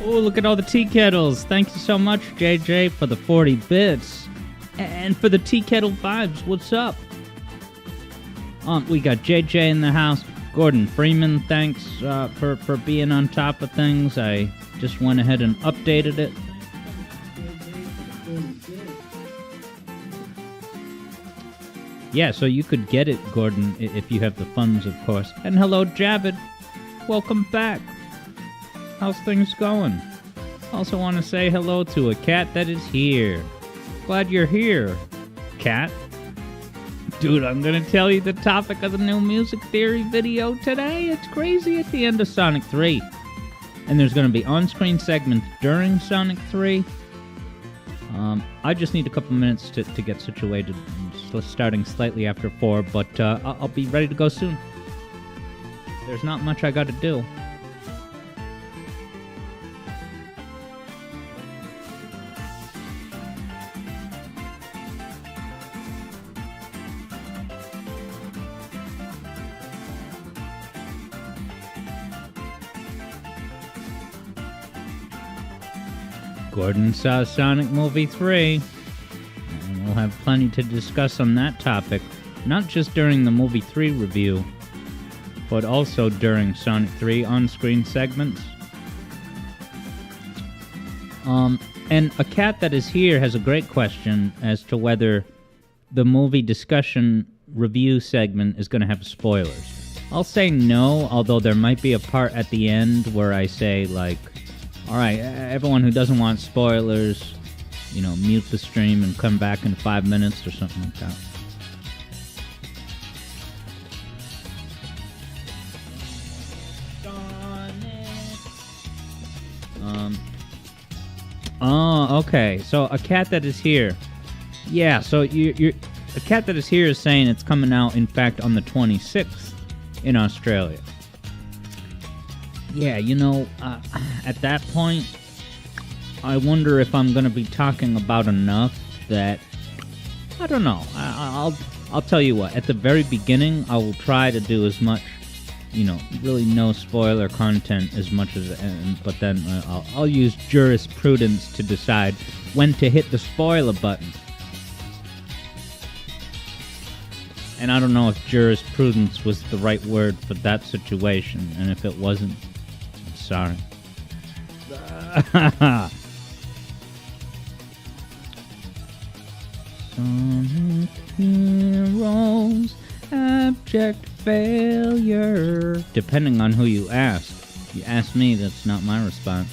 Oh, look at all the tea kettles. Thank you so much, JJ, for the 40 bits. And for the tea kettle vibes, what's up? We got JJ in the house. Gordon Freeman, thanks for being on top of things. I just went ahead and updated it. Yeah, so you could get it, Gordon, if you have the funds, of course. And hello, Javid. Welcome back. How's things going? Also want to say hello to a cat that is here. Glad you're here, cat. Dude, I'm going to tell you the topic of the new music theory video today. It's crazy at the end of Sonic 3. And there's going to be on-screen segments during Sonic 3. I just need a couple minutes to get situated, starting slightly after 4, but I'll be ready to go soon. There's not much I got to do. Gordon saw Sonic Movie 3, and we'll have plenty to discuss on that topic, not just during the Movie 3 review, but also during Sonic 3 on-screen segments. And a cat that is here has a great question as to whether the movie discussion review segment is going to have spoilers. I'll say no, although there might be a part at the end where I say, like, alright, everyone who doesn't want spoilers, mute the stream and come back in 5 minutes or something like that. Oh, okay. So a cat that is here. Yeah, so you're a cat that is here is saying it's coming out, in fact, on the 26th in Australia. Yeah, at that point, I wonder if I'm going to be talking about enough that, I don't know, I'll tell you what, at the very beginning, I will try to do as much, really no spoiler content as much as, but then I'll use jurisprudence to decide when to hit the spoiler button. And I don't know if jurisprudence was the right word for that situation, and if it wasn't, sorry. Sonic Heroes, abject failure. Depending on who you ask. If you ask me, that's not my response.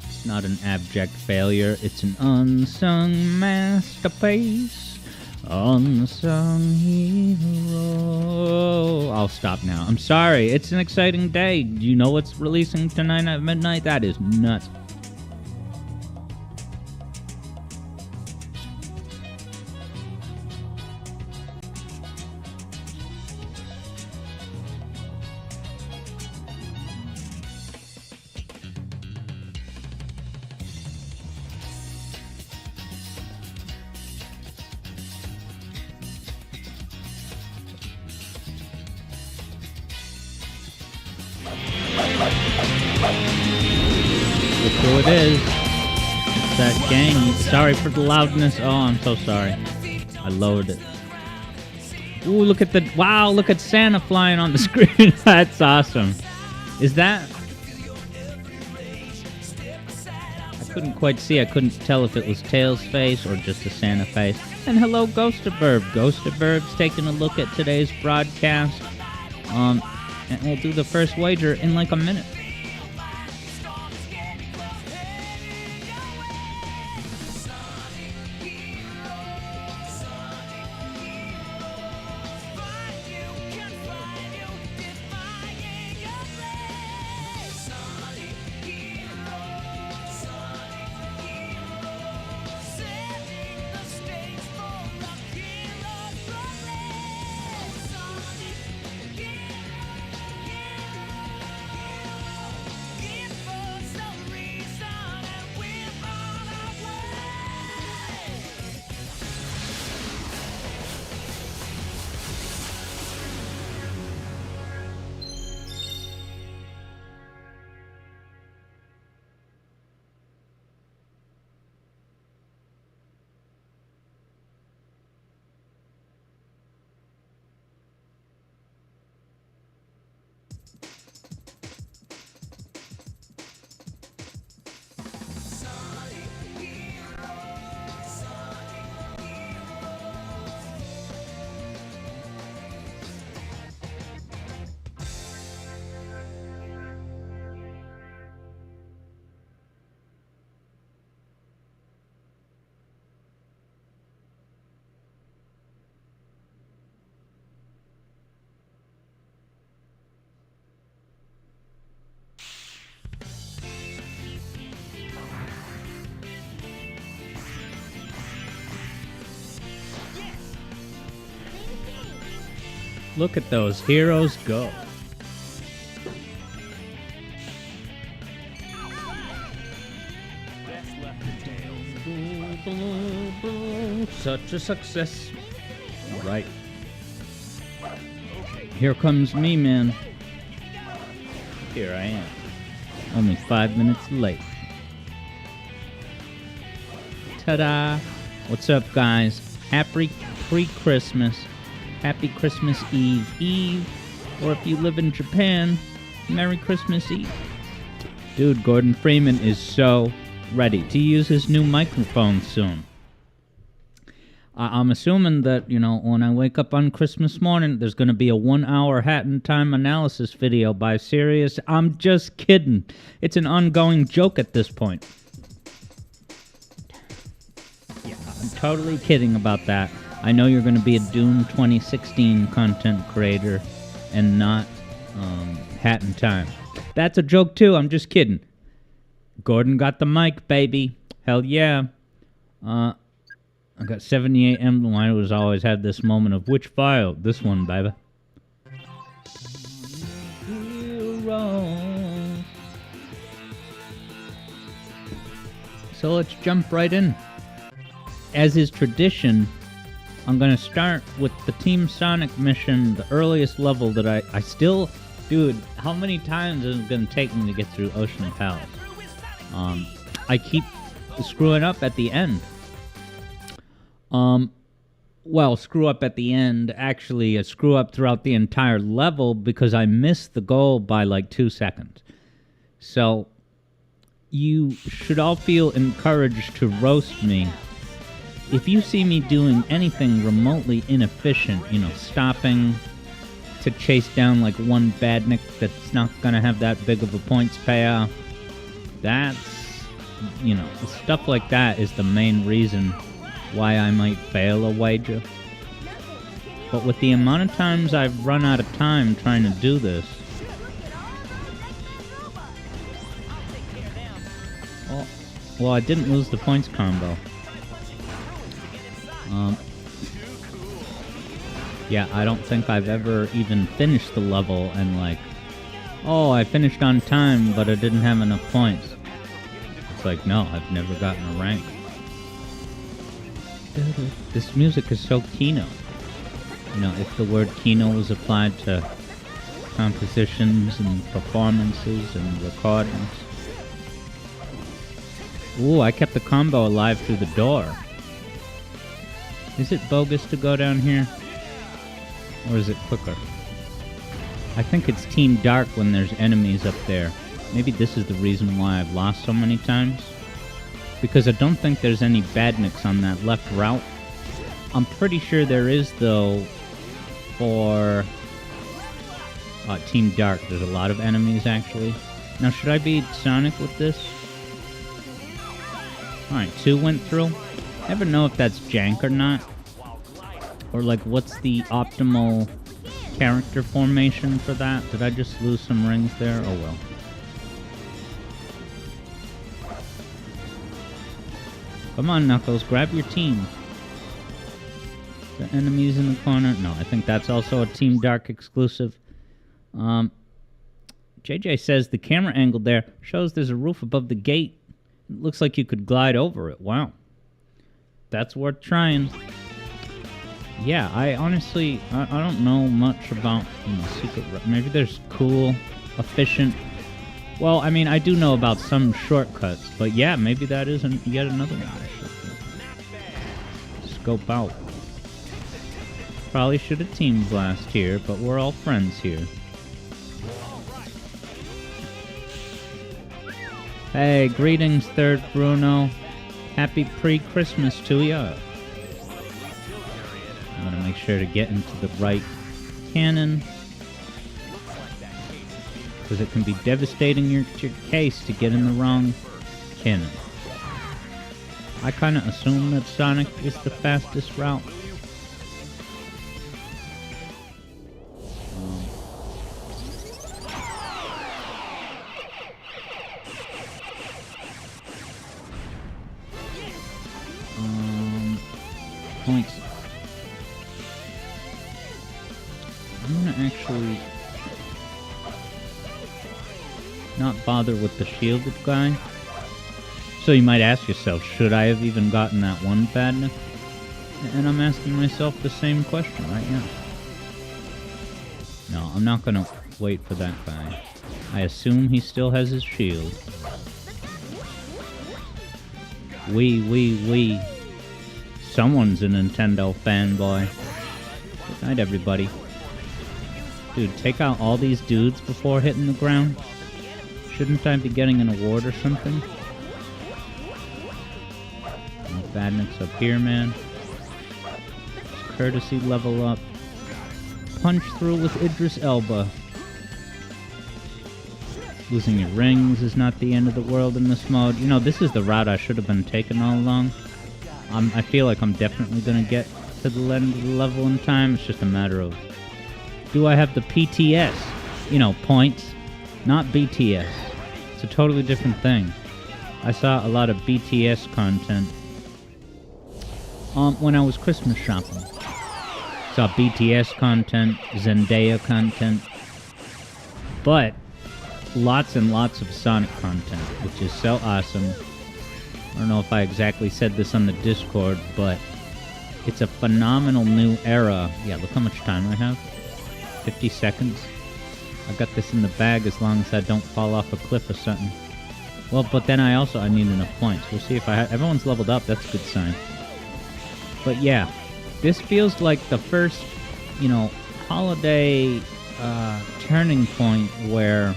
It's not an abject failure, it's an unsung masterpiece. Unsung hero. I'll stop now. I'm sorry. It's an exciting day. Do you know what's releasing tonight at midnight? That is nuts. Look who it is. It's that gang. Sorry for the loudness. Oh, I'm so sorry. I lowered it. Ooh, look at Santa flying on the screen. That's awesome. Is that... I couldn't quite see. I couldn't tell if it was Tails' face or just a Santa face. And hello, Ghostaburb. Ghostaburb's taking a look at today's broadcast. And we'll do the first wager in like a minute. Look at those heroes go. Such a success. All right. Here comes me, man. Here I am. Only 5 minutes late. Ta-da! What's up, guys? Happy pre-Christmas. Happy Christmas Eve. Or if you live in Japan, Merry Christmas Eve. Dude, Gordon Freeman is so ready to use his new microphone soon. I'm assuming that, when I wake up on Christmas morning, there's going to be a 1-hour Hat in Time analysis video by Sirius. I'm just kidding. It's an ongoing joke at this point. Yeah, I'm totally kidding about that. I know you're going to be a Doom 2016 content creator and not Hat in Time. That's a joke too. I'm just kidding. Gordon got the mic, baby. Hell yeah. I got 78 emblem. I always had this moment of which file? This one, baby. So let's jump right in. As is tradition, I'm going to start with the Team Sonic mission, the earliest level that I still... Dude, how many times is it going to take me to get through Ocean Palace? I keep screwing up at the end. Well, screw up at the end. Actually, a screw up throughout the entire level because I missed the goal by like 2 seconds. So, you should all feel encouraged to roast me. If you see me doing anything remotely inefficient, stopping to chase down like one badnik that's not gonna have that big of a points payoff, that's, stuff like that is the main reason why I might fail a wager. But with the amount of times I've run out of time trying to do this... Well, I didn't lose the points combo. Yeah, I don't think I've ever even finished the level and I finished on time, but I didn't have enough points. It's like, no, I've never gotten a rank. This music is so Kino. If the word Kino was applied to compositions and performances and recordings. Ooh, I kept the combo alive through the door. Is it bogus to go down here? Or is it quicker? I think it's Team Dark when there's enemies up there. Maybe this is the reason why I've lost so many times. Because I don't think there's any badniks on that left route. I'm pretty sure there is, though, for Team Dark. There's a lot of enemies, actually. Now, should I beat Sonic with this? Alright, 2 went through. Never know if that's jank or not. Or, what's the optimal character formation for that? Did I just lose some rings there? Oh, well. Come on, Knuckles, grab your team. The enemies in the corner? No, I think that's also a Team Dark exclusive. JJ says the camera angle there shows there's a roof above the gate. It looks like you could glide over it. Wow. That's worth trying. Yeah, I honestly, I don't know much about, secret... Maybe there's cool, efficient... Well, I mean, I do know about some shortcuts, but yeah, maybe that isn't yet another one I should scope out. Probably should have Team Blast here, but we're all friends here. Hey, greetings, Third Bruno. Happy pre-Christmas to ya. I'm gonna make sure to get into the right cannon, because it can be devastating your case to get in the wrong cannon. I kind of assume that Sonic is the fastest route. Points. not bother with the shielded guy. So you might ask yourself, should I have even gotten that one badness? And I'm asking myself the same question right now. No, I'm not gonna wait for that guy. I assume he still has his shield. Wee. Someone's a Nintendo fanboy. Good night, everybody. Dude, take out all these dudes before hitting the ground? Shouldn't I be getting an award or something? No badniks up here, man. Just courtesy level up. Punch through with Idris Elba. Losing your rings is not the end of the world in this mode. You know, this is the route I should have been taking all along. I feel like I'm definitely going to get to the end of the level in time. It's just a matter of, do I have the PTS? You know, points, not BTS. It's a totally different thing. I saw a lot of BTS content when I was Christmas shopping. Saw BTS content, Zendaya content, but lots and lots of Sonic content, which is so awesome. I don't know if I exactly said this on the Discord, but it's a phenomenal new era. Yeah, look how much time I have. 50 seconds. I got this in the bag as long as I don't fall off a cliff or something. Well, but then I need enough points. We'll see if everyone's leveled up. That's a good sign. But yeah, this feels like the first, holiday turning point where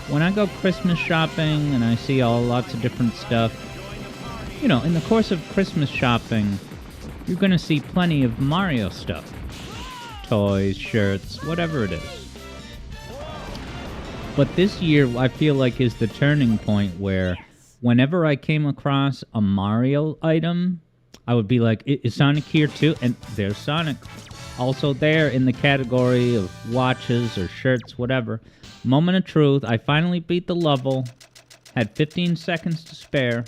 when I go Christmas shopping and I see lots of different stuff, in the course of Christmas shopping, you're going to see plenty of Mario stuff. Toys, shirts, whatever it is. But this year, I feel like, is the turning point where whenever I came across a Mario item, I would be like, is Sonic here too? And there's Sonic. Also there in the category of watches or shirts, whatever. Moment of truth, I finally beat the level. Had 15 seconds to spare.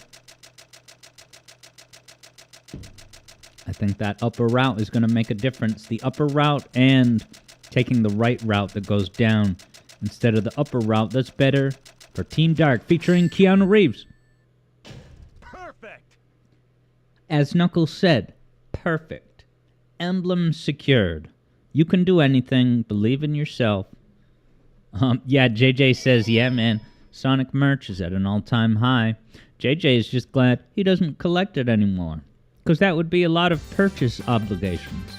I think that upper route is going to make a difference. The upper route and taking the right route that goes down instead of the upper route. That's better for Team Dark featuring Keanu Reeves. Perfect. As Knuckles said, perfect. Emblem secured. You can do anything. Believe in yourself. Yeah, JJ says, yeah, man, Sonic merch is at an all-time high. JJ is just glad he doesn't collect it anymore, because that would be a lot of purchase obligations.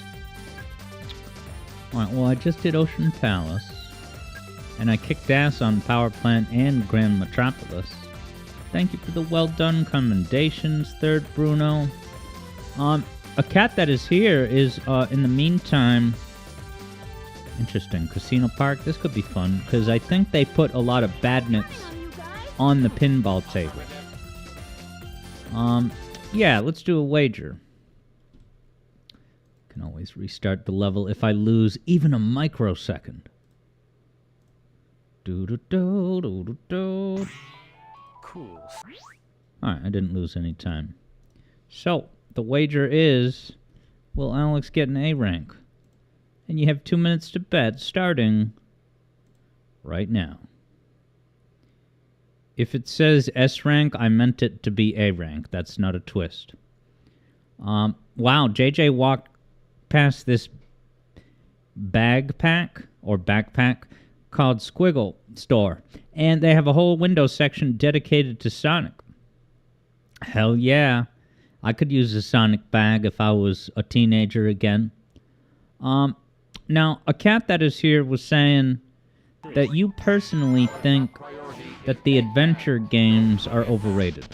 Alright, well, I just did Ocean Palace, and I kicked ass on Power Plant and Grand Metropolis. Thank you for the well-done commendations, Third Bruno. A cat that is here is, in the meantime... Interesting. Casino Park. This could be fun, because I think they put a lot of badniks on the pinball table. Yeah, let's do a wager. Can always restart the level if I lose even a microsecond. Do-do-do-do-do-do. Cool. Alright, I didn't lose any time. So, the wager is, will Alex get an A rank? And you have 2 minutes to bet, starting right now. If it says S rank, I meant it to be A rank. That's not a twist. Wow, JJ walked past this backpack called Squiggle Store. And they have a whole window section dedicated to Sonic. Hell yeah. I could use a Sonic bag if I was a teenager again. Now, a cat that is here was saying that you personally think that the adventure games are overrated.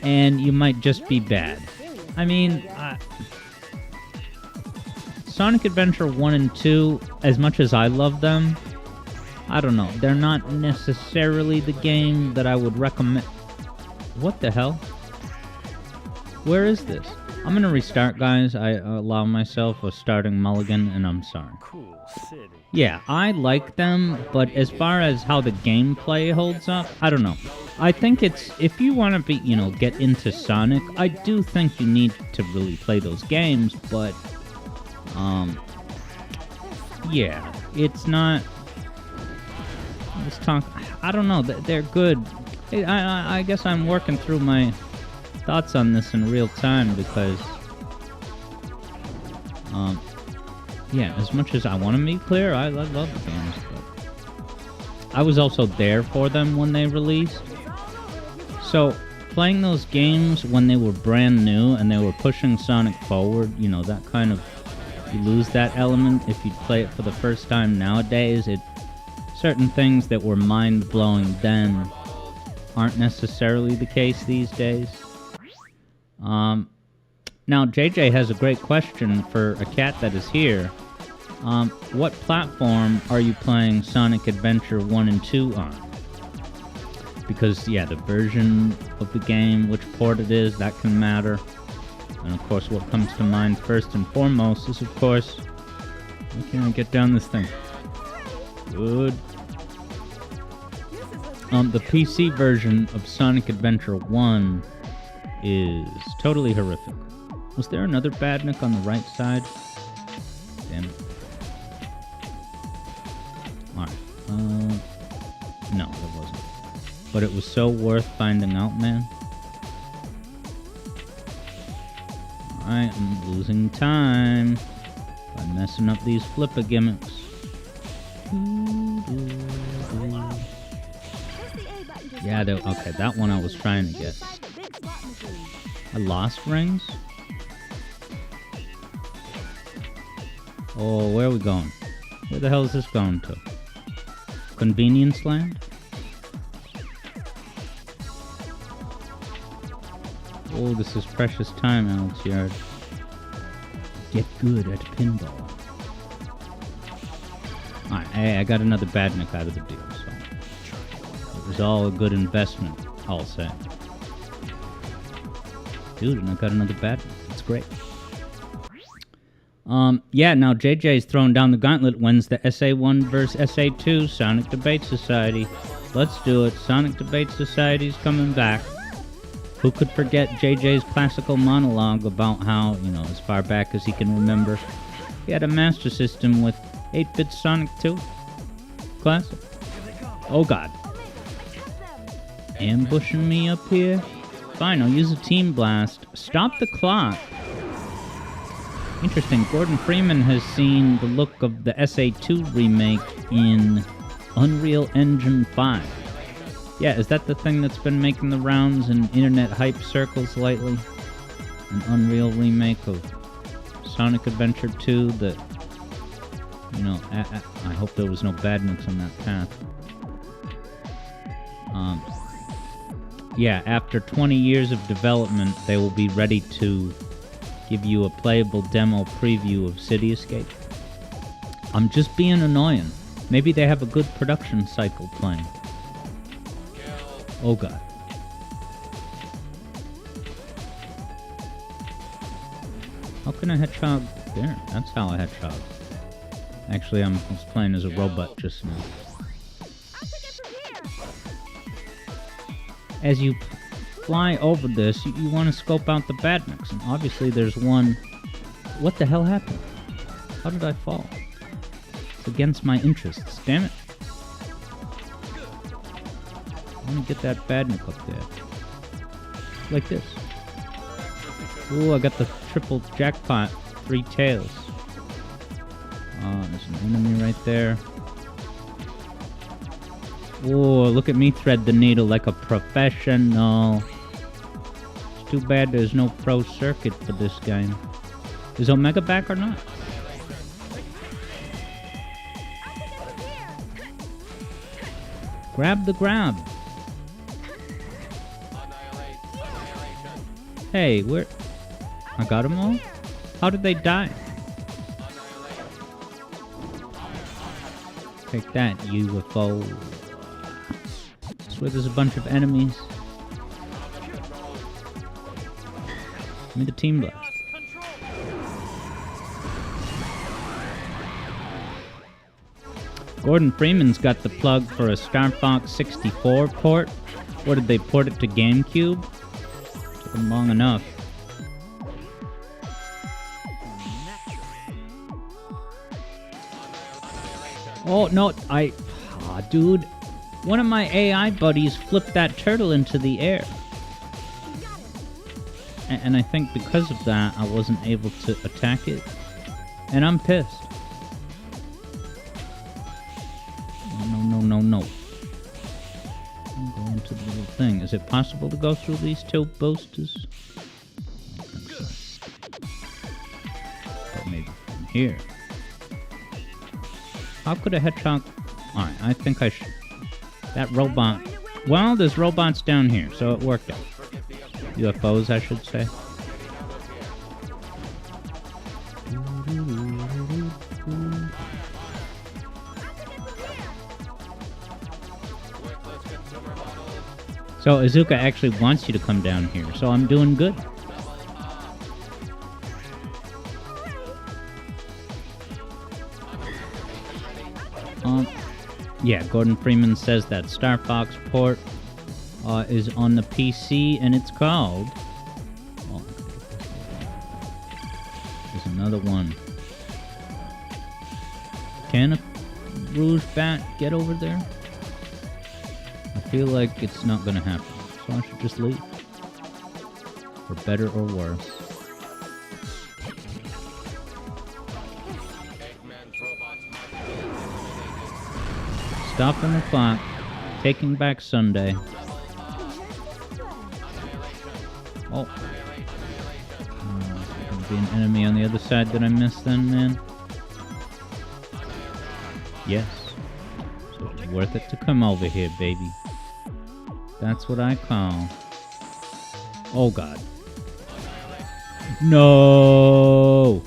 And you might just be bad. I mean, Sonic Adventure 1 and 2, as much as I love them, I don't know. They're not necessarily the game that I would recommend. What the hell? Where is this? I'm gonna restart, guys. I allow myself a starting mulligan, and I'm sorry. Cool city. Yeah, I like them, but as far as how the gameplay holds up, I don't know. I think it's, if you want to be, get into Sonic, I do think you need to really play those games, but, yeah, it's not, Let's talk. I don't know. They're good. I guess I'm working through my thoughts on this in real time because, yeah, as much as I want to be clear, I love the games, but I was also there for them when they released. So, playing those games when they were brand new and they were pushing Sonic forward, you know, that kind of, you lose that element if you play it for the first time nowadays. Certain things that were mind-blowing then aren't necessarily the case these days. Now, JJ has a great question for a cat that is here. What platform are you playing Sonic Adventure 1 and 2 on? Because, yeah, the version of the game, which port it is, that can matter. And, of course, what comes to mind first and foremost is, of course, why can't I get down this thing? Good. The PC version of Sonic Adventure 1 is totally horrific. Was there another Badnik on the right side? Damn it. Alright. No, there wasn't. But it was so worth finding out, man. Alright, I'm losing time by messing up these flipper gimmicks. Yeah, okay, that one I was trying to get. I lost rings? Oh, where are we going? Where the hell is this going to? Convenience Land? Oh, this is precious time, Alex Yard. Get good at pinball. Alright, hey, I got another Badnik out of the deal, so it was all a good investment, I'll say. Dude, and I got another Badnik. That's great. Yeah, now JJ's throwing down the gauntlet. When's the SA1 versus SA2 Sonic Debate Society? Let's do it. Sonic Debate Society's coming back. Who could forget JJ's classical monologue about how, you know, as far back as he can remember, he had a Master System with 8-bit Sonic 2? Classic. Oh god. Ambushing me up here? Fine, I'll use a Team Blast. Stop the clock. Interesting, Gordon Freeman has seen the look of the SA2 remake in Unreal Engine 5. Yeah, is that the thing that's been making the rounds in internet hype circles lately? An Unreal remake of Sonic Adventure 2 that, you know, I hope there was no Badniks on that path. Yeah, after 20 years of development, they will be ready to give you a playable demo preview of City Escape. I'm just being annoying. Maybe they have a good production cycle playing. Oh god. How can a hedgehog... There, that's how a hedgehog... Actually, I was playing as a robot just now. As you fly over this, you want to scope out the Badniks, and obviously there's one... What the hell happened? How did I fall? It's against my interests, damn it. I want to get that Badnik up there. Like this. Ooh, I got the triple jackpot. 3 tails. Oh, there's an enemy right there. Ooh, look at me thread the needle like a professional. It's too bad there's no pro circuit for this game. Is Omega back or not? Grab the grab. Hey, where... I got them all? How did they die? Take that, UFO. I swear there's a bunch of enemies. Give me the Team Blast. Gordon Freeman's got the plug for a Star Fox 64 port. Or did they port it to GameCube? Took them long enough. Oh, no, dude. One of my AI buddies flipped that turtle into the air. And I think because of that, I wasn't able to attack it. And I'm pissed. No. I'm going to the little thing. Is it possible to go through these two boosters? I don't think so. But maybe from here. How could a hedgehog... Alright, I think I should... That robot... Well, there's robots down here, so it worked out. UFOs, I should say. So Izuka actually wants you to come down here, so I'm doing good. Yeah, Gordon Freeman says that Star Fox port is on the PC, and it's called... Oh, there's another one. Can a Rouge Bat get over there? I feel like it's not gonna happen, so I should just leave. For better or worse. Stopping the clock. Taking back Sunday. Oh. Gonna be an enemy on the other side that I missed then, man? Yes. So it's worth it to come over here, baby. That's what I call... Oh, God. No!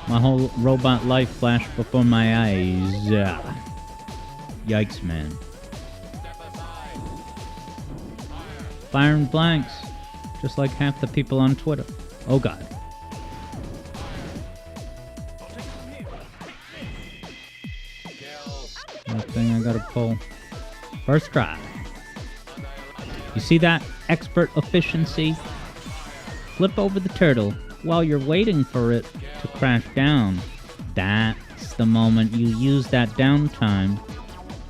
My whole robot life flashed before my eyes. Yikes, man. Firing blanks. Just like half the people on Twitter. Oh, God. That thing I gotta pull. First try. You see that? Expert efficiency. Flip over the turtle while you're waiting for it to crash down. That's the moment you use that downtime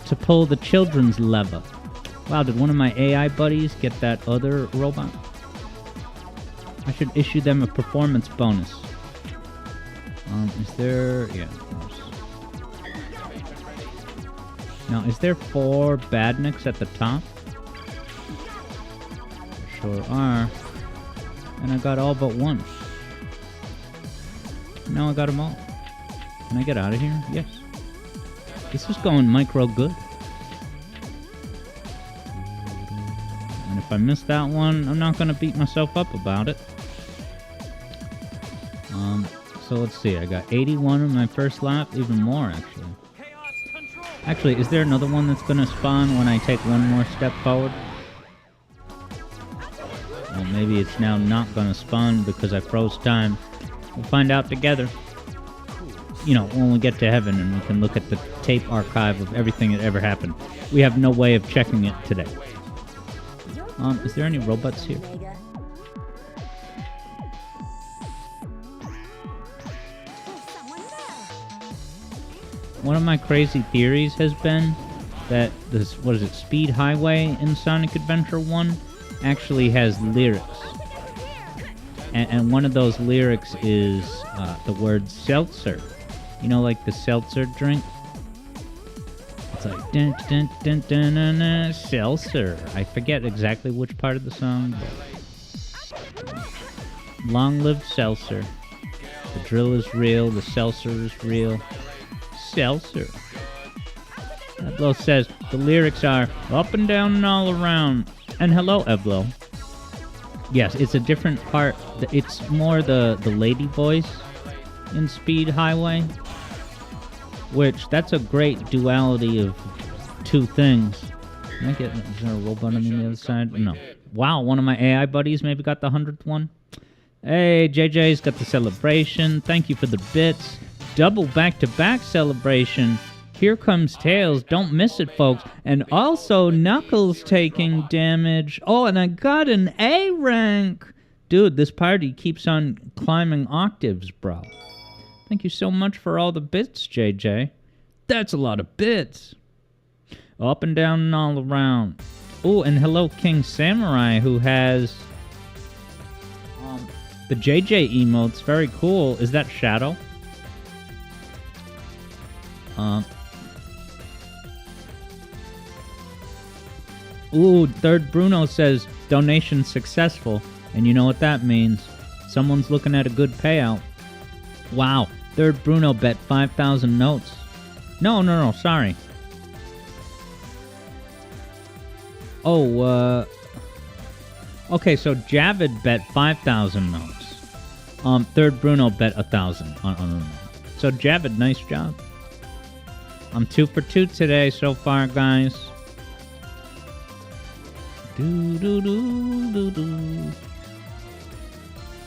to pull the children's lever. Wow, did one of my AI buddies get that other robot? I should issue them a performance bonus. Is there... Yeah, of course. Now, is there 4 badniks at the top? There sure are. And I got all but one. Now I got them all. Can I get out of here? Yes. This is going micro good. And if I miss that one, I'm not going to beat myself up about it. So let's see. I got 81 in my first lap. Even more, actually. Actually, is there another one that's going to spawn when I take one more step forward? Well, maybe it's now not going to spawn because I froze time. We'll find out together. You know, when we get to heaven and we can look at the tape archive of everything that ever happened. We have no way of checking it today. Is there any robots here? One of my crazy theories has been that this, what is it, Speed Highway in Sonic Adventure 1 actually has lyrics. And one of those lyrics is the word seltzer. You know, like the seltzer drink? It's like, dun dun dun dun dun, dun seltzer. I forget exactly which part of the song, but... Long live seltzer. The drill is real, the seltzer is real. Seltzer. Evlo says, the lyrics are up and down and all around. And hello, Evlo. Yes, it's a different part. It's more the lady voice in Speed Highway. Which, that's a great duality of two things. Can I get... Is there a robot on the other side? No. Wow, one of my AI buddies maybe got the 100th one. Hey, JJ's got the celebration. Thank you for the bits. Double back-to-back celebration. Here comes Tails. Don't miss it, folks. And also Knuckles taking damage. Oh, and I got an A rank. Dude, this party keeps on climbing octaves, bro. Thank you so much for all the bits, JJ. That's a lot of bits. Up and down and all around. Oh, and hello, King Samurai, who has the JJ emotes. Very cool. Is that Shadow? Ooh, Third Bruno says donation successful, and you know what that means. Someone's looking at a good payout. Wow, Third Bruno bet 5,000 notes. No, sorry. Oh, okay, so Javid bet 5,000 notes. Third Bruno bet 1,000 on So Javid, nice job. I'm 2 for 2 today so far, guys.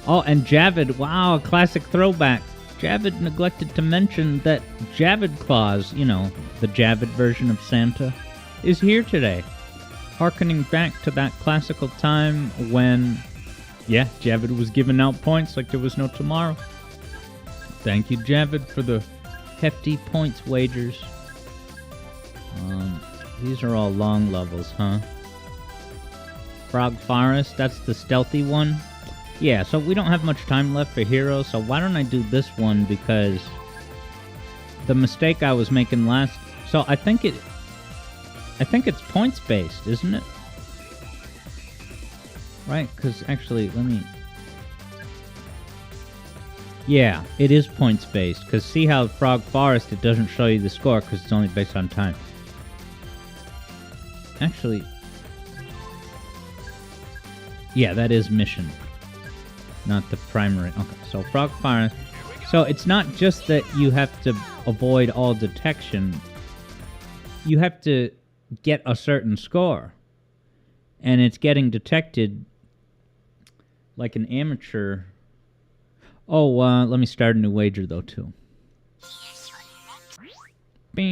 Oh, and Javid, wow, a classic throwback. Javid neglected to mention that Javid Claus, you know, the Javid version of Santa, is here today. Harkening back to that classical time when, yeah, Javid was giving out points like there was no tomorrow. Thank you, Javid, for the hefty points wagers. These are all long levels, huh? Frog Forest, that's the stealthy one. Yeah, so we don't have much time left for heroes, so why don't I do this one, because the mistake I was making last... So I think it's points-based, isn't it? Right, because actually, let me... Yeah, it is points-based, because see how Frog Forest, it doesn't show you the score, because it's only based on time. Actually... Yeah, that is mission. Not the primary. Okay, so Frog Forest. So it's not just that you have to avoid all detection. You have to get a certain score. And it's getting detected like an amateur. Oh, let me start a new wager, though, too. This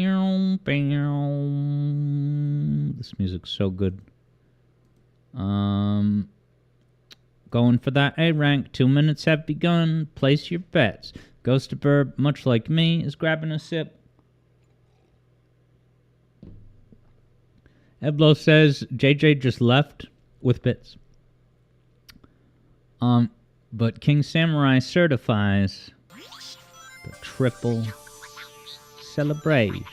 music's so good. Going for that A rank. 2 minutes have begun. Place your bets. Ghost of Burb, much like me, is grabbing a sip. Eblo says JJ just left with bits. But King Samurai certifies the triple celebration.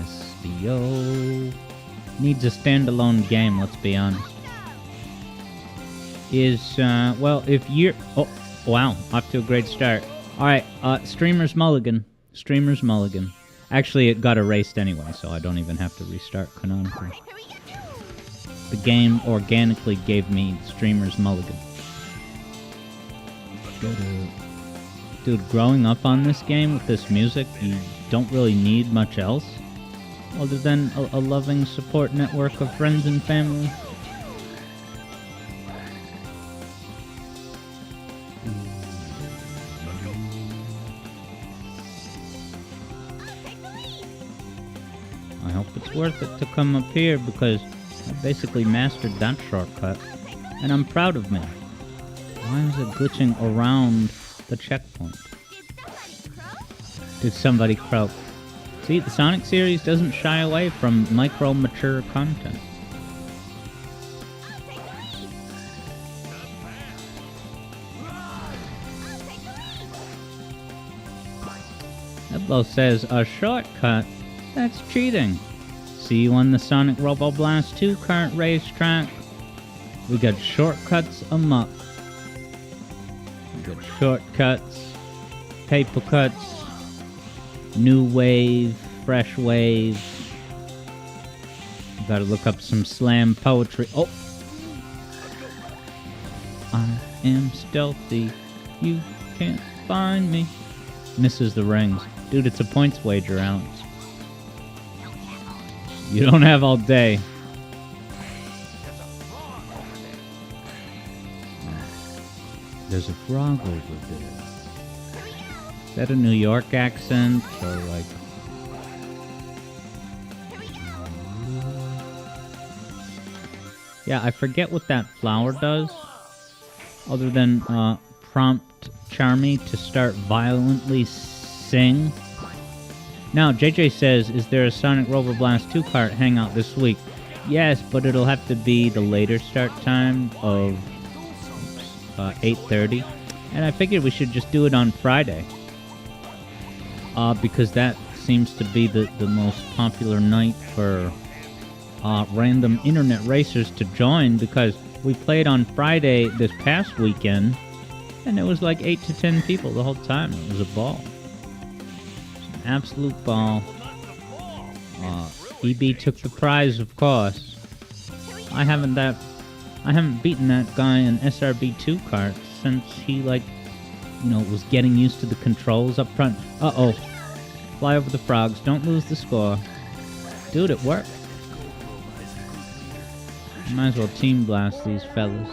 SBO needs a standalone game, let's be honest. Well, if you're... Oh, wow, off to a great start. Alright, Streamer's Mulligan. Streamer's Mulligan. Actually, it got erased anyway, so I don't even have to restart canonically. The game organically gave me Streamer's Mulligan. Dude, growing up on this game with this music, you don't really need much else other than a loving support network of friends and family. I hope it's worth it to come up here because I basically mastered that shortcut, and I'm proud of me. Why is it glitching around the checkpoint? Did somebody croak? See, the Sonic series doesn't shy away from micro-mature content. Eblo says, a shortcut? That's cheating. See you on the Sonic Robo Blast 2 current racetrack. We got shortcuts amok. We got shortcuts, paper cuts, new wave, fresh wave. Gotta look up some slam poetry. Oh! I am stealthy. You can't find me. Misses the rings. Dude, it's a points wager, Alex. You don't have all day. There's a frog over there. Is that a New York accent? Or like... Yeah, I forget what that flower does. Other than prompt Charmy to start violently sing. Now, JJ says, is there a Sonic Robo Blast 2 cart hangout this week? Yes, but it'll have to be the later start time of 8:30. And I figured we should just do it on Friday. Because that seems to be the most popular night for random internet racers to join, because we played on Friday this past weekend, and it was like 8 to 10 people the whole time. It was a ball. Absolute ball. EB took the prize, of course. I haven't beaten that guy in SRB2 kart since he, like, was getting used to the controls up front. Uh-oh. Fly over the frogs. Don't lose the score. Dude, it worked. Might as well team blast these fellas.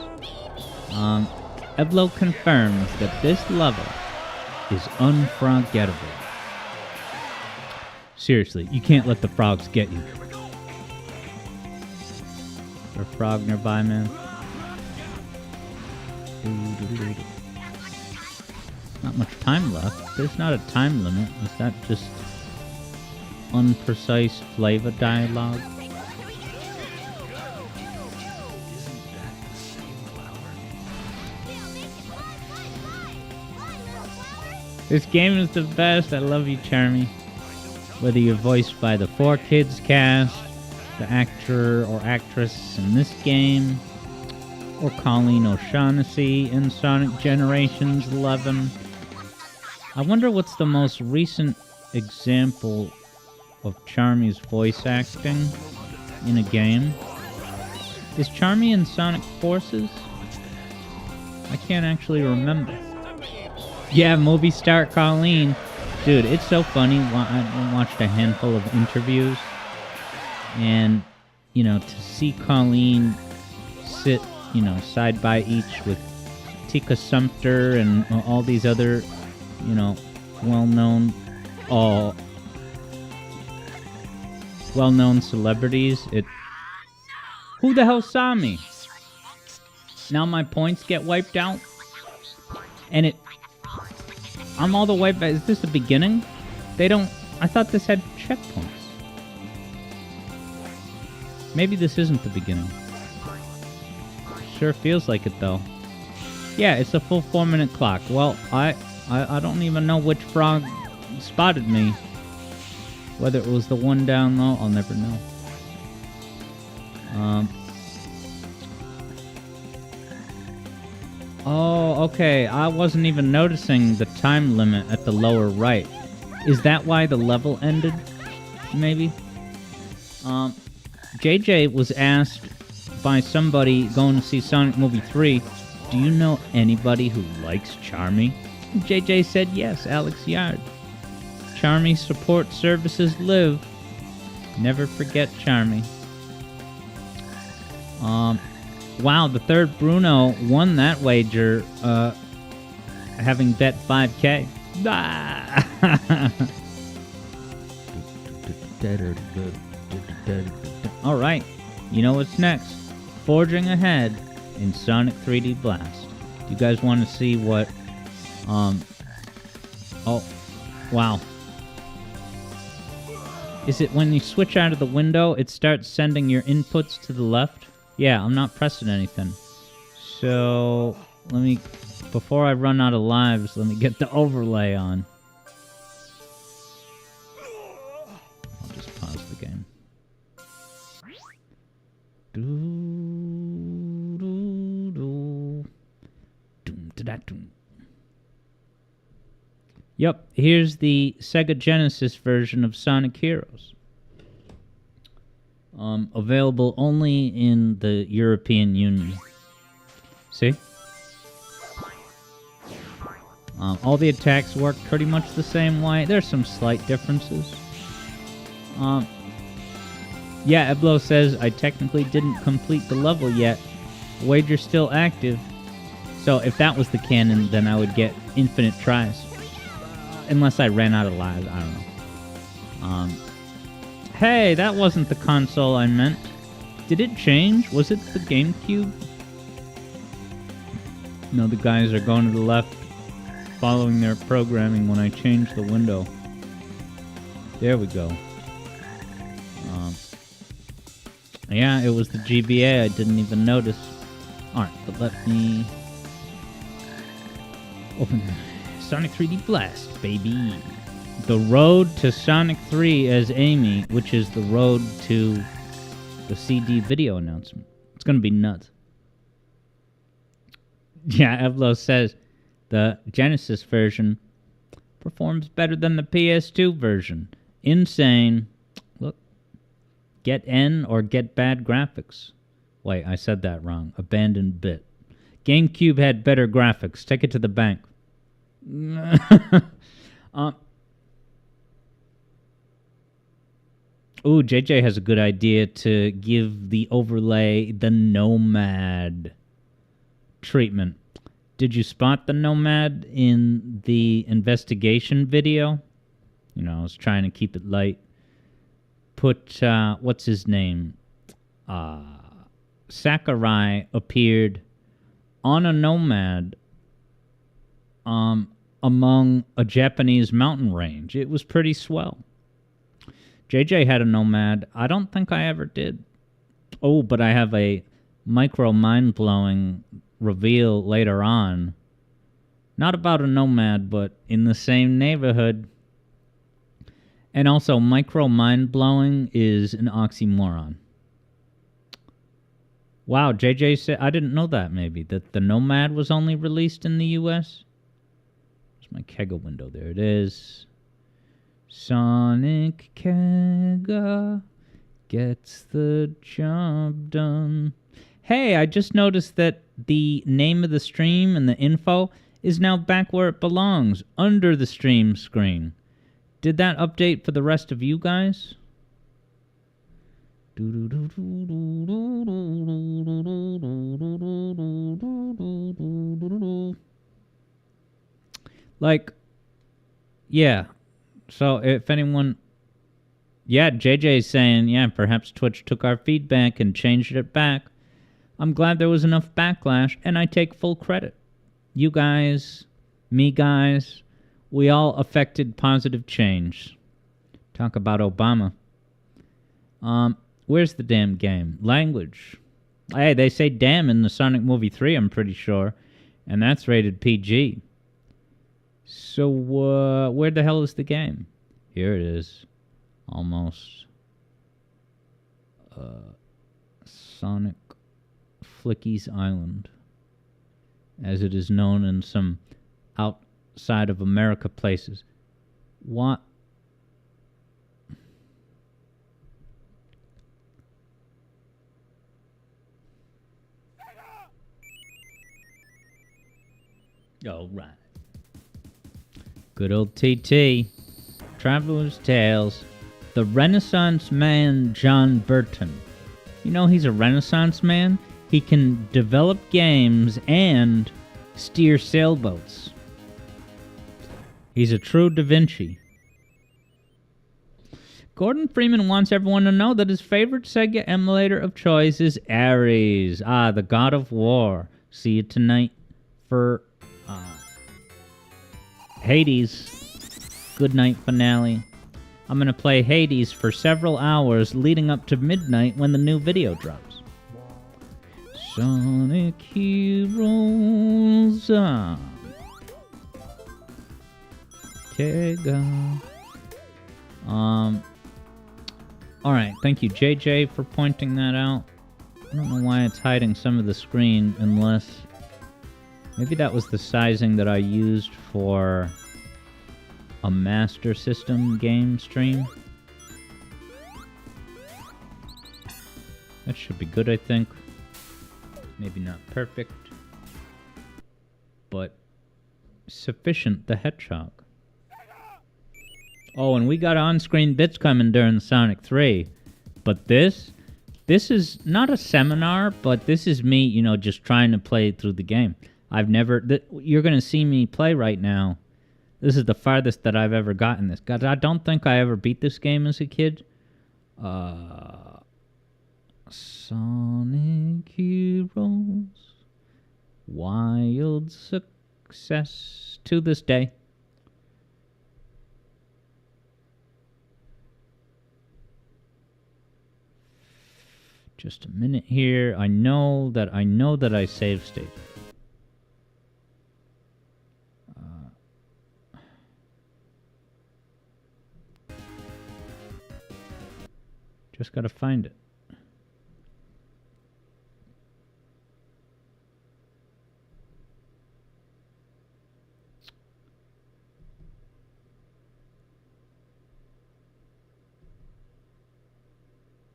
Eblo confirms that this level is unforgettable. Seriously, you can't let the frogs get you. Is there a frog nearby, man? Not much time left. There's not a time limit. Is that just unprecise flavor dialogue? This game is the best. I love you, Charmy. Whether you're voiced by the 4Kids cast, the actor or actress in this game, or Colleen O'Shaughnessy in Sonic Generations 11. I wonder what's the most recent example of Charmy's voice acting in a game. Is Charmy in Sonic Forces? I can't actually remember. Yeah, movie star Colleen. Dude, it's so funny. I watched a handful of interviews, and, to see Colleen sit, side by each with Tika Sumpter and all these other, well-known celebrities. Who the hell saw me? Now my points get wiped out, and I'm all the way back. Is this the beginning? I thought this had checkpoints. Maybe this isn't the beginning. Sure feels like it, though. Yeah, it's a full 4-minute clock. Well, I don't even know which frog spotted me. Whether it was the one down low, I'll never know. Oh, okay. I wasn't even noticing the time limit at the lower right. Is that why the level ended? Maybe? JJ was asked by somebody going to see Sonic Movie 3, do you know anybody who likes Charmy? JJ said yes, Alex Yard. Charmy support services live. Never forget Charmy. Wow, the third Bruno won that wager, having bet 5K. Alright, you know what's next? Forging ahead in Sonic 3D Blast. Do you guys want to see what, oh, wow. Is it when you switch out of the window, it starts sending your inputs to the left? Yeah, I'm not pressing anything. So, before I run out of lives, let me get the overlay on. I'll just pause the game. Yep, here's the Sega Genesis version of Sonic Heroes. Available only in the European Union. See? All the attacks work pretty much the same way. There's some slight differences. Yeah, Eblo says, I technically didn't complete the level yet. Wager's still active. So if that was the canon, then I would get infinite tries. Unless I ran out of lives, I don't know. Hey, that wasn't the console I meant. Did it change? Was it the GameCube? No, the guys are going to the left, following their programming when I change the window. There we go. Yeah, it was the GBA. I didn't even notice. Alright, but let me open Sonic 3D Blast, baby. The road to Sonic 3 as Amy, which is the road to the CD video announcement. It's going to be nuts. Yeah, Evlo says the Genesis version performs better than the PS2 version. Insane. Look. Get N or get bad graphics. Wait, I said that wrong. Abandoned bit. GameCube had better graphics. Take it to the bank. Ooh, JJ has a good idea to give the overlay the Nomad treatment. Did you spot the Nomad in the investigation video? You know, I was trying to keep it light. Put, what's his name? Sakurai appeared on a Nomad among a Japanese mountain range. It was pretty swell. JJ had a Nomad. I don't think I ever did. Oh, but I have a micro mind-blowing reveal later on. Not about a Nomad, but in the same neighborhood. And also, micro mind-blowing is an oxymoron. Wow, JJ said... I didn't know that, maybe. That the Nomad was only released in the U.S.? Where's my Kega window? There it is. Sonic Kega gets the job done. Hey, I just noticed that the name of the stream and the info is now back where it belongs, under the stream screen. Did that update for the rest of you guys? Like, yeah. So if anyone... Yeah, JJ's saying, yeah, perhaps Twitch took our feedback and changed it back. I'm glad there was enough backlash, and I take full credit. You guys, me guys, we all affected positive change. Talk about Obama. Where's the damn game? Language. Hey, they say damn in the Sonic Movie 3, I'm pretty sure. And that's rated PG. So, where the hell is the game? Here it is. Almost. Sonic Flicky's Island. As it is known in some outside of America places. What? Oh, right. Good old TT. Traveler's Tales. The Renaissance Man John Burton. You know he's a Renaissance man? He can develop games and steer sailboats. He's a true Da Vinci. Gordon Freeman wants everyone to know that his favorite Sega emulator of choice is Ares. Ah, the God of War. See you tonight for Hades. Good night finale. I'm going to play Hades for several hours leading up to midnight when the new video drops. Sonic Heroes. Kega. Alright, thank you JJ for pointing that out. I don't know why it's hiding some of the screen unless... Maybe that was the sizing that I used for a Master System game stream. That should be good, I think. Maybe not perfect, but sufficient. The Hedgehog. Oh, and we got on-screen bits coming during Sonic 3. But this is not a seminar, but this is me, you know, just trying to play through the game. I've never... You're going to see me play right now. This is the farthest that I've ever gotten this. God, I don't think I ever beat this game as a kid. Sonic Heroes. Wild success to this day. Just a minute here. I know that I save state. Just gotta find it.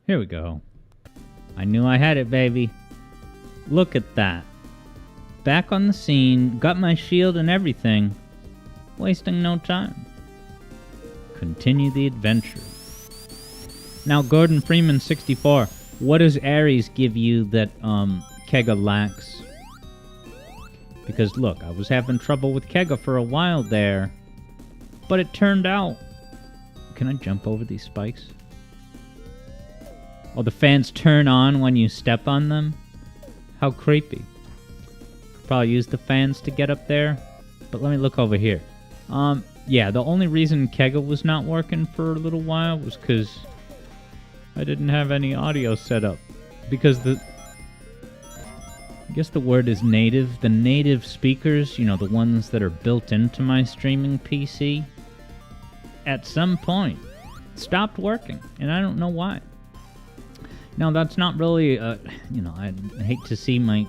Here we go. I knew I had it, baby. Look at that. Back on the scene, got my shield and everything. Wasting no time. Continue the adventure. Now, Gordon Freeman 64. What does Ares give you that Kega lacks? Because look, I was having trouble with Kega for a while there, but it turned out. Can I jump over these spikes? Oh, the fans turn on when you step on them? How creepy. Probably use the fans to get up there. But let me look over here. Yeah, the only reason Kega was not working for a little while was because I didn't have any audio set up. Because I guess the word is native. The native speakers, you know, the ones that are built into my streaming PC, at some point stopped working. And I don't know why. Now, that's not really, I hate to see my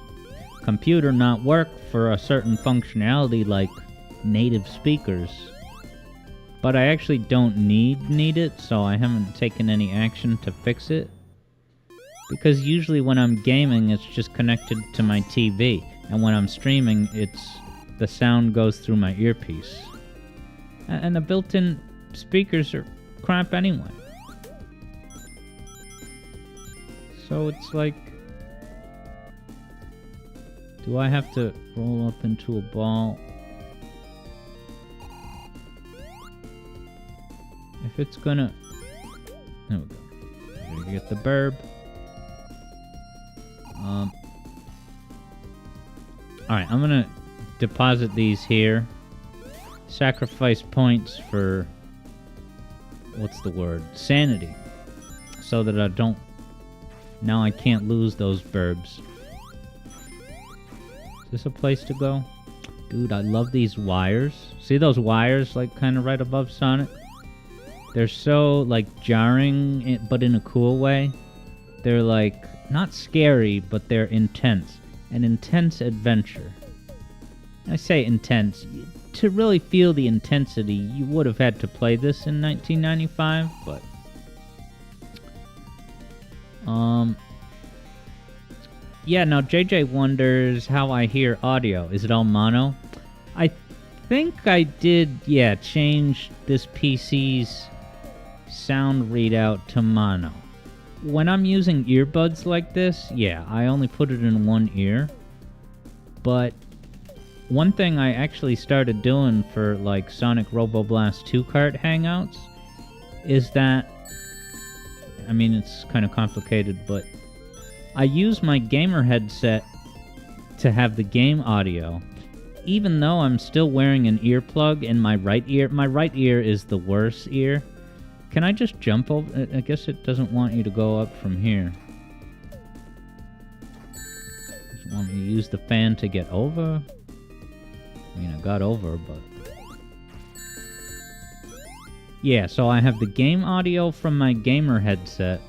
computer not work for a certain functionality like native speakers. But I actually don't need it, so I haven't taken any action to fix it. Because usually when I'm gaming, it's just connected to my TV. And when I'm streaming, the sound goes through my earpiece. And the built-in speakers are crap anyway. So it's like, do I have to roll up into a ball? If it's gonna... There we go. I'm gonna get the burb. Alright, I'm gonna deposit these here. Sacrifice points for... What's the word? Sanity. So that I don't... Now I can't lose those verbs. Is this a place to go? Dude, I love these wires. See those wires, like, kind of right above Sonic? They're so, like, jarring, but in a cool way. They're, like, not scary, but they're intense. An intense adventure. I say intense. To really feel the intensity, you would have had to play this in 1995, but... Yeah, now JJ wonders how I hear audio. Is it all mono? I think I did, change this PC's sound readout to mono. When I'm using earbuds like this, I only put it in one ear. But one thing I actually started doing for, like, Sonic Roboblast 2 Kart Hangouts is that, I mean, it's kind of complicated, but I use my gamer headset to have the game audio, even though I'm still wearing an earplug in my right ear. My right ear is the worst ear. Can I just jump over? I guess it doesn't want you to go up from here. Doesn't want me to use the fan to get over. I mean, I got over, but... Yeah, so I have the game audio from my gamer headset,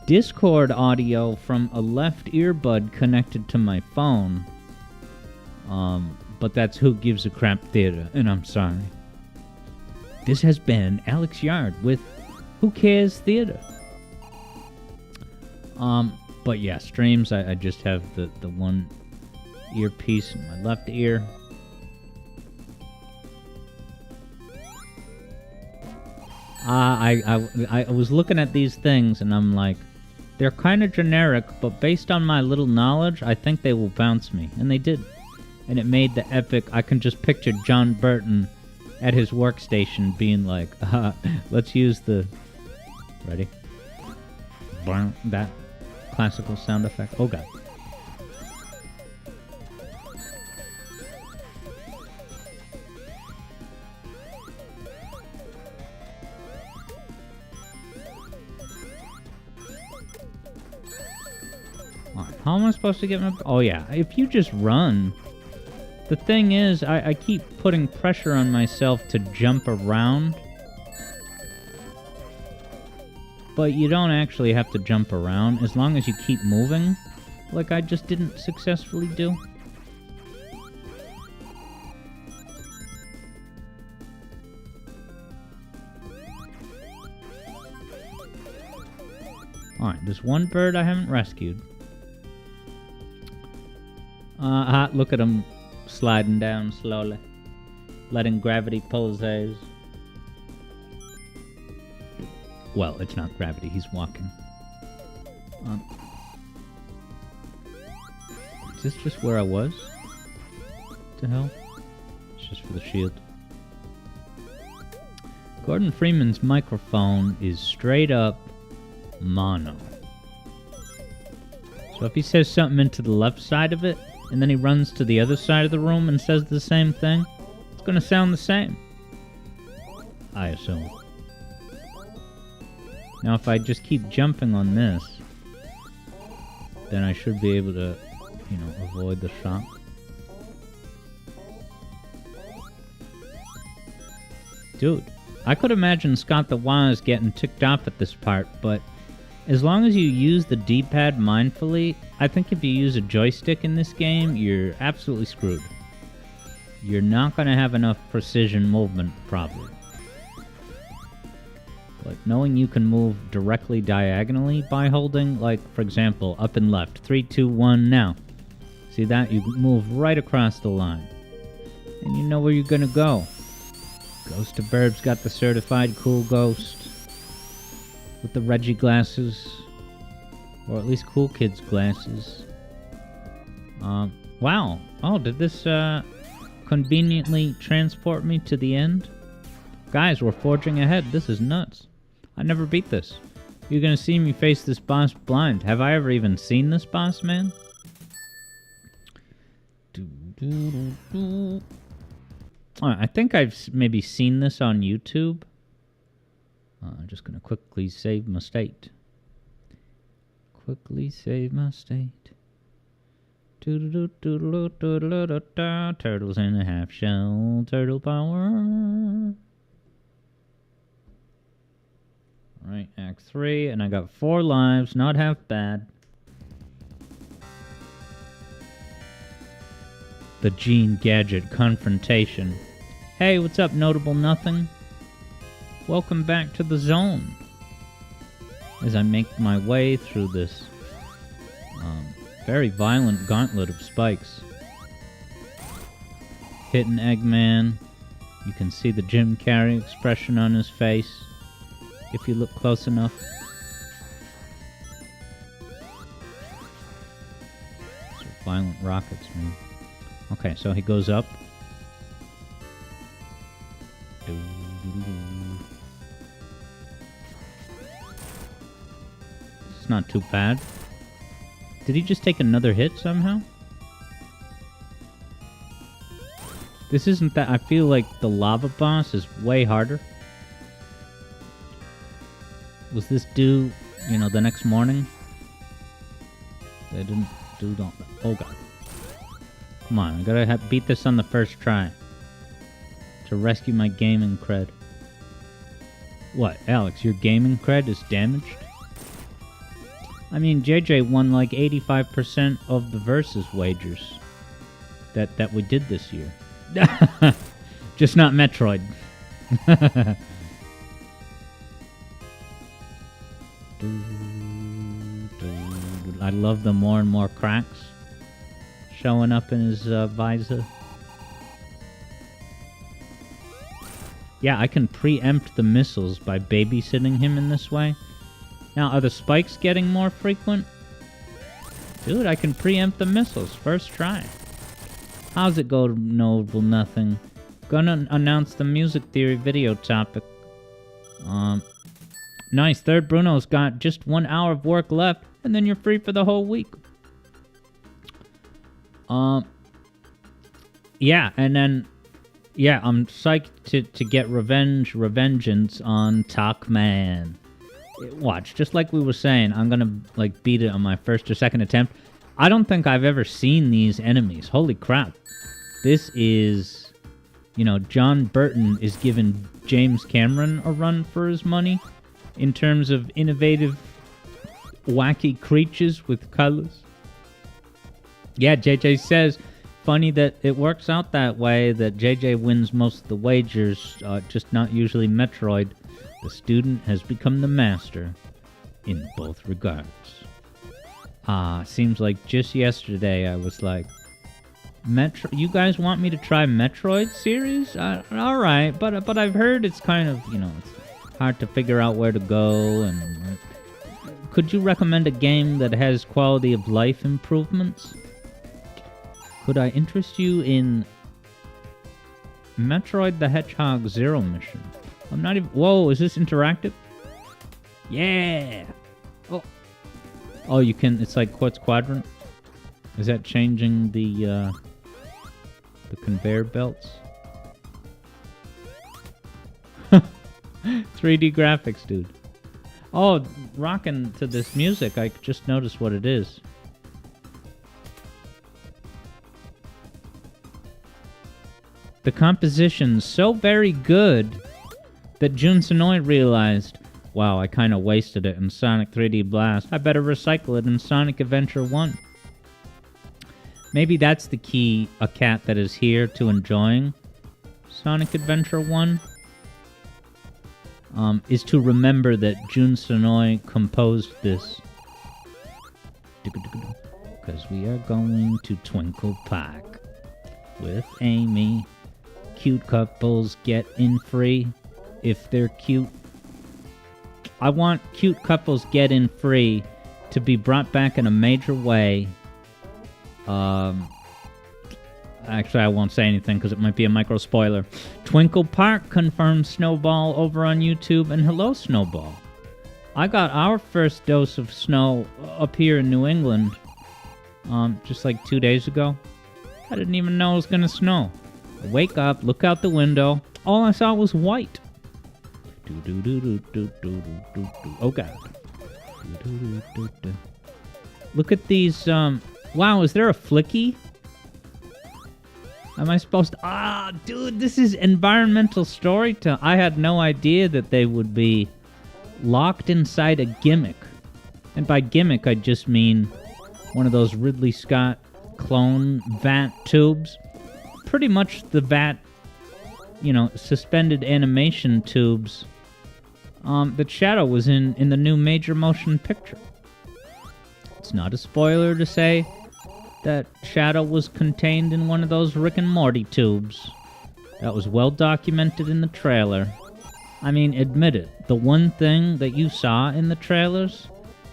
Discord audio from a left earbud connected to my phone. But that's Who Gives a Crap Theater, and I'm sorry. This has been Alex Yard with Who Cares Theater. But yeah, streams, I just have the one earpiece in my left ear. I was looking at these things and I'm like, they're kind of generic, but based on my little knowledge, I think they will bounce me. And they did. And it made the epic, I can just picture John Burton at his workstation being like, let's use the... Ready? That classical sound effect. Oh god. How am I supposed to get my... Oh, yeah. If you just run... The thing is, I keep putting pressure on myself to jump around. But you don't actually have to jump around as long as you keep moving. Like I just didn't successfully do. Alright, there's one bird I haven't rescued. Look at him sliding down slowly. Letting gravity pull his eyes. Well, it's not gravity, he's walking. Is this just where I was? What the hell? It's just for the shield. Gordon Freeman's microphone is straight up mono. So if he says something into the left side of it, and then he runs to the other side of the room and says the same thing, it's gonna sound the same. I assume. Now if I just keep jumping on this, then I should be able to, you know, avoid the shot. Dude, I could imagine Scott the Wise getting ticked off at this part, but as long as you use the D-pad mindfully, I think if you use a joystick in this game, you're absolutely screwed. You're not going to have enough precision movement, probably. But knowing you can move directly diagonally by holding, like, for example, up and left, 3, 2, 1, now. See that? You move right across the line. And you know where you're going to go. Ghost of Burbs got the certified cool ghost. With the Reggie glasses. Or at least Cool Kids glasses. Wow. Oh, did this conveniently transport me to the end? Guys, we're forging ahead. This is nuts. I never beat this. You're gonna see me face this boss blind. Have I ever even seen this boss, man? I think I've maybe seen this on YouTube. I'm just gonna quickly save my state. Quickly save my state. Turtles in a half shell. Turtle power. Alright, Act 3, and I got 4 lives. Not half bad. The Gene Gadget confrontation. Hey, what's up, Notable Nothing? Welcome back to the zone. As I make my way through this very violent gauntlet of spikes. Hitting Eggman. You can see the Jim Carrey expression on his face if you look close enough. So violent rockets, man. Okay, so he goes up. It's not too bad. Did he just take another hit somehow? This isn't that... I feel like the lava boss is way harder. Was this due, you know, the next morning? They didn't do... Oh, God. Come on, I gotta beat this on the first try. To rescue my gaming cred. What, Alex, your gaming cred is damaged? I mean, JJ won like 85% of the Versus wagers that we did this year. Just not Metroid. I love the more and more cracks showing up in his visor. Yeah, I can preempt the missiles by babysitting him in this way. Now, are the spikes getting more frequent? Dude, I can preempt the missiles. First try. How's it go, Notable Nothing? Gonna announce the music theory video topic. Nice. Third Bruno's got just 1 hour of work left, and then you're free for the whole week. Yeah, and then... Yeah, I'm psyched to get revengeance on Talkman. Watch, just like we were saying, I'm gonna, like, beat it on my first or second attempt. I don't think I've ever seen these enemies. Holy crap. This is, John Burton is giving James Cameron a run for his money in terms of innovative, wacky creatures with colors. Yeah, JJ says, funny that it works out that way, that JJ wins most of the wagers, just not usually Metroid. The student has become the master in both regards. Seems like just yesterday I was like, you guys want me to try Metroid series? Alright, but I've heard it's kind of, it's hard to figure out where to go, and could you recommend a game that has quality of life improvements? Could I interest you in Metroid the Hedgehog Zero Mission? I'm not even... Whoa, is this interactive? Yeah! Oh, you can... It's like Quartz Quadrant? Is that changing the conveyor belts? 3D graphics, dude. Oh, rocking to this music. I just noticed what it is. The composition's so very good that Jun Senoi realized, wow, I kind of wasted it in Sonic 3D Blast. I better recycle it in Sonic Adventure 1. Maybe that's the key a cat that is here to enjoying Sonic Adventure 1, is to remember that Jun Senoi composed this. Because we are going to Twinkle Park with Amy. Cute couples get in free if they're cute. I want cute couples get in free to be brought back in a major way. Actually, I won't say anything because it might be a micro spoiler. Twinkle Park confirms Snowball over on YouTube, and hello, Snowball. I got our first dose of snow up here in New England, just like 2 days ago. I didn't even know it was gonna snow. I wake up, look out the window. All I saw was white. Oh god. Look at these, wow, is there a flicky? Am I supposed to... dude, this is environmental storytelling. I had no idea that they would be locked inside a gimmick. And by gimmick, I just mean one of those Ridley Scott clone vat tubes. Pretty much the vat, suspended animation tubes that Shadow was in the new major motion picture. It's not a spoiler to say that Shadow was contained in one of those Rick and Morty tubes. That was well documented in the trailer. I mean, admit it, the one thing that you saw in the trailers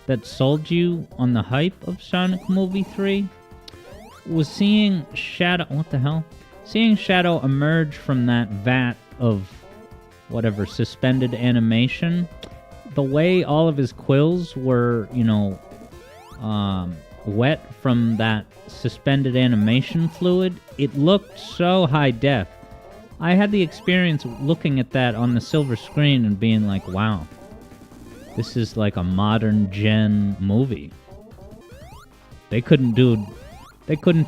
that sold you on the hype of Sonic Movie 3 was seeing Shadow... What the hell? Seeing Shadow emerge from that vat of whatever suspended animation. The way all of his quills were, wet from that suspended animation fluid, it looked so high def. I had the experience looking at that on the silver screen and being like, wow, this is like a modern gen movie. They couldn't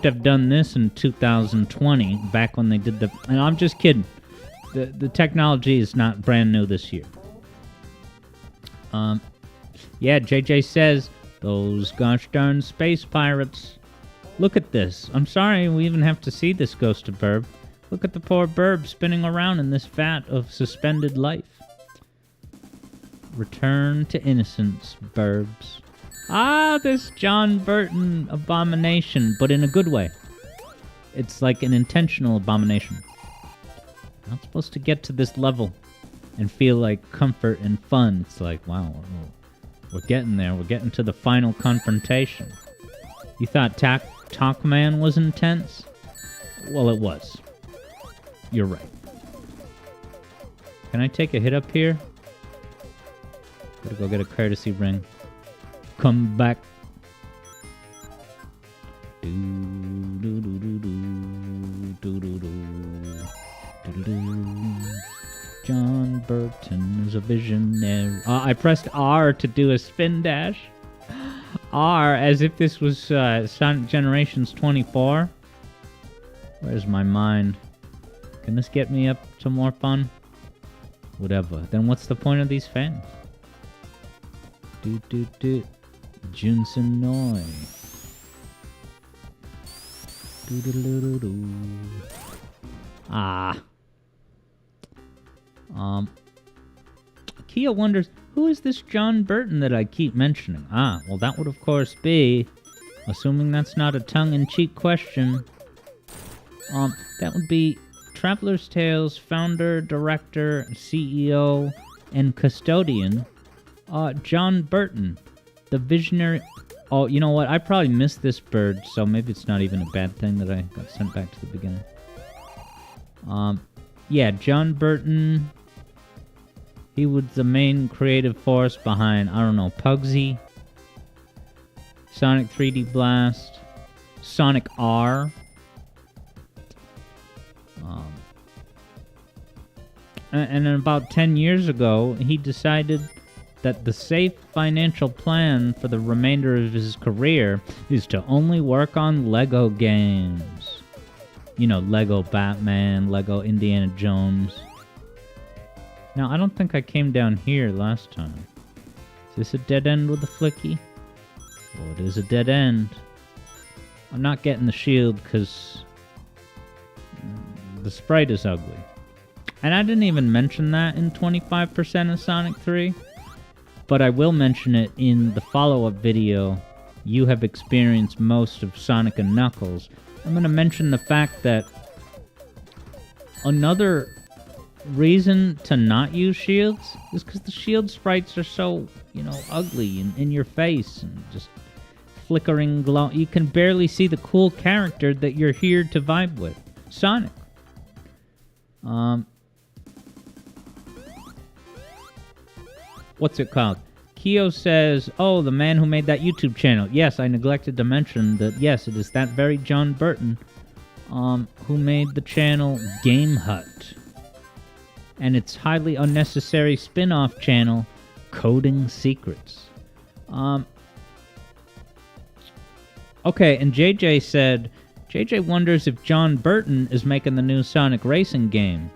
have done this in 2020, back when they did the... And I'm just kidding. The technology is not brand new this year. Yeah, JJ says, those gosh darn space pirates. Look at this. I'm sorry we even have to see this Ghost of Burb. Look at the poor Burb spinning around in this vat of suspended life. Return to innocence, Burbs. This John Burton abomination, but in a good way. It's like an intentional abomination. Not supposed to get to this level and feel like comfort and fun. It's like, wow, we're getting there. We're getting to the final confrontation. You thought Talkman was intense? Well, it was. You're right. Can I take a hit up here? Gotta go get a courtesy ring. Come back. John Burton is a visionary. I pressed R to do a spin dash. R, as if this was Sonic Generations 24. Where's my mind? Can this get me up to more fun? Whatever. Then what's the point of these fans? Junsen Noi. Ah. Kia wonders, who is this John Burton that I keep mentioning? Ah, well that would of course be, assuming that's not a tongue-in-cheek question, that would be Traveler's Tales founder, director, CEO, and custodian, John Burton, the visionary... Oh, you know what? I probably missed this bird, so maybe it's not even a bad thing that I got sent back to the beginning. Yeah, John Burton... He was the main creative force behind, I don't know, Pugsy, Sonic 3D Blast, Sonic R. And about 10 years ago, he decided that the safe financial plan for the remainder of his career is to only work on Lego games. You know, Lego Batman, Lego Indiana Jones. Now, I don't think I came down here last time. Is this a dead end with the flicky? Oh, it is a dead end. I'm not getting the shield because the sprite is ugly. And I didn't even mention that in 25% of Sonic 3. But I will mention it in the follow-up video. You have experienced most of Sonic and Knuckles. I'm going to mention the fact that another reason to not use shields is because the shield sprites are so, you know, ugly and in your face and just flickering glow. You can barely see the cool character that you're here to vibe with, Sonic. What's it called? Kyo says, oh, the man who made that YouTube channel. Yes, I neglected to mention that, yes, it is that very John Burton who made the channel Game Hut. And its highly unnecessary spin-off channel, Coding Secrets. Okay, and JJ said, JJ wonders if John Burton is making the new Sonic racing game.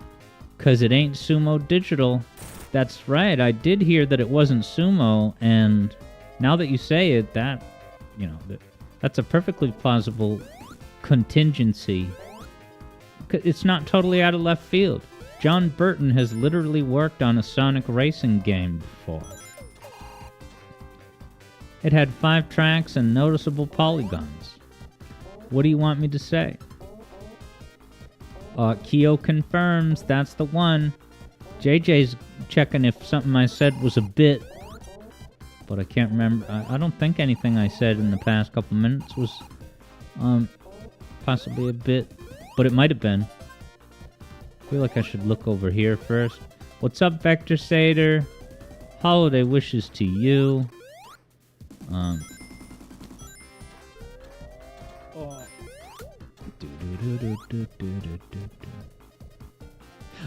'Cause it ain't Sumo Digital. That's right, I did hear that it wasn't Sumo, and now that you say it, that, you know, that's a perfectly plausible contingency. It's not totally out of left field. John Burton has literally worked on a Sonic racing game before. It had 5 tracks and noticeable polygons. What do you want me to say? Kyo confirms that's the one. JJ's checking if something I said was a bit, but I can't remember. I don't think anything I said in the past couple minutes was possibly a bit, but it might have been. I feel like I should look over here first. What's up, Vector Sater? Holiday wishes to you.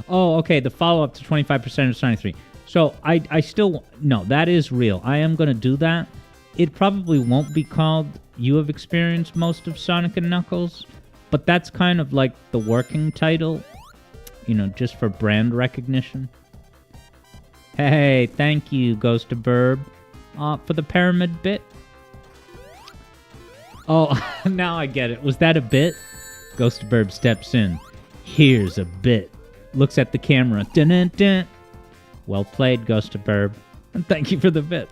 Oh, okay, the follow-up to 25% of Sonic 3. So, I still... No, that is real. I am going to do that. It probably won't be called You Have Experienced Most of Sonic and Knuckles, but that's kind of like the working title, you know, just for brand recognition. Hey, thank you, Ghost of Burb, for the pyramid bit. Oh, now I get it. Was that a bit? Ghost of Burb steps in. Here's a bit. Looks at the camera. Dun dun dun. Well played, Ghost of Burb. And thank you for the bit.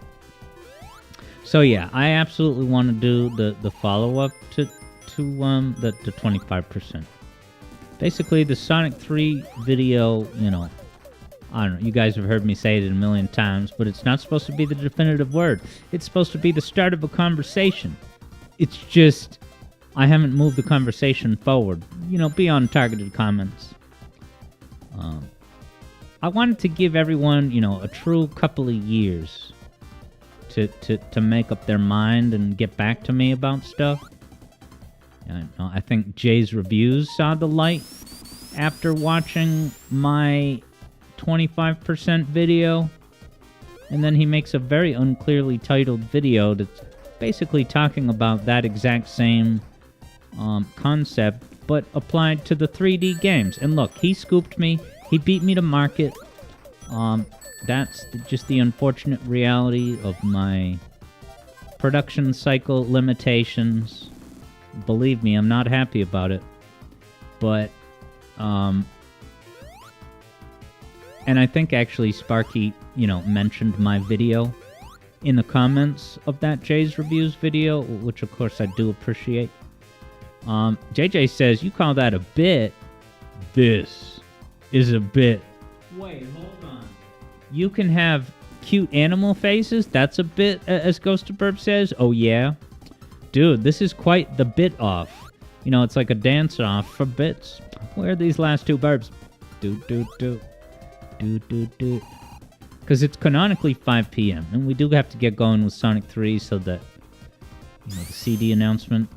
So yeah, I absolutely want to do the follow-up to the 25%. Basically, the Sonic 3 video, you know, I don't know, you guys have heard me say it a million times, but it's not supposed to be the definitive word. It's supposed to be the start of a conversation. It's just, I haven't moved the conversation forward, you know, beyond targeted comments. I wanted to give everyone, you know, a true couple of years to make up their mind and get back to me about stuff. I think Jay's reviews saw the light after watching my 25% video, and then he makes a very unclearly titled video that's basically talking about that exact same concept, but applied to the 3D games. And look, he scooped me. He beat me to market. That's just the unfortunate reality of my production cycle limitations. Believe me, I'm not happy about it. But, and I think actually Sparky, mentioned my video in the comments of that Jay's Reviews video, which of course I do appreciate. JJ says, you call that a bit? This is a bit. Wait, hold on. You can have cute animal faces? That's a bit, as Ghost of Burb says? Oh yeah? Dude, this is quite the bit off. It's like a dance off for bits. Where are these last two burbs? Do. Because it's canonically 5 p.m. And we do have to get going with Sonic 3 so that, the CD announcement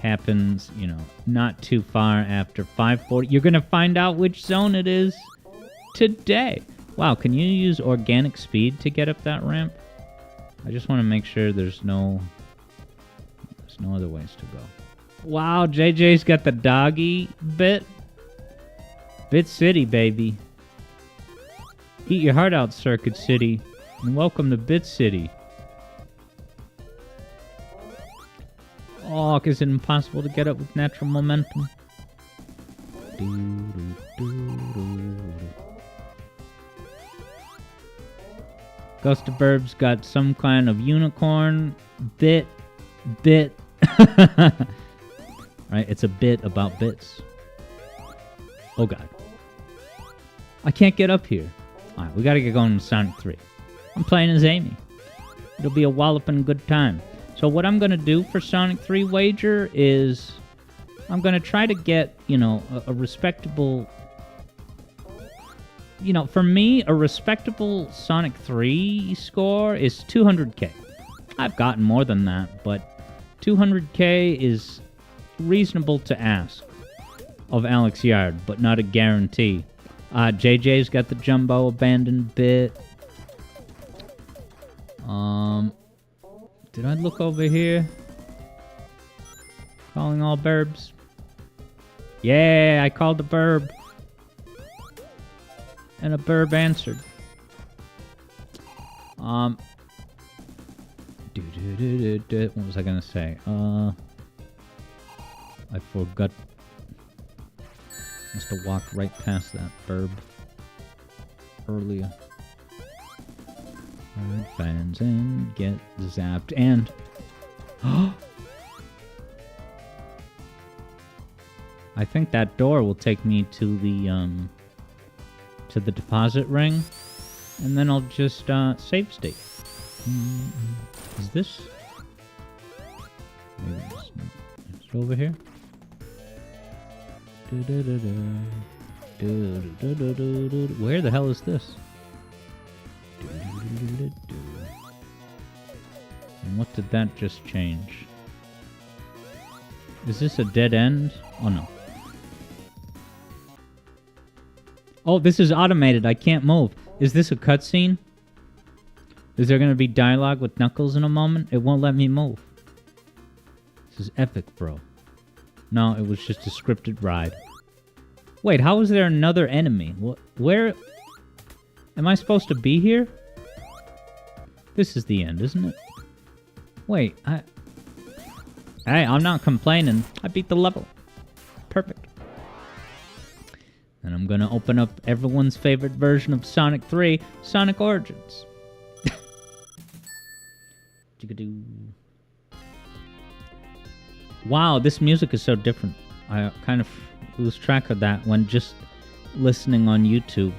happens, not too far after 5:40. You're going to find out which zone it is today. Wow, can you use organic speed to get up that ramp? I just want to make sure there's no other ways to go. Wow, JJ's got the doggy bit. Bit City, baby. Eat your heart out, Circuit City, and welcome to Bit City. Oh, is it impossible to get up with natural momentum? Ghost of Burb's got some kind of unicorn bit. Right, it's a bit about bits. Oh god. I can't get up here. Alright, we gotta get going with Sonic 3. I'm playing as Amy. It'll be a walloping good time. So what I'm gonna do for Sonic 3 wager is I'm gonna try to get, a respectable... for me, a respectable Sonic 3 score is 200k. I've gotten more than that, but 200k is reasonable to ask of Alex Yard, but not a guarantee. JJ's got the jumbo abandoned bit. Did I look over here? Calling all burbs. Yeah, I called the burb. And a burb answered. What was I gonna say? I forgot. Must have walked right past that burb earlier. Ride fans and get zapped and... I think that door will take me to the deposit ring, and then I'll just save state. Is this? Maybe it's not. Is it over here? Where the hell is this? And what did that just change? Is this a dead end? Oh no. Oh, this is automated. I can't move. Is this a cutscene? Is there going to be dialogue with Knuckles in a moment? It won't let me move. This is epic, bro. No, it was just a scripted ride. Wait, how is there another enemy? Where... Am I supposed to be here? This is the end, isn't it? Wait, Hey, I'm not complaining. I beat the level. Perfect. And I'm gonna open up everyone's favorite version of Sonic 3, Sonic Origins. Wow, this music is so different. I kind of lose track of that when just listening on YouTube.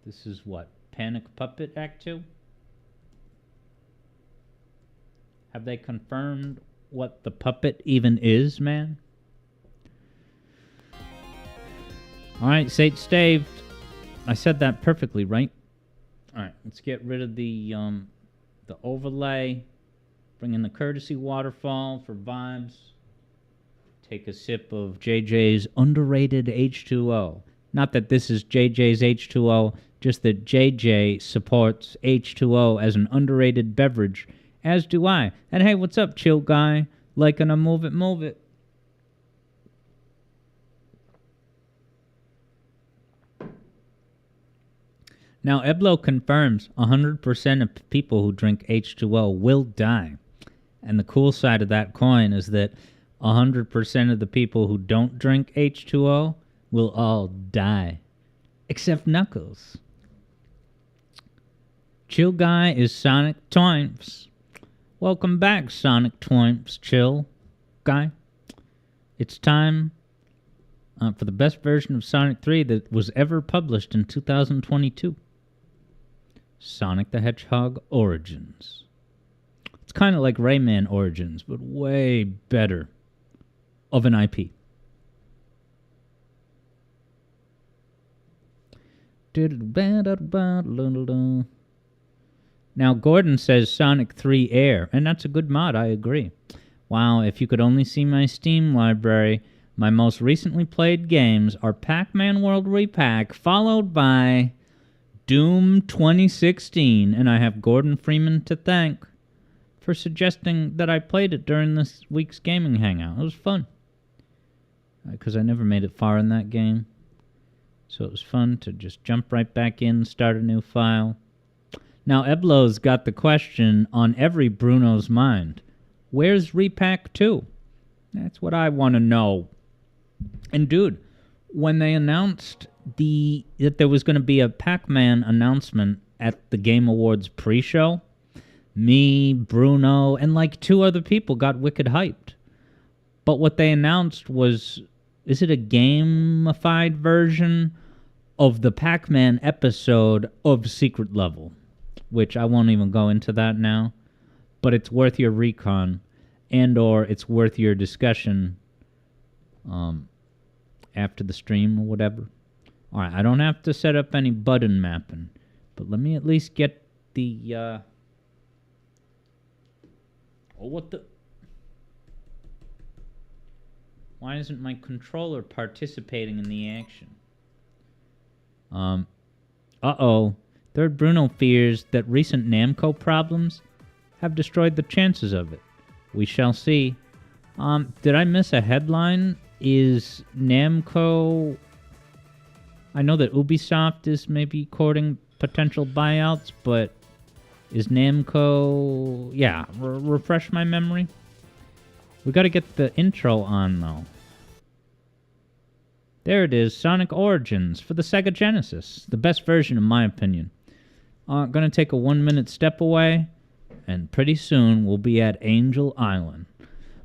This is what? Panic Puppet Act 2? Have they confirmed what the puppet even is, man? Alright, Sate staved. I said that perfectly, right? All right, let's get rid of the overlay. Bring in the courtesy waterfall for vibes. Take a sip of JJ's underrated H2O. Not that this is JJ's H2O, just that JJ supports H2O as an underrated beverage, as do I. And hey, what's up, chill guy? Liking a move it, move it. Now, Eblo confirms 100% of people who drink H2O will die. And the cool side of that coin is that 100% of the people who don't drink H2O will all die. Except Knuckles. Chill guy is Sonic Twimps. Welcome back, Sonic Twimps, chill guy. It's time for the best version of Sonic 3 that was ever published in 2022. Sonic the Hedgehog Origins. It's kind of like Rayman Origins, but way better of an IP. Now, Gordon says Sonic 3 Air, and that's a good mod, I agree. Wow, if you could only see my Steam library, my most recently played games are Pac-Man World Repack, followed by Doom 2016, and I have Gordon Freeman to thank for suggesting that I played it during this week's gaming hangout. It was fun, because I never made it far in that game. So it was fun to just jump right back in, start a new file. Now, Eblo's got the question on every Bruno's mind. Where's Repack 2? That's what I want to know. And dude, when they announced that there was going to be a Pac-Man announcement at the Game Awards pre-show, me, Bruno, and like 2 other people got wicked hyped. But what they announced was, is it a gamified version of the Pac-Man episode of Secret Level? Which I won't even go into that now. But it's worth your recon, and or it's worth your discussion after the stream or whatever. Alright, I don't have to set up any button mapping, but let me at least get the oh, what the... Why isn't my controller participating in the action? Uh-oh. Third Bruno fears that recent Namco problems have destroyed the chances of it. We shall see. Did I miss a headline? Is Namco... I know that Ubisoft is maybe courting potential buyouts, but is Namco... Yeah, refresh my memory. We gotta get the intro on, though. There it is, Sonic Origins for the Sega Genesis. The best version, in my opinion. Gonna take a 1-minute step away, and pretty soon we'll be at Angel Island.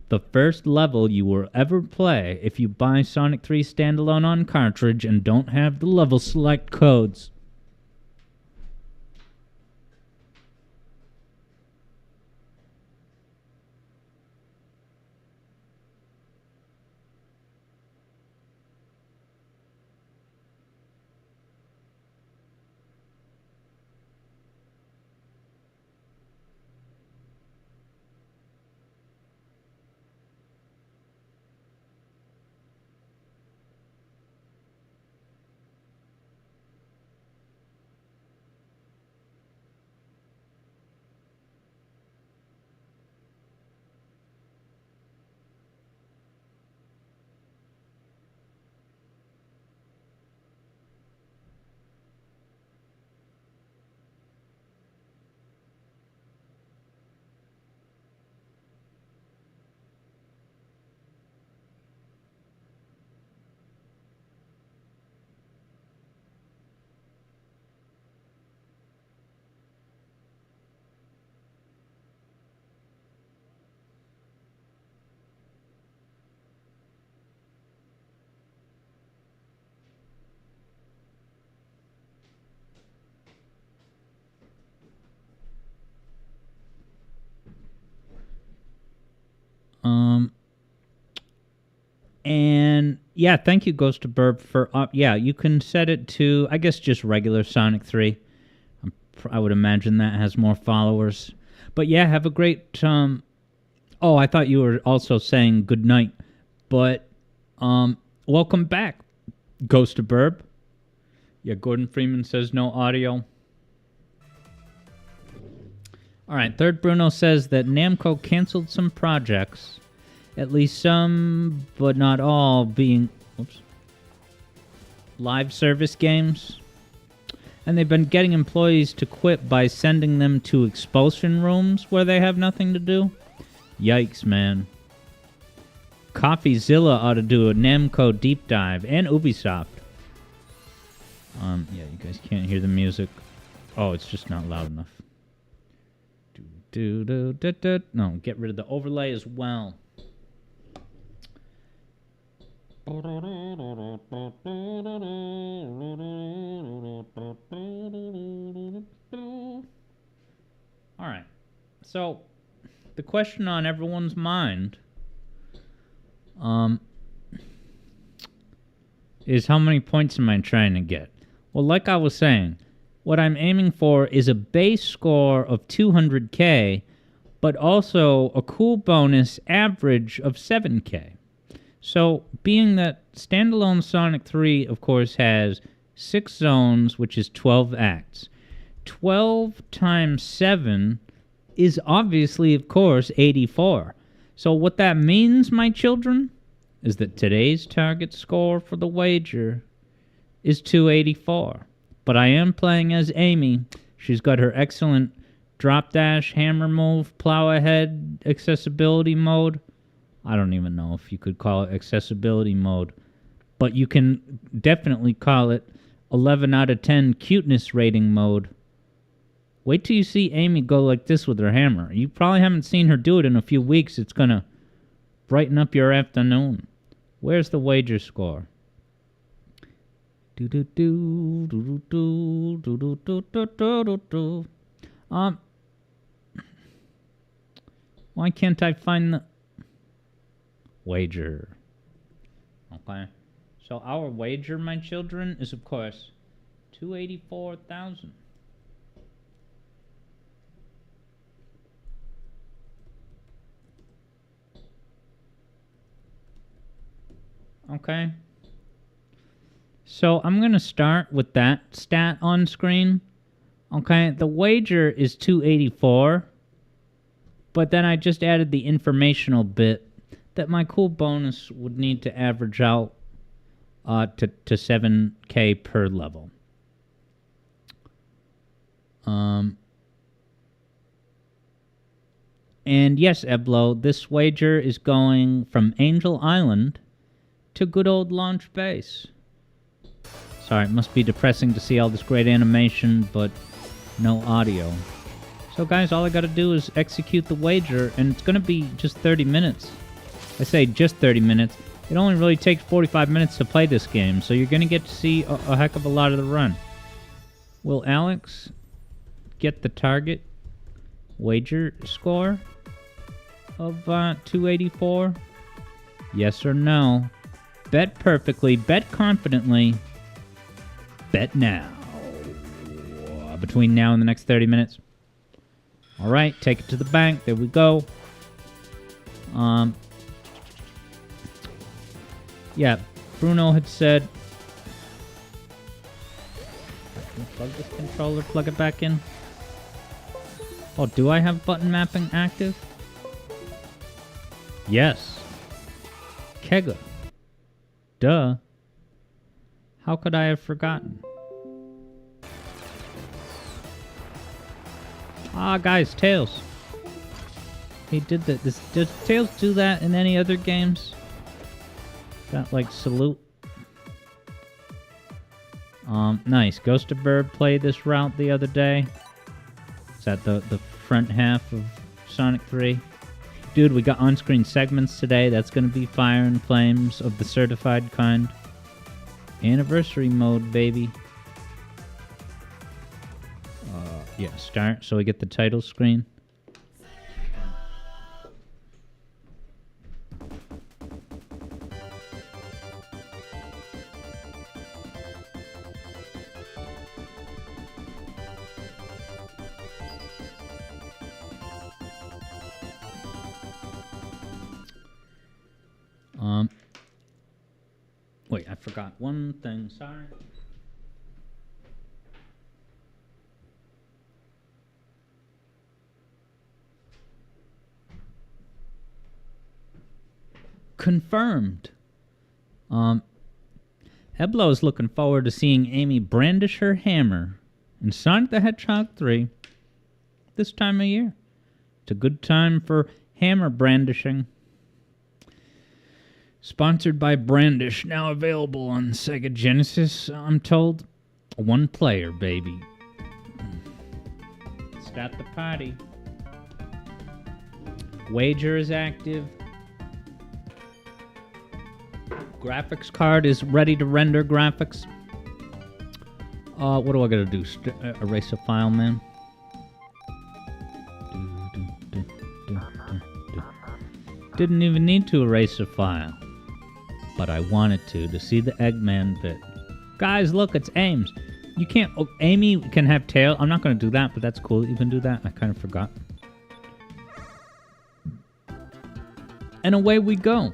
The first level you will ever play if you buy Sonic 3 standalone on cartridge and don't have the level select codes. And Yeah, thank you, Ghost of Burb, for... yeah, you can set it to, I guess, just regular Sonic 3. I would imagine that has more followers. But yeah, have a great... oh, I thought you were also saying good night. But welcome back, Ghost of Burb. Yeah, Gordon Freeman says no audio. All right, Third Bruno says that Namco canceled some projects, at least some, but not all, being live service games. And they've been getting employees to quit by sending them to expulsion rooms where they have nothing to do. Yikes, man. CoffeeZilla ought to do a Namco deep dive, and Ubisoft. Yeah, you guys can't hear the music. Oh, it's just not loud enough. No, get rid of the overlay as well. All right. So, the question on everyone's mind is how many points am I trying to get? Well, like I was saying, what I'm aiming for is a base score of 200K, but also a cool bonus average of 7K. So, being that standalone Sonic 3, of course, has 6 zones, which is 12 acts. 12 times 7 is obviously, of course, 84. So what that means, my children, is that today's target score for the wager is 284. But I am playing as Amy. She's got her excellent drop dash, hammer move, plow ahead, accessibility mode. I don't even know if you could call it accessibility mode, but you can definitely call it 11 out of 10 cuteness rating mode. Wait till you see Amy go like this with her hammer. You probably haven't seen her do it in a few weeks. It's going to brighten up your afternoon. Where's the wager score? Why can't I find the wager? Okay. So our wager, my children, is of course 284,000. Okay. So I'm going to start with that stat on screen. Okay, the wager is 284. But then I just added the informational bit that my cool bonus would need to average out to 7K per level. And yes, Eblo, this wager is going from Angel Island to good old Launch Base. Sorry, it must be depressing to see all this great animation, but no audio. So guys, all I gotta do is execute the wager, and it's gonna be just 30 minutes. I say just 30 minutes. It only really takes 45 minutes to play this game, so you're gonna get to see a heck of a lot of the run. Will Alex get the target wager score of 284? Yes or no? Bet perfectly, bet confidently, bet now. Between now and the next 30 minutes. All right, take it to the bank. There we go. Yeah, Bruno had said... Can I plug this controller, plug it back in? Oh, do I have button mapping active? Yes. Kega. Duh. How could I have forgotten? Ah, guys, Tails. He did that. Does Tails do that in any other games? That, like, salute. Nice. Ghost of Burb played this route the other day. Is that the front half of Sonic 3? Dude, we got on-screen segments today. That's going to be fire and flames of the certified kind. Anniversary mode, baby. Yeah, start, so we get the title screen. Wait, I forgot one thing. Sorry. Confirmed. Eblo is looking forward to seeing Amy brandish her hammer in Sonic the Hedgehog 3 this time of year. It's a good time for hammer brandishing. Sponsored by Brandish, now available on Sega Genesis, I'm told. One player, baby. Start the party. Wager is active. Graphics card is ready to render graphics. What do I gotta do? Erase a file, man? Didn't even need to erase a file. But I wanted to see the Eggman bit. Guys, look, it's Ames. You can't... Oh, Amy can have tail. I'm not gonna do that, but that's cool. You can do that. I kind of forgot. And away we go.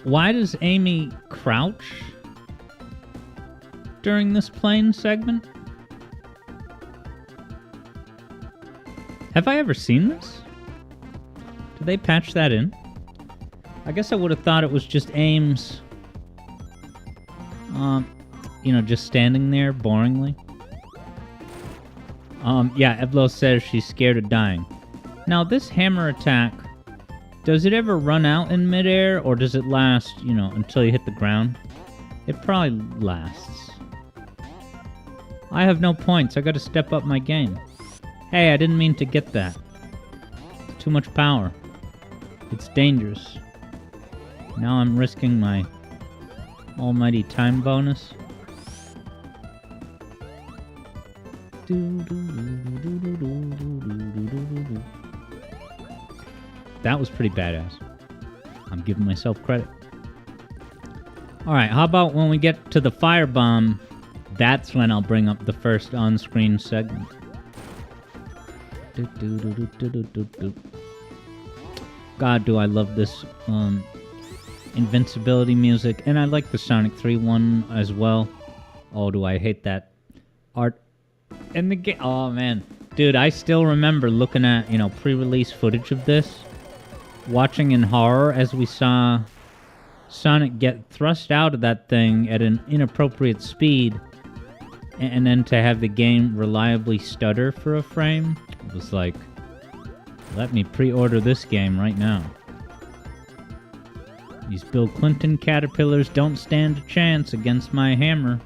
Why does Amy crouch during this plane segment? Have I ever seen this? Did they patch that in? I guess I would have thought it was just Ames, just standing there boringly. Yeah, Eblo says she's scared of dying. Now, this hammer attack, does it ever run out in midair, or does it last, until you hit the ground? It probably lasts. I have no points. I gotta step up my game. Hey, I didn't mean to get that. It's too much power. It's dangerous. Now I'm risking my almighty time bonus. That was pretty badass. I'm giving myself credit. Alright, how about when we get to the firebomb, that's when I'll bring up the first on-screen segment. God, do I love this invincibility music, and I like the Sonic 3 one as well. Oh, do I hate that art in the game. Oh man, dude, I still remember looking at pre-release footage of this, watching in horror as we saw Sonic get thrust out of that thing at an inappropriate speed, and then to have the game reliably stutter for a frame. It was like, let me pre-order this game right now. These Bill Clinton caterpillars don't stand a chance against my hammer.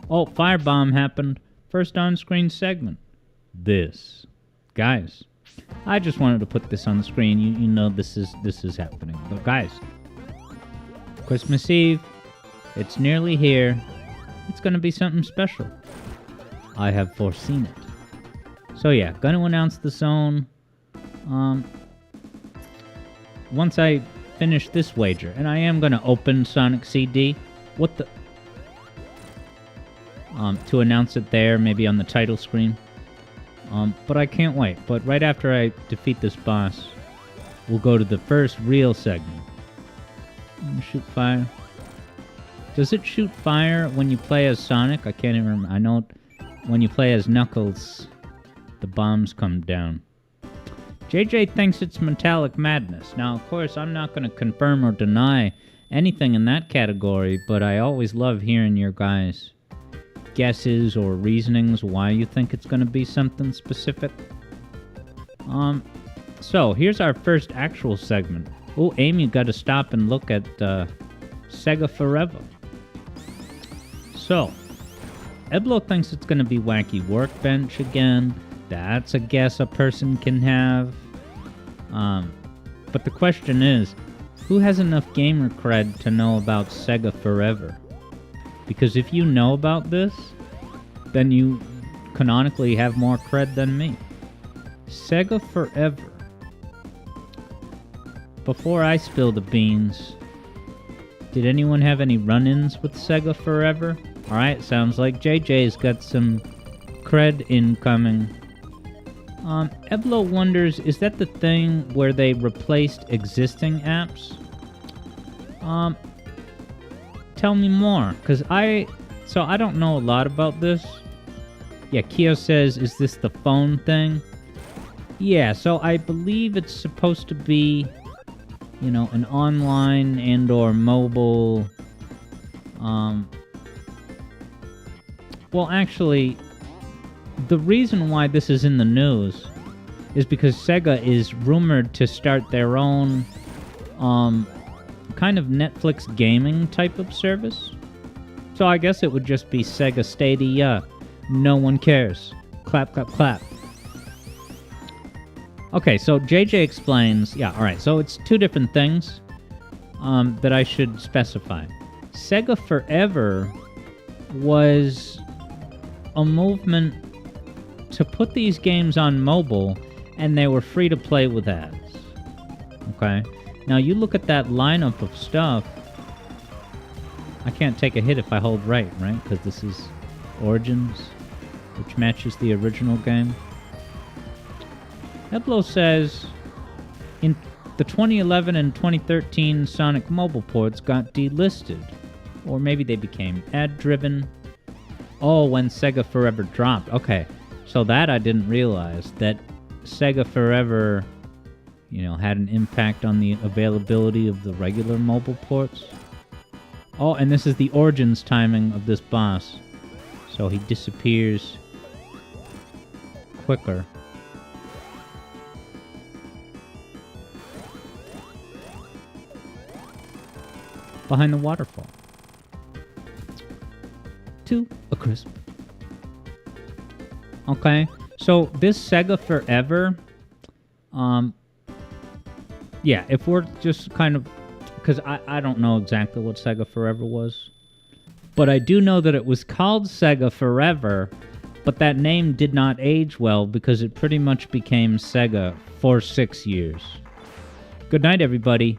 Oh, firebomb happened. First on-screen segment. This. Guys, I just wanted to put this on the screen. You know this is happening. But guys, Christmas Eve, it's nearly here. It's gonna be something special. I have foreseen it. So yeah, gonna announce the zone. Once I finish this wager, and I am gonna open Sonic CD. What the? To announce it there, maybe on the title screen. But I can't wait. But right after I defeat this boss, we'll go to the first real segment. Shoot fire. Does it shoot fire when you play as Sonic? I can't even remember. I know when you play as Knuckles, the bombs come down. JJ thinks it's metallic madness. Now, of course, I'm not going to confirm or deny anything in that category, but I always love hearing your guys' guesses or reasonings why you think it's going to be something specific. So, here's our first actual segment. Oh, Amy got to stop and look at Sega Forever. So, Eblo thinks it's going to be Wacky Workbench again. That's a guess a person can have. But the question is, who has enough gamer cred to know about Sega Forever? Because if you know about this, then you canonically have more cred than me. Sega Forever. Before I spill the beans, did anyone have any run-ins with Sega Forever? Alright, sounds like JJ's got some cred incoming. Eblo wonders, is that the thing where they replaced existing apps? Tell me more, because I don't know a lot about this. Yeah, Kyo says, is this the phone thing? Yeah, so I believe it's supposed to be, you know, an online and or mobile, well, actually, the reason why this is in the news is because Sega is rumored to start their own, kind of Netflix gaming type of service. So I guess it would just be Sega Stadia. No one cares. Clap, clap, clap. Okay, so JJ explains... Yeah, alright, so it's two different things that I should specify. Sega Forever was a movement to put these games on mobile, and they were free to play with ads. Okay? Now, you look at that lineup of stuff... I can't take a hit if I hold right? Because this is Origins, which matches the original game. Eblo says, in the 2011 and 2013 Sonic mobile ports got delisted. Or maybe they became ad-driven. Oh, when Sega Forever dropped. Okay, so that I didn't realize, that Sega Forever, you know, had an impact on the availability of the regular mobile ports. Oh, and this is the Origins timing of this boss. So he disappears quicker. Behind the waterfall. To a crisp. Okay, so this Sega Forever, yeah, if we're just kind of, because I don't know exactly what Sega Forever was, but I do know that it was called Sega Forever, but that name did not age well because it pretty much became Sega for 6 years. Good night, everybody.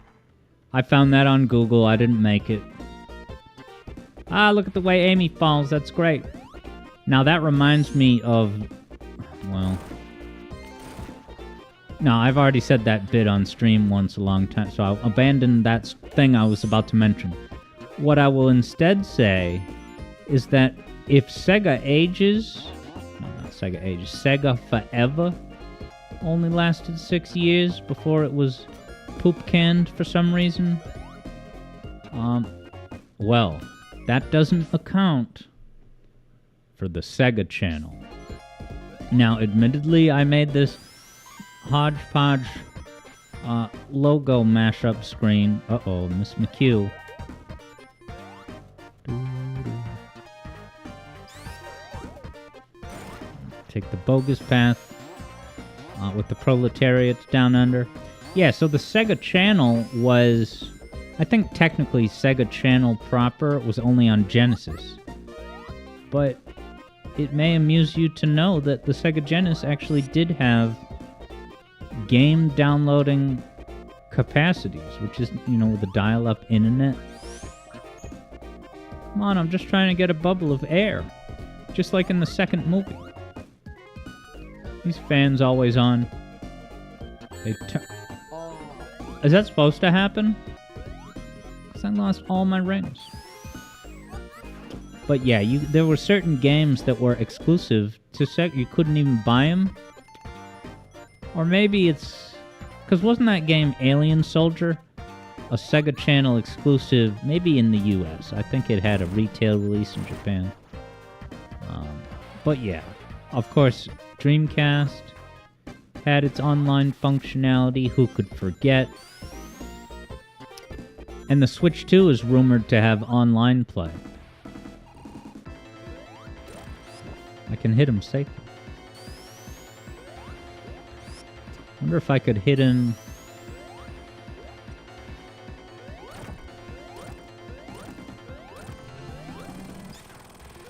I found that on Google. I didn't make it. Ah, look at the way Amy falls. That's great. Now, that reminds me of... Well... No, I've already said that bit on stream once a long time, so I'll abandon that thing I was about to mention. What I will instead say is that if Sega ages... No, not Sega ages. Sega Forever only lasted 6 years before it was poop-canned for some reason. Well, that doesn't account for the Sega channel. Now, admittedly, I made this hodgepodge logo mashup screen. Uh-oh, Miss McHugh. Take the bogus path with the proletariats down under. Yeah, so the Sega channel was... I think technically Sega channel proper was only on Genesis. But it may amuse you to know that the Sega Genesis actually did have game downloading capacities, which is, you know, with the dial-up internet. Come on, I'm just trying to get a bubble of air. Just like in the second movie. These fans always on. They Is that supposed to happen? Because I lost all my rings. But yeah, there were certain games that were exclusive to Sega. You couldn't even buy them. Or maybe it's... Because wasn't that game Alien Soldier a Sega Channel exclusive, maybe in the US? I think it had a retail release in Japan. But yeah, of course, Dreamcast had its online functionality. Who could forget? And the Switch 2 is rumored to have online play. I can hit him safely. Wonder if I could hit him...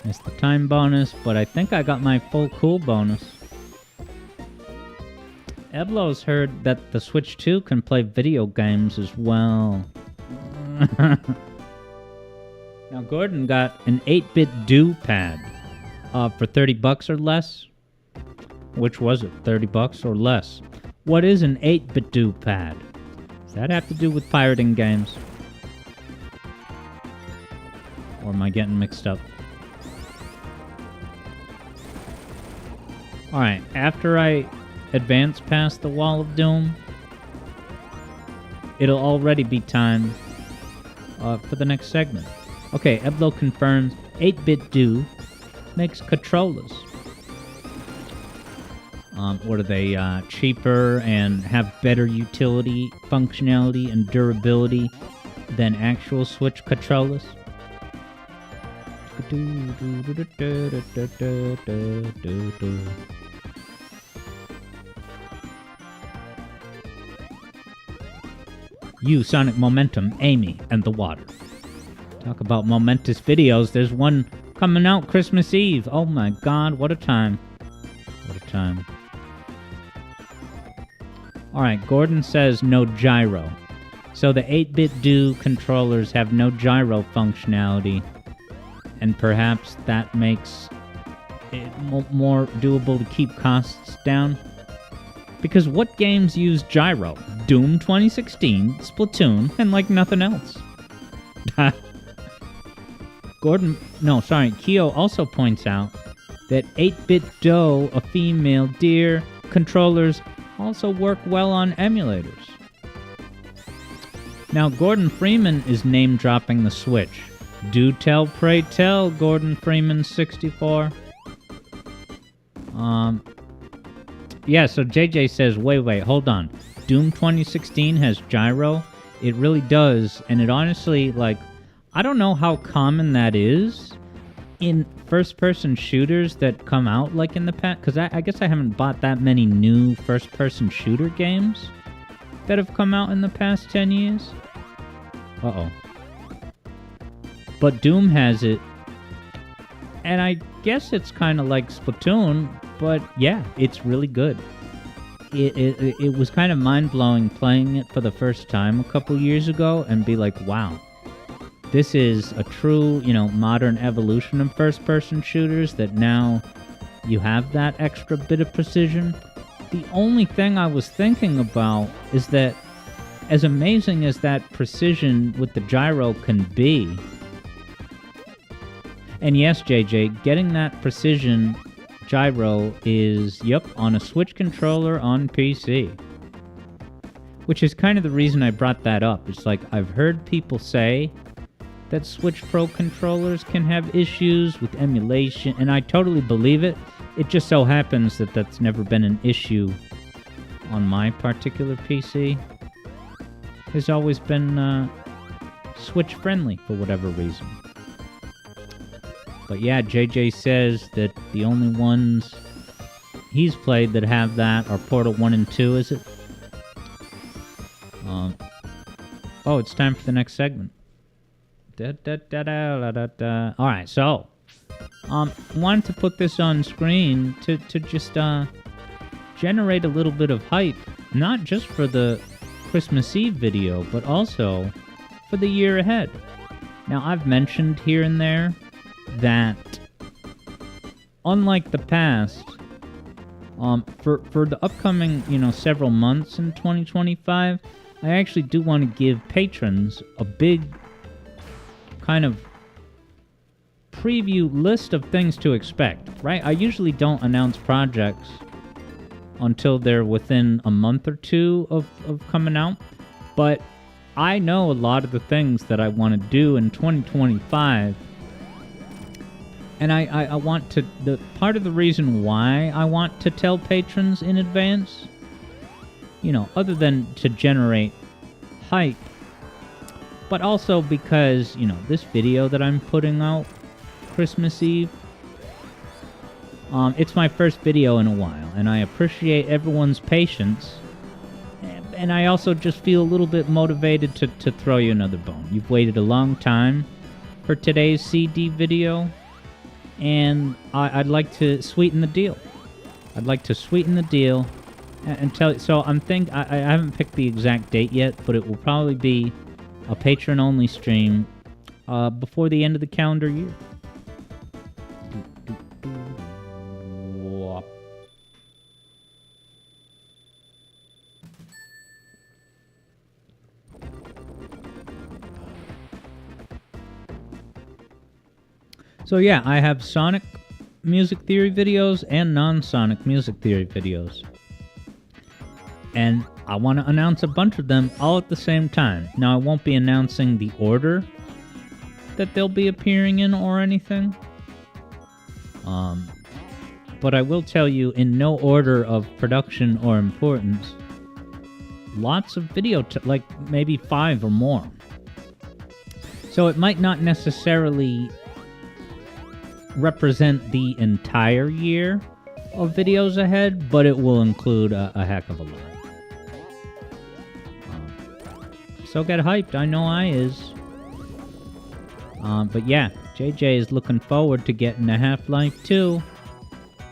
Missed the time bonus, but I think I got my full cool bonus. Eblo's heard that the Switch 2 can play video games as well. Now Gordon got an 8-bit do pad for $30 or less. Which was it? $30 or less? What is an 8-bit do pad? Does that have to do with pirating games? Or am I getting mixed up? Alright, after I advance past the Wall of Doom, it'll already be time for the next segment. Okay, Eblo confirms 8-Bit Do makes controllers. What are they? Cheaper and have better utility, functionality, and durability than actual Switch controllers? You, Sonic Momentum, Amy, and the Water. Talk about momentous videos. There's one coming out Christmas Eve. Oh my god, what a time. What a time. Alright, Gordon says no gyro. So the 8-Bit Do controllers have no gyro functionality, and perhaps that makes it more doable to keep costs down? Because what games use gyro? Doom 2016, Splatoon, and like nothing else. Kyo also points out that 8-Bit Do, a female deer, controllers also work well on emulators. Now, Gordon Freeman is name-dropping the Switch. Do tell, pray tell, Gordon Freeman 64. Yeah, so JJ says, wait, hold on. Doom 2016 has gyro? It really does, and it honestly, like, I don't know how common that is in first-person shooters that come out, like, in the past, because I guess I haven't bought that many new first-person shooter games that have come out in the past 10 years. Uh-oh. But Doom has it, and I guess it's kind of like Splatoon, but yeah, it's really good. It was kind of mind-blowing playing it for the first time a couple years ago and be like, wow, this is a true, modern evolution of first-person shooters that now you have that extra bit of precision. The only thing I was thinking about is that as amazing as that precision with the gyro can be, and yes, JJ, getting that precision gyro is, on a Switch controller on PC. Which is kind of the reason I brought that up. It's like, I've heard people say that Switch Pro controllers can have issues with emulation, and I totally believe it. It just so happens that that's never been an issue on my particular PC. It's always been Switch friendly for whatever reason. But yeah, JJ says that the only ones he's played that have that are Portal 1 and 2, is it? Oh, it's time for the next segment. Alright, so wanted to put this on screen to just generate a little bit of hype, not just for the Christmas Eve video, but also for the year ahead. Now, I've mentioned here and there that, unlike the past, for the upcoming, several months in 2025, I actually do want to give patrons a big kind of preview list of things to expect, right? I usually don't announce projects until they're within a month or two of coming out, but I know a lot of the things that I want to do in 2025. And I want to, the part of the reason why I want to tell patrons in advance, other than to generate hype, but also because, this video that I'm putting out Christmas Eve, it's my first video in a while, and I appreciate everyone's patience, and I also just feel a little bit motivated to throw you another bone. You've waited a long time for today's CD video, and I'd like to sweeten the deal. I'd like to sweeten the deal and tell you. So I haven't picked the exact date yet, but it will probably be a patron-only stream before the end of the calendar year. So yeah, I have Sonic music theory videos and non-Sonic music theory videos. And I want to announce a bunch of them all at the same time. Now, I won't be announcing the order that they'll be appearing in or anything. But I will tell you, in no order of production or importance, lots of video, like maybe 5 or more. So it might not necessarily represent the entire year of videos ahead, but it will include a heck of a lot. So get hyped, I know I is. But yeah, JJ is looking forward to getting to Half-Life 2,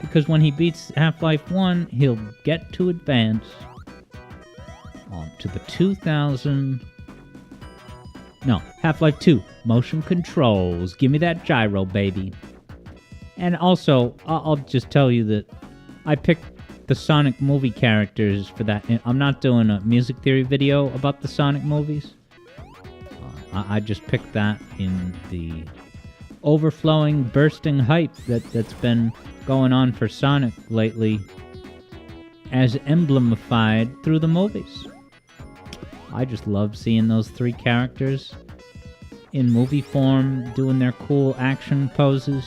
because when he beats Half-Life 1, he'll get to advance to the 2000... No, Half-Life 2, motion controls. Give me that gyro, baby. And also, I'll just tell you that I picked the Sonic movie characters for that. I'm not doing a music theory video about the Sonic movies. I just picked that in the overflowing, bursting hype that's been going on for Sonic lately, as emblemified through the movies. I just love seeing those 3 characters in movie form doing their cool action poses.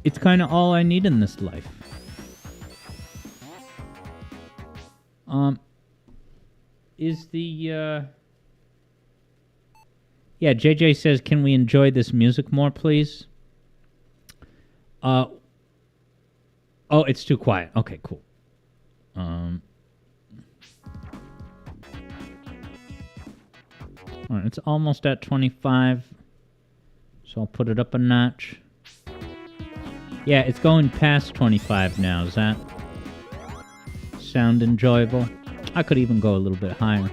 It's kind of all I need in this life. Is the yeah, JJ says, can we enjoy this music more, please? Oh, it's too quiet. Okay, cool. Alright, it's almost at 25, so I'll put it up a notch. Yeah, it's going past 25 now. Does that sound enjoyable? I could even go a little bit higher.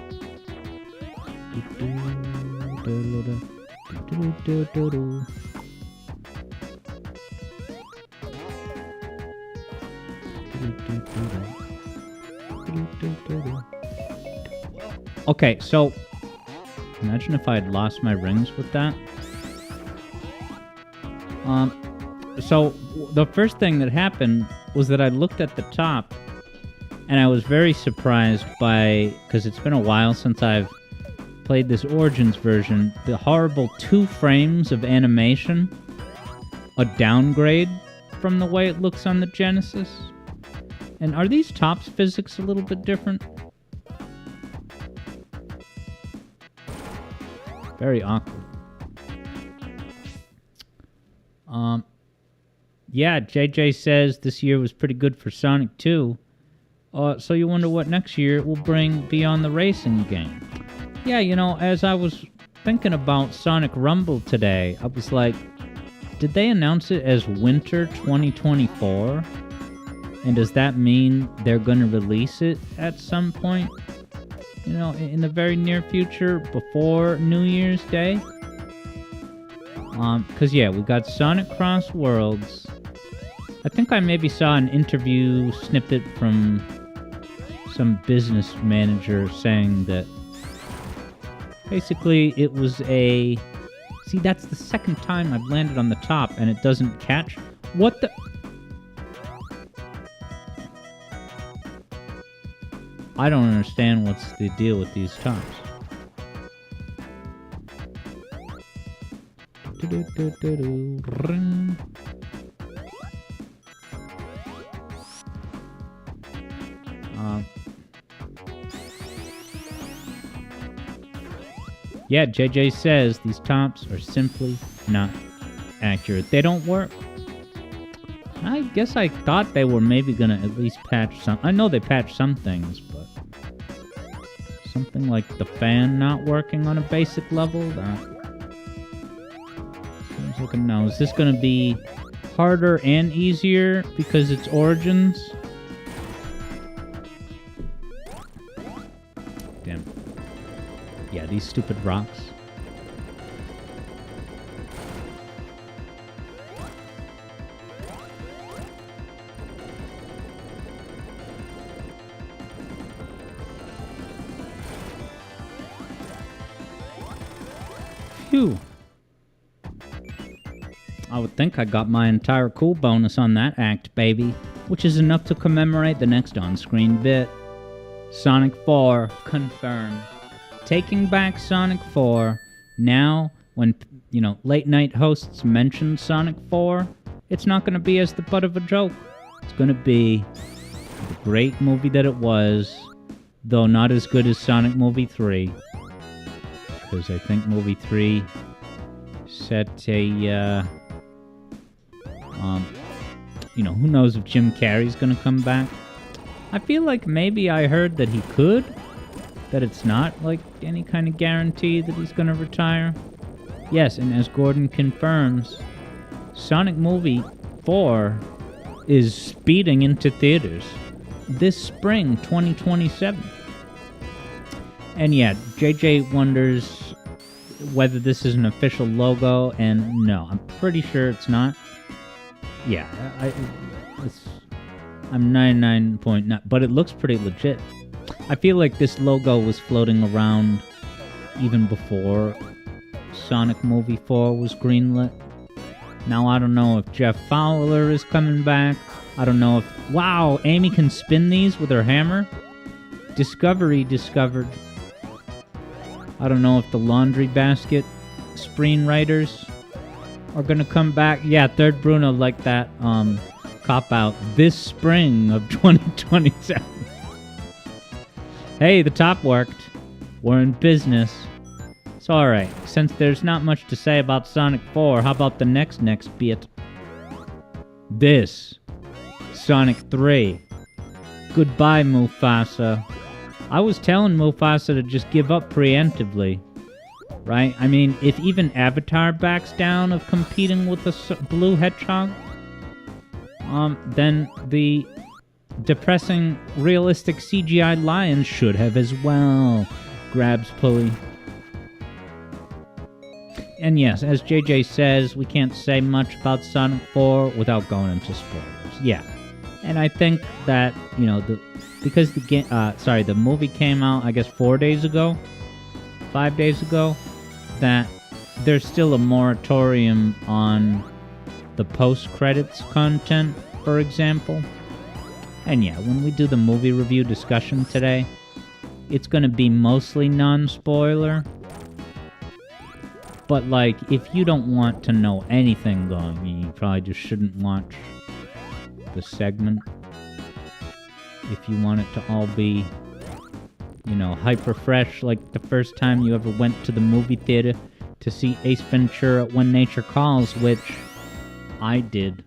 Okay, so imagine if I had lost my rings with that. So the first thing that happened was that I looked at the top, and I was very surprised by, because it's been a while since I've played this Origins version, the horrible 2 frames of animation, a downgrade from the way it looks on the Genesis. And are these tops physics a little bit different? Very awkward. Yeah, JJ says this year was pretty good for Sonic 2. So you wonder what next year will bring beyond the racing game. Yeah, you know, as I was thinking about Sonic Rumble today, I was like, did they announce it as Winter 2024? And does that mean they're going to release it at some point? You know, in the very near future, before New Year's Day? Because yeah, we got Sonic Cross Worlds. I think I maybe saw an interview snippet from some business manager saying that basically it was a... See, that's the second time I've landed on the top and it doesn't catch. What the... I don't understand what's the deal with these tops. Yeah, JJ says these tops are simply not accurate. They don't work. I guess I thought they were maybe gonna at least patch some. I know they patched some things, but something like the fan not working on a basic level, that seems like a no. Is this gonna be harder and easier because it's Origins? Damn. Yeah, these stupid rocks. Phew. I would think I got my entire cool bonus on that act, baby, which is enough to commemorate the next on-screen bit. Sonic 4 confirmed. Taking back Sonic 4. Now, when, late-night hosts mention Sonic 4, it's not going to be as the butt of a joke. It's going to be the great movie that it was, though not as good as Sonic Movie 3. Because I think Movie 3 set a, who knows if Jim Carrey's gonna come back. I feel like maybe I heard that he could, that it's not like any kind of guarantee that he's gonna retire. Yes, and as Gordon confirms, Sonic Movie 4 is speeding into theaters this spring, 2027. And yeah, JJ wonders whether this is an official logo, and no, I'm pretty sure it's not. Yeah, I'm 99.9, but it looks pretty legit. I feel like this logo was floating around even before Sonic Movie 4 was greenlit. Now, I don't know if Jeff Fowler is coming back. I don't know if... Wow, Amy can spin these with her hammer? Discovery discovered. I don't know if the Laundry Basket screenwriters are gonna come back. Yeah, Third Bruno liked that cop-out. This spring of 2027. Hey, the top worked. We're in business. So alright, since there's not much to say about Sonic 4, how about the next bit? This. Sonic 3. Goodbye, Mufasa. I was telling Mufasa to just give up preemptively. Right? I mean, if even Avatar backs down of competing with the blue hedgehog, then the depressing, realistic CGI lion should have as well. Grabs pulley. And yes, as JJ says, we can't say much about Sonic 4 without going into spoilers. Yeah. And I think that, because the movie came out, I guess 4 days ago, 5 days ago, that there's still a moratorium on the post-credits content, for example. And yeah, when we do the movie review discussion today, it's going to be mostly non-spoiler. But, if you don't want to know anything going, you probably just shouldn't watch the segment. If you want it to all be, hyper fresh, like the first time you ever went to the movie theater to see Ace Ventura When Nature Calls, which I did.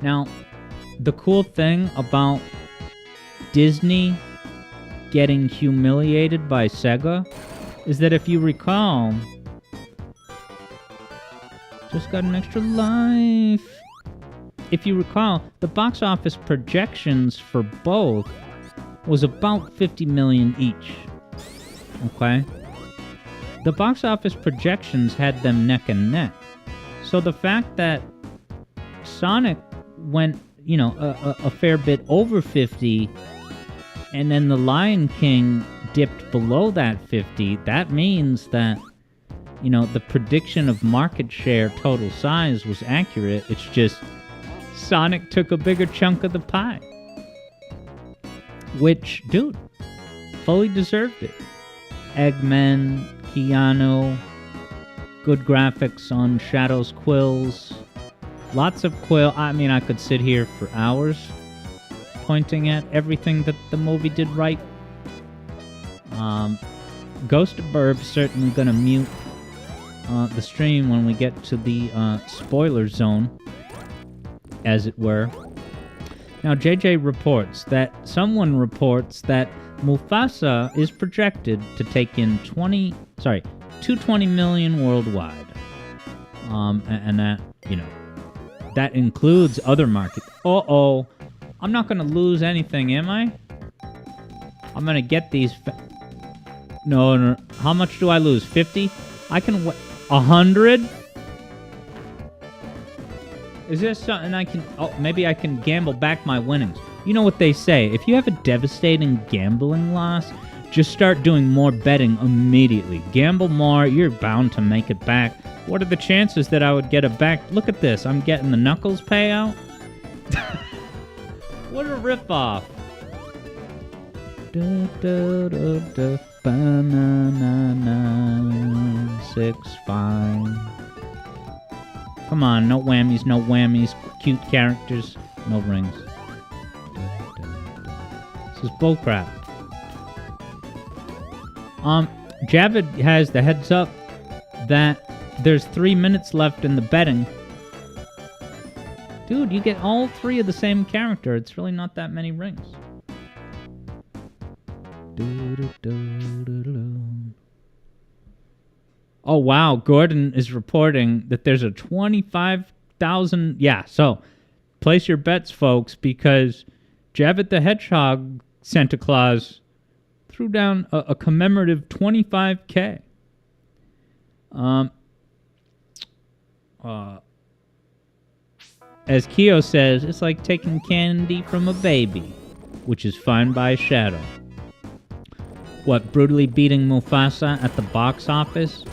Now, the cool thing about Disney getting humiliated by Sega is that if you recall... Just got an extra life. If you recall, the box office projections for both was about $50 million each. Okay? The box office projections had them neck and neck. So the fact that Sonic went, a fair bit over 50, and then the Lion King dipped below that 50, that means that, the prediction of market share total size was accurate. It's just Sonic took a bigger chunk of the pie. Which, dude, fully deserved it. Eggman, Keanu, good graphics on Shadow's quills. Lots of quill. I mean, I could sit here for hours pointing at everything that the movie did right. Ghost of Burb's certainly gonna mute the stream when we get to the spoiler zone, as it were. Now, someone reports that Mufasa is projected to take in 220 million worldwide. And that, that includes other markets. Uh-oh. I'm not gonna lose anything, am I? I'm gonna get these... No. How much do I lose? 50? I can... 100? Is there something I can... Oh, maybe I can gamble back my winnings. You know what they say. If you have a devastating gambling loss, Just start doing more betting immediately. Gamble more, you're bound to make it back. What are the chances that I would get it back? Look at this, I'm getting the Knuckles payout. What a ripoff. Da, da, da, da, ba-na-na-na, 6-5. Come on, no whammies, no whammies. Cute characters, no rings. This is bullcrap. Javid has the heads up that there's 3 minutes left in the betting. Dude, you get all 3 of the same character. It's really not that many rings. Oh, wow. Gordon is reporting that there's a 25,000... Yeah, so place your bets, folks, because Javid the Hedgehog Santa Claus threw down a commemorative 25K. As Kyo says, it's like taking candy from a baby, which is fine by Shadow. What, brutally beating Mufasa at the box office?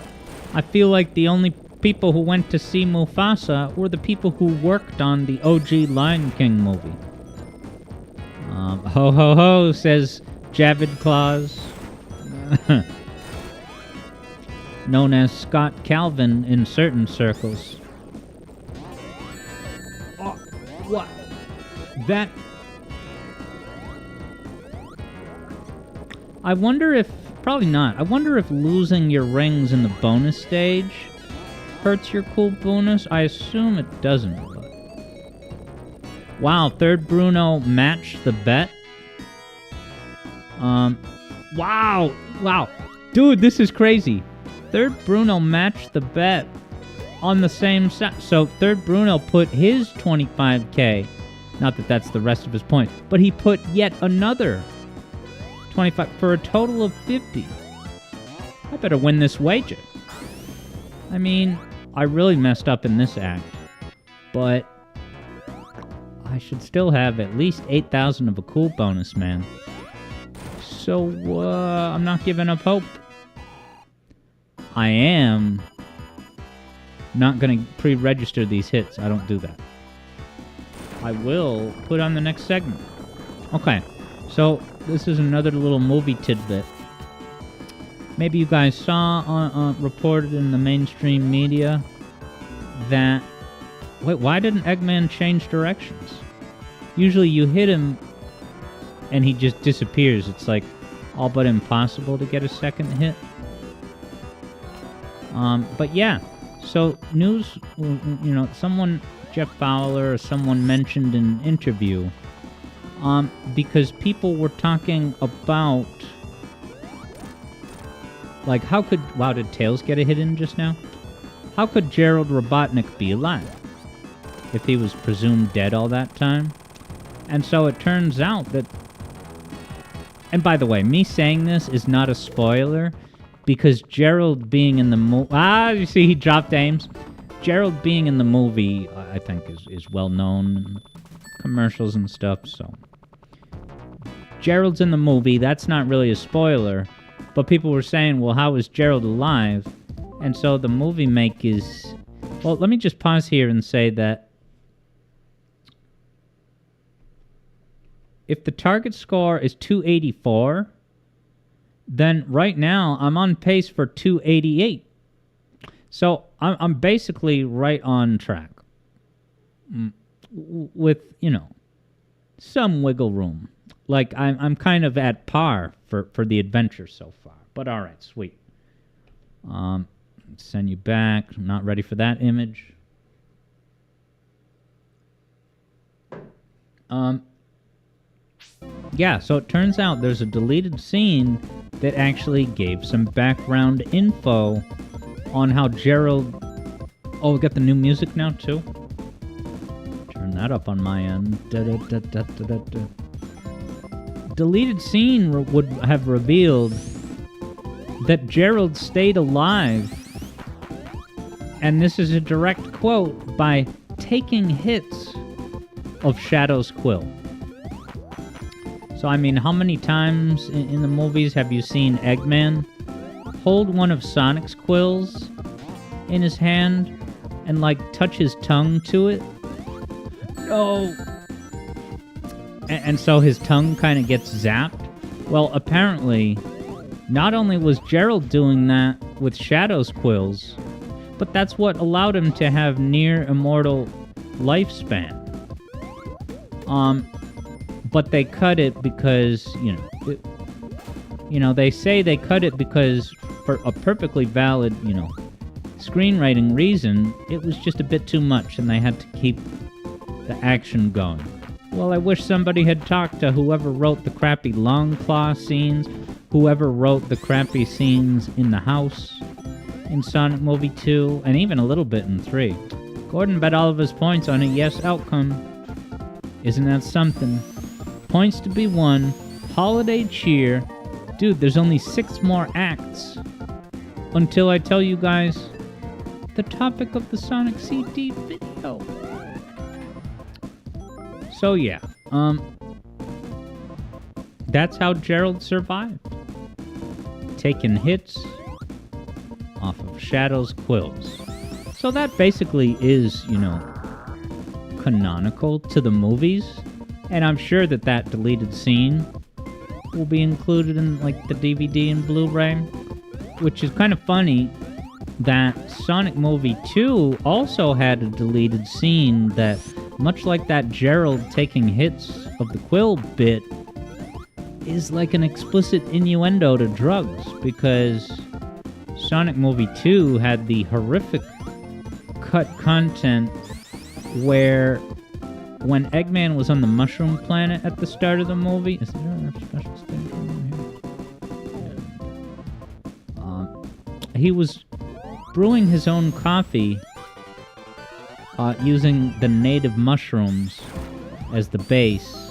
I feel like the only people who went to see Mufasa were the people who worked on the OG Lion King movie. Ho ho ho, says Javid Claus. Known as Scott Calvin in certain circles. Oh, what? That... I wonder if... Probably not. I wonder if losing your rings in the bonus stage hurts your cool bonus. I assume it doesn't. But... Wow, third Bruno matched the bet. Wow. Dude, this is crazy. Third Bruno matched the bet on the same set. So third Bruno put his 25K. Not that that's the rest of his points. But he put yet another 25 for a total of 50. I better win this wager. I mean, I really messed up in this act. But I should still have at least 8,000 of a cool bonus, man. So, I'm not giving up hope. I am not going to pre-register these hits. I don't do that. I will put on the next segment. Okay, so this is another little movie tidbit. Maybe you guys saw reported in the mainstream media that... Wait, why didn't Eggman change directions? Usually you hit him and he just disappears. It's like all but impossible to get a second hit. But yeah, so news, you know, someone, Jeff Fowler or someone mentioned in an interview, because people were talking about, like, how could, wow, did Tails get a hit in just now? How could Gerald Robotnik be alive if he was presumed dead all that time? And so it turns out that, and by the way, me saying this is not a spoiler, because Gerald being in the movie... you see, he dropped Ames. Gerald being in the movie, I think, is well known in commercials and stuff, so... Gerald's in the movie, that's not really a spoiler, but people were saying, well, how is Gerald alive? And so the movie make is... Well, let me just pause here and say that if the target score is 284... then right now I'm on pace for 288. So I'm basically right on track. With, you know, some wiggle room. Like I'm kind of at par for the adventure so far. But alright, sweet. Send you back. I'm not ready for that image. Yeah, so it turns out there's a deleted scene that actually gave some background info on how Gerald... Oh, we got the new music now, too? Turn that up on my end. Deleted scene would have revealed that Gerald stayed alive, and this is a direct quote, by taking hits of Shadow's quill. So, I mean, how many times in the movies have you seen Eggman hold one of Sonic's quills in his hand and, like, touch his tongue to it? No! And so his tongue kind of gets zapped? Well, apparently, not only was Gerald doing that with Shadow's quills, but that's what allowed him to have near immortal lifespan. But they cut it because, they say they cut it because for a perfectly valid, screenwriting reason, it was just a bit too much and they had to keep the action going. Well, I wish somebody had talked to whoever wrote the crappy long claw scenes, whoever wrote the crappy scenes in the house in Sonic Movie 2, and even a little bit in 3. Gordon bet all of his points on a yes outcome. Isn't that something? Points to be won. Holiday cheer. Dude, there's only 6 more acts until I tell you guys the topic of the Sonic CD video. So yeah, that's how Gerald survived. Taking hits off of Shadow's quills. So that basically is, canonical to the movies. And I'm sure that deleted scene will be included in, like, the DVD and Blu-ray. Which is kind of funny that Sonic Movie 2 also had a deleted scene that, much like that Gerald taking hits of the quill bit, is like an explicit innuendo to drugs, because Sonic Movie 2 had the horrific cut content where when Eggman was on the Mushroom Planet at the start of the movie... Is there a special stage here? He was brewing his own coffee using the native mushrooms as the base,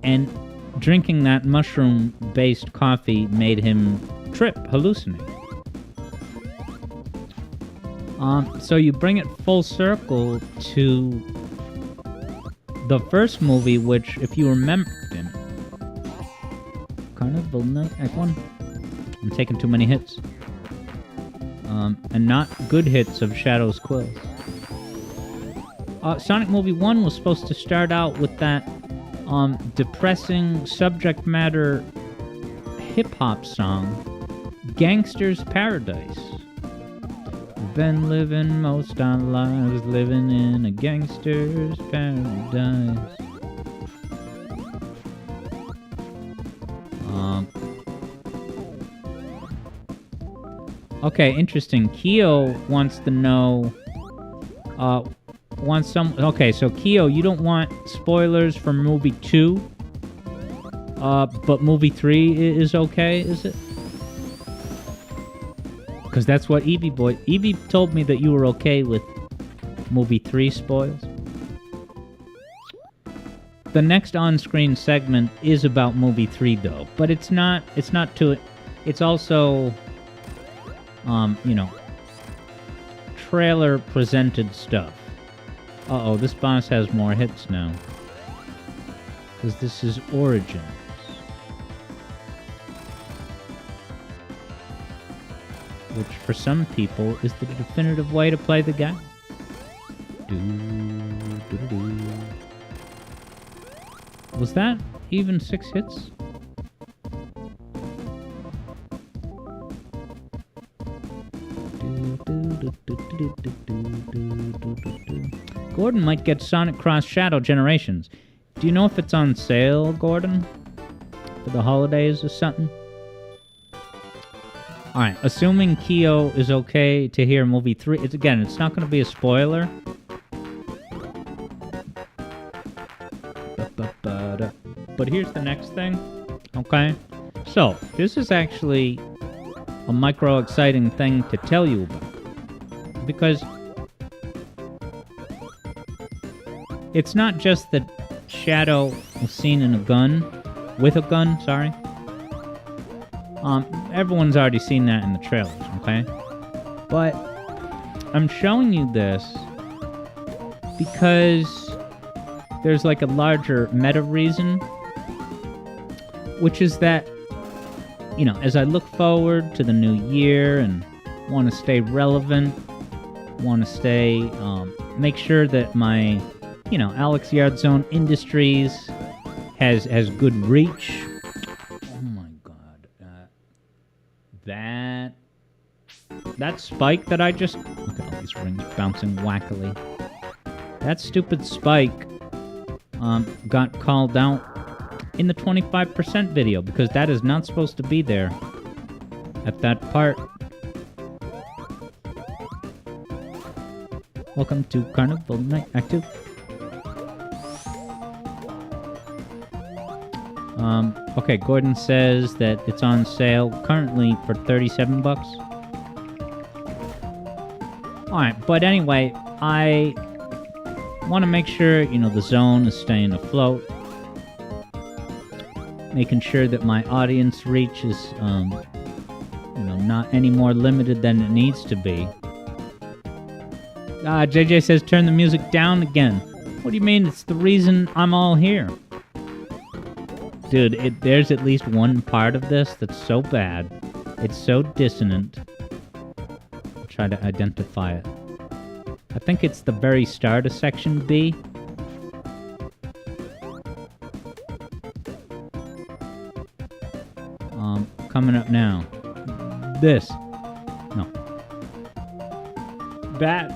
and drinking that mushroom-based coffee made him hallucinate. So you bring it full circle to the first movie, which, if you remember, Carnival Night Act 1. I'm taking too many hits. And not good hits of Shadow's quills. Sonic Movie 1 was supposed to start out with that depressing subject matter hip-hop song, Gangster's Paradise. Been living most our lives living in a gangster's paradise. Okay, interesting. Keo wants to know, okay, so Keo, you don't want spoilers for movie 2, but movie 3 is okay, is it? Because that's what Evie told me that you were okay with movie 3 spoils. The next on-screen segment is about movie 3 though, but it's not it's also trailer presented stuff. Uh-oh, this boss has more hits now. Because this is Origins. Which for some people is the definitive way to play the game. Was that even 6 hits? Gordon might get Sonic Cross Shadow Generations. Do you know if it's on sale, Gordon? For the holidays or something? Alright, assuming Keo is okay to hear movie 3... It's not going to be a spoiler. But here's the next thing. Okay? So, this is actually a micro-exciting thing to tell you about. Because it's not just that Shadow was seen in a gun... With a gun, sorry. Everyone's already seen that in the trailers, okay? But I'm showing you this because there's like a larger meta reason which is that, as I look forward to the new year and want to stay relevant, want to stay, make sure that my, Alex Yard Zone Industries has good reach. Oh my God. That spike that I just... Look at all these rings bouncing wackily. That stupid spike got called out in the 25% video because that is not supposed to be there at that part. Welcome to Carnival Night Act 2. Okay, Gordon says that it's on sale currently for $37. Alright, but anyway, I want to make sure, the zone is staying afloat. Making sure that my audience reach is, not any more limited than it needs to be. JJ says turn the music down again. What do you mean? It's the reason I'm all here. Dude, there's at least one part of this that's so bad. It's so dissonant. I'll try to identify it. I think it's the very start of section B. Coming up now. This. No. That.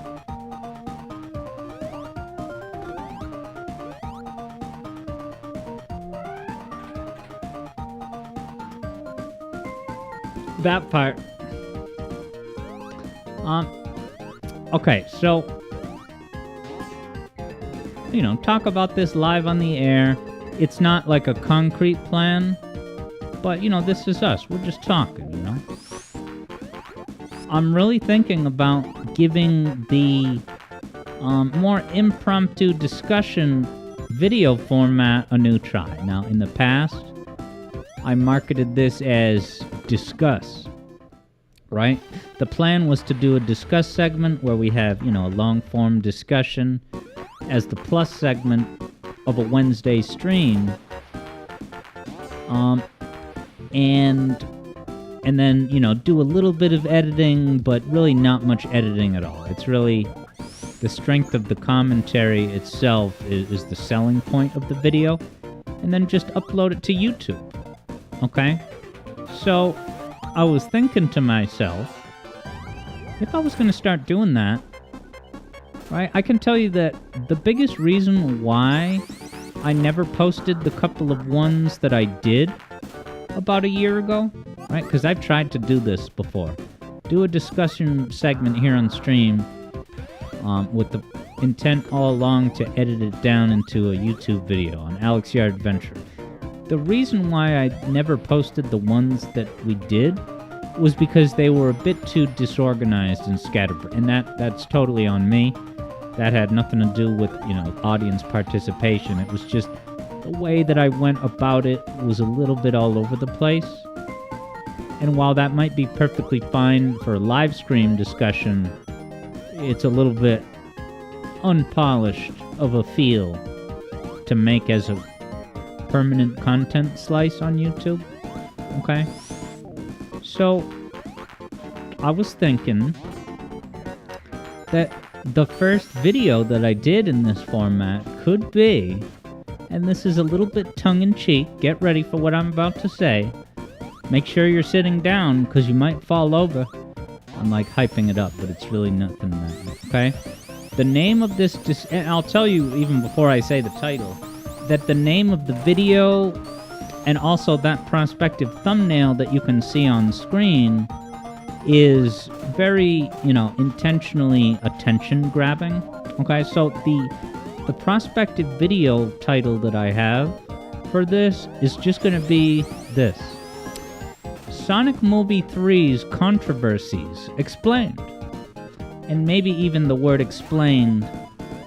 That part. Okay, so, talk about this live on the air. It's not like a concrete plan, but, this is us. We're just talking, I'm really thinking about giving the more impromptu discussion video format a new try. Now, in the past, I marketed this as Discuss, right? The plan was to do a Discuss segment where we have, a long-form discussion as the plus segment of a Wednesday stream. And then, do a little bit of editing, but really not much editing at all. It's really the strength of the commentary itself is the selling point of the video, and then just upload it to YouTube. Okay? So, I was thinking to myself, if I was going to start doing that, right, I can tell you that the biggest reason why I never posted the couple of ones that I did about a year ago, right, because I've tried to do this before. Do a discussion segment here on stream with the intent all along to edit it down into a YouTube video on Alex Yard Adventure. The reason why I never posted the ones that we did was because they were a bit too disorganized and scattered, and that's totally on me. That had nothing to do with, audience participation. It was just the way that I went about it was a little bit all over the place. And while that might be perfectly fine for a live stream discussion, it's a little bit unpolished of a feel to make as a permanent content slice on YouTube. Okay? So, I was thinking that the first video that I did in this format could be, and this is a little bit tongue-in-cheek, get ready for what I'm about to say. Make sure you're sitting down, because you might fall over. I'm like hyping it up, but it's really nothing that, okay? The name of this, and I'll tell you even before I say the title, that the name of the video and also that prospective thumbnail that you can see on screen is very, intentionally attention-grabbing. Okay, so the prospective video title that I have for this is just going to be this. Sonic Movie 3's Controversies Explained. And maybe even the word explained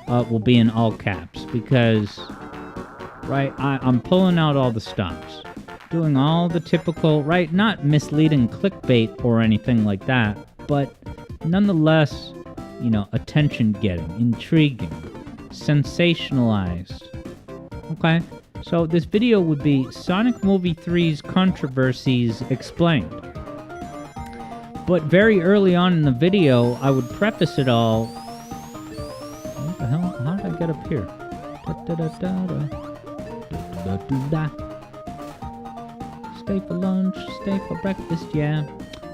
will be in all caps, because, right, I'm pulling out all the stops. Doing all the typical, right, not misleading clickbait or anything like that, but nonetheless, attention-getting, intriguing, sensationalized. Okay? So this video would be Sonic Movie 3's controversies explained. But very early on in the video, I would preface it all. What the hell? How did I get up here? Stay for lunch, stay for breakfast, yeah.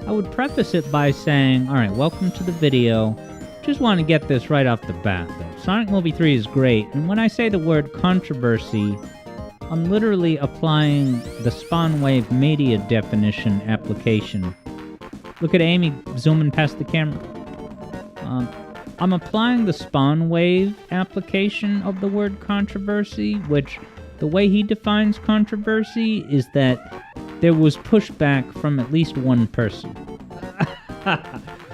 I would preface it by saying, alright, welcome to the video. Just want to get this right off the bat, though. Sonic Movie 3 is great, and when I say the word controversy, I'm literally applying the Spawnwave media definition application. Look at Amy zooming past the camera. I'm applying the Spawnwave application of the word controversy, which the way he defines controversy is that there was pushback from at least one person.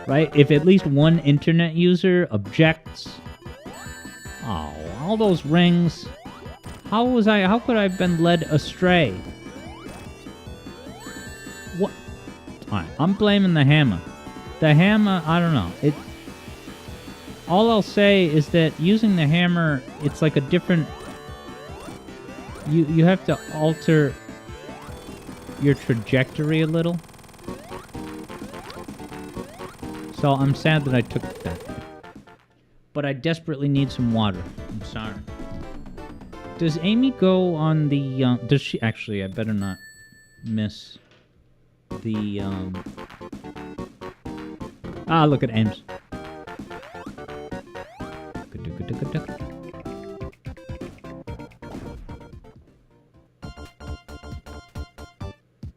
Right? If at least one internet user objects. Oh, all those rings. How could I have been led astray? What? Alright, I'm blaming the hammer. The hammer, I don't know. All I'll say is that using the hammer, it's like a different... You have to alter your trajectory a little. So I'm sad that I took that. But I desperately need some water. I'm sorry. Does Amy go on the... does she... Actually, I better not miss the... Ah, look at Ames.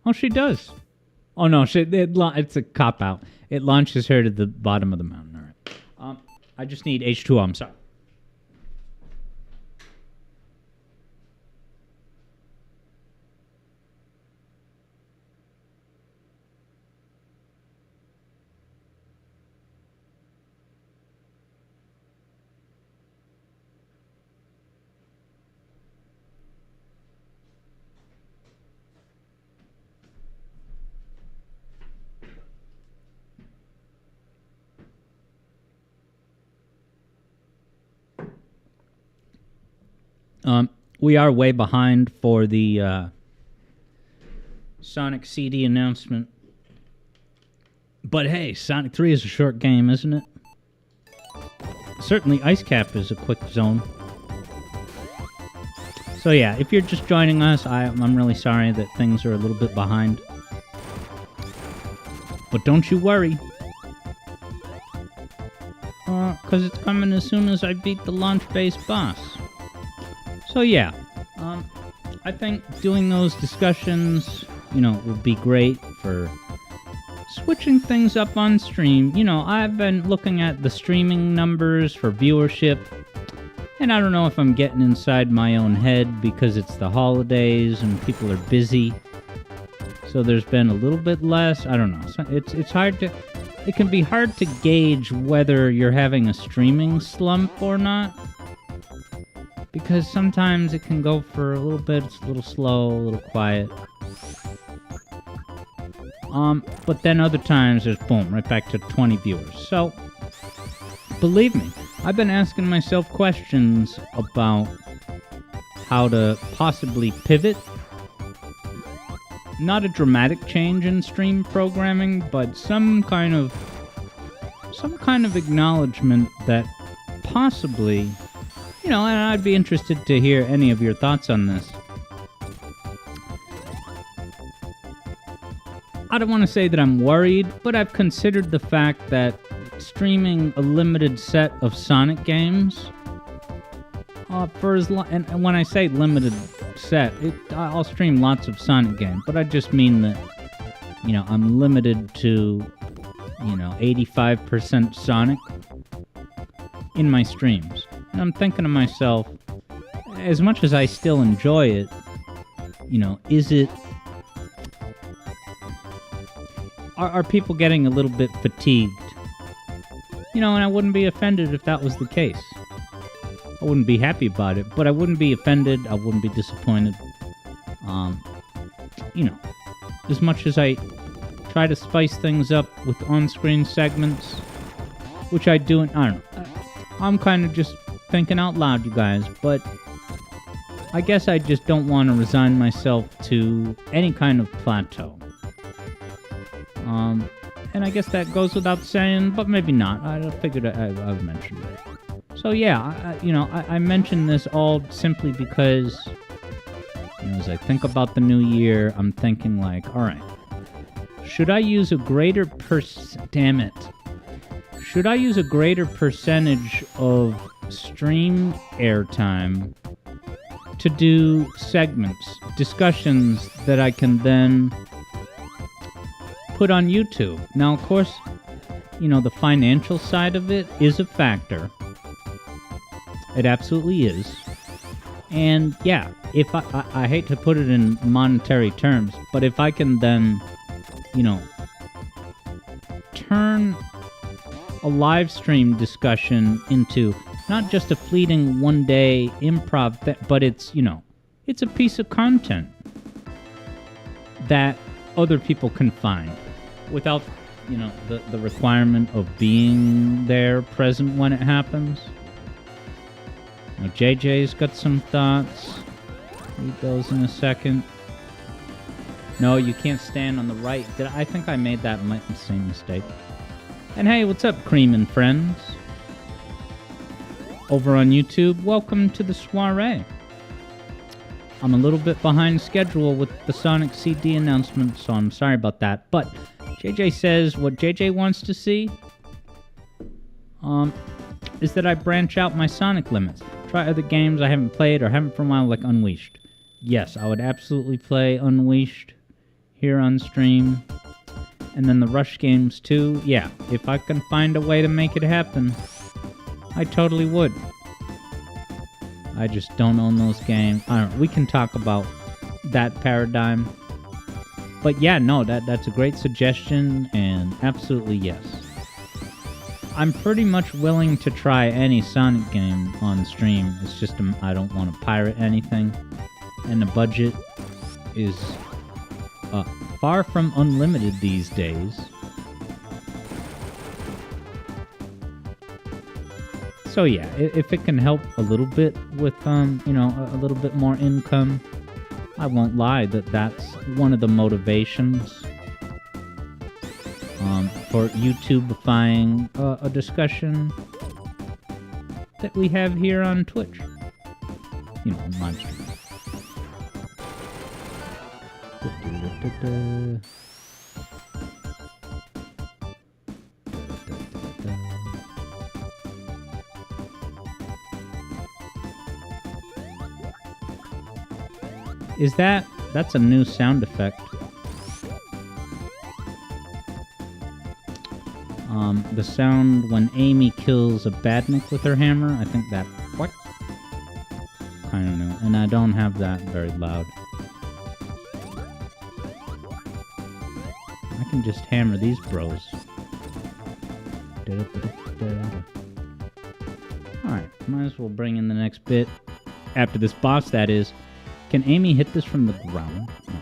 Oh, she does. Oh, no, it's a cop-out. It launches her to the bottom of the mountain. All right. I just need H2O. I'm sorry. We are way behind for the Sonic CD announcement. But hey, Sonic 3 is a short game, isn't it? Certainly Ice Cap is a quick zone. So yeah, if you're just joining us, I'm really sorry that things are a little bit behind. But don't you worry. Because it's coming as soon as I beat the launch base boss. So yeah, I think doing those discussions, would be great for switching things up on stream. I've been looking at the streaming numbers for viewership, and I don't know if I'm getting inside my own head because it's the holidays and people are busy. So there's been a little bit less. I don't know. So it's hard to... It can be hard to gauge whether you're having a streaming slump or not. Because sometimes it can go for a little bit, it's a little slow, a little quiet. But then other times there's boom, right back to 20 viewers. So, believe me, I've been asking myself questions about how to possibly pivot. Not a dramatic change in stream programming, but some kind of acknowledgement that possibly... and I'd be interested to hear any of your thoughts on this. I don't want to say that I'm worried, but I've considered the fact that streaming a limited set of Sonic games for as long, and when I say limited set, I'll stream lots of Sonic games, but I just mean that, I'm limited to, 85% Sonic in my streams. And I'm thinking to myself, as much as I still enjoy it, is it... Are people getting a little bit fatigued? And I wouldn't be offended if that was the case. I wouldn't be happy about it, but I wouldn't be offended, I wouldn't be disappointed. As much as I try to spice things up with on-screen segments, which I do, I don't know. I'm kind of just thinking out loud, you guys, but I guess I just don't want to resign myself to any kind of plateau. And I guess that goes without saying, but maybe not. I figured I've mentioned it. So yeah, I mentioned this all simply because, as I think about the new year, I'm thinking like, all right, should I use a greater Should I use a greater percentage of stream airtime to do segments, discussions that I can then put on YouTube? Now, of course, the financial side of it is a factor. It absolutely is. And yeah, if I hate to put it in monetary terms, but if I can then, turn a live stream discussion into not just a fleeting one-day improv, but it's a piece of content that other people can find without, the requirement of being there present when it happens. Now, JJ's got some thoughts. Read those in a second. No, you can't stand on the right. I think I made that same mistake. And hey, what's up, Cream and friends? Over on YouTube, welcome to the soiree. I'm a little bit behind schedule with the Sonic CD announcement, so I'm sorry about that. But JJ says what JJ wants to see is that I branch out my Sonic limits. Try other games I haven't played or haven't for a while, like Unleashed. Yes, I would absolutely play Unleashed here on stream. And then the Rush games too. Yeah, if I can find a way to make it happen, I totally would. I just don't own those games. I don't know. We can talk about that paradigm. But yeah, no, that's a great suggestion, and absolutely yes. I'm pretty much willing to try any Sonic game on stream. It's just I don't want to pirate anything. And the budget is far from unlimited these days. So yeah, if it can help a little bit with, a little bit more income, I won't lie that's one of the motivations for YouTubifying a discussion that we have here on Twitch. On live stream. That's a new sound effect. The sound when Amy kills a badnik with her hammer, I think that, what? I don't know, and I don't have that very loud. I can just hammer these bros. Alright, might as well bring in the next bit. After this boss, that is. Can Amy hit this from the ground? No.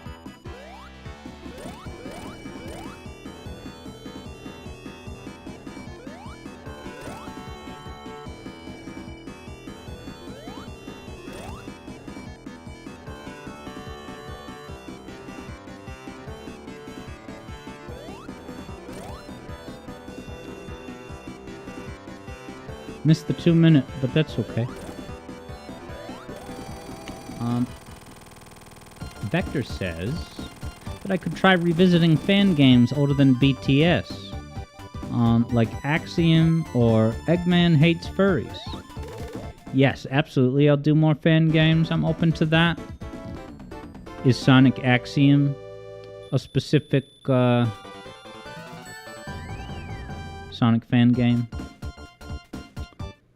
Missed the 2 minute, but that's okay. Vector says that I could try revisiting fan games older than BTS, like Axiom or Eggman Hates Furries. Yes, absolutely, I'll do more fan games. I'm open to that. Is Sonic Axiom a specific Sonic fan game?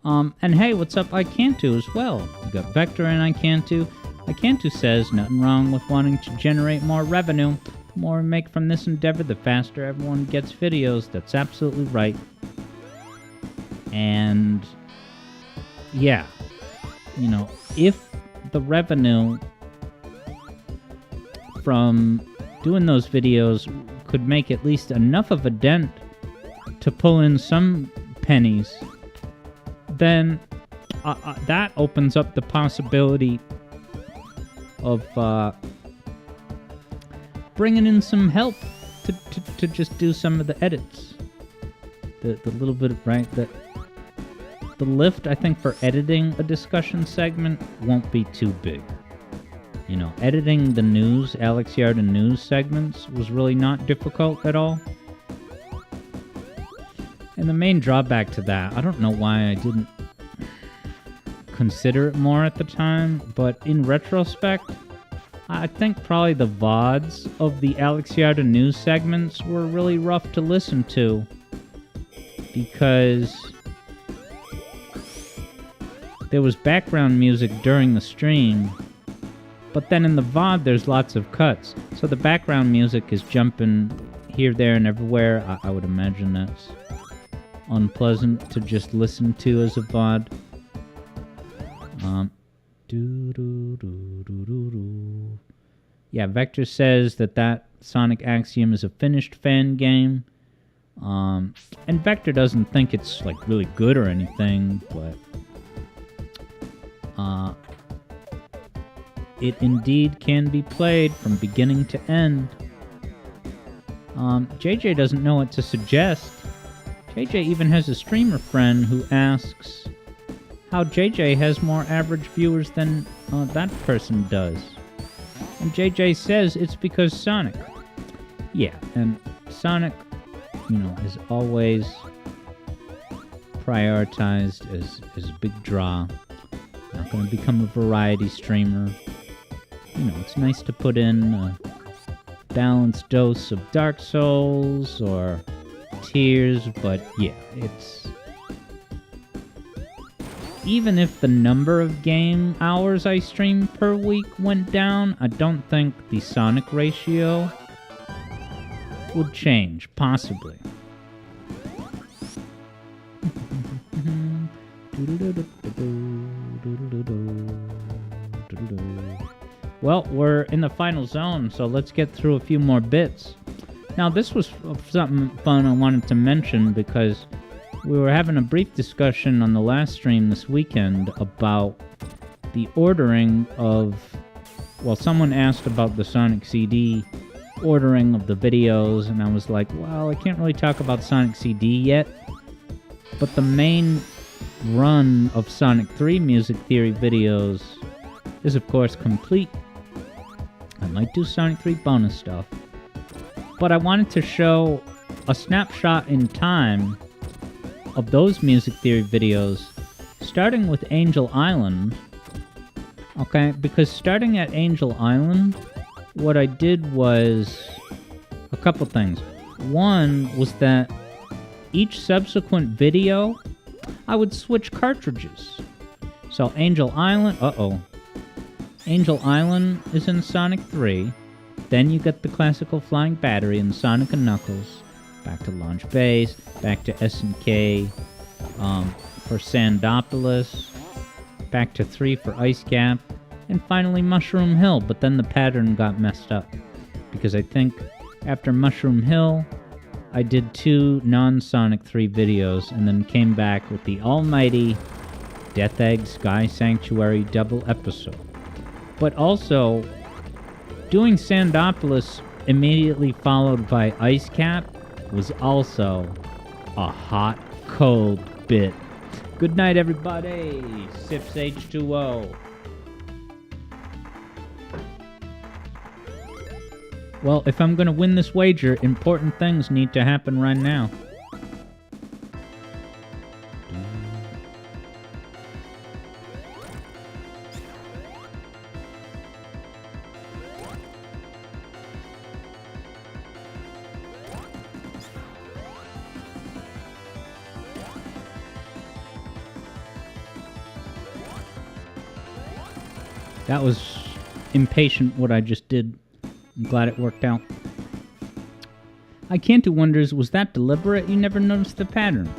And hey, what's up, Icantu as well. We got Vector and Icantu. Icantu says, nothing wrong with wanting to generate more revenue. The more we make from this endeavor, the faster everyone gets videos. That's absolutely right. And yeah, if the revenue from doing those videos could make at least enough of a dent to pull in some pennies, then that opens up the possibility of bringing in some help to just do some of the edits. The little bit, right? The lift, I think, for editing a discussion segment won't be too big. You know, editing the news, Alex Yarden news segments was really not difficult at all. And the main drawback to that, I don't know why I didn't consider it more at the time, but in retrospect, I think probably the VODs of the Alex Yarden news segments were really rough to listen to, because there was background music during the stream, but then in the VOD there's lots of cuts, so the background music is jumping here, there, and everywhere. I would imagine that's unpleasant to just listen to as a VOD. Yeah, Vector says that Sonic Axiom is a finished fan game. And Vector doesn't think it's like really good or anything, but it indeed can be played from beginning to end. JJ doesn't know what to suggest. JJ even has a streamer friend who asks how JJ has more average viewers than that person does. And JJ says it's because Sonic. Yeah, and Sonic, you know, is always prioritized as a big draw. Not going to become a variety streamer. You know, it's nice to put in a balanced dose of Dark Souls or Tears, but yeah, it's... Even if the number of game hours I stream per week went down, I don't think the Sonic ratio would change, possibly. Well, we're in the final zone, so let's get through a few more bits. Now, this was something fun I wanted to mention because we were having a brief discussion on the last stream this weekend about the ordering of... Well, someone asked about the Sonic CD ordering of the videos, and I was like, well, I can't really talk about Sonic CD yet, but the main run of Sonic 3 Music Theory videos is, of course, complete. I might do Sonic 3 bonus stuff, but I wanted to show a snapshot in time of those Music Theory videos, starting with Angel Island. Okay, because starting at Angel Island, what I did was a couple things. One was that each subsequent video, I would switch cartridges. So Angel Island, Angel Island is in Sonic 3. Then you get the classical flying battery in Sonic & Knuckles. Back to Launch Base, back to SNK for Sandopolis, back to 3 for Ice Cap, and finally Mushroom Hill, but then the pattern got messed up. Because I think after Mushroom Hill, I did 2 non-Sonic 3 videos, and then came back with the almighty Death Egg Sky Sanctuary double episode. But also, doing Sandopolis immediately followed by Ice Cap was also a hot, cold bit. Good night, everybody. Sips H2O. Well, if I'm gonna win this wager, important things need to happen right now. That was impatient what I just did. I'm glad it worked out. I Can't Do Wonders, was that deliberate? You never noticed the pattern.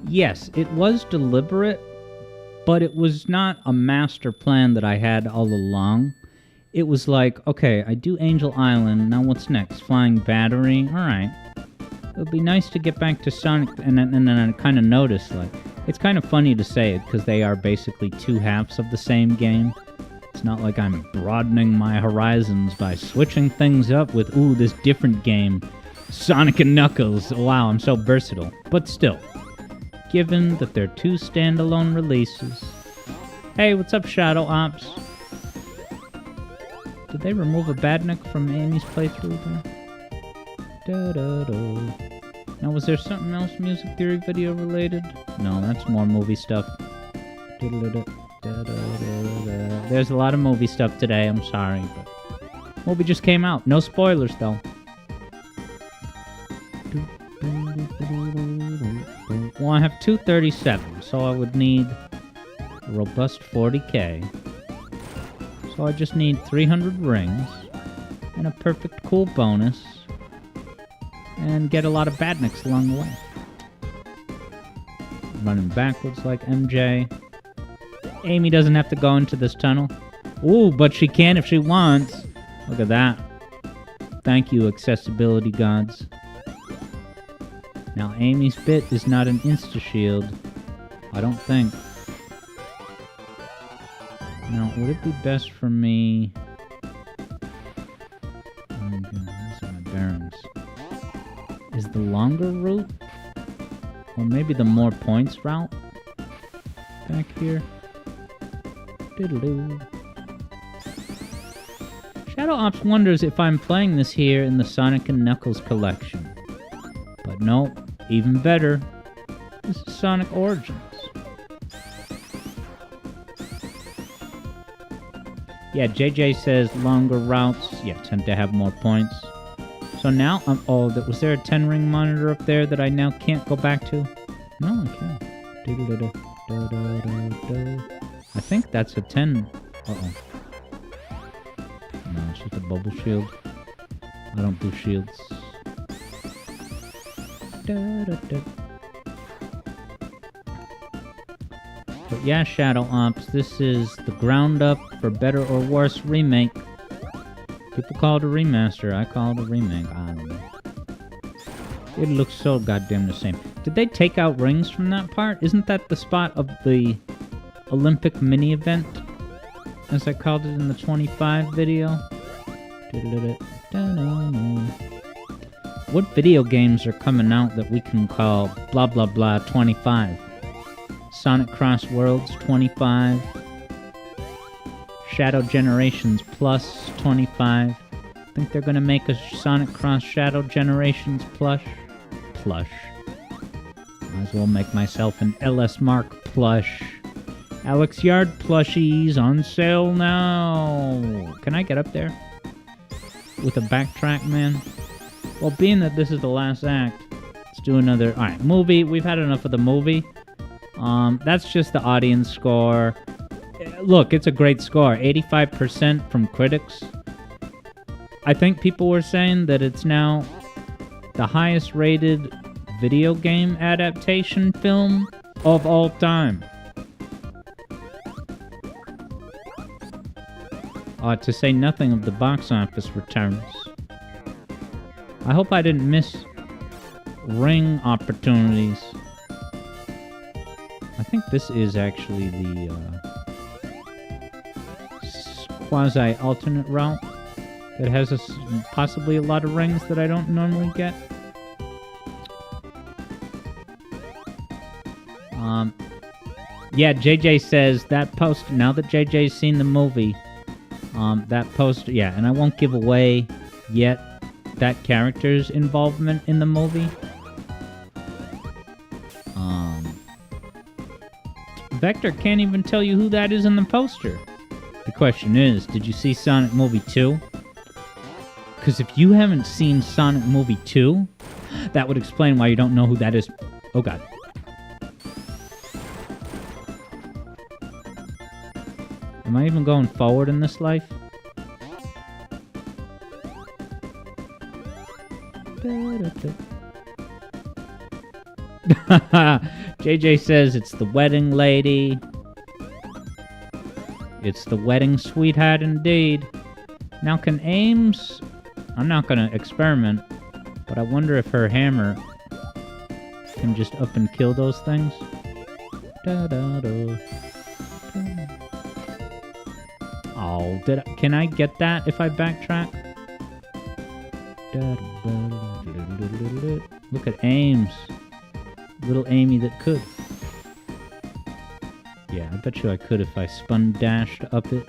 Yes, it was deliberate, but it was not a master plan that I had all along. It was like, okay, I do Angel Island, now what's next? Flying Battery? Alright. It would be nice to get back to Sonic, and then I kind of noticed, like, it's kind of funny to say it, because they are basically 2 halves of the same game. It's not like I'm broadening my horizons by switching things up with, ooh, this different game. Sonic and Knuckles. Wow, I'm so versatile. But still, given that they're 2 standalone releases... Hey, what's up, Shadow Ops? Did they remove a Badnik from Amy's playthrough there? Da-da-da. Now, was there something else music theory video related? No, that's more movie stuff. There's a lot of movie stuff today, I'm sorry, but movie just came out. No spoilers, though. Well, I have 237, so I would need a robust 40k. So I just need 300 rings, and a perfect cool bonus, and get a lot of Badniks along the way. Running backwards like MJ. Amy doesn't have to go into this tunnel. Ooh, but she can if she wants. Look at that. Thank you, accessibility gods. Now, Amy's bit is not an insta-shield. I don't think. Now, would it be best for me... Oh my god, these are my bearings. Is the longer route? Or maybe the more points route? Back here? Doodle-doo. Shadow Ops wonders if I'm playing this here in the Sonic and Knuckles collection. But no, even better. This is Sonic Origins. Yeah, JJ says longer routes, yeah, tend to have more points. So now I'm... Oh, was there a 10-ring monitor up there that I now can't go back to? No, I can't. I think that's a 10. Uh-oh. No, it's just a bubble shield. I don't do shields. But yeah, Shadow Ops, this is the ground up for better or worse remake. People call it a remaster, I call it a remake, I don't know. It looks so goddamn the same. Did they take out rings from that part? Isn't that the spot of the Olympic mini event? As I called it in the 25 video? What video games are coming out that we can call blah blah blah 25? Sonic Cross Worlds 25. Shadow Generations Plus 25. Think they're gonna make a Sonic Cross Shadow Generations plush? Might as well make myself an LS Mark plush. Alex Yard plushies on sale now. Can I get up there? With a backtrack, man? Well, being that this is the last act, let's do another... Alright, movie. We've had enough of the movie. That's just the audience score. Look, it's a great score. 85% from critics. I think people were saying that it's now the highest rated video game adaptation film of all time. To say nothing of the box office returns. I hope I didn't miss ring opportunities. I think this is actually the quasi-alternate route that has possibly a lot of rings that I don't normally get. Yeah, JJ says that post, now that JJ's seen the movie, that poster, yeah, and I won't give away yet that character's involvement in the movie. Vector can't even tell you who that is in the poster. The question is, did you see Sonic Movie 2? Because if you haven't seen Sonic Movie 2, that would explain why you don't know who that is. Oh god. Am I even going forward in this life? JJ says it's the wedding lady. It's the wedding sweetheart indeed. Now can Ames... I'm not gonna experiment, but I wonder if her hammer can just up and kill those things. Oh, Oh, can I get that if I backtrack? Look at Ames. Little Amy that could. Yeah, I bet you I could if I spun dashed up it.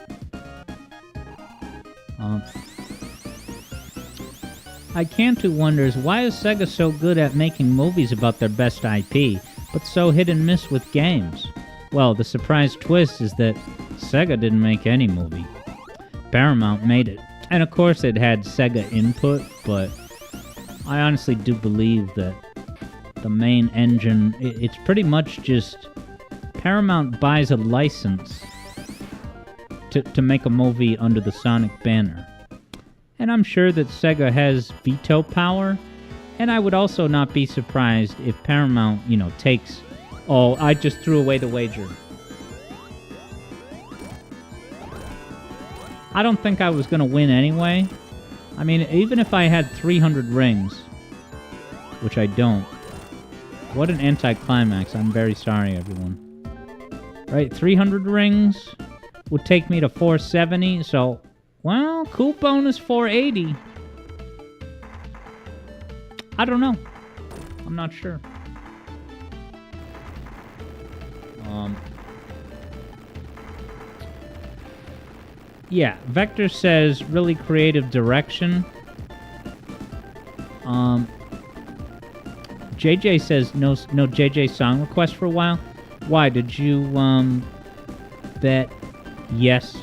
I can't do wonders, why is Sega so good at making movies about their best IP, but so hit and miss with games? Well, the surprise twist is that Sega didn't make any movie. Paramount made it. And of course it had Sega input, but I honestly do believe that the main engine, it's pretty much just Paramount buys a license to make a movie under the Sonic banner. And I'm sure that Sega has veto power, and I would also not be surprised if Paramount, takes... Oh, I just threw away the wager. I don't think I was going to win anyway. I mean, even if I had 300 rings, which I don't. What an anticlimax. I'm very sorry, everyone. Right, 300 rings would take me to 470, so, well, cool bonus 480. I don't know. I'm not sure. Yeah, Vector says really creative direction. JJ says no JJ song request for a while. Why did you bet yes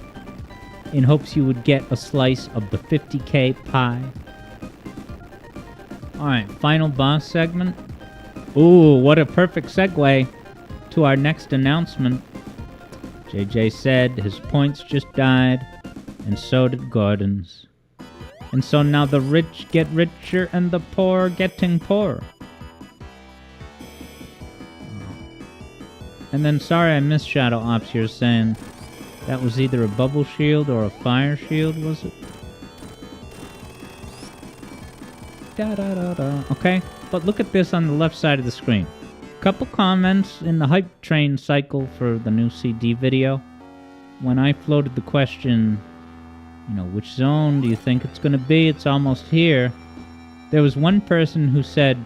in hopes you would get a slice of the 50K pie? All right, final boss segment. Ooh, what a perfect segue to our next announcement. JJ said his points just died, and so did Gordon's. And so now the rich get richer and the poor getting poorer. And then, sorry I missed Shadow Ops here saying that was either a bubble shield or a fire shield, was it? Da-da-da-da. Okay, but look at this on the left side of the screen. Couple comments in the hype train cycle for the new CD video. When I floated the question, which zone do you think it's going to be? It's almost here. There was one person who said,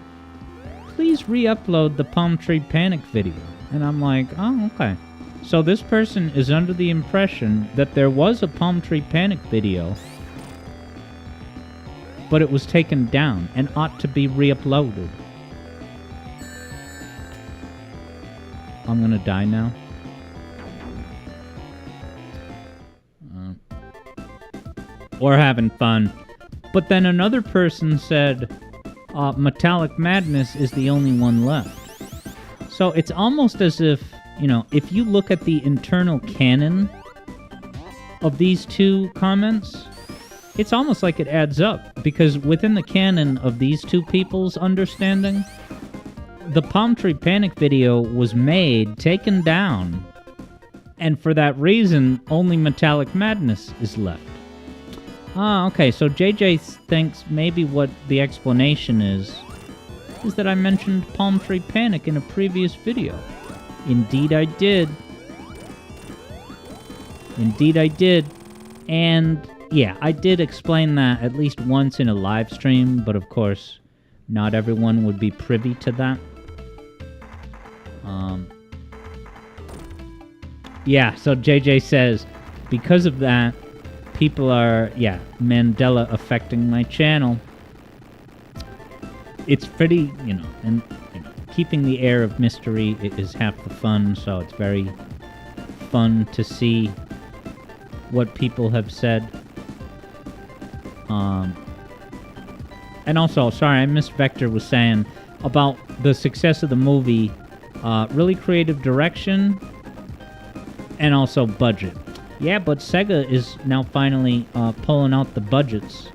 please re-upload the Palm Tree Panic video. And I'm like, oh, okay. So this person is under the impression that there was a Palm Tree Panic video, but it was taken down and ought to be re-uploaded. I'm gonna die now. Or having fun. But then another person said, Metallic Madness is the only one left. So it's almost as if, if you look at the internal canon of these two comments, it's almost like it adds up. Because within the canon of these two people's understanding, the Palm Tree Panic video was made, taken down, and for that reason, only Metallic Madness is left. Okay, so JJ thinks maybe what the explanation is that I mentioned Palm Tree Panic in a previous video. Indeed I did. Indeed I did. And, yeah, I did explain that at least once in a live stream, but of course, not everyone would be privy to that. Yeah, so JJ says, because of that, people are, Mandela affecting my channel. It's pretty, and keeping the air of mystery is half the fun, so it's very fun to see what people have said. And also, sorry, I missed Vector was saying about the success of the movie, really creative direction, and also budget. Yeah, but Sega is now finally pulling out the budgets.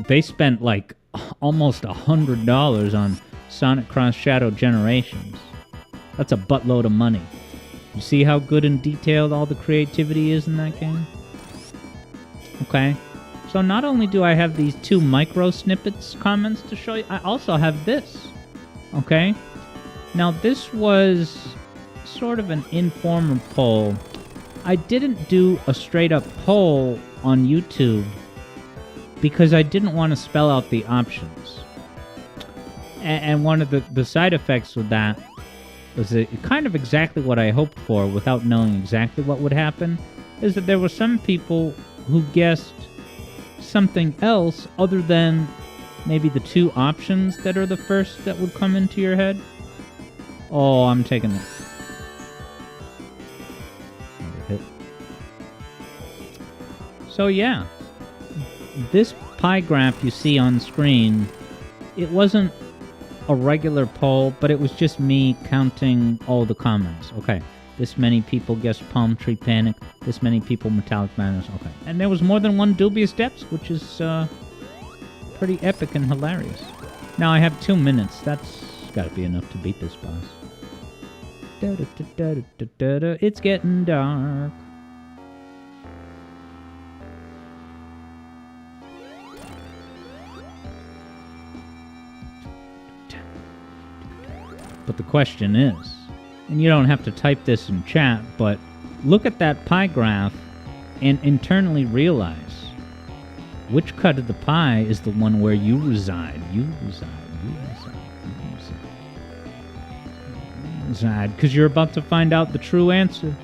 They spent like almost $100 on Sonic Cross Shadow Generations. That's a buttload of money. You see how good and detailed all the creativity is in that game? Okay. So not only do I have these two micro snippets comments to show you, I also have this. Okay? Now this was sort of an informal poll. I didn't do a straight-up poll on YouTube because I didn't want to spell out the options. And one of the side effects with that was kind of exactly what I hoped for without knowing exactly what would happen, is that there were some people who guessed something else other than maybe the two options that are the first that would come into your head. Oh, I'm taking it. Hit. So yeah, this pie graph you see on screen, it wasn't a regular poll, but it was just me counting all the comments. Okay, this many people guessed Palm Tree Panic, this many people Metallic Madness, okay. And there was more than one Dubious Depths, which is pretty epic and hilarious. Now I have 2 minutes, that's gotta be enough to beat this boss. It's getting dark. But the question is, and you don't have to type this in chat, but look at that pie graph and internally realize which cut of the pie is the one where you reside. You reside. Because you're about to find out the true answer.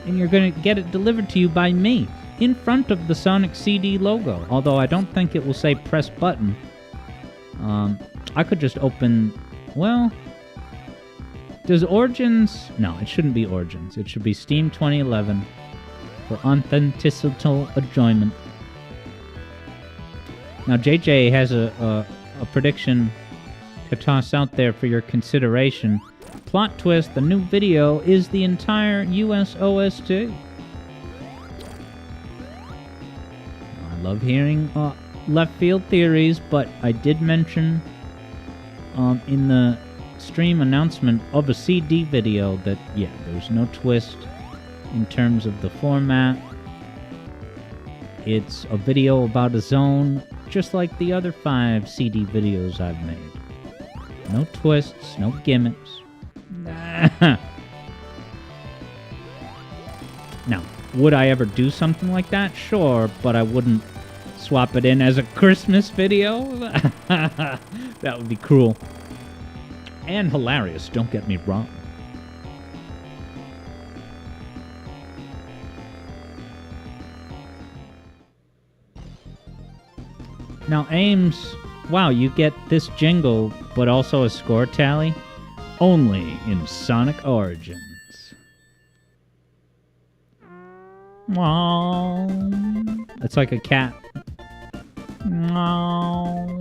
And you're going to get it delivered to you by me in front of the Sonic CD logo. Although I don't think it will say press button. I could just open... Well, does Origins... No, it shouldn't be Origins. It should be Steam 2011 for authentical enjoyment. Now, JJ has a prediction to toss out there for your consideration. Plot twist, the new video is the entire US OST. I love hearing left field theories, but I did mention in the stream announcement of a CD video that, yeah, there's no twist in terms of the format. It's a video about a zone, just like the other 5 CD videos I've made. No twists, no gimmicks. Now, would I ever do something like that? Sure, but I wouldn't swap it in as a Christmas video. That would be cruel. And hilarious, don't get me wrong. Now, Ames, wow, you get this jingle, but also a score tally? Only in Sonic Origins. Aww. It's like a cat. Aww.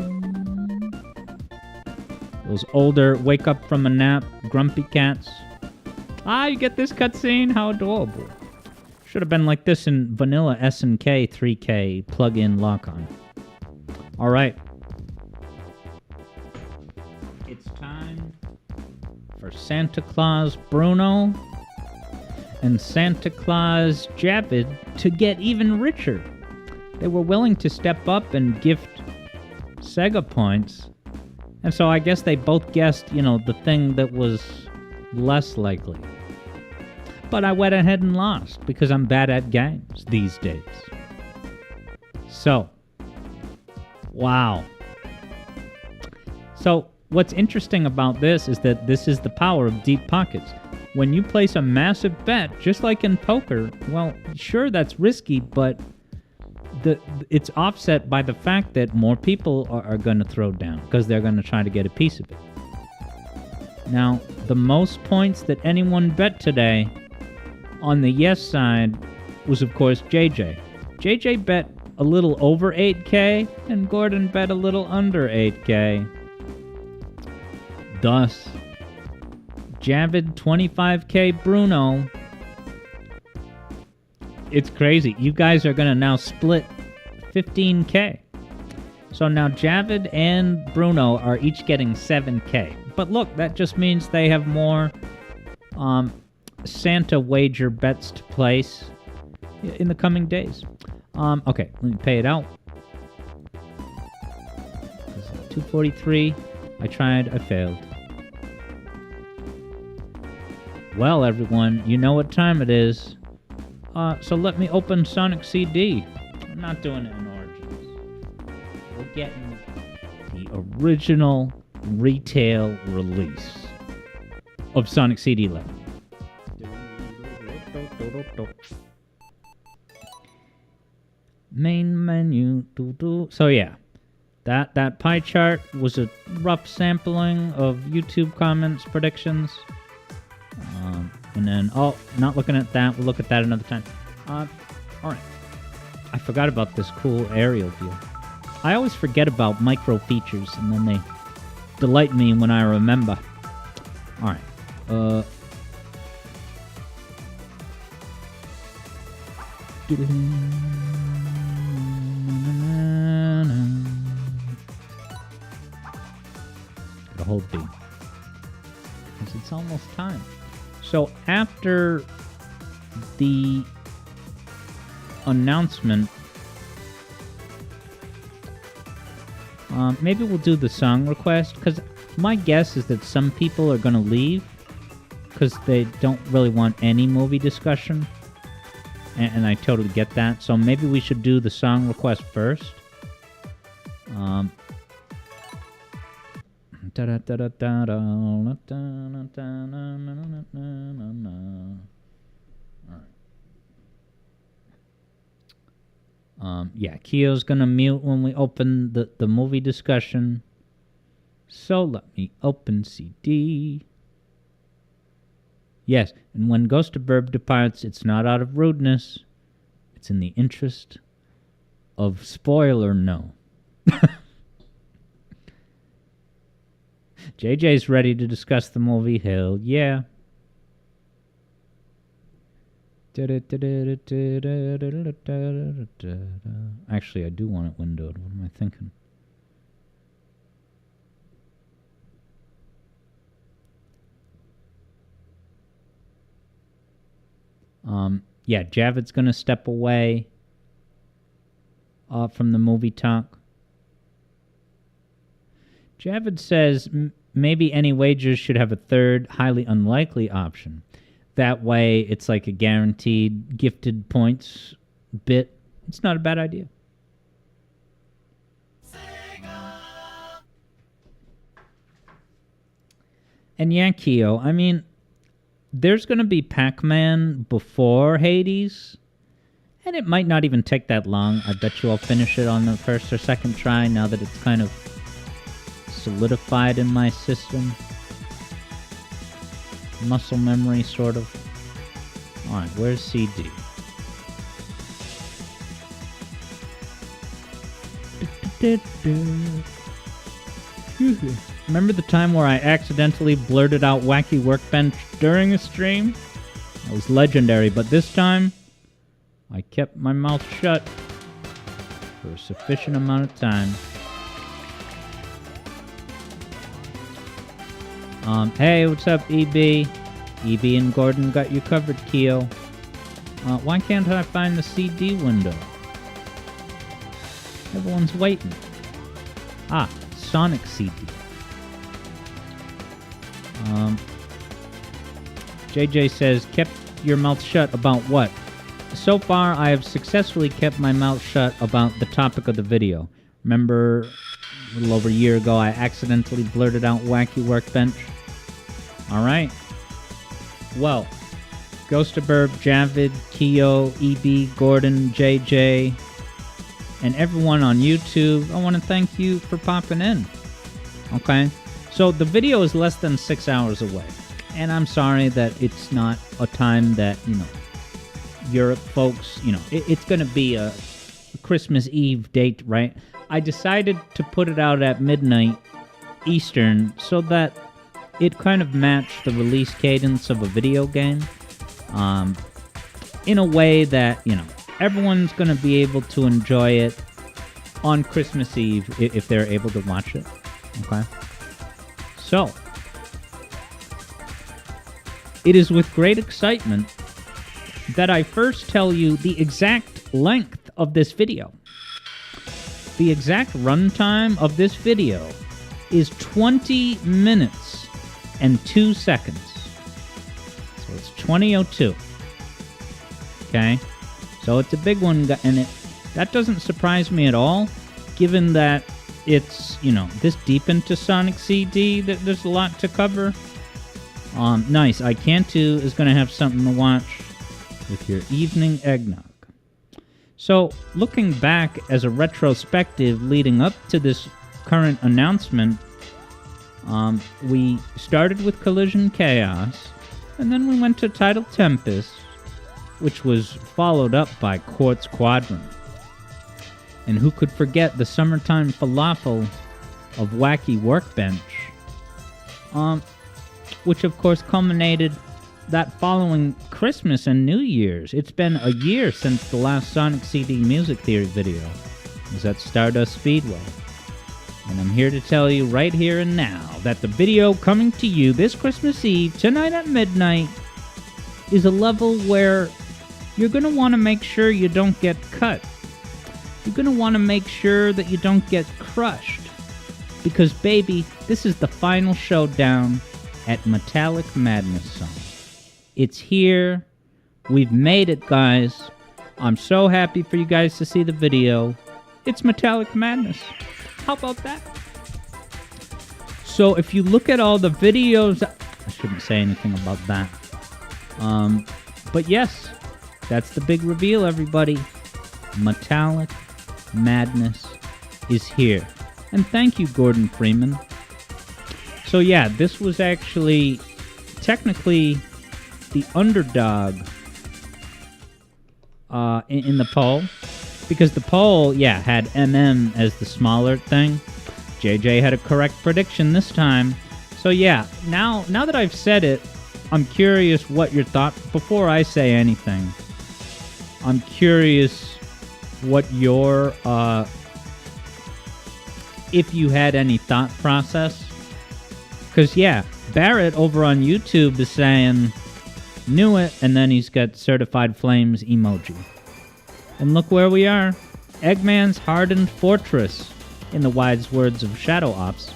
Those older wake up from a nap grumpy cats. Ah, you get this cutscene? How adorable. Should have been like this in vanilla SNK 3K plug-in lock-on. Alright. It's time for Santa Claus Bruno and Santa Claus Javid to get even richer. They were willing to step up and gift Sega points. And so I guess they both guessed, you know, the thing that was less likely. But I went ahead and lost because I'm bad at games these days. So, wow. So, what's interesting about this is that this is the power of deep pockets. When you place a massive bet, just like in poker, well, sure, that's risky, but it's offset by the fact that more people are going to throw down because they're going to try to get a piece of it. Now, the most points that anyone bet today on the yes side was, of course, JJ. JJ bet a little over 8K, and Gordon bet a little under 8K. Thus, Javid 25K Bruno. It's crazy. You guys are going to now split 15K. So now Javid and Bruno are each getting 7K. But look, that just means they have more Santa wager bets to place in the coming days. Okay, let me pay it out. 243. I tried, I failed. Well, everyone, you know what time it is. So let me open Sonic CD. I'm not doing it in Origins. We're getting the original retail release of Sonic CD level. Main menu. So yeah, that pie chart was a rough sampling of YouTube comments, predictions. And then, not looking at that. We'll look at that another time. All right. I forgot about this cool aerial view. I always forget about micro features, and then they delight me when I remember. All right. The whole B. Because it's almost time. So after the announcement, maybe we'll do the song request, because my guess is that some people are going to leave because they don't really want any movie discussion, and I totally get that. So maybe we should do the song request first. Yeah, Kyo's gonna mute when we open the movie discussion. So let me open CD. Yes, and when Ghost of Burb departs, it's not out of rudeness. It's in the interest of spoiler no. JJ's ready to discuss the movie. Hell yeah. Actually, I do want it windowed. What am I thinking? Yeah, Javid's gonna step away from the movie talk. Javid says maybe any wagers should have a third, highly unlikely option. That way, it's like a guaranteed gifted points bit. It's not a bad idea. And yeah, Keo, I mean, there's going to be Pac-Man before Hades, and it might not even take that long. I bet you I'll finish it on the first or second try now that it's kind of solidified in my system. Muscle memory, sort of. Alright, where's CD? Remember the time where I accidentally blurted out Wacky Workbench during a stream? That was legendary, but this time, I kept my mouth shut for a sufficient amount of time. Hey, what's up, EB? EB and Gordon got you covered, Keo. Why can't I find the CD window? Everyone's waiting. Ah, Sonic CD. JJ says, kept your mouth shut about what? So far, I have successfully kept my mouth shut about the topic of the video. Remember, a little over a year ago, I accidentally blurted out Wacky Workbench. Alright. Well, Ghost of Burb, Javid, Keo, EB, Gordon, JJ, and everyone on YouTube, I want to thank you for popping in. Okay? So the video is less than 6 hours away. And I'm sorry that it's not a time that, Europe folks, it's going to be a Christmas Eve date, right? I decided to put it out at midnight Eastern so that it kind of matched the release cadence of a video game in a way that, everyone's going to be able to enjoy it on Christmas Eve if they're able to watch it. Okay? So, it is with great excitement that I first tell you the exact length of this video. The exact runtime of this video is 20 minutes and 2 seconds. That's So it's 2002. Okay? So it's a big one, and that doesn't surprise me at all, given that it's, this deep into Sonic CD, that there's a lot to cover. Nice. iCantu is going to have something to watch with your evening eggnog. So, looking back as a retrospective leading up to this current announcement, we started with Collision Chaos, and then we went to Tidal Tempest, which was followed up by Quartz Quadrant. And who could forget the summertime falafel of Wacky Workbench, which of course culminated that following Christmas and New Year's. It's been a year since the last Sonic CD Music Theory video. It was at Stardust Speedway. And I'm here to tell you right here and now that the video coming to you this Christmas Eve, tonight at midnight, is a level where you're going to want to make sure you don't get cut. You're going to want to make sure that you don't get crushed. Because, baby, this is the final showdown at Metallic Madness Song. It's here. We've made it, guys. I'm so happy for you guys to see the video. It's Metallic Madness. How about that? So, if you look at all the videos... I shouldn't say anything about that. But yes, that's the big reveal, everybody. Metallic Madness is here. And thank you, Gordon Freeman. So yeah, this was actually technically the underdog in the poll. Because the poll, had MM as the smaller thing. JJ had a correct prediction this time. So yeah, now that I've said it, I'm curious what your thought... Before I say anything, I'm curious what your... if you had any thought process. Because, Barrett over on YouTube is saying, knew it, and then he's got Certified Flames emoji. And look where we are. Eggman's hardened fortress, in the wise words of Shadow Ops.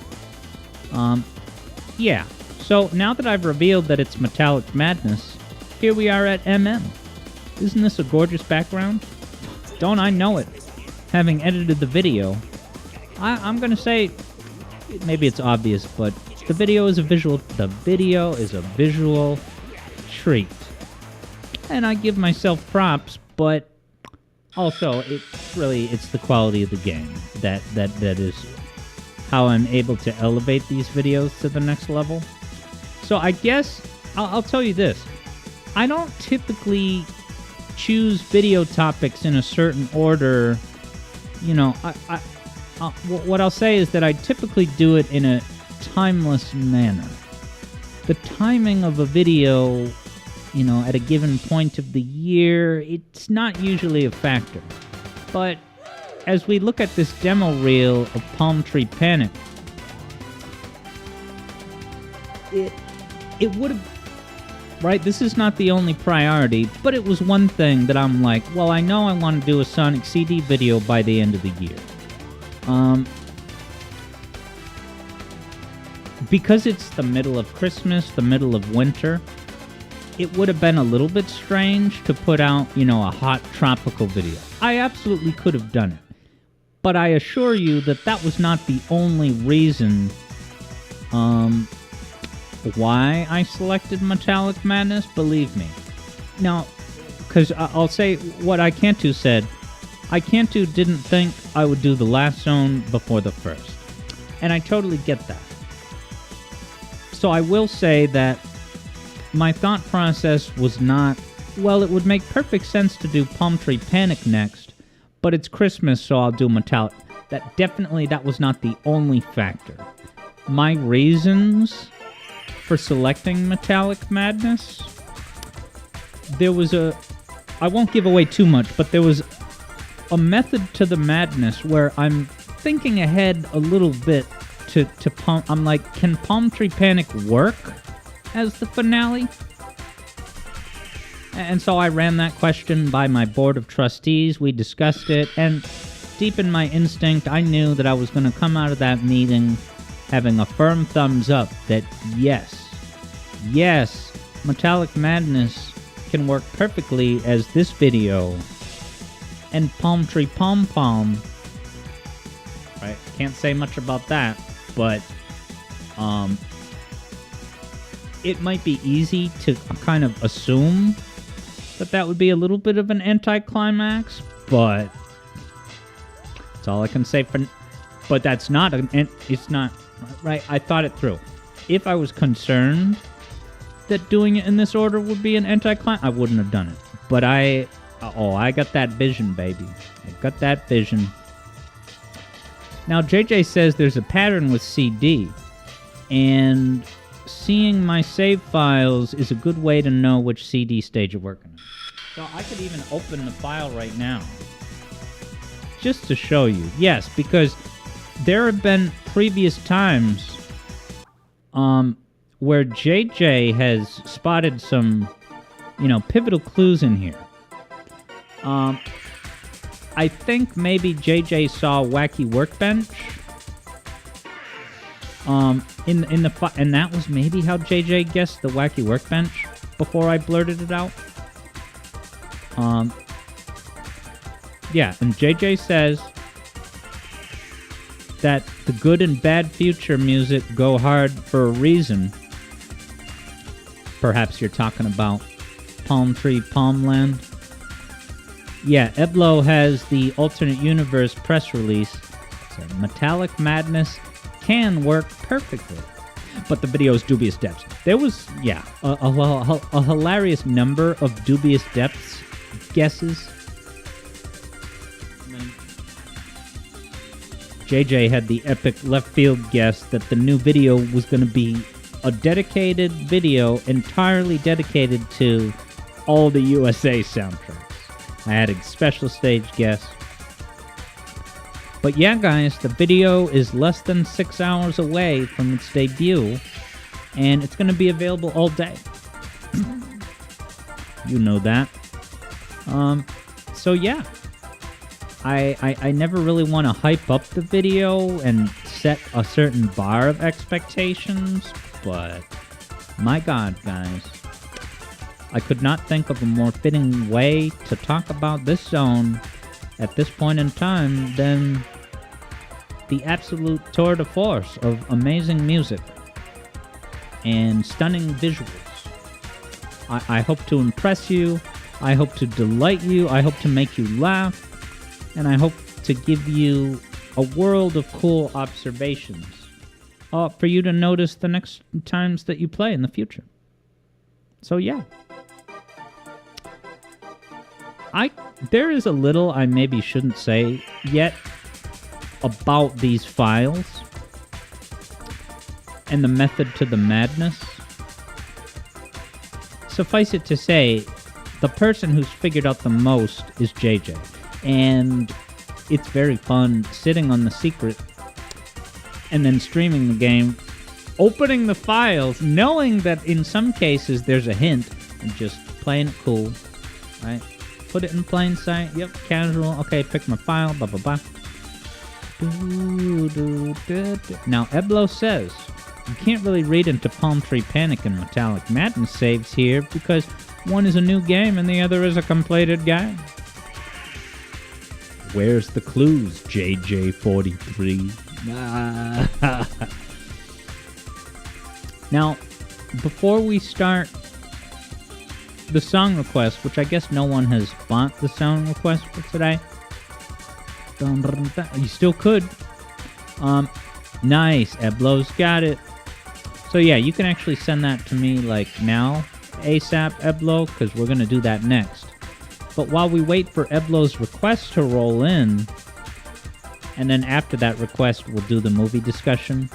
So now that I've revealed that it's Metallic Madness, here we are at MM. Isn't this a gorgeous background? Don't I know it? Having edited the video, I'm gonna say, maybe it's obvious, but the video is a visual treat. And I give myself props, but also it's the quality of the game that is how I'm able to elevate these videos to the next level. So I guess I'll tell you this. I don't typically choose video topics in a certain order. What I'll say is that I typically do it in a timeless manner. The timing of a video, at a given point of the year, it's not usually a factor. But as we look at this demo reel of Palm Tree Panic, it would have... Right, this is not the only priority, but it was one thing that I'm like, well, I know I want to do a Sonic CD video by the end of the year. Because it's the middle of Christmas, the middle of winter, it would have been a little bit strange to put out, a hot tropical video. I absolutely could have done it. But I assure you that was not the only reason why I selected Metallic Madness, believe me. Now, because I'll say what iCantu said. iCantu didn't think I would do the last zone before the first. And I totally get that. So I will say that my thought process was not, well, it would make perfect sense to do Palm Tree Panic next, but it's Christmas, so I'll do Metallic. That was not the only factor. My reasons for selecting Metallic Madness, I won't give away too much, but there was a method to the madness where I'm thinking ahead a little bit to I'm like, can Palm Tree Panic work as the finale? And so I ran that question by my board of trustees. We discussed it, and deep in my instinct, I knew that I was going to come out of that meeting having a firm thumbs up that yes, Metallic Madness can work perfectly as this video. And Palm Tree Pom Pom. Right? Can't say much about that, but it might be easy to kind of assume that that would be a little bit of an anticlimax, but that's all I can say for. But that's not it's not right. I thought it through. If I was concerned that doing it in this order would be an anticlimax, I wouldn't have done it. But I got that vision, baby. I got that vision. Now JJ says there's a pattern with CD, and seeing my save files is a good way to know which CD stage you're working on. So I could even open the file right now, just to show you. Yes, because there have been previous times where JJ has spotted some, pivotal clues in here. I think maybe JJ saw Wacky Workbench. And that was maybe how JJ guessed the Wacky Workbench before I blurted it out. Yeah, and JJ says that the good and bad future music go hard for a reason. Perhaps you're talking about Palm Tree Palmland. Yeah, Eblo has the alternate universe press release. So Metallic Madness can work perfectly, but the video's dubious depths. There was, a hilarious number of dubious depths guesses. JJ had the epic left field guess that the new video was going to be a dedicated video entirely dedicated to all the USA soundtracks. I had a special stage guess. But yeah, guys, the video is less than 6 hours away from its debut, and it's going to be available all day. You know that. So yeah. I never really want to hype up the video and set a certain bar of expectations, but my God, guys. I could not think of a more fitting way to talk about this zone at this point in time than the absolute tour de force of amazing music and stunning visuals. I hope to impress you, I hope to delight you, I hope to make you laugh, and I hope to give you a world of cool observations for you to notice the next times that you play in the future. So yeah. There is a little I maybe shouldn't say yet about these files and the method to the madness. Suffice it to say, the person who's figured out the most is JJ. And it's very fun sitting on the secret and then streaming the game, opening the files, knowing that in some cases there's a hint, and just playing it cool, right? Put it in plain sight. Yep, casual. Okay, pick my file. Blah blah blah. Now Eblo says you can't really read into Palm Tree Panic and Metallic Madness saves here because one is a new game and the other is a completed game. Where's the clues, JJ43? Now, before we start the song request, which I guess no one has bought the song request for today. You still could. Nice. Eblo's got it. So yeah, you can actually send that to me like now, ASAP, Eblo, because we're going to do that next. But while we wait for Eblo's request to roll in, and then after that request, we'll do the movie discussion,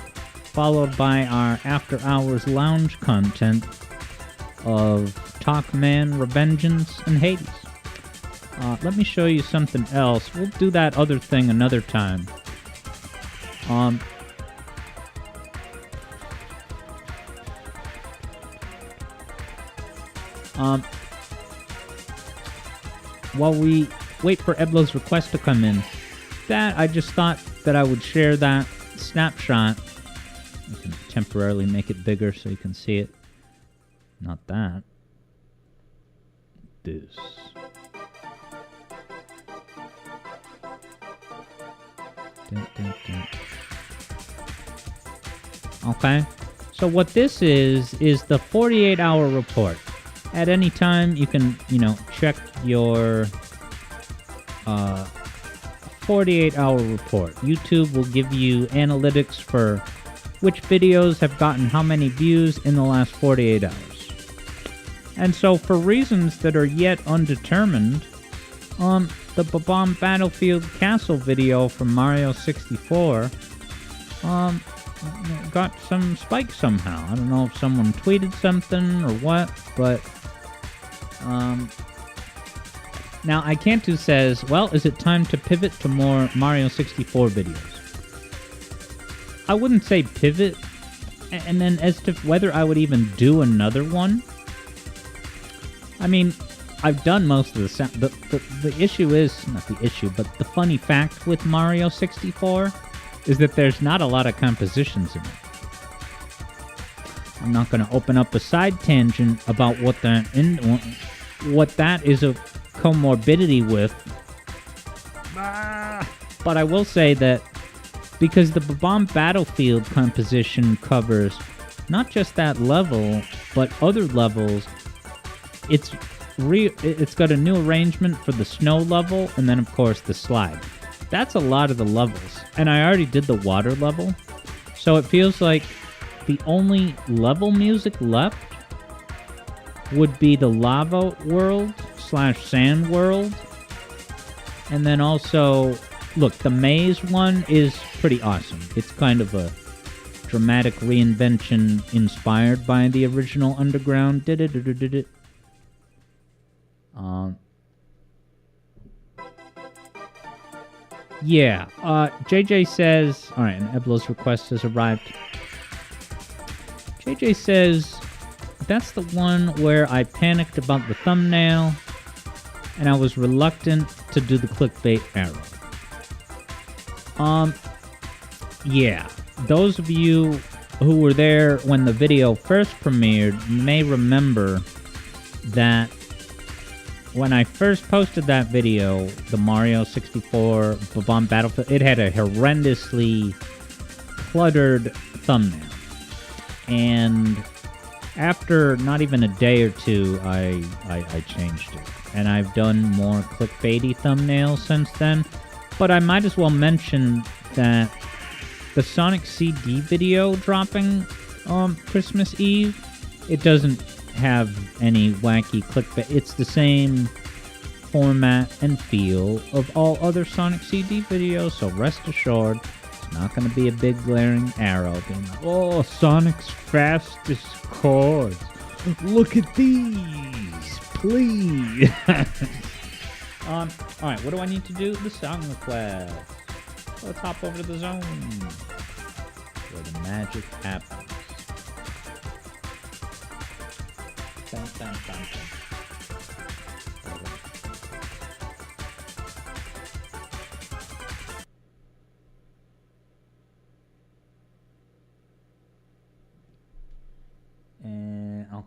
followed by our After Hours Lounge content of Talkman, Revengeance, and Hades. Let me show you something else. We'll do that other thing another time. While we wait for Eblo's request to come in, I just thought that I would share that snapshot. I can temporarily make it bigger so you can see it. Not that. This. Dun, dun, dun. Okay. So what this is the 48-hour report. At any time, you can, check your 48-hour report. YouTube will give you analytics for which videos have gotten how many views in the last 48 hours. And so, for reasons that are yet undetermined, the Bob-omb Battlefield Castle video from Mario 64 got some spikes somehow. I don't know if someone tweeted something or what, but now Icantu says, well, is it time to pivot to more Mario 64 videos? I wouldn't say pivot, and then as to whether I would even do another one, I mean, I've done most of the sound. The issue is, not the issue, but the funny fact with Mario 64 is that there's not a lot of compositions in it. I'm not going to open up a side tangent about what that is a comorbidity with. But I will say that because the Bob-omb Battlefield composition covers not just that level, but other levels, it's got a new arrangement for the snow level, and then of course the slide. That's a lot of the levels, and I already did the water level, so it feels like the only level music left would be the lava world / sand world, and then also, look, the maze one is pretty awesome. It's kind of a dramatic reinvention inspired by the original Underground. Yeah, JJ says... Alright, and Eblo's request has arrived. JJ says, that's the one where I panicked about the thumbnail, and I was reluctant to do the clickbait arrow. Yeah. Those of you who were there when the video first premiered may remember that when I first posted that video, the Mario 64 Bob-omb Battlefield, it had a horrendously cluttered thumbnail. And after not even a day or two, I changed it. And I've done more clickbaity thumbnails since then. But I might as well mention that the Sonic CD video dropping on Christmas Eve, it doesn't have any wacky clickbait. It's the same format and feel of all other Sonic CD videos, so rest assured, it's not going to be a big glaring arrow being like, oh, Sonic's fastest chords. Look at these, please. Alright, what do I need to do? The song request. Let's hop over to the zone where the magic happens. Dun, dun, dun, dun. And okay.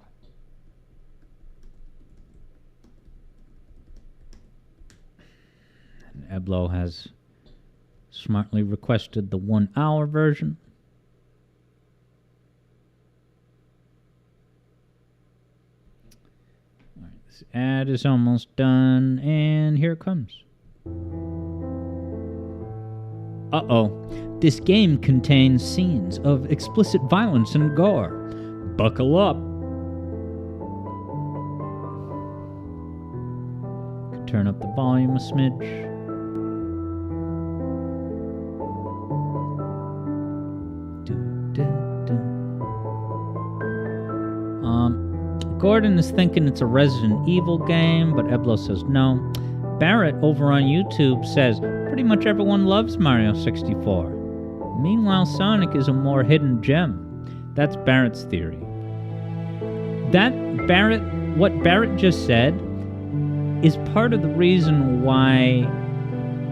And Eblo has smartly requested the 1 hour version. All right, this ad is almost done, and here it comes. Uh-oh. This game contains scenes of explicit violence and gore. Buckle up. Could turn up the volume a smidge. Gordon is thinking it's a Resident Evil game, but Eblo says no. Barrett over on YouTube says pretty much everyone loves Mario 64. Meanwhile, Sonic is a more hidden gem. That's Barrett's theory. What Barrett just said is part of the reason why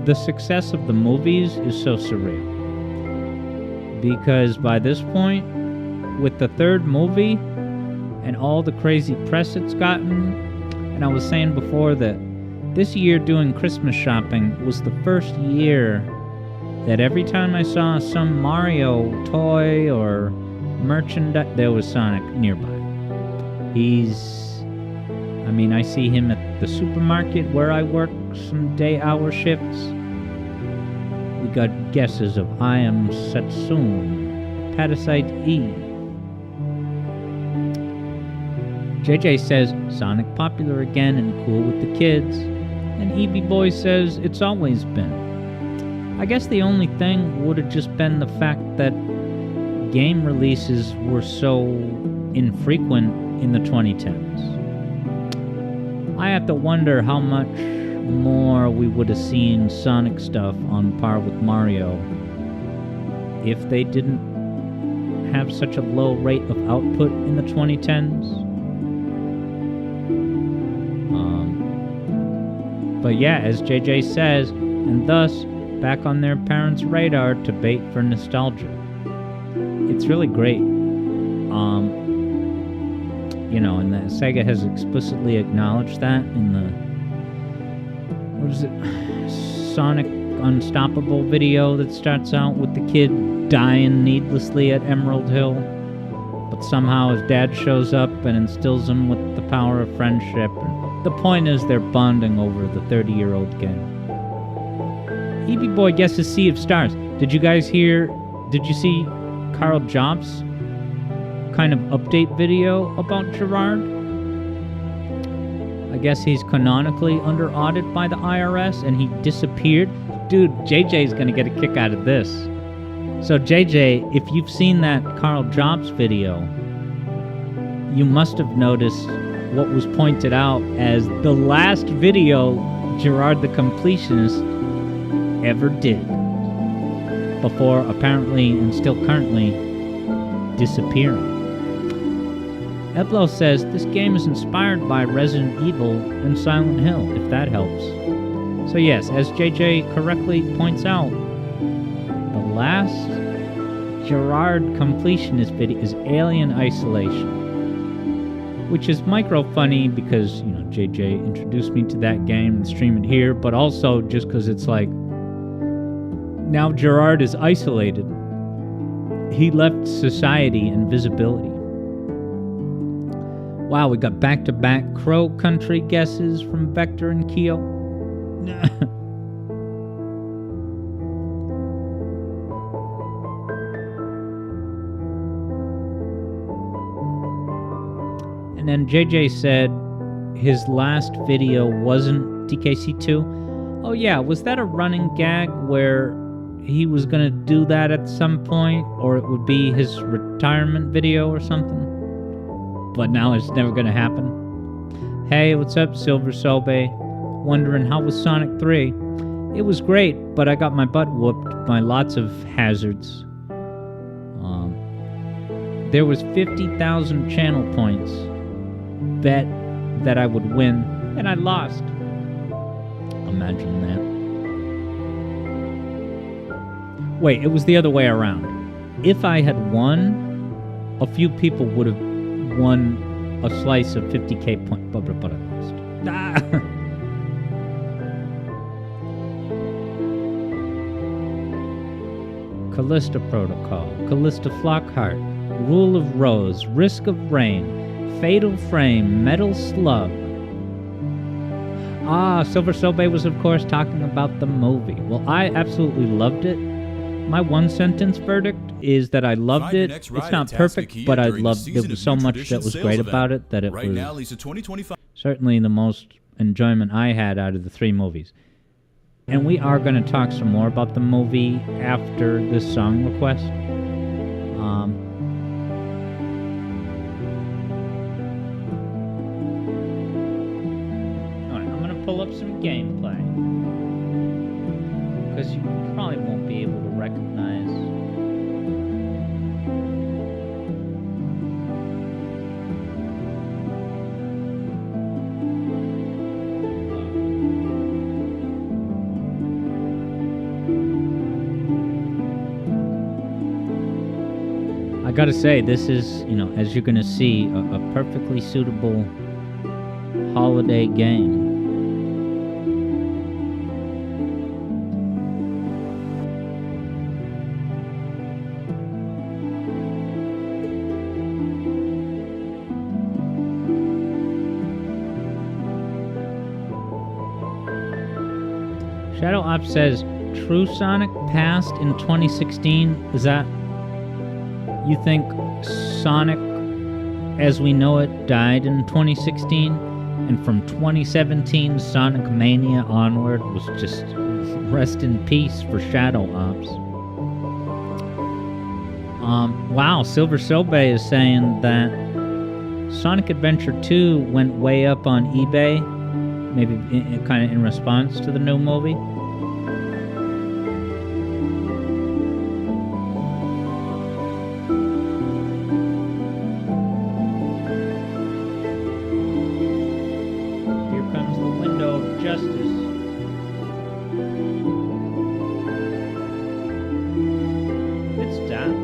the success of the movies is so surreal. Because by this point, with the third movie, and all the crazy press it's gotten. And I was saying before that this year doing Christmas shopping was the first year that every time I saw some Mario toy or merchandise, there was Sonic nearby. I see him at the supermarket where I work some day-hour shifts. We got guesses of I Am Setsune, Parasite Eve. JJ says Sonic popular again and cool with the kids, and EB Boy says it's always been. I guess the only thing would have just been the fact that game releases were so infrequent in the 2010s. I have to wonder how much more we would have seen Sonic stuff on par with Mario if they didn't have such a low rate of output in the 2010s. But yeah, as JJ says, and thus back on their parents' radar to bait for nostalgia. It's really great. And the Sega has explicitly acknowledged that in the Sonic Unstoppable video that starts out with the kid dying needlessly at Emerald Hill, but somehow his dad shows up and instills him with the power of friendship. And the point is they're bonding over the 30-year-old game. EB Boy guesses Sea of Stars. Did you see Carl Jobs' kind of update video about Gerard? I guess he's canonically under audit by the IRS and he disappeared. Dude, JJ's gonna get a kick out of this. So JJ, if you've seen that Carl Jobs video, you must have noticed what was pointed out as the last video Gerard the Completionist ever did, before apparently and still currently disappearing. Eblo says this game is inspired by Resident Evil and Silent Hill, if that helps. So yes, as JJ correctly points out, the last Gerard Completionist video is Alien Isolation, which is micro funny because, JJ introduced me to that game and stream it here, but also just because it's like, now Gerard is isolated. He left society and visibility. Wow, we got back-to-back Crow Country guesses from Vector and Keo. And then JJ said his last video wasn't DKC2. Oh yeah, was that a running gag where he was gonna do that at some point, or it would be his retirement video or something? But now it's never gonna happen. Hey, what's up, Silver Sobe? Wondering how was Sonic 3? It was great, but I got my butt whooped by lots of hazards. There was 50,000 channel points bet that I would win, and I lost. Imagine that. Wait, it was the other way around. If I had won, a few people would have won a slice of 50k point, but I lost. Callista Protocol, Callista Flockhart, Rule of Rose, Risk of Rain, Fatal Frame, Metal Slug. Silver Sobe was, of course, talking about the movie. Well, I absolutely loved it. My one-sentence verdict is that I loved it. It's not perfect, but I loved it. There was so much that was great about it that it was certainly the most enjoyment I had out of the three movies. And we are going to talk some more about the movie after this song request. Pull up some gameplay, because you probably won't be able to recognize. I I gotta say, this is, as you're gonna see, a perfectly suitable holiday game. Shadow Op says, True Sonic passed in 2016. Is that... You think Sonic, as we know it, died in 2016? And from 2017, Sonic Mania onward was just rest in peace for Shadow Ops. Wow, Silver Sobe is saying that Sonic Adventure 2 went way up on eBay, maybe kind of in response to the new movie. Here comes the window of justice. It's dark.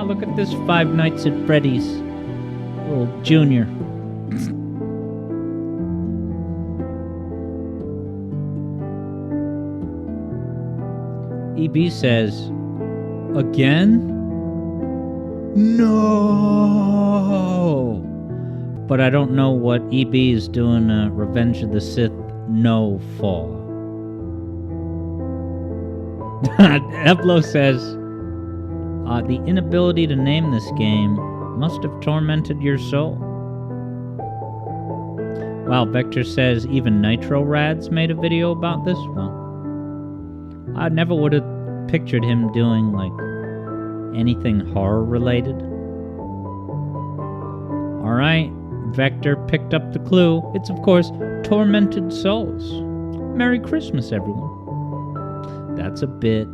Look at this Five Nights at Freddy's. Little Junior. EB says, again? No! But I don't know what EB is doing Revenge of the Sith no for. Eblo says, the inability to name this game must have tormented your soul. Wow, Vector says even Nitro Rads made a video about this? Well, I never would have pictured him doing, anything horror-related. Alright, Vector picked up the clue. It's, of course, Tormented Souls. Merry Christmas, everyone. That's a bit...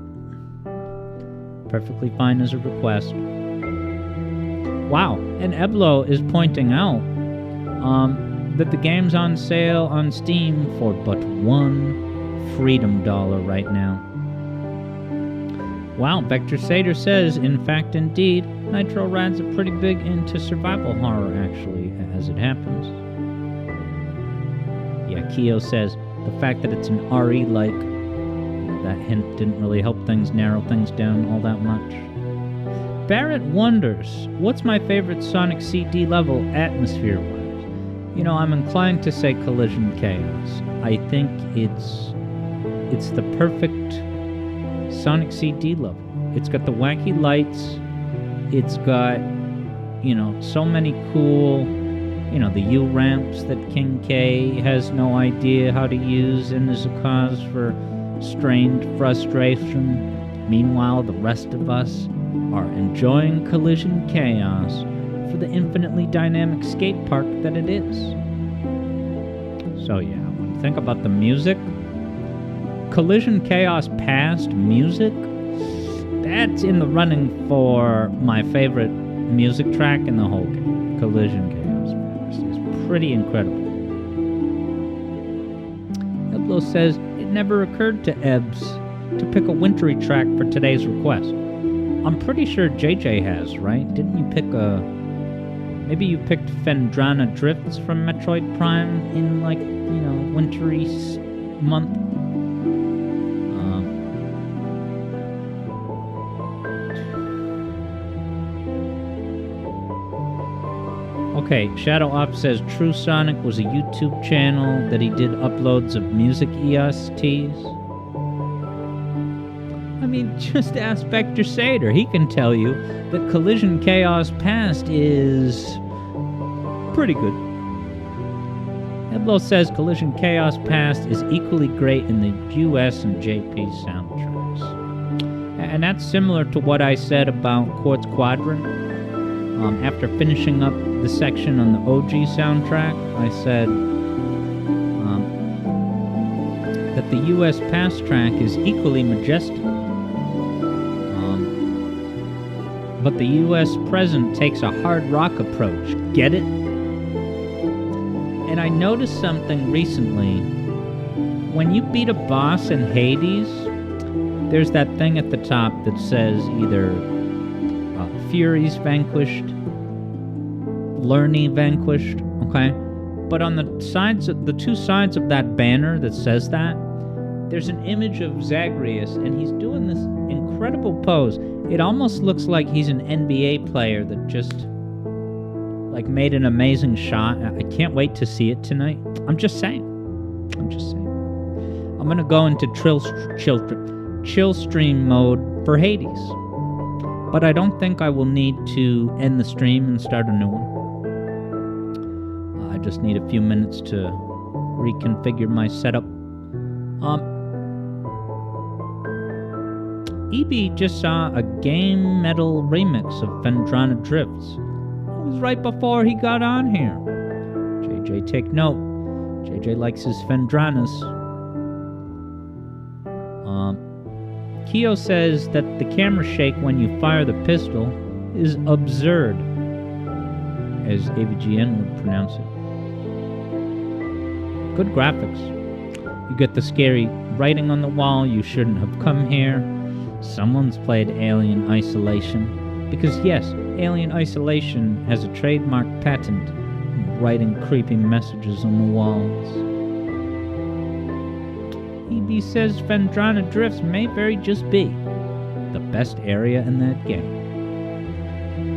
perfectly fine as a request. Wow, and Eblo is pointing out that the game's on sale on Steam for but $1 freedom dollar right now. Wow, Vector Sater says, in fact, indeed, Nitro Rads are pretty big into survival horror, actually, as it happens. Yeah, Keo says, the fact that it's an RE-like, that hint didn't really help things narrow things down all that much. Barrett wonders, what's my favorite Sonic CD level atmosphere-wise? I'm inclined to say Collision Chaos. I think it's the perfect Sonic CD level. It's got the wacky lights. It's got, so many cool, the U-ramps that King K has no idea how to use and is a cause for strained frustration. Meanwhile, the rest of us are enjoying Collision Chaos for the infinitely dynamic skate park that it is. So yeah, when you think about the music, Collision Chaos Past music, that's in the running for my favorite music track in the whole game. Collision Chaos Past is pretty incredible. Eblo says, it never occurred to Ebbs to pick a wintry track for today's request. I'm pretty sure JJ has, right? Didn't you pick maybe you picked Phendrana Drifts from Metroid Prime in, wintry month? Okay, Shadow Op says True Sonic was a YouTube channel that he did uploads of music ESTs. I mean, just ask Vector Sater. He can tell you that Collision Chaos Past is pretty good. Eblo says Collision Chaos Past is equally great in the US and JP soundtracks. And that's similar to what I said about Quartz Quadrant. After finishing up the section on the OG soundtrack, I said that the US Past track is equally majestic. But the US present takes a hard rock approach. Get it? And I noticed something recently when you beat a boss in Hades, there's that thing at the top that says either Fury's vanquished, Lerny vanquished, okay? But on the two sides of that banner that says that, there's an image of Zagreus, and he's doing this incredible pose. It almost looks like he's an NBA player that just, like, made an amazing shot. I can't wait to see it tonight. I'm just saying. I'm gonna go into chill stream mode for Hades. But I don't think I will need to end the stream and start a new one. I just need a few minutes to reconfigure my setup. EB just saw a game metal remix of Phendrana Drifts. It was right before he got on here. JJ, take note. JJ likes his Phendranas. Keo says that the camera shake when you fire the pistol is absurd, as AVGN would pronounce it. Good graphics. You get the scary writing on the wall, you shouldn't have come here. Someone's played Alien Isolation. Because yes, Alien Isolation has a trademark patent writing creepy messages on the walls. EB says Phendrana Drifts may very just be the best area in that game.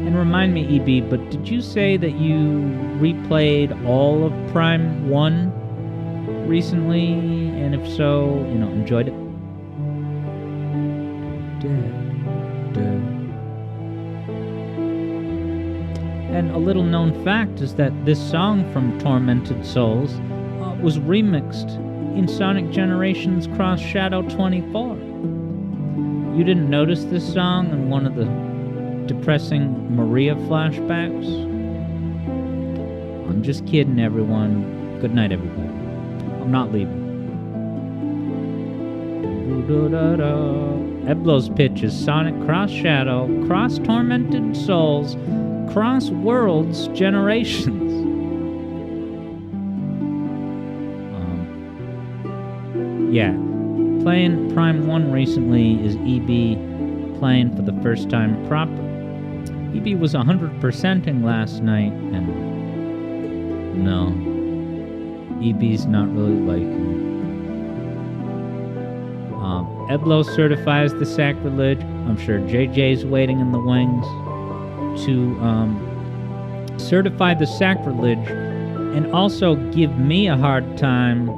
And remind me, EB, but did you say that you replayed all of Prime 1 recently? And if so, enjoyed it? And a little known fact is that this song from Tormented Souls was remixed in Sonic Generations Cross Shadow 24. You didn't notice this song in one of the depressing Maria flashbacks? I'm just kidding, everyone. Good night, everybody. I'm not leaving. Eblo's pitch is Sonic Cross Shadow, Cross Tormented Souls, Cross Worlds Generations. Yeah, playing Prime 1 recently is EB playing for the first time proper. EB was 100%ing last night, and no, EB's not really liking it. Eblo certifies the sacrilege. I'm sure JJ's waiting in the wings to certify the sacrilege and also give me a hard time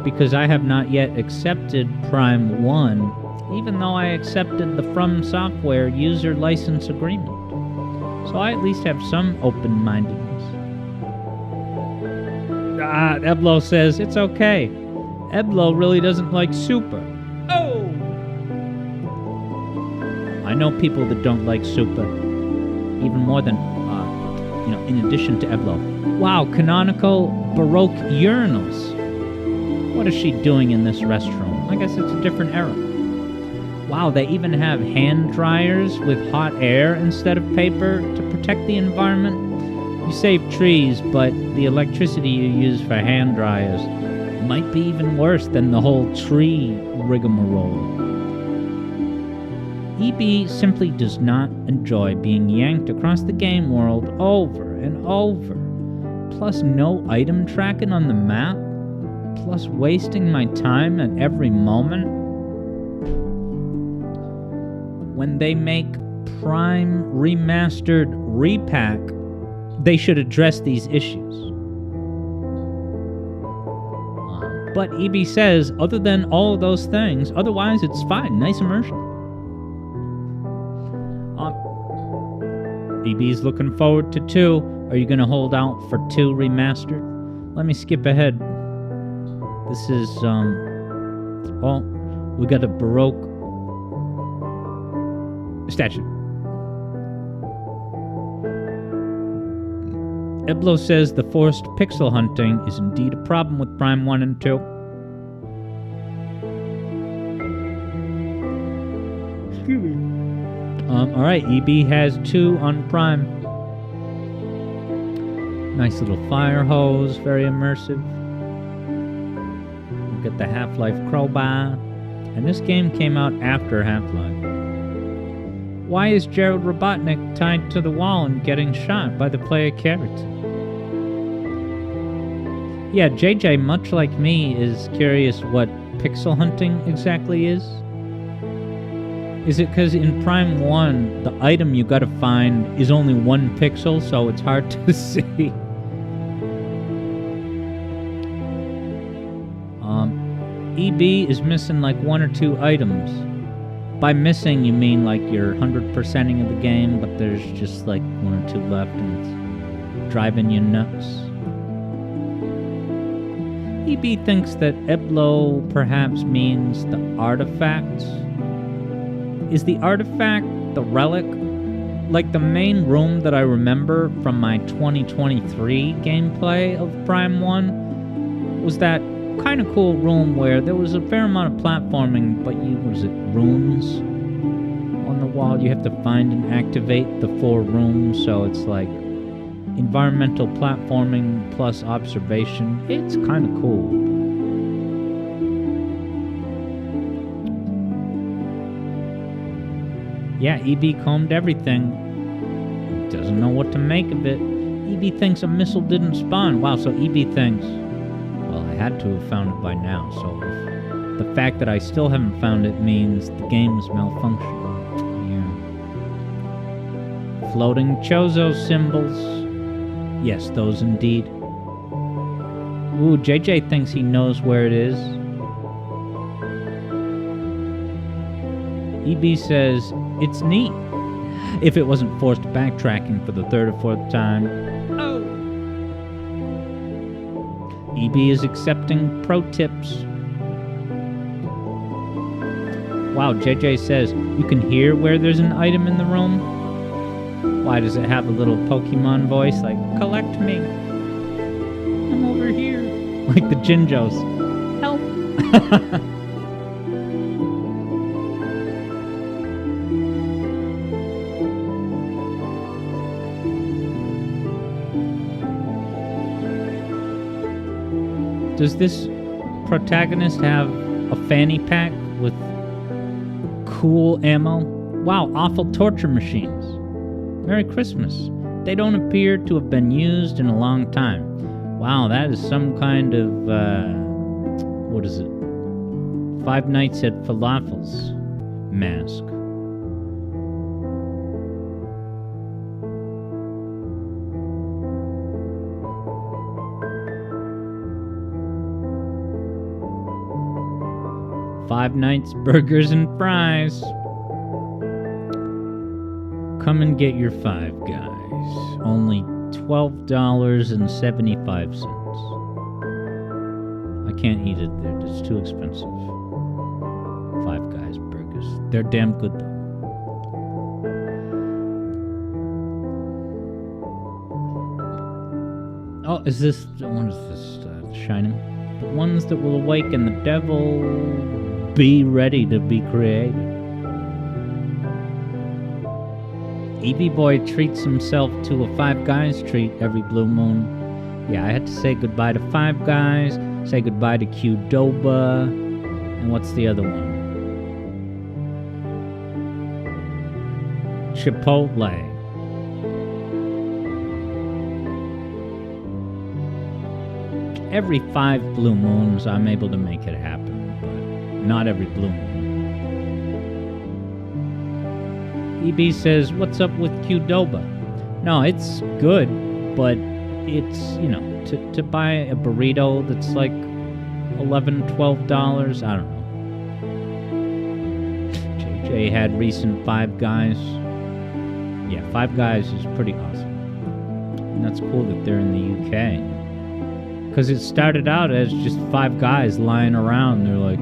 because I have not yet accepted Prime 1, even though I accepted the From Software user license agreement. So I at least have some open-mindedness. Eblo says, it's okay. Eblo really doesn't like Super. Oh! I know people that don't like Super. Even more than, in addition to Eblo. Wow, canonical Baroque urinals. What is she doing in this restroom? I guess it's a different era. Wow, they even have hand dryers with hot air instead of paper to protect the environment. You save trees, but the electricity you use for hand dryers might be even worse than the whole tree rigmarole. EB simply does not enjoy being yanked across the game world over and over, plus no item tracking on the map, plus wasting my time at every moment. When they make Prime Remastered Repack, they should address these issues. But EB says, other than all of those things, otherwise it's fine, nice immersion. EB's looking forward to 2. Are you going to hold out for 2 Remastered? Let me skip ahead. This is, we got a Baroque statue. Eblo says the forced pixel hunting is indeed a problem with Prime 1 and 2. Excuse me. Alright, EB has 2 on Prime. Nice little fire hose, very immersive. get the Half-Life crowbar. And this game came out after Half-Life. Why is Gerald Robotnik tied to the wall and getting shot by the player character? Yeah, JJ, much like me, is curious what pixel hunting exactly is. Is it because in Prime 1, the item you gotta find is only 1 pixel, so it's hard to see? EB is missing like 1 or 2 items. By missing, you mean like you're 100%ing of the game, but there's just like 1 or 2 left and it's driving you nuts. EB thinks that Eblo perhaps means the artifact. Is the artifact the relic? Like the main room that I remember from my 2023 gameplay of Prime 1 was that kind of cool room where there was a fair amount of platforming, but runes on the wall? You have to find and activate the 4 rooms, so it's like environmental platforming plus observation. It's kind of cool. Yeah, EB combed everything. Doesn't know what to make of it. EB thinks a missile didn't spawn. Wow, so EB thinks, well, I had to have found it by now, so if the fact that I still haven't found it means the game is malfunctioning. Yeah. Floating Chozo symbols. Yes, those indeed. Ooh, JJ thinks he knows where it is. EB says, it's neat. If it wasn't forced backtracking for the 3rd or 4th time. Oh! EB is accepting pro tips. Wow, JJ says, you can hear where there's an item in the room? Why, does it have a little Pokemon voice like, collect me? I'm over here. Like the Jinjos. Help! Does this protagonist have a fanny pack with cool ammo? Wow, awful torture machines. Merry Christmas. They don't appear to have been used in a long time. Wow, that is some kind of, what is it? Five Nights at Falafel's mask. Five Nights burgers and fries. Come and get your Five Guys. Only $12.75. I can't eat it there. It's too expensive. Five Guys burgers. They're damn good though. Oh, is this... What is this? Shining? The ones that will awaken the devil... Be ready to be created. EB Boy treats himself to a Five Guys treat every blue moon. Yeah, I had to say goodbye to Five Guys, say goodbye to Qdoba, and what's the other one? Chipotle. Every 5 blue moons, I'm able to make it happen. Not every blue moon. EB says, what's up with Qdoba? No, it's good, but it's, you know, to buy a burrito that's like $11, $12, I don't know. JJ had recent Five Guys. Yeah, Five Guys is pretty awesome. And that's cool that they're in the UK. Because it started out as just 5 guys lying around. They're like,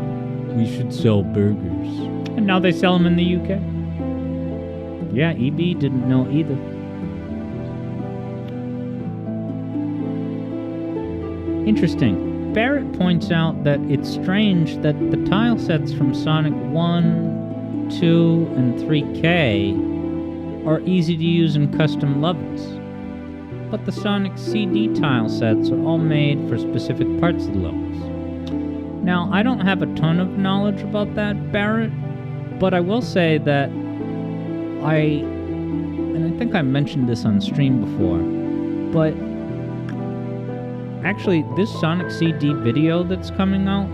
we should sell burgers. And now they sell them in the UK. Yeah, EB didn't know either. Interesting. Barrett points out that it's strange that the tile sets from Sonic 1, 2, and 3K are easy to use in custom levels. But the Sonic CD tile sets are all made for specific parts of the levels. Now, I don't have a ton of knowledge about that, Barrett, but I will say that I think I mentioned this on stream before, but actually, this Sonic CD video that's coming out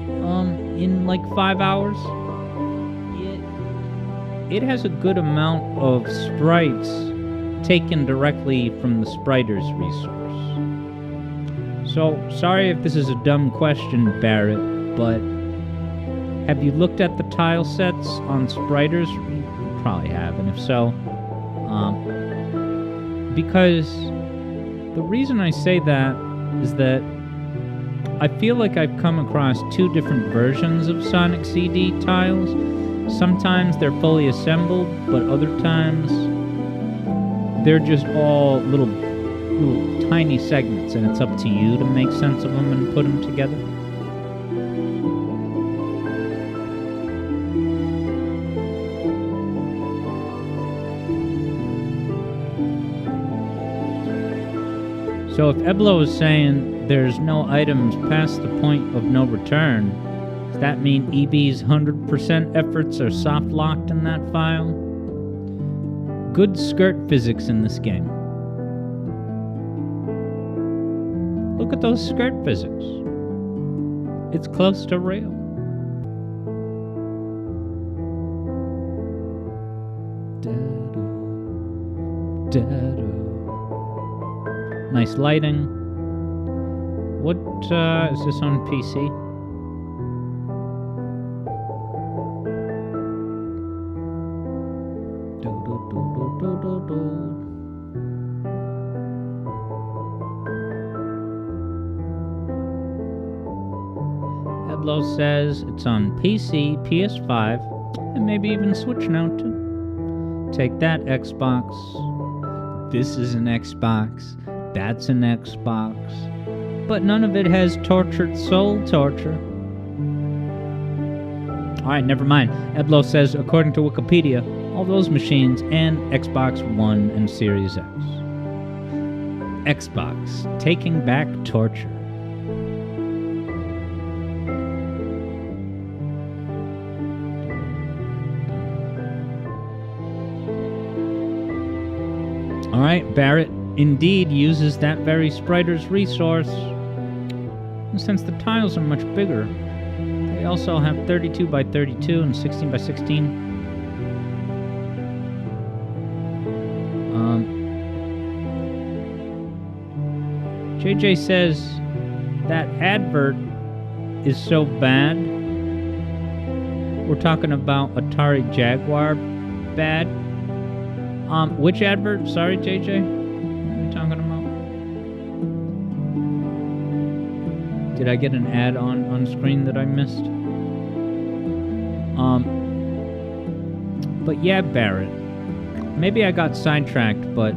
in like 5 hours, it has a good amount of sprites taken directly from the Spriters resource. So, sorry if this is a dumb question, Barrett, but have you looked at the tile sets on Spriters? You probably have, and if so, because the reason I say that is that I feel like I've come across two different versions of Sonic CD tiles. Sometimes they're fully assembled, but other times they're just all little tiny segments, and it's up to you to make sense of them and put them together. So if Eblo is saying there's no items past the point of no return, does that mean EB's 100% efforts are soft-locked in that file? Good skirt physics in this game. Look at those skirt physics. It's close to real. Nice lighting. What is this on PC? Heblo says it's on PC, PS5, and maybe even Switch now too. Take that, Xbox. This is an Xbox. That's an Xbox. But none of it has tortured soul torture. Alright, never mind. Eblo says, according to Wikipedia, all those machines and Xbox One and Series X. Xbox, taking back torture. Alright, Barrett indeed uses that very Spriters resource. And since the tiles are much bigger, they also have 32 by 32 and 16 by 16. JJ says that advert is so bad. We're talking about Atari Jaguar bad. Which advert? Sorry, JJ. What are we talking about? Did I get an ad on screen that I missed? But yeah, Barrett. Maybe I got sidetracked, but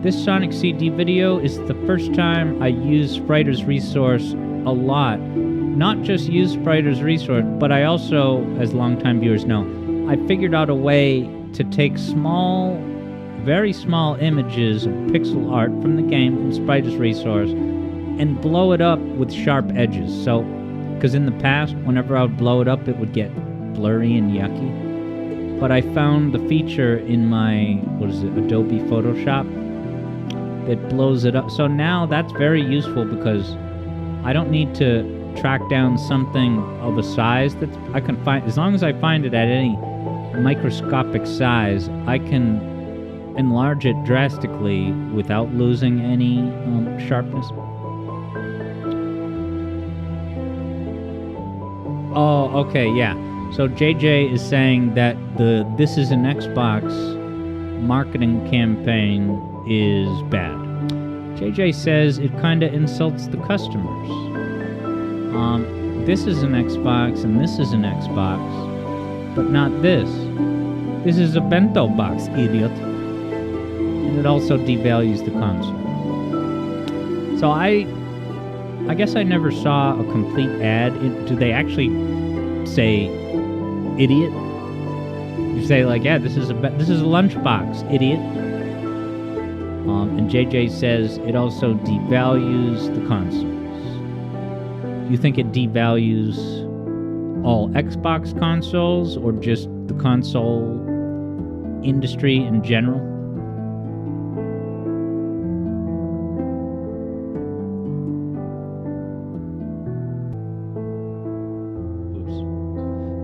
this Sonic CD video is the first time I used Spriters resource a lot. Not just use Spriters resource, but I also, as longtime viewers know, I figured out a way to take small, very small images of pixel art from the game, from Spriters resource, and blow it up with sharp edges. So, because in the past, whenever I would blow it up, it would get blurry and yucky. But I found the feature in my, Adobe Photoshop that blows it up. So now that's very useful because I don't need to track down something of a size that I can find. As long as I find it at any microscopic size, I can enlarge it drastically without losing any sharpness. Oh, okay, yeah. So JJ is saying that the This Is an Xbox marketing campaign is bad. JJ says it kinda insults the customers. This is an Xbox and this is an Xbox, but not this. This is a bento box, idiot. And it also devalues the console. So I guess I never saw a complete ad. Do they actually say idiot? You say like, yeah, this is a lunchbox, idiot. And JJ says it also devalues the consoles. Do you think it devalues all Xbox consoles or just the console industry in general?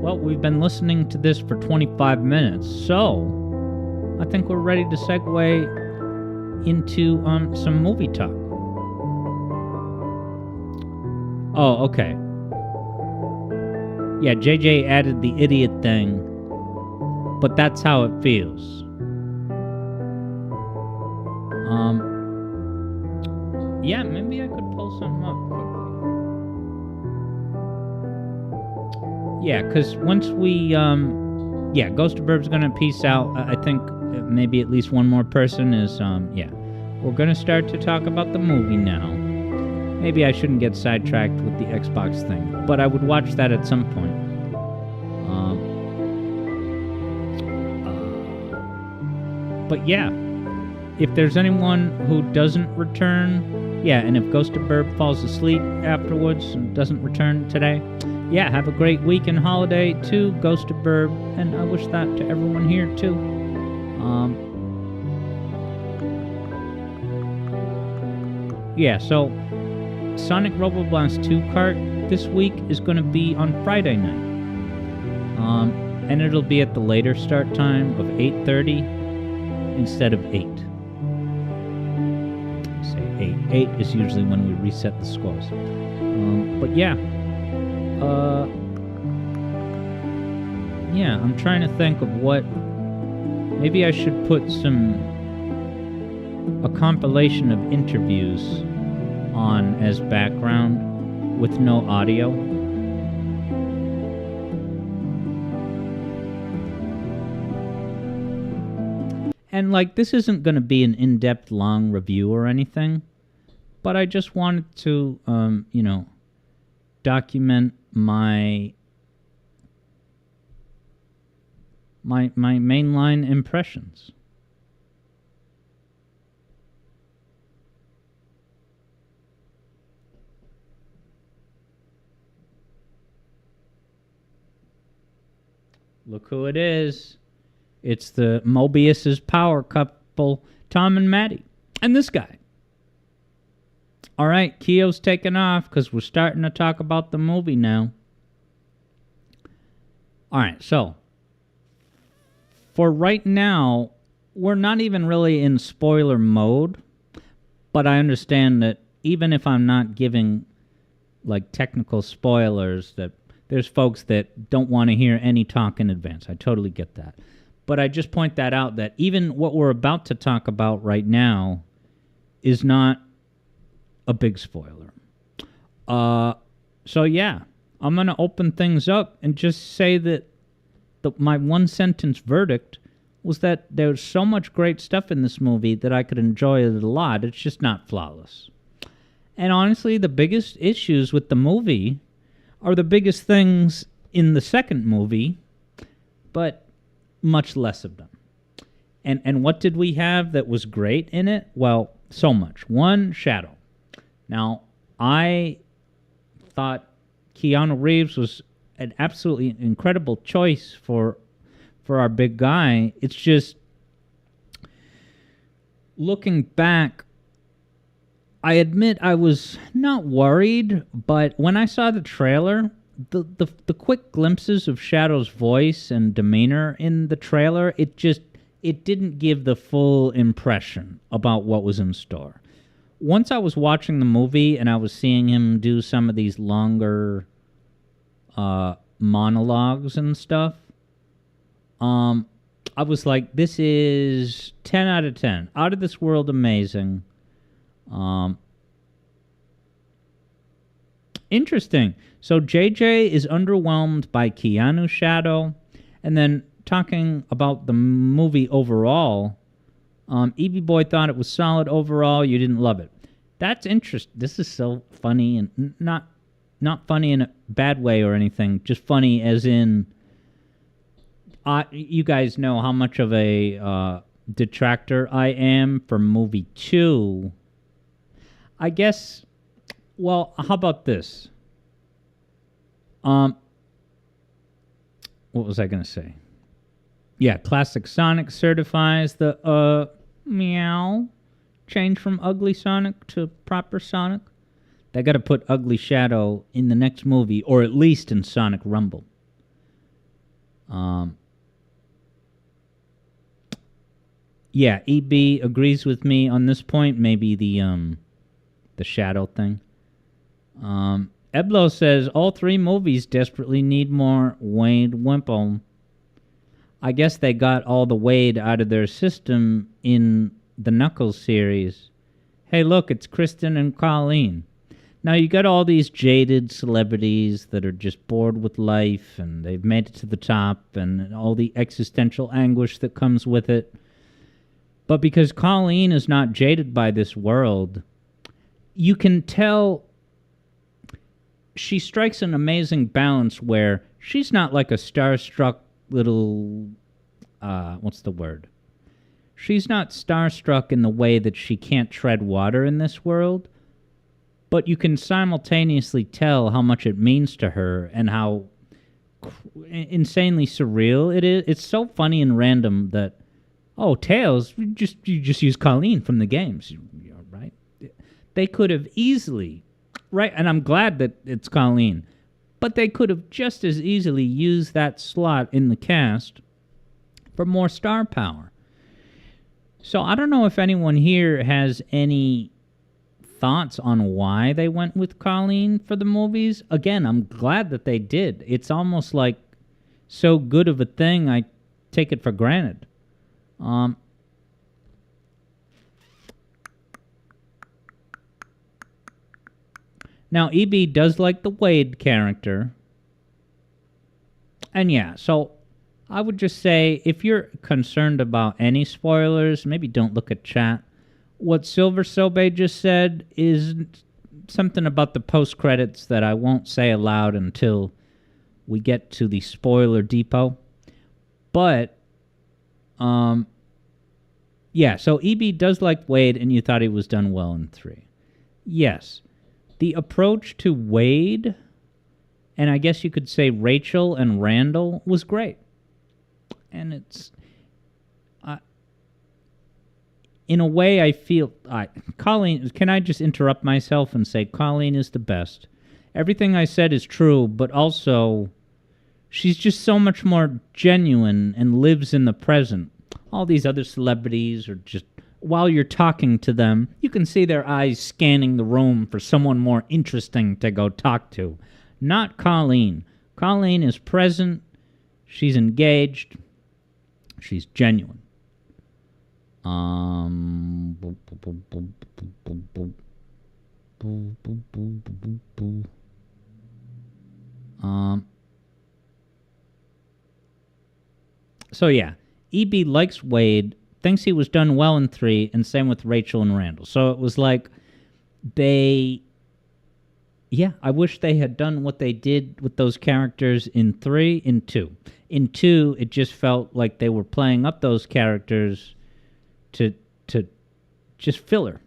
Well, we've been listening to this for 25 minutes, so I think we're ready to segue into some movie talk. Oh, okay. Yeah, JJ added the idiot thing, but that's how it feels. Yeah, maybe I could pull something up quickly. Yeah, because once we, Ghost of Burb's gonna peace out. I think maybe at least one more person is, We're gonna start to talk about the movie now. Maybe I shouldn't get sidetracked with the Xbox thing, but I would watch that at some point. But yeah, if there's anyone who doesn't return, and if Ghost of Burb falls asleep afterwards and doesn't return today, have a great week and holiday to Ghost of Burb, and I wish that to everyone here too. So Sonic Roboblast 2 Kart this week is going to be on Friday night. And it'll be at the later start time of 8:30 instead of 8. Say 8. 8 is usually when we reset the scores. I'm trying to think of what... Maybe I should put a compilation of interviews on as background with no audio. And this isn't going to be an in-depth long review or anything, but I just wanted to document my mainline impressions. Look who it is. It's the Mobius's power couple, Tom and Maddie. And this guy. All right, Keo's taking off because we're starting to talk about the movie now. All right, so for right now, we're not even really in spoiler mode, but I understand that even if I'm not giving technical spoilers, that there's folks that don't want to hear any talk in advance. I totally get that. But I just point that out, that even what we're about to talk about right now is not a big spoiler. I'm going to open things up and just say that my one-sentence verdict was that there's so much great stuff in this movie that I could enjoy it a lot. It's just not flawless. And honestly, the biggest issues with the movie are the biggest things in the second movie, but much less of them. And what did we have that was great in it? Well, so much. One, Shadow. Now, I thought Keanu Reeves was an absolutely incredible choice for our big guy. It's just, looking back, I admit I was not worried, but when I saw the trailer, the quick glimpses of Shadow's voice and demeanor in the trailer, it didn't give the full impression about what was in store. Once I was watching the movie and I was seeing him do some of these longer monologues and stuff, I was like, this is 10 out of 10. Out of this world amazing. Interesting. So JJ is underwhelmed by Keanu Shadow. And then talking about the movie overall, Evie Boy thought it was solid overall. You didn't love it. That's interesting. This is so funny, and not funny in a bad way or anything. Just funny as in, you guys know how much of a detractor I am for movie 2. I guess, well, how about this? what was I going to say? Yeah, Classic Sonic certifies the meow change from Ugly Sonic to proper Sonic. They got to put Ugly Shadow in the next movie, or at least in Sonic Rumble. Yeah, EB agrees with me on this point. Maybe the Shadow thing. Eblo says all 3 movies desperately need more Wade Wimple. I guess they got all the Wade out of their system in the Knuckles series. Hey, look, it's Kristen and Colleen. Now you got all these jaded celebrities that are just bored with life and they've made it to the top and all the existential anguish that comes with it. But because Colleen is not jaded by this world, you can tell she strikes an amazing balance where she's not like a starstruck little, what's the word? She's not starstruck in the way that she can't tread water in this world, but you can simultaneously tell how much it means to her and how insanely surreal it is. It's so funny and random that, oh, Tails, you just use Colleen from the games, right? They could have easily, right, and I'm glad that it's Colleen, but they could have just as easily used that slot in the cast for more star power. So I don't know if anyone here has any thoughts on why they went with Colleen for the movies. Again, I'm glad that they did. It's almost like so good of a thing, I take it for granted. Now, EB does like the Wade character. And yeah, so I would just say, if you're concerned about any spoilers, maybe don't look at chat. What Silver Sobe just said is something about the post-credits that I won't say aloud until we get to the spoiler depot. But, yeah, so EB does like Wade, and you thought he was done well in 3. Yes. The approach to Wade, and I guess you could say Rachel and Randall, was great. And it's, in a way, I feel, Colleen, can I just interrupt myself and say Colleen is the best? Everything I said is true, but also, she's just so much more genuine and lives in the present. All these other celebrities are just, while you're talking to them, you can see their eyes scanning the room for someone more interesting to go talk to. Not Colleen. Colleen is present. She's engaged. She's genuine. So yeah, EB likes Wade, thinks he was done well in 3, and same with Rachel and Randall. So it was like I wish they had done what they did with those characters in 3, in 2. In 2, it just felt like they were playing up those characters to just filler.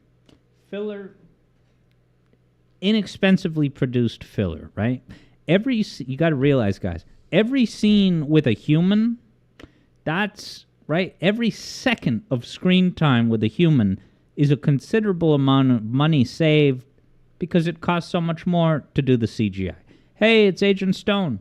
Filler, inexpensively produced filler, right? You got to realize, guys, every scene with a human, that's, right? Every second of screen time with a human is a considerable amount of money saved because it costs so much more to do the CGI. Hey, it's Agent Stone.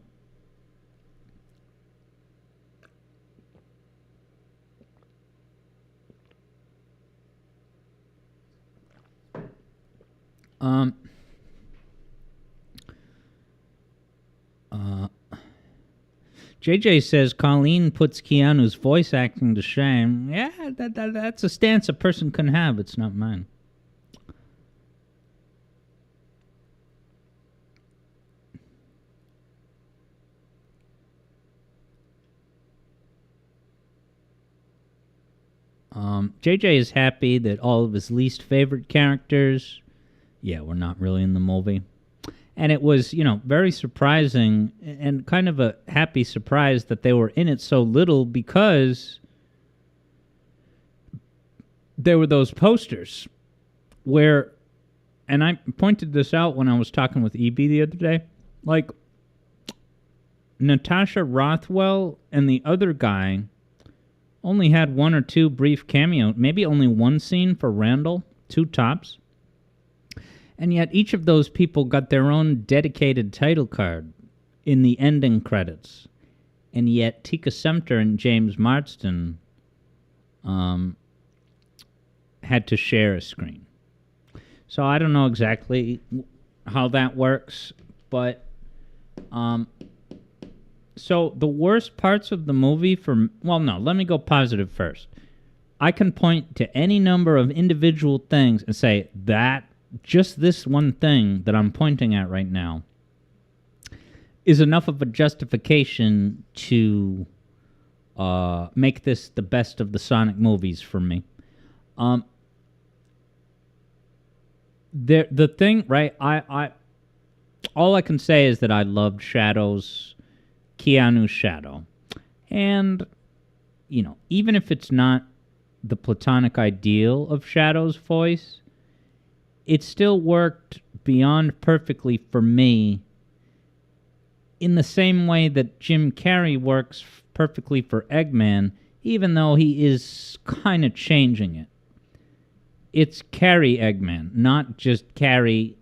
JJ says Colleen puts Keanu's voice acting to shame. Yeah, that's a stance a person can have. It's not mine. JJ is happy that all of his least favorite characters, were not really in the movie. And it was, very surprising and kind of a happy surprise that they were in it so little because there were those posters where, and I pointed this out when I was talking with EB the other day, like, Natasha Rothwell and the other guy only had one or two brief cameos, maybe only one scene for Randall, two tops. And yet each of those people got their own dedicated title card in the ending credits. And yet Tika Sumpter and James Marsden had to share a screen. So I don't know exactly how that works, but so the worst parts of the movie let me go positive first. I can point to any number of individual things and say that just this one thing that I'm pointing at right now is enough of a justification to make this the best of the Sonic movies for me. The thing, right? I all I can say is that I loved Keanu's Shadow, and even if it's not the platonic ideal of Shadow's voice, it still worked beyond perfectly for me. In the same way that Jim Carrey works perfectly for Eggman, even though he is kind of changing it. It's Carrey Eggman, not just Carrey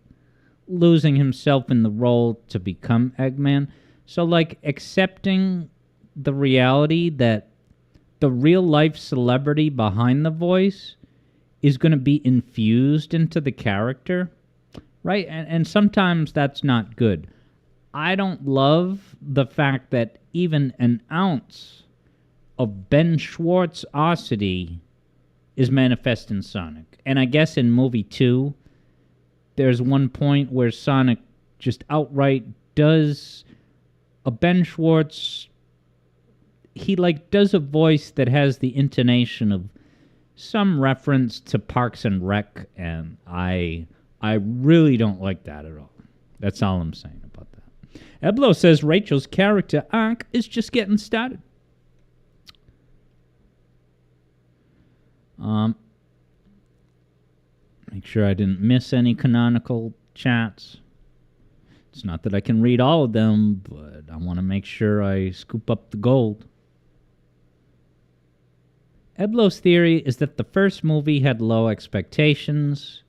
losing himself in the role to become Eggman. So, accepting the reality that the real-life celebrity behind the voice is going to be infused into the character, right? And sometimes that's not good. I don't love the fact that even an ounce of Ben Schwartz-osity is manifest in Sonic. And I guess in movie 2, there's one point where Sonic just outright does a Ben Schwartz. He does a voice that has the intonation of some reference to Parks and Rec, and I really don't like that at all. That's all I'm saying about that. Eblo says Rachel's character arc is just getting started. Make sure I didn't miss any canonical chats. It's not that I can read all of them, but I want to make sure I scoop up the gold. Eblo's theory is that the first movie had low expectations,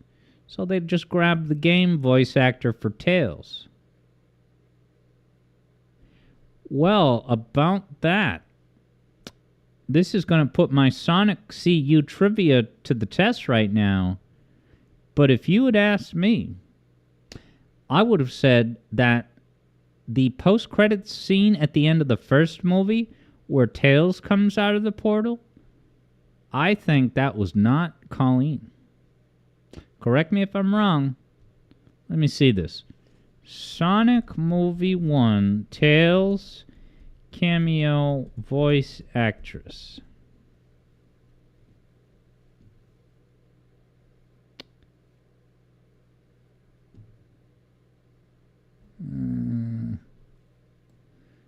so they just grabbed the game voice actor for Tails. Well, about that, this is going to put my Sonic CU trivia to the test right now. But if you had asked me, I would have said that the post-credits scene at the end of the first movie, where Tails comes out of the portal, I think that was not Colleen. Correct me if I'm wrong. Let me see this. Sonic Movie 1, Tails cameo voice actress.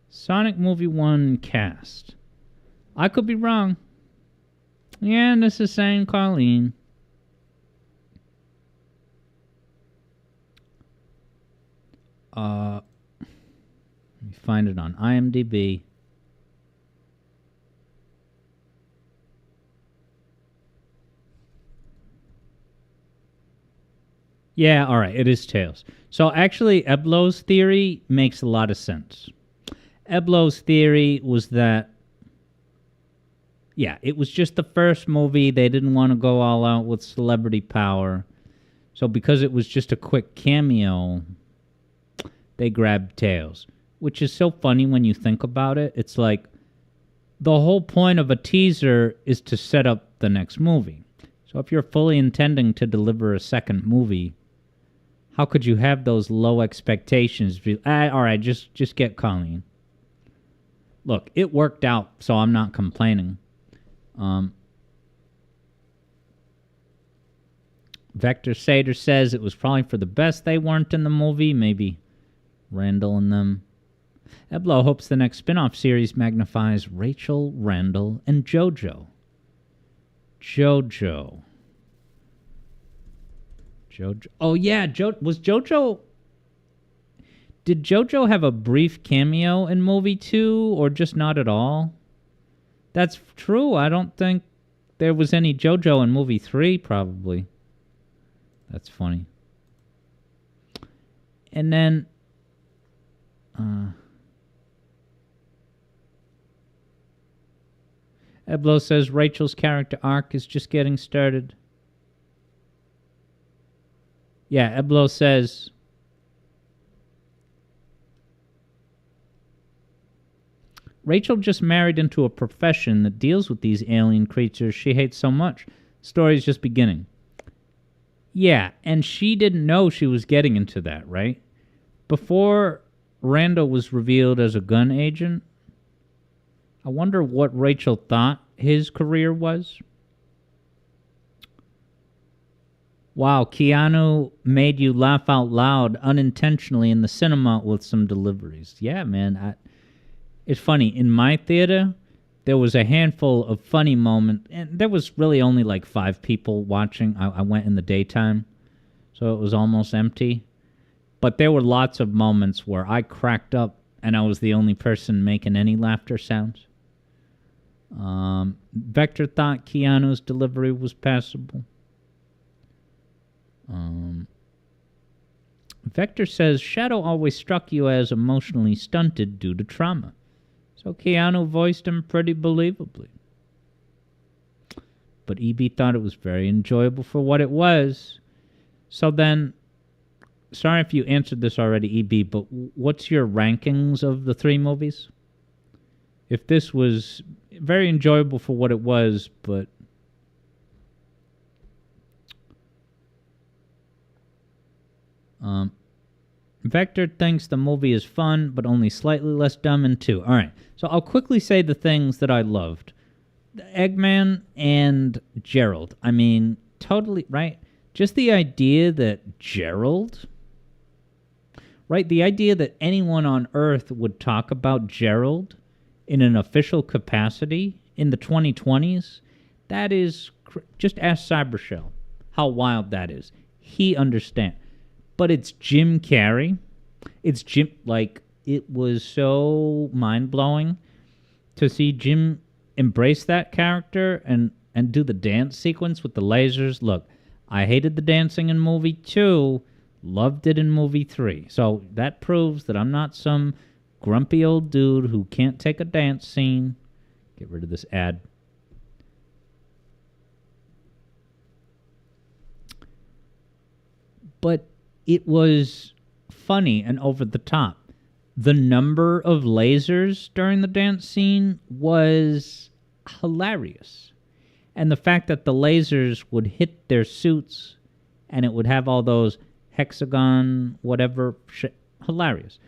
Sonic Movie 1 cast. I could be wrong. Yeah, and this is saying Colleen. Let me find it on IMDb. Yeah, all right, it is Tails. So actually, Eblo's theory makes a lot of sense. Eblo's theory was that, yeah, it was just the first movie. They didn't want to go all out with celebrity power. So because it was just a quick cameo, they grabbed Tails. Which is so funny when you think about it. It's like the whole point of a teaser is to set up the next movie. So if you're fully intending to deliver a second movie, how could you have those low expectations? All right, just get Colleen. Look, it worked out, so I'm not complaining. Vector Sater says it was probably for the best they weren't in the movie. Maybe Randall and them. Eblo hopes the next spin-off series magnifies Rachel, Randall, and JoJo. JoJo. Oh, yeah, was JoJo... Did JoJo have a brief cameo in movie 2 or just not at all? That's true. I don't think there was any JoJo in movie 3, probably. That's funny. And then... Eblo says Rachel's character arc is just getting started. Yeah, Eblo says... Rachel just married into a profession that deals with these alien creatures she hates so much. Story's just beginning. Yeah, and she didn't know she was getting into that, right? Before Randall was revealed as a gun agent, I wonder what Rachel thought his career was. Wow, Keanu made you laugh out loud unintentionally in the cinema with some deliveries. Yeah, man, it's funny. In my theater, there was a handful of funny moments, and there was really only like 5 people watching. I went in the daytime, so it was almost empty. But there were lots of moments where I cracked up, and I was the only person making any laughter sounds. Vector thought Keanu's delivery was passable. Vector says Shadow always struck you as emotionally stunted due to trauma. So Keanu voiced him pretty believably. But EB thought it was very enjoyable for what it was. So then, sorry if you answered this already, EB, but what's your rankings of the 3 movies? If this was very enjoyable for what it was, but... Vector thinks the movie is fun, but only slightly less dumb in 2. All right, so I'll quickly say the things that I loved. Eggman and Gerald. I mean, totally, right? Just the idea that Gerald, right? The idea that anyone on Earth would talk about Gerald in an official capacity in the 2020s, that is, just ask Cybershell how wild that is. He understands. But it's Jim Carrey. It's Jim, like, it was so mind-blowing to see Jim embrace that character and do the dance sequence with the lasers. Look, I hated the dancing in movie 2, loved it in movie 3. So that proves that I'm not some grumpy old dude who can't take a dance scene. Get rid of this ad. But it was funny and over the top. The number of lasers during the dance scene was hilarious. And the fact that the lasers would hit their suits and it would have all those hexagon whatever shit, hilarious.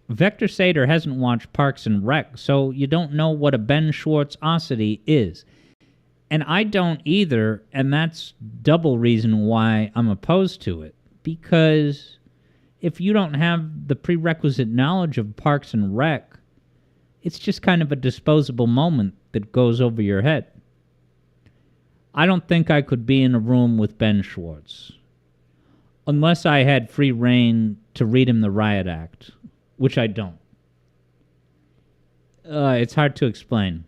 Vector Sater hasn't watched Parks and Rec, so you don't know what a Ben Schwartz-osity is. And I don't either, and that's double reason why I'm opposed to it. Because if you don't have the prerequisite knowledge of Parks and Rec, it's just kind of a disposable moment that goes over your head. I don't think I could be in a room with Ben Schwartz. Unless I had free reign to read him the Riot Act, which I don't. It's hard to explain.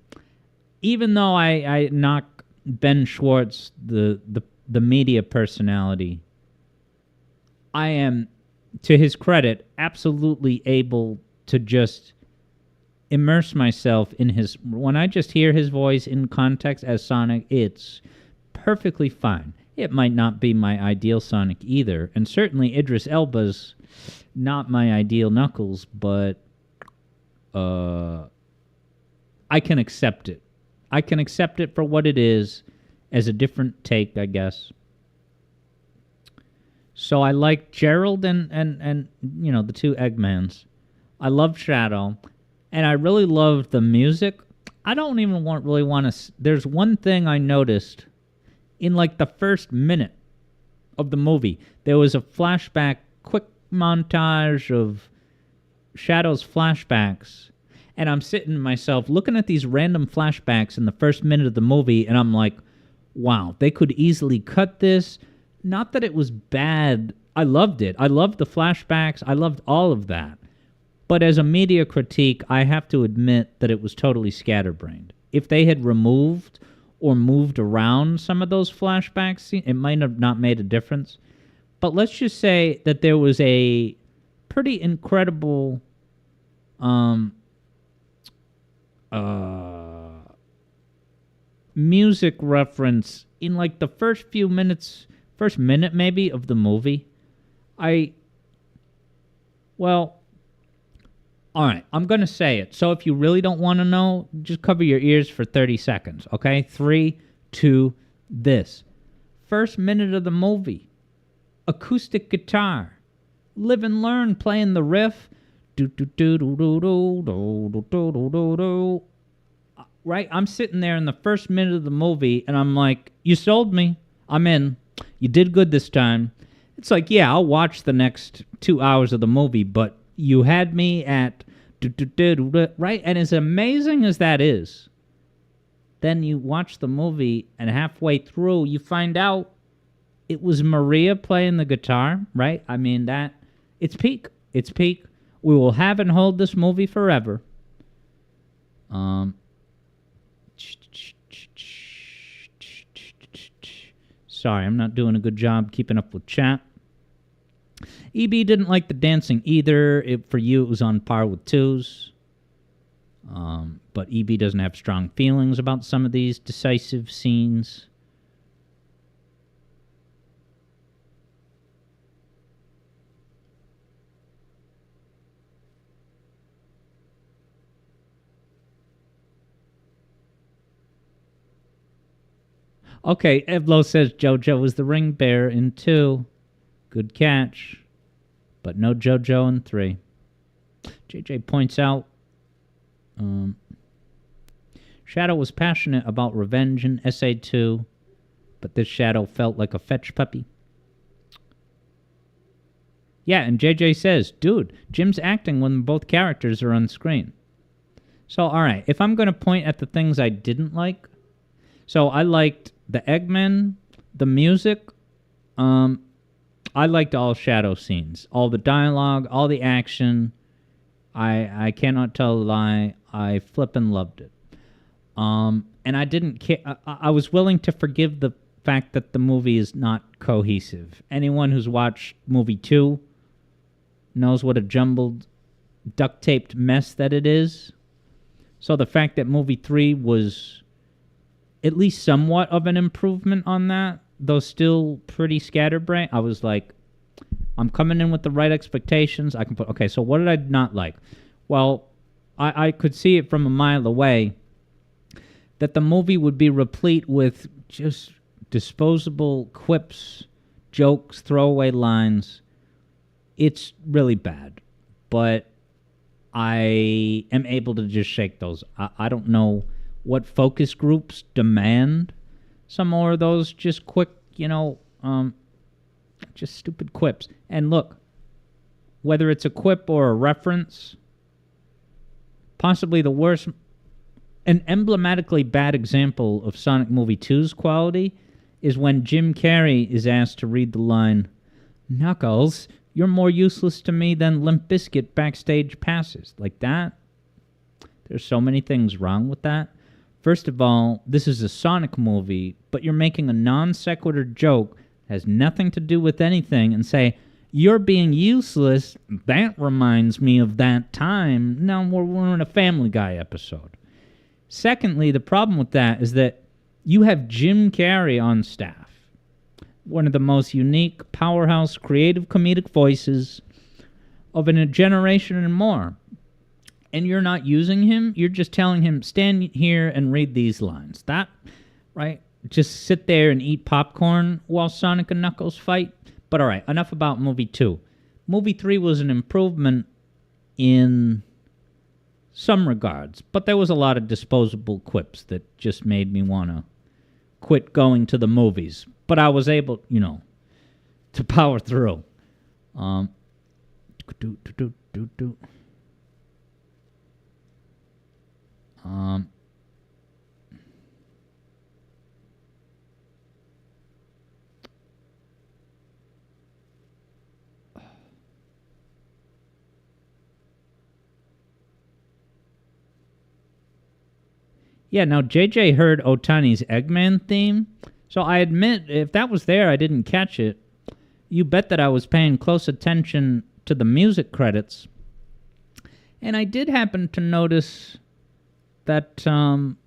Even though I knock Ben Schwartz, the media personality, I am, to his credit, absolutely able to just immerse myself in his... When I just hear his voice in context as Sonic, it's perfectly fine. It might not be my ideal Sonic either, and certainly Idris Elba's not my ideal Knuckles, but I can accept it. I can accept it for what it is, as a different take, I guess. So I like Gerald and you know, the 2 Eggmans. I love Shadow, and I really love the music. I don't even really want to... There's one thing I noticed in like the first minute of the movie. There was a flashback, quick montage of Shadow's flashbacks. And I'm sitting myself looking at these random flashbacks in the first minute of the movie, and I'm like, wow, they could easily cut this, not that it was bad. I loved it. I loved the flashbacks. I loved all of that. But as a media critique, I have to admit that it was totally scatterbrained. If they had removed or moved around some of those flashbacks, it might have not made a difference. But let's just say that there was a pretty incredible music reference in like the first few minutes, first minute maybe of the movie. All right, I'm going to say it. So if you really don't want to know, just cover your ears for 30 seconds, okay? 3, 2, this. First minute of the movie. Acoustic guitar. Live and Learn playing the riff. Right? I'm sitting there in the first minute of the movie, and I'm like, you sold me. I'm in. You did good this time. It's like, yeah, I'll watch the next 2 hours of the movie, but you had me at right? And as amazing as that is, then you watch the movie, and halfway through, you find out it was Maria playing the guitar, right? I mean, it's peak. It's peak. We will have and hold this movie forever. Sorry, I'm not doing a good job keeping up with chat. EB didn't like the dancing either. For you, it was on par with twos. But EB doesn't have strong feelings about some of these decisive scenes. Okay, Evlo says JoJo was the ring bearer in 2. Good catch. But no JoJo in 3. JJ points out, Shadow was passionate about revenge in SA2, but this Shadow felt like a fetch puppy. Yeah, and JJ says, dude, Jim's acting when both characters are on screen. So, all right, if I'm going to point at the things I didn't like, so I liked the Eggman, the music, I liked all Shadow scenes, all the dialogue, all the action. I cannot tell a lie. I flippin' loved it. And I didn't care. I was willing to forgive the fact that the movie is not cohesive. Anyone who's watched movie 2 knows what a jumbled, duct-taped mess that it is. So the fact that movie 3 was at least somewhat of an improvement on that, though still pretty scatterbrained, I was like, I'm coming in with the right expectations. I can put, okay, so what did I not like? Well, I could see it from a mile away that the movie would be replete with just disposable quips, jokes, throwaway lines. It's really bad, but I am able to just shake those. I don't know what focus groups demand some more of those just quick, just stupid quips. And look, whether it's a quip or a reference, possibly the worst, an emblematically bad example of Sonic Movie 2's quality is when Jim Carrey is asked to read the line, Knuckles, you're more useless to me than Limp Bizkit backstage passes. Like that. There's so many things wrong with that. First of all, this is a Sonic movie, but you're making a non sequitur joke that has nothing to do with anything and say, you're being useless. That reminds me of that time. No, we're in a Family Guy episode. Secondly, the problem with that is that you have Jim Carrey on staff, one of the most unique, powerhouse, creative comedic voices of a generation and more. And you're not using him, you're just telling him, stand here and read these lines. That, right? Just sit there and eat popcorn while Sonic and Knuckles fight. But all right, enough about movie 2. Movie 3 was an improvement in some regards, but there was a lot of disposable quips that just made me want to quit going to the movies. But I was able, to power through. Yeah, now JJ heard Otani's Eggman theme, so I admit if that was there, I didn't catch it. You bet that I was paying close attention to the music credits. And I did happen to notice that a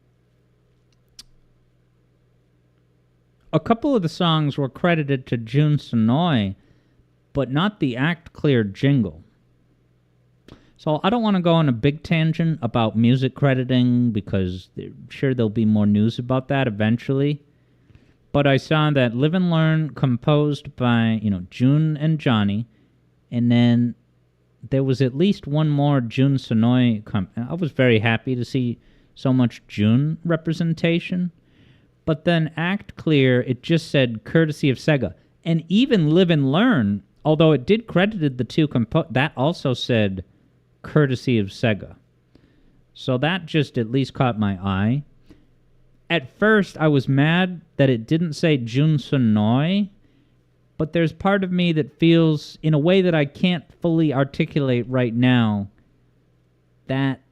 couple of the songs were credited to Jun Sonoy, but not the Act Clear jingle. So I don't want to go on a big tangent about music crediting because I'm sure there'll be more news about that eventually. But I saw that Live and Learn composed by, Jun and Johnny, and then there was at least one more Jun Sonoy. I was very happy to see so much Jun representation. But then Act Clear, it just said courtesy of Sega. And even Live and Learn, although it did credited the two that also said courtesy of Sega. So that just at least caught my eye. At first, I was mad that it didn't say Jun Sonoy, but there's part of me that feels, in a way that I can't fully articulate right now, that...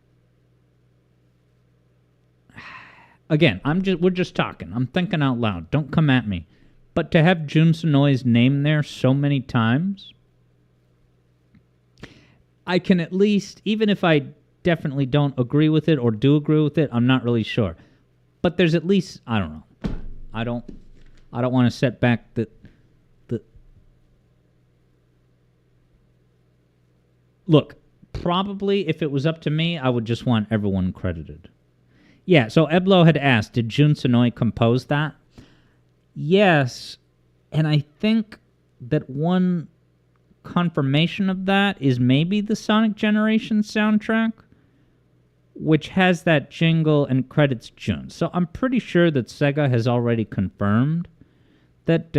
Again, we're just talking. I'm thinking out loud. Don't come at me. But to have Jun Sonoy's name there so many times, I can at least, even if I definitely don't agree with it or do agree with it, I'm not really sure. But there's at least, I don't know. I don't want to set back the Look, probably if it was up to me, I would just want everyone credited. Yeah, so Eblo had asked, did Jun Sonoy compose that? Yes, and I think that one confirmation of that is maybe the Sonic Generations soundtrack, which has that jingle and credits Jun. So I'm pretty sure that Sega has already confirmed that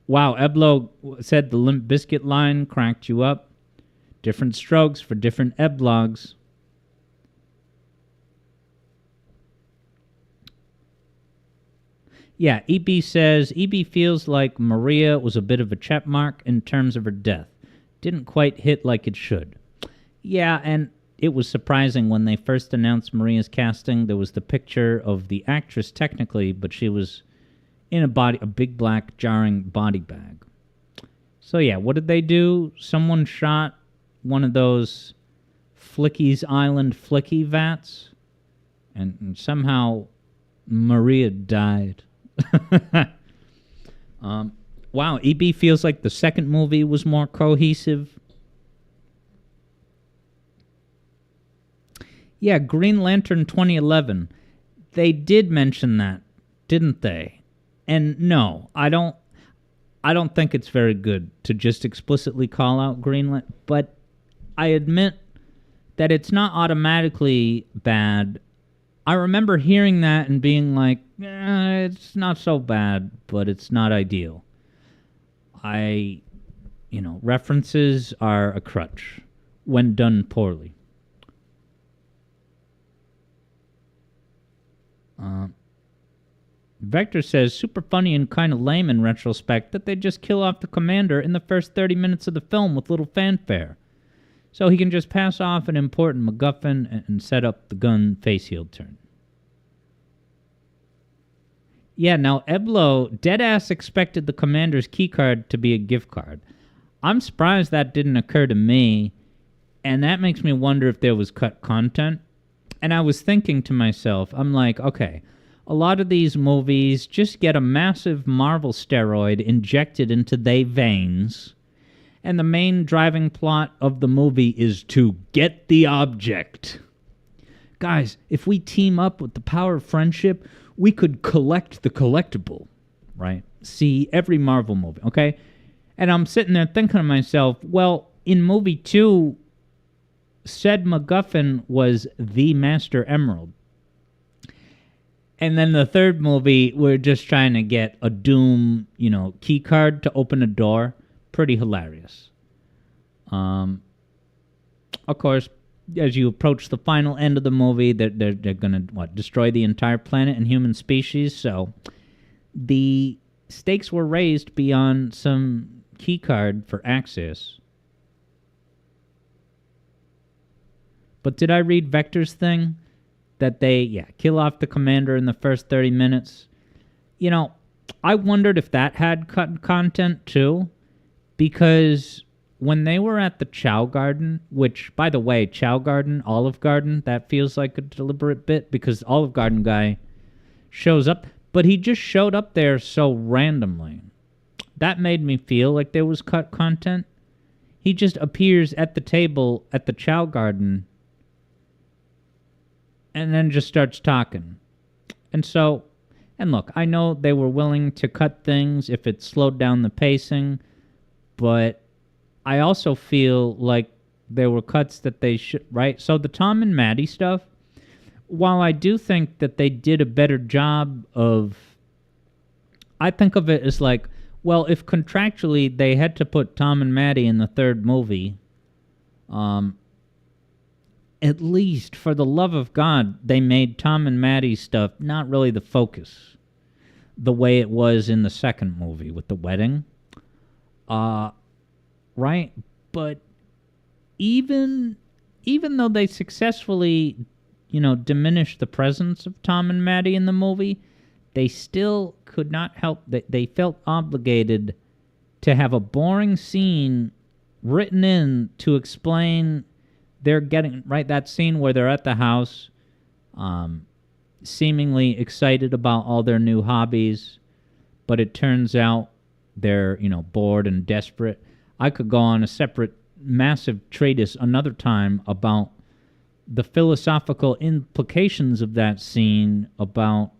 Wow, Eblo said the Limp Bizkit line cranked you up. Different strokes for different Eblogs. Yeah, EB says, EB feels like Maria was a bit of a check mark in terms of her death. Didn't quite hit like it should. Yeah, and it was surprising when they first announced Maria's casting. There was the picture of the actress technically, but she was in a big black jarring body bag. So yeah, what did they do? Someone shot one of those Flicky's Island flicky vats, and somehow Maria died. Wow, EB feels like the second movie was more cohesive. Yeah, Green Lantern 2011. They did mention that, didn't they? And no, I don't think it's very good to just explicitly call out Green Lantern, but I admit that it's not automatically bad. I remember hearing that and being like, it's not so bad, but it's not ideal. References are a crutch when done poorly. Vector says, super funny and kind of lame in retrospect that they just kill off the commander in the first 30 minutes of the film with little fanfare. So he can just pass off an important MacGuffin and set up the gun face heel turn. Yeah, now Eblo deadass expected the commander's keycard to be a gift card. I'm surprised that didn't occur to me, and that makes me wonder if there was cut content. And I was thinking to myself, I'm like, okay, a lot of these movies just get a massive Marvel steroid injected into their veins, and the main driving plot of the movie is to get the object. Guys, if we team up with the power of friendship, we could collect the collectible, right? See every Marvel movie, okay? And I'm sitting there thinking to myself, well, in movie 2, said MacGuffin was the Master Emerald. And then the third movie, we're just trying to get a Doom, key card to open a door. Pretty hilarious. Of course, as you approach the final end of the movie, they're going to destroy the entire planet and human species. So the stakes were raised beyond some key card for access But did I read Vector's thing? That they, kill off the commander in the first 30 minutes. You know, I wondered if that had cut content too, because when they were at the Chow Garden, which, by the way, Chow Garden, Olive Garden, that feels like a deliberate bit because Olive Garden guy shows up, but he just showed up there so randomly. That made me feel like there was cut content. He just appears at the table at the Chow Garden and then just starts talking. And so, and look, I know they were willing to cut things if it slowed down the pacing, but I also feel like there were cuts that they should, right? So the Tom and Maddie stuff, while I do think that they did a better job of, I think of it as like, well, if contractually they had to put Tom and Maddie in the third movie, at least, for the love of God, they made Tom and Maddie's stuff not really the focus, the way it was in the second movie with the wedding. Right? But even though they successfully, diminished the presence of Tom and Maddie in the movie, they still could not help that they felt obligated to have a boring scene written in to explain they're getting, right, that scene where they're at the house, seemingly excited about all their new hobbies, but it turns out they're, bored and desperate. I could go on a separate massive treatise another time about the philosophical implications of that scene, about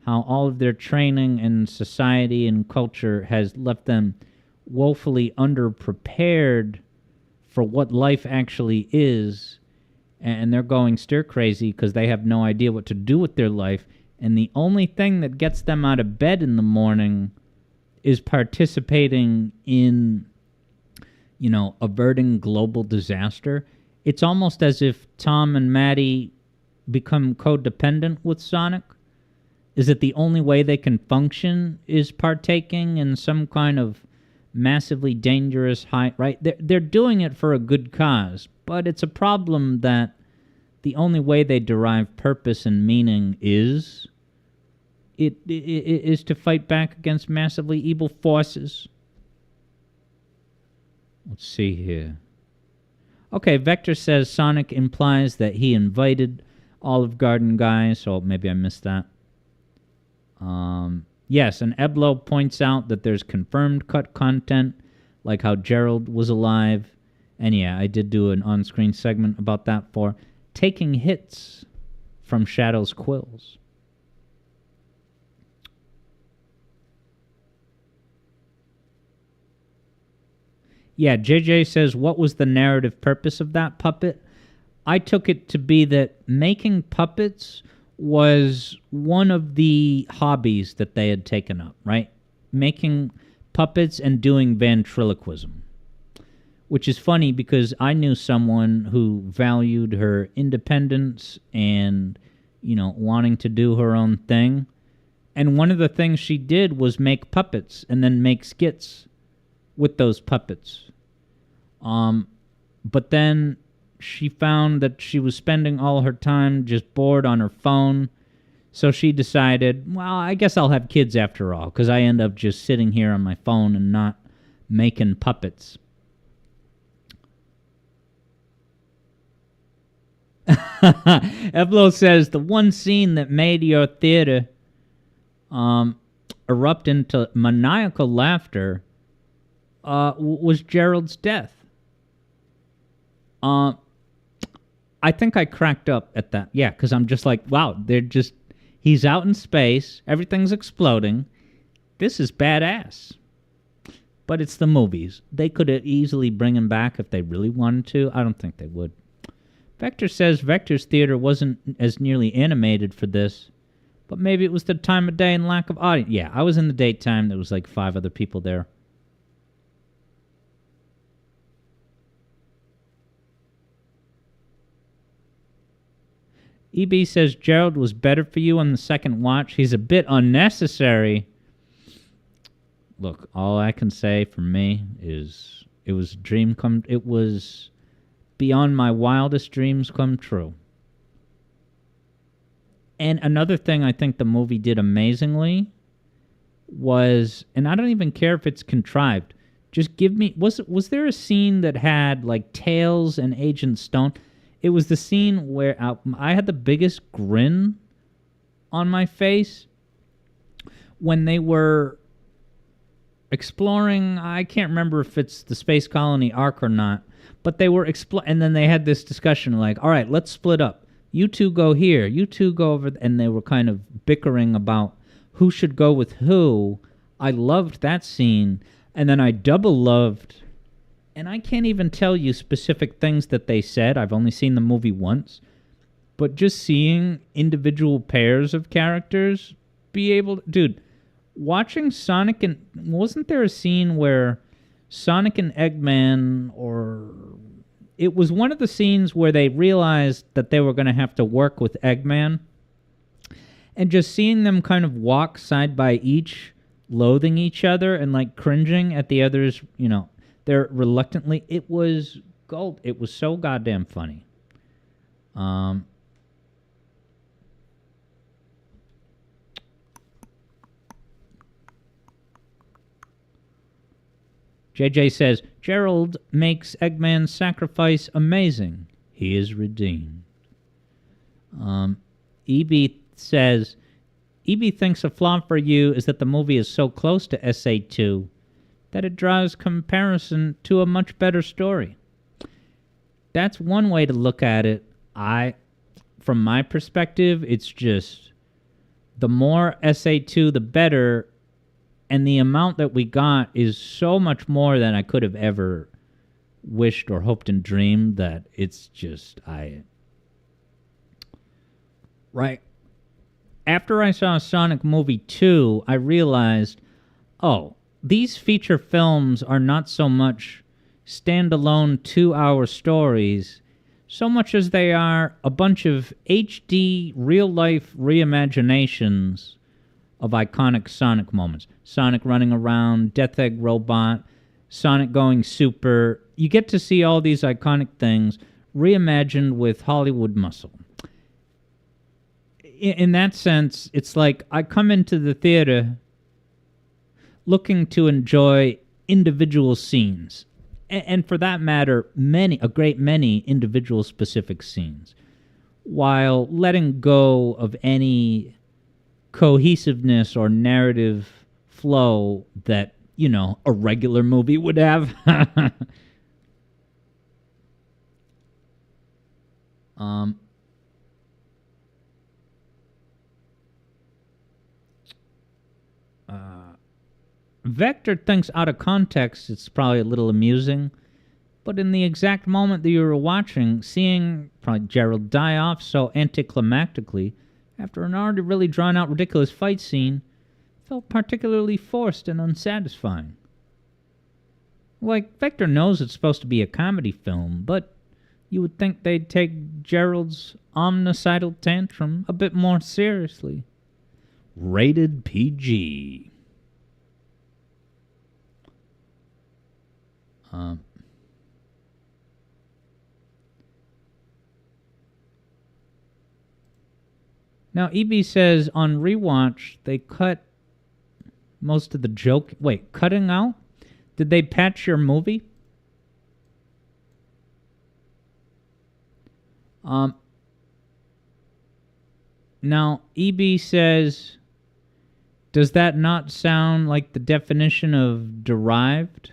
how all of their training in society and culture has left them woefully underprepared for what life actually is, and they're going stir crazy because they have no idea what to do with their life, and the only thing that gets them out of bed in the morning is participating in, averting global disaster. It's almost as if Tom and Maddie become codependent with Sonic. Is it the only way they can function is partaking in some kind of massively dangerous high, right? They're doing it for a good cause, but it's a problem that the only way they derive purpose and meaning is to fight back against massively evil forces. Let's see here. Okay, Vector says Sonic implies that he invited Olive Garden guy, so maybe I missed that. Yes, and Eblo points out that there's confirmed cut content, like how Gerald was alive. And yeah, I did do an on-screen segment about that for taking hits from Shadow's quills. Yeah, JJ says, what was the narrative purpose of that puppet? I took it to be that making puppets was one of the hobbies that they had taken up, right? Making puppets and doing ventriloquism. Which is funny because I knew someone who valued her independence and, wanting to do her own thing. And one of the things she did was make puppets and then make skits with those puppets. But then she found that she was spending all her time just bored on her phone. So she decided, well, I guess I'll have kids after all, because I end up just sitting here on my phone and not making puppets. Evlo says, the one scene that made your theater erupt into maniacal laughter was Gerald's death. I think I cracked up at that. Yeah, because I'm just like, wow, he's out in space, everything's exploding. This is badass. But it's the movies. They could easily bring him back if they really wanted to. I don't think they would. Vector says Vector's theater wasn't as nearly animated for this, but maybe it was the time of day and lack of audience. Yeah, I was in the daytime. There was like 5 other people there. EB says Gerald was better for you on the second watch. He's a bit unnecessary. Look, all I can say for me is it was a dream come. It was beyond my wildest dreams come true. And another thing I think the movie did amazingly was, and I don't even care if it's contrived, just give me, was there a scene that had like Tails and Agent Stone? It was the scene where I had the biggest grin on my face when they were exploring, I can't remember if it's the Space Colony Ark or not, but they were and then they had this discussion like, all right, let's split up. You two go here, you two go over, and they were kind of bickering about who should go with who. I loved that scene, and then I double loved, and I can't even tell you specific things that they said. I've only seen the movie once, but just seeing individual pairs of characters be able to, dude, watching Sonic and, wasn't there a scene where Sonic and Eggman, or it was one of the scenes where they realized that they were going to have to work with Eggman, and just seeing them kind of walk side by each, loathing each other and like cringing at the others, you know, they're reluctantly, it was gold. It was so goddamn funny. JJ says, Gerald makes Eggman's sacrifice amazing. He is redeemed. EB says, EB thinks a flaw for you is that the movie is so close to SA2 that it draws comparison to a much better story. That's one way to look at it. From my perspective, it's just the more SA2, the better. And the amount that we got is so much more than I could have ever wished or hoped and dreamed that it's just, right. After I saw Sonic Movie 2, I realized, oh, these feature films are not so much standalone 2-hour stories, so much as they are a bunch of HD real-life reimaginations of iconic Sonic moments. Sonic running around, Death Egg Robot, Sonic going super. You get to see all these iconic things reimagined with Hollywood muscle. In that sense, it's like I come into the theater looking to enjoy individual scenes. And for that matter, a great many individual specific scenes, while letting go of any cohesiveness or narrative flow that, you know, a regular movie would have. Vector thinks out of context it's probably a little amusing, but in the exact moment that you were watching, seeing probably Gerald die off so anticlimactically after an already really drawn-out ridiculous fight scene felt particularly forced and unsatisfying. Like, Vector knows it's supposed to be a comedy film, but you would think they'd take Gerald's omnicidal tantrum a bit more seriously. Rated PG. Now, EB says on rewatch, they cut most of the joke. Wait, cutting out? Did they patch your movie? Now, EB says, does that not sound like the definition of derived?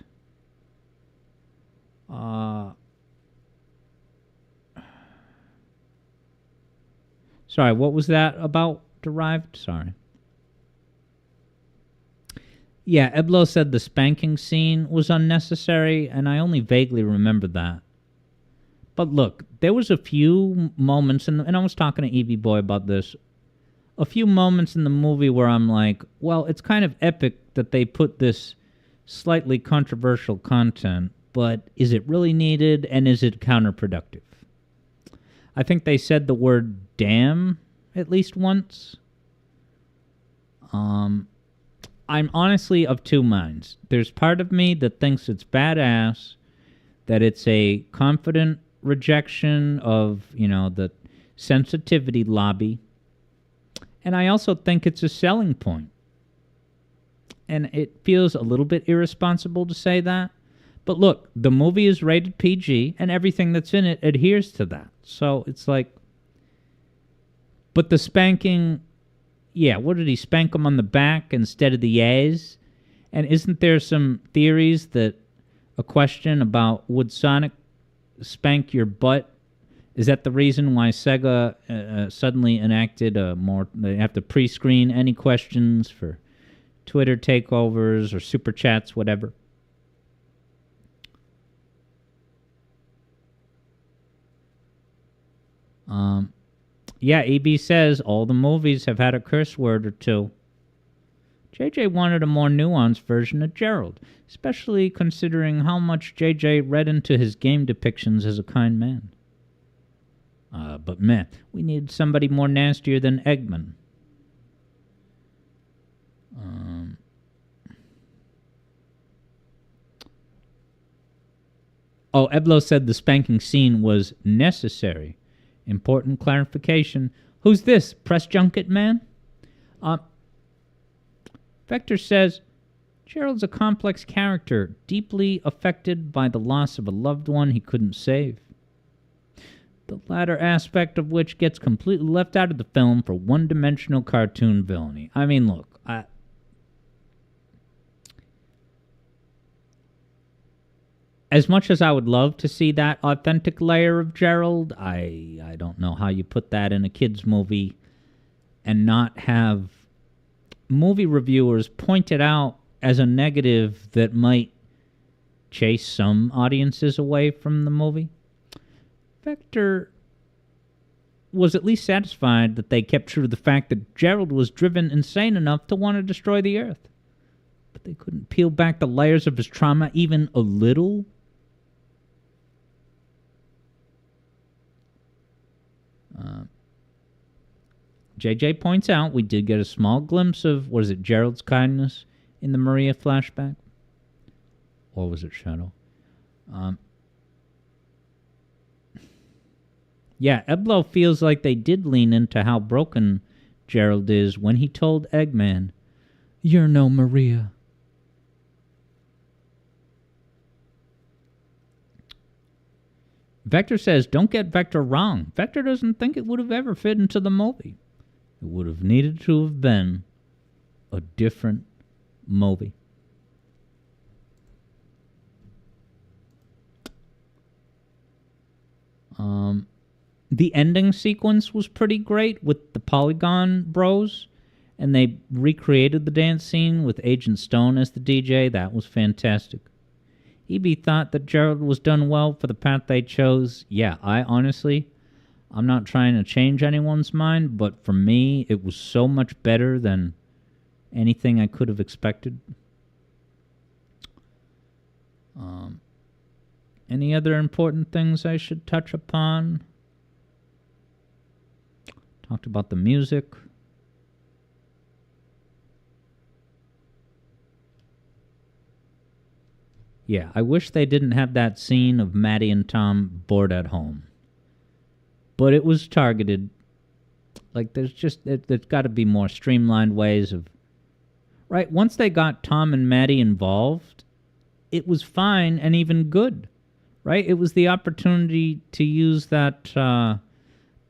Sorry, what was that about derived? Sorry. Yeah, Eblo said the spanking scene was unnecessary, and I only vaguely remember that. But look, there was a few moments, and I was talking to EB Boy about this, a few moments in the movie where I'm like, well, it's kind of epic that they put this slightly controversial content, but is it really needed, and is it counterproductive? I think they said the word damn at least once. I'm honestly of two minds. There's part of me that thinks it's badass, that it's a confident rejection of, the sensitivity lobby. And I also think it's a selling point. And it feels a little bit irresponsible to say that. But look, the movie is rated PG, and everything that's in it adheres to that. So it's like... But the spanking... Yeah, what did he spank him on the back instead of the yays? And isn't there some theories that a question about would Sonic spank your butt? Is that the reason why Sega suddenly enacted they have to pre-screen any questions for Twitter takeovers or super chats, whatever? Yeah, EB says all the movies have had a curse word or two. JJ wanted a more nuanced version of Gerald, especially considering how much JJ read into his game depictions as a kind man. But man, we need somebody more nastier than Eggman. Eblo said the spanking scene was necessary. Important clarification. Who's this? Press junket man? Vector says, Gerald's a complex character, deeply affected by the loss of a loved one he couldn't save. The latter aspect of which gets completely left out of the film for one-dimensional cartoon villainy. I mean, look, as much as I would love to see that authentic layer of Gerald, I don't know how you put that in a kid's movie and not have movie reviewers point it out as a negative that might chase some audiences away from the movie. Vector was at least satisfied that they kept true to the fact that Gerald was driven insane enough to want to destroy the Earth. But they couldn't peel back the layers of his trauma even a little. JJ points out we did get a small glimpse of, Gerald's kindness in the Maria flashback? Or was it Shadow? Yeah, Eblo feels like they did lean into how broken Gerald is when he told Eggman, "You're no Maria." Vector says, don't get Vector wrong. Vector doesn't think it would have ever fit into the movie. It would have needed to have been a different movie. The ending sequence was pretty great with the Polygon Bros, and they recreated the dance scene with Agent Stone as the DJ. That was fantastic. EB thought that Gerald was done well for the path they chose. Yeah, I'm not trying to change anyone's mind, but for me, it was so much better than anything I could have expected. Any other important things I should touch upon? Talked about the music. Yeah, I wish they didn't have that scene of Maddie and Tom bored at home. But it was targeted. Like, there's got to be more streamlined ways of... Right, once they got Tom and Maddie involved, it was fine and even good. Right? It was the opportunity to use that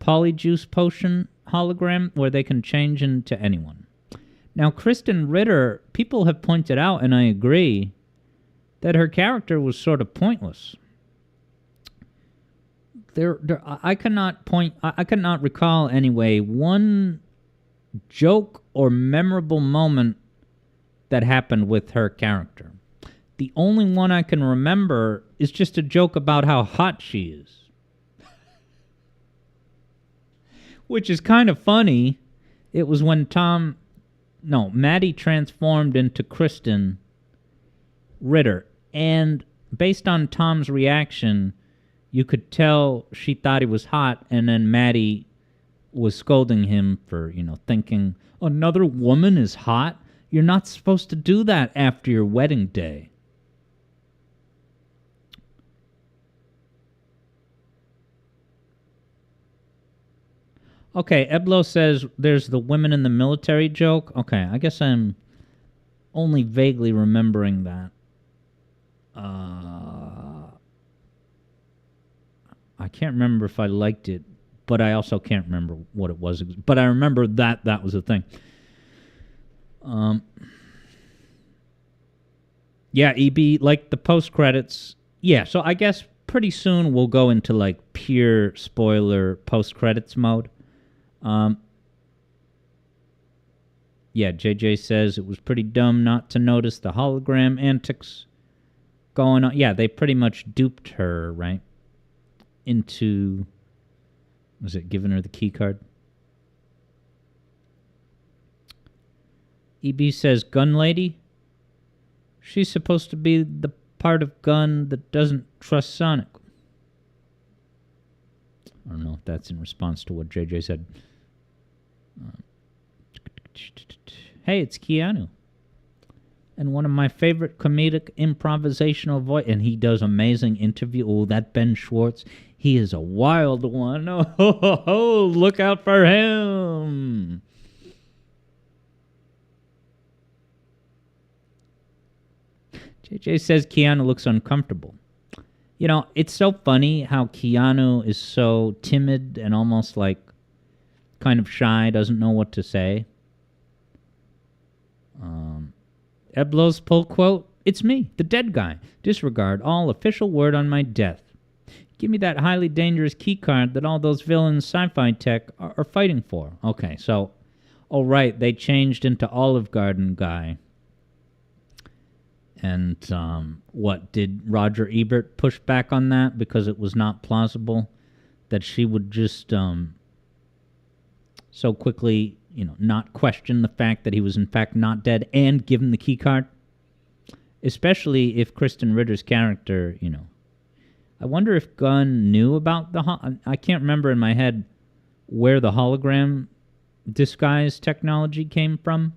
polyjuice potion hologram where they can change into anyone. Now, Kristen Ritter, people have pointed out, and I agree, that her character was sort of pointless. I cannot recall anyway one joke or memorable moment that happened with her character. The only one I can remember is just a joke about how hot she is. Which is kind of funny. It was when Maddie transformed into Kristen Ritter. And based on Tom's reaction, you could tell she thought he was hot, and then Maddie was scolding him for, thinking, another woman is hot? You're not supposed to do that after your wedding day. Okay, Eblo says there's the women in the military joke. Okay, I guess I'm only vaguely remembering that. I can't remember if I liked it, but I also can't remember what it was. But I remember that was a thing. Yeah, EB, like the post credits. Yeah, so I guess pretty soon we'll go into like pure spoiler post credits mode. Yeah, JJ says it was pretty dumb not to notice the hologram antics going on. Yeah, they pretty much duped her, right? Into, was it giving her the key card? EB says, Gun Lady? She's supposed to be the part of Gun that doesn't trust Sonic. I don't know if that's in response to what JJ said. Hey, it's Keanu. And one of my favorite comedic improvisational voice. And he does amazing interview. Oh, that Ben Schwartz. He is a wild one. Oh, ho, ho, ho, look out for him. JJ says Keanu looks uncomfortable. You know, it's so funny how Keanu is so timid and almost like kind of shy, doesn't know what to say. Eblo's pull quote, it's me, the dead guy. Disregard all official word on my death. Give me that highly dangerous key card that all those villains sci-fi tech are fighting for. Okay, so, oh right, they changed into Olive Garden guy. And what, did Roger Ebert push back on that because it was not plausible that she would just so quickly, you know, not question the fact that he was in fact not dead and give him the key card? Especially if Kristen Ritter's character, you know. I wonder if Gunn knew about the... I can't remember in my head where the hologram disguise technology came from.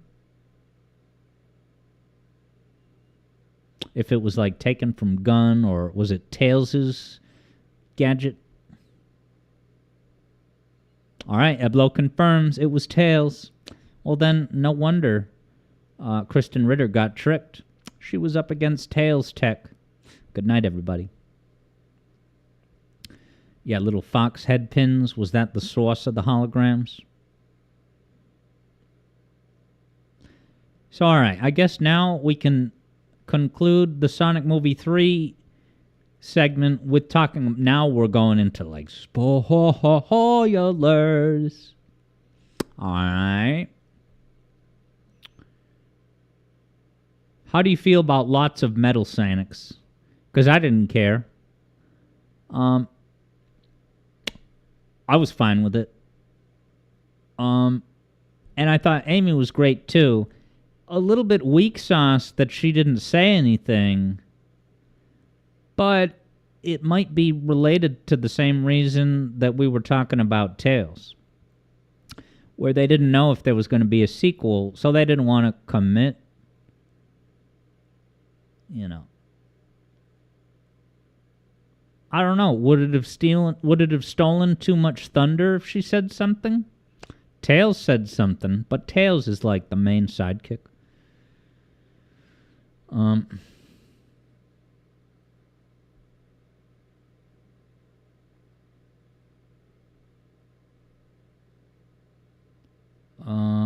If it was like taken from Gunn, or was it Tails' gadget? All right, Eblo confirms it was Tails. Well, then, no wonder Kristen Ritter got tricked. She was up against Tails tech. Good night, everybody. Yeah, little fox head pins. Was that the source of the holograms? So, all right, I guess now we can conclude the Sonic Movie 3 segment with talking. Now we're going into like spoilers. All right. How do you feel about lots of metal Sonics? Because I didn't care. I was fine with it. And I thought Amy was great too. A little bit weak sauce that she didn't say anything, but it might be related to the same reason that we were talking about Tails, where they didn't know if there was going to be a sequel, so they didn't want to commit. You know, I don't know. Would it have stolen too much thunder if she said something? Tails said something, but Tails is like the main sidekick.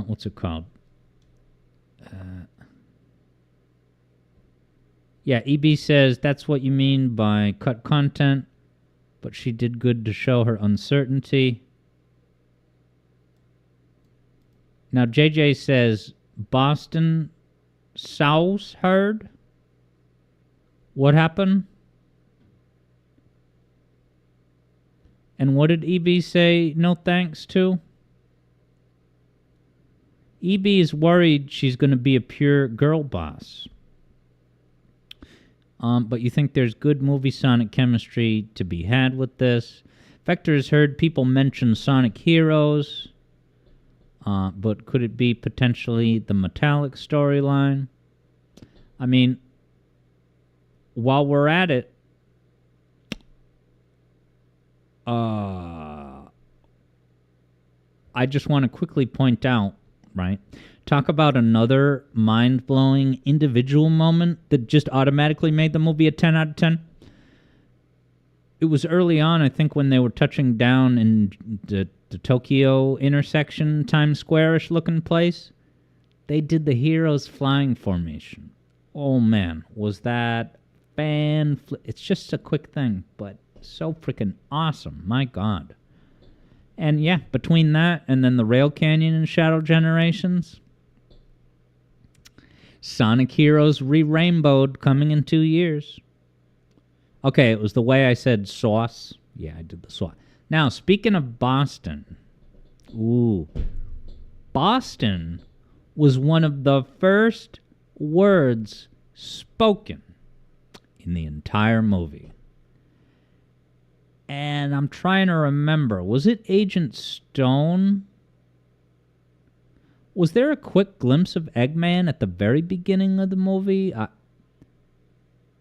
What's it called? Yeah, EB says that's what you mean by cut content, but she did good to show her uncertainty. Now, JJ says Boston Souse heard. What happened? And what did EB say no thanks to? EB is worried she's going to be a pure girl boss. But you think there's good movie Sonic chemistry to be had with this. Vector has heard people mention Sonic Heroes. But could it be potentially the Metallic storyline? I mean, while we're at it, I just want to quickly point out, right? Talk about another mind-blowing individual moment that just automatically made the movie a 10 out of 10. It was early on, I think, when they were touching down in the Tokyo intersection, Times Square-ish looking place. They did the heroes flying formation. Oh, man, was that it's just a quick thing, but so freaking awesome. My God. And yeah, between that and then the Rail Canyon and Shadow Generations, Sonic Heroes re-rainbowed coming in 2 years. Okay, it was the way I said sauce. Yeah, I did the sauce. Now, speaking of Boston. Ooh. Boston was one of the first words spoken in the entire movie. And I'm trying to remember. Was it Agent Stone? Was there a quick glimpse of Eggman at the very beginning of the movie?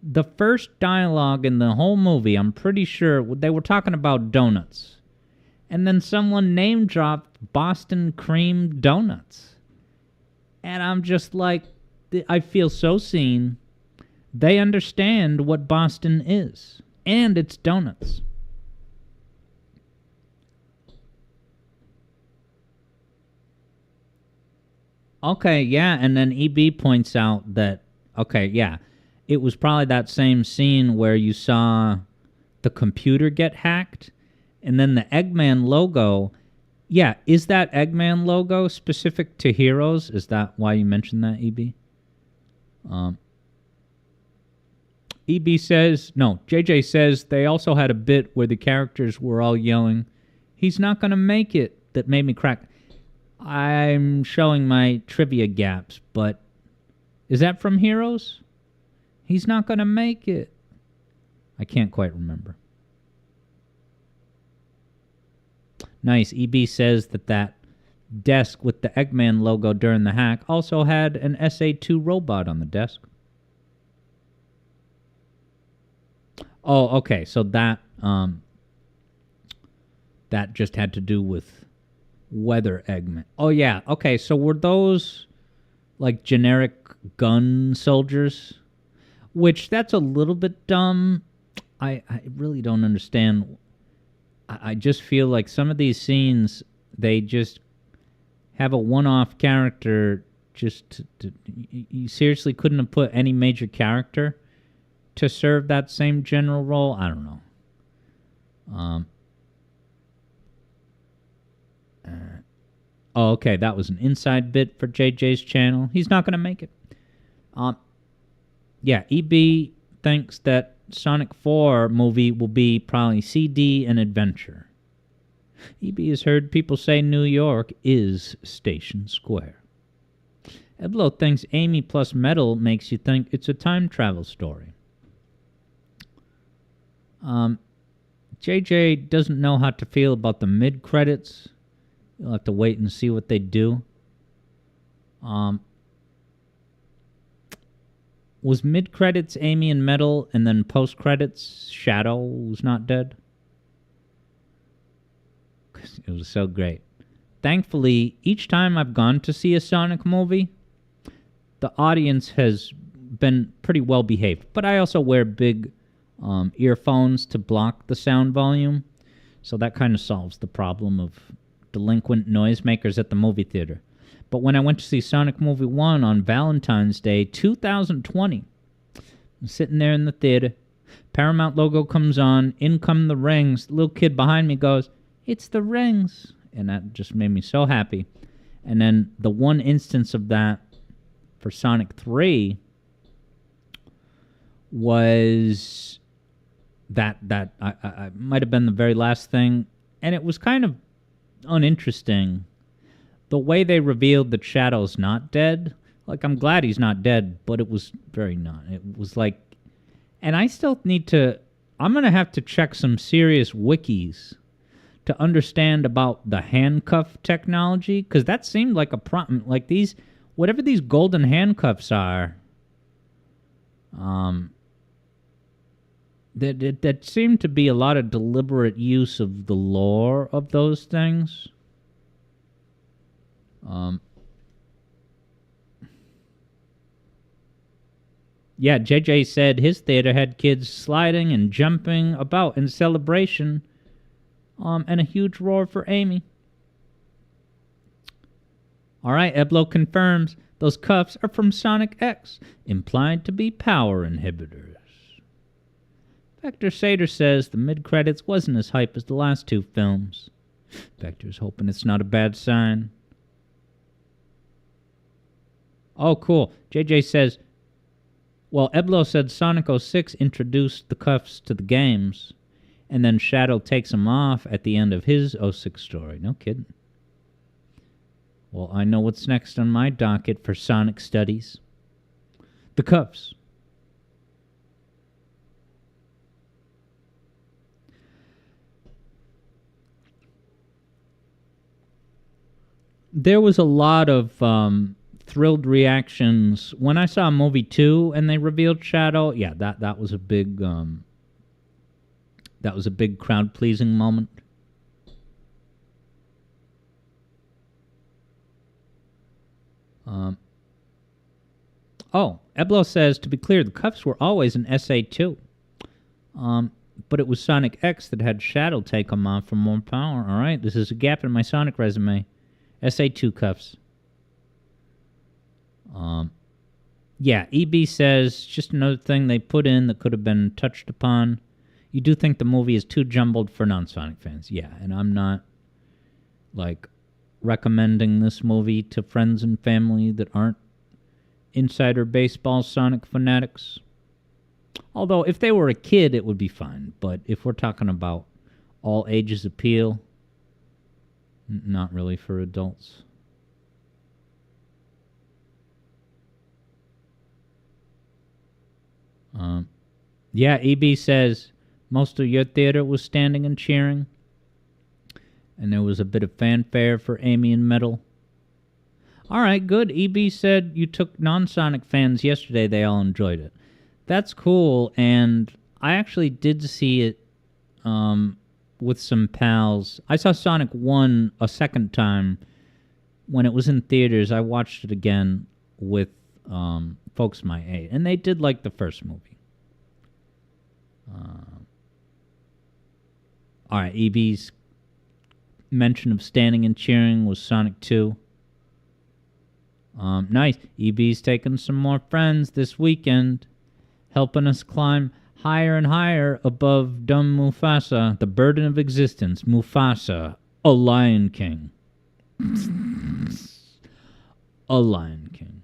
The first dialogue in the whole movie, I'm pretty sure, they were talking about donuts. And then someone name-dropped Boston Cream Donuts. And I'm just like, I feel so seen. They understand what Boston is. And it's donuts. Okay, yeah, and then EB points out that, okay, yeah, it was probably that same scene where you saw the computer get hacked, and then the Eggman logo, yeah, is that Eggman logo specific to Heroes? Is that why you mentioned that, EB? EB says, no, JJ says they also had a bit where the characters were all yelling, "He's not going to make it," that made me crack. I'm showing my trivia gaps, but is that from Heroes? He's not going to make it. I can't quite remember. Nice. EB says that desk with the Eggman logo during the hack also had an SA2 robot on the desk. Oh, okay. So that just had to do with Weather Eggman. Oh, yeah. Okay, so were those like generic gun soldiers? Which, that's a little bit dumb. I really don't understand. I just feel like some of these scenes, they just have a one-off character. You seriously couldn't have put any major character to serve that same general role? I don't know. Oh, okay, that was an inside bit for JJ's channel. He's not going to make it. Yeah, EB thinks that Sonic 4 movie will be probably CD and adventure. EB has heard people say New York is Station Square. Eblo thinks Amy plus Metal makes you think it's a time travel story. JJ doesn't know how to feel about the mid-credits. You'll have to wait and see what they do. Was mid-credits Amy and Metal, and then post-credits Shadow was not dead? It was so great. Thankfully, each time I've gone to see a Sonic movie, the audience has been pretty well behaved. But I also wear big earphones to block the sound volume, so that kind of solves the problem of delinquent noisemakers at the movie theater. But when I went to see Sonic Movie 1 on Valentine's Day 2020, I'm sitting there in the theater, Paramount logo comes on, in come the rings, the little kid behind me goes, "It's the rings," and that just made me so happy. And then the one instance of that for Sonic 3 was that I might have been the very last thing, and it was kind of uninteresting. The way they revealed that Shadow's not dead, like, I'm glad he's not dead, but it was very not. It was like, and I still need to, I'm going to have to check some serious wikis to understand about the handcuff technology, because that seemed like a problem. Like these, whatever these golden handcuffs are, that seemed to be a lot of deliberate use of the lore of those things. Yeah, JJ said his theater had kids sliding and jumping about in celebration, and a huge roar for Amy. All right, Eblo confirms those cuffs are from Sonic X, implied to be power inhibitors. Vector Sater says the mid-credits wasn't as hype as the last two films. Vector's hoping it's not a bad sign. Oh, cool. JJ says, well, Eblo said Sonic 06 introduced the cuffs to the games, and then Shadow takes them off at the end of his 06 story. No kidding. Well, I know what's next on my docket for Sonic studies. The cuffs. There was a lot of thrilled reactions when I saw movie 2 and they revealed Shadow. Yeah, that was a big crowd pleasing moment. Eblo says, to be clear, the cuffs were always an SA2. But it was Sonic X that had Shadow take them off for more power. All right, this is a gap in my Sonic resume. SA2 cuffs. Yeah, EB says, just another thing they put in that could have been touched upon. You do think the movie is too jumbled for non-Sonic fans. Yeah, and I'm not, recommending this movie to friends and family that aren't insider baseball Sonic fanatics. Although, if they were a kid, it would be fine. But if we're talking about all ages appeal, not really for adults. Yeah, EB says most of your theater was standing and cheering. And there was a bit of fanfare for Amy and Metal. All right, good. EB said you took non-Sonic fans yesterday. They all enjoyed it. That's cool. And I actually did see it with some pals. I saw Sonic 1 a second time when it was in theaters. I watched it again with folks my age. And they did like the first movie. All right, EB's mention of standing and cheering was Sonic 2. Nice. EB's taking some more friends this weekend, helping us climb higher and higher above dumb Mufasa, the burden of existence. Mufasa, a Lion King. A Lion King.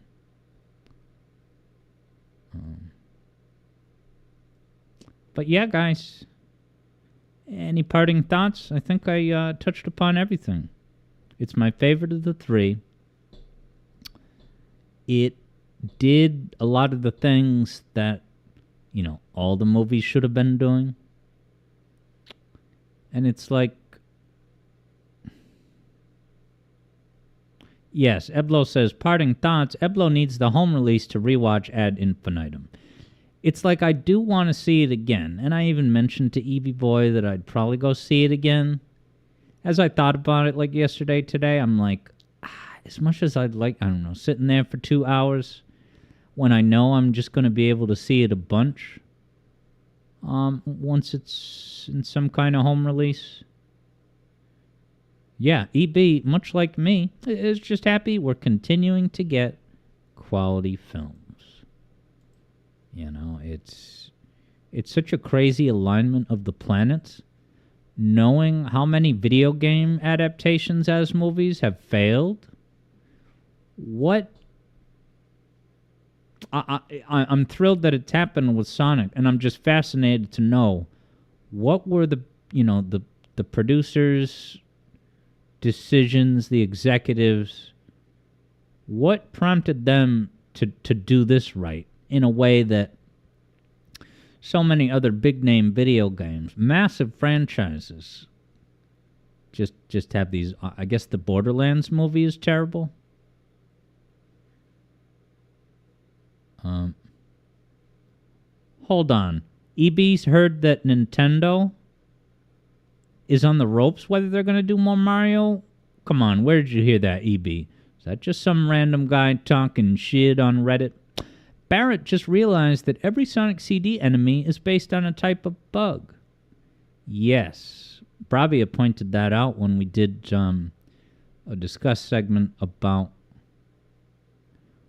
But yeah, guys, any parting thoughts? I think I touched upon everything. It's my favorite of the three. It did a lot of the things that, all the movies should have been doing. And it's like, yes, Eblo says, parting thoughts, Eblo needs the home release to rewatch ad infinitum. It's like I do want to see it again. And I even mentioned to Evie Boy that I'd probably go see it again. As I thought about it yesterday, today, I'm like, as much as I'd like, I don't know, sitting there for 2 hours when I know I'm just going to be able to see it a bunch once it's in some kind of home release. Yeah, EB, much like me, is just happy we're continuing to get quality films. It's such a crazy alignment of the planets. Knowing how many video game adaptations as movies have failed. I'm thrilled that it's happened with Sonic, and I'm just fascinated to know what were the producers' decisions, the executives. What prompted them to do this right in a way that so many other big-name video games, massive franchises, just have these. I guess the Borderlands movie is terrible. Hold on. EB's heard that Nintendo is on the ropes whether they're going to do more Mario? Come on, where did you hear that, EB? that just some random guy talking shit on Reddit? Barrett just realized that every Sonic CD enemy is based on a type of bug. Yes. Bravia pointed that out when we did a discuss segment about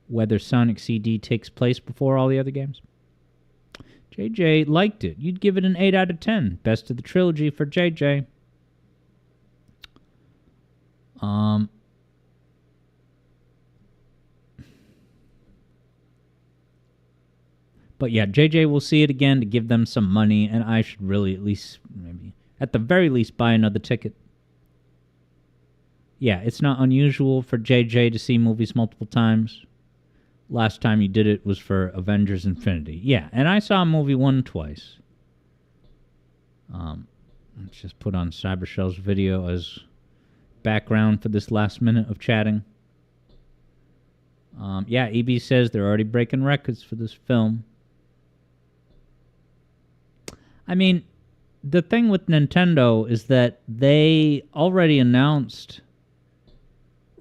whether Sonic CD takes place before all the other games. JJ liked it. You'd give it an 8 out of 10. Best of the trilogy for JJ. But yeah, JJ will see it again to give them some money, and I should really at least, maybe, at the very least, buy another ticket. Yeah, it's not unusual for JJ to see movies multiple times. Last time you did it was for Avengers Infinity. Yeah, and I saw a movie twice. Let's just put on Cybershell's video as background for this last minute of chatting. Yeah, EB says they're already breaking records for this film. I mean, the thing with Nintendo is that they already announced,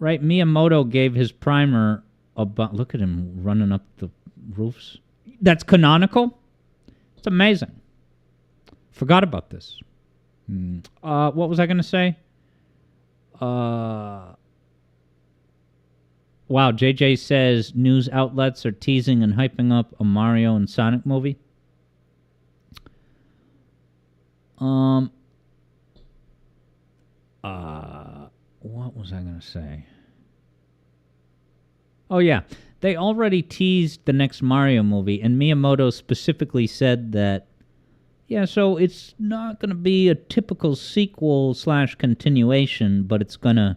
right? Miyamoto gave his primer about, look at him running up the roofs. That's canonical? It's amazing. Forgot about this. What was I going to say? Wow, JJ says news outlets are teasing and hyping up a Mario and Sonic movie. What was I going to say? Oh, yeah. They already teased the next Mario movie, and Miyamoto specifically said that, yeah, so it's not going to be a typical sequel/continuation, but it's going to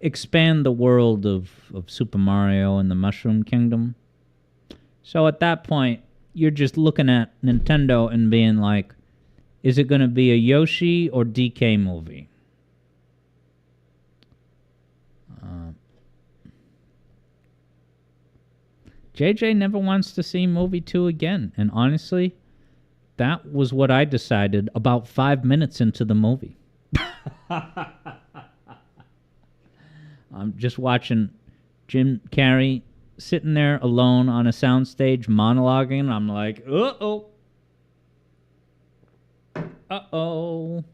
expand the world of Super Mario and the Mushroom Kingdom. So at that point, you're just looking at Nintendo and being like, is it going to be a Yoshi or DK movie? JJ never wants to see movie 2 again. And honestly, that was what I decided about 5 minutes into the movie. I'm just watching Jim Carrey sitting there alone on a soundstage monologuing. And I'm like, uh-oh. Uh-oh.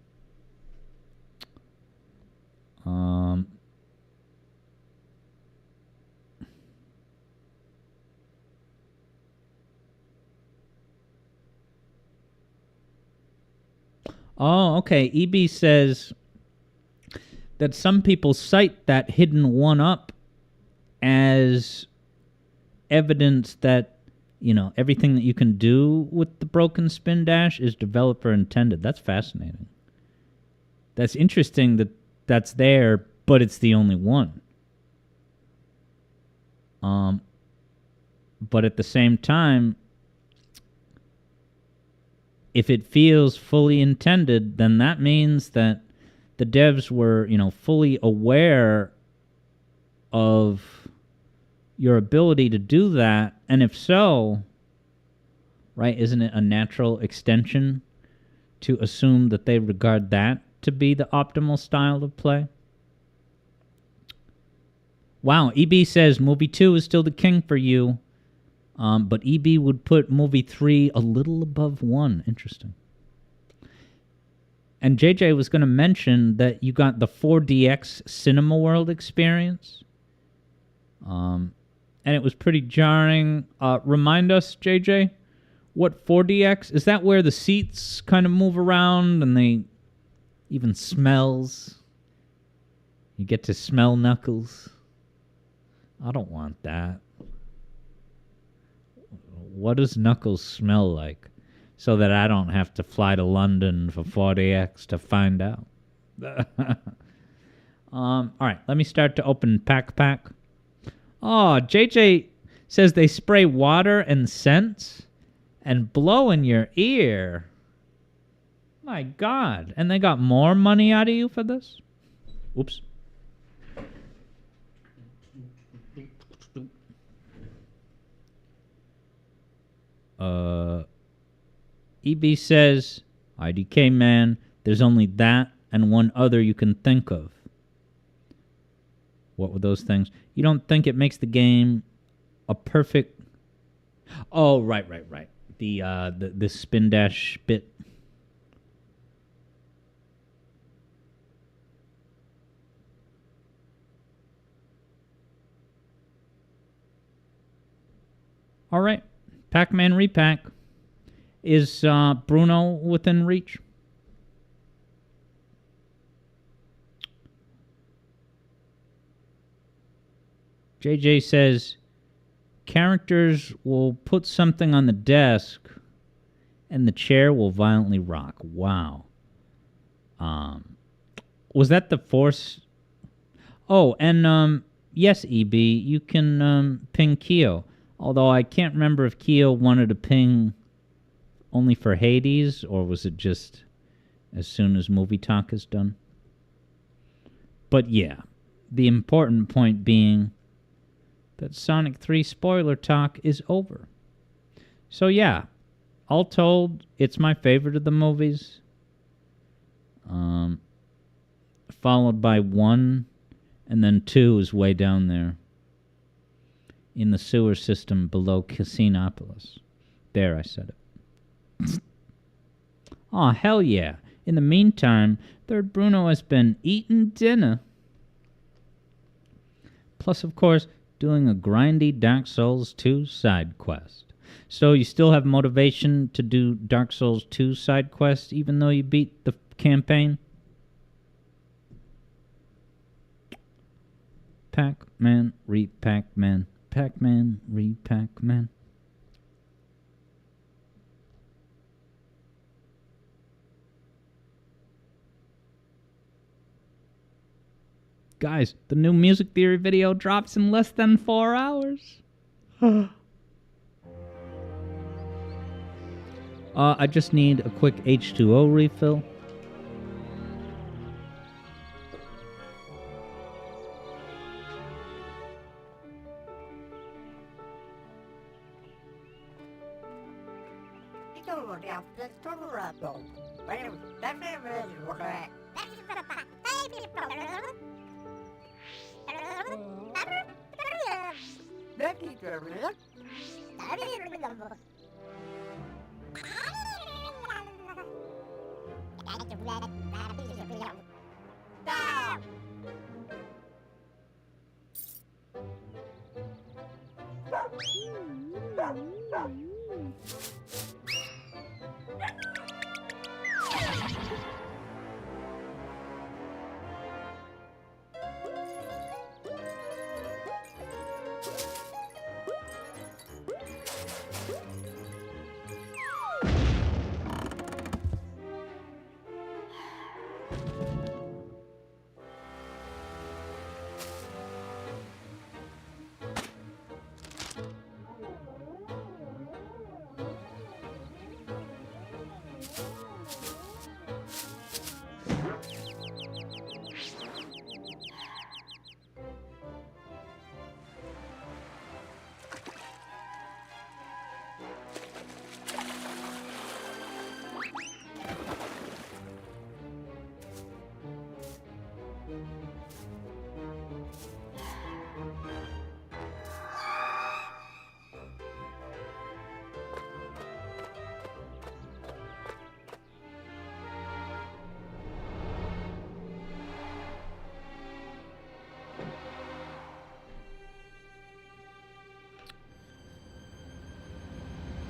Oh, okay. EB says that some people cite that hidden 1-up as evidence that, you know, everything that you can do with the broken spin dash is developer intended. That's fascinating. That's interesting that that's there, but it's the only one. But at the same time, if it feels fully intended, then that means that the devs were, you know, fully aware of your ability to do that. And if so, right, isn't it a natural extension to assume that they regard that to be the optimal style of play? Wow, EB says movie 2 is still the king for you. But EB would put movie 3 a little above 1. Interesting. And JJ was going to mention that you got the 4DX Cinema World experience. And it was pretty jarring. Remind us, JJ, what 4DX? Is that where the seats kind of move around and they even smells? You get to smell Knuckles. I don't want that. What does Knuckles smell like? So that I don't have to fly to London for 4DX to find out. All right, let me start to open Pack. Oh, JJ says they spray water and scents and blow in your ear. My God. And they got more money out of you for this? Oops. EB says, IDK man, there's only that and one other you can think of. What were those things? You don't think it makes the game a perfect... Oh, right. The spin dash bit. All right. Pac-Man Repack. Is Bruno within reach? JJ says, characters will put something on the desk and the chair will violently rock. Wow. Was that the Force? Oh, and yes, EB, you can ping Keo. Although I can't remember if Keo wanted to ping only for Hades, or was it just as soon as Movie Talk is done? But yeah, the important point being that Sonic 3 spoiler talk is over. So yeah, all told, it's my favorite of the movies. Followed by 1, and then 2 is way down there in the sewer system below Casinopolis. There, I said it. Aw, hell yeah. In the meantime, Third Bruno has been eating dinner. Plus, of course, doing a grindy Dark Souls 2 side quest. So you still have motivation to do Dark Souls 2 side quests even though you beat the campaign? Pac-Man, Pac-Man, Pac-Man, Pac-Man. Guys, the new Music Theory video drops in less than 4 hours. I just need a quick H2O refill.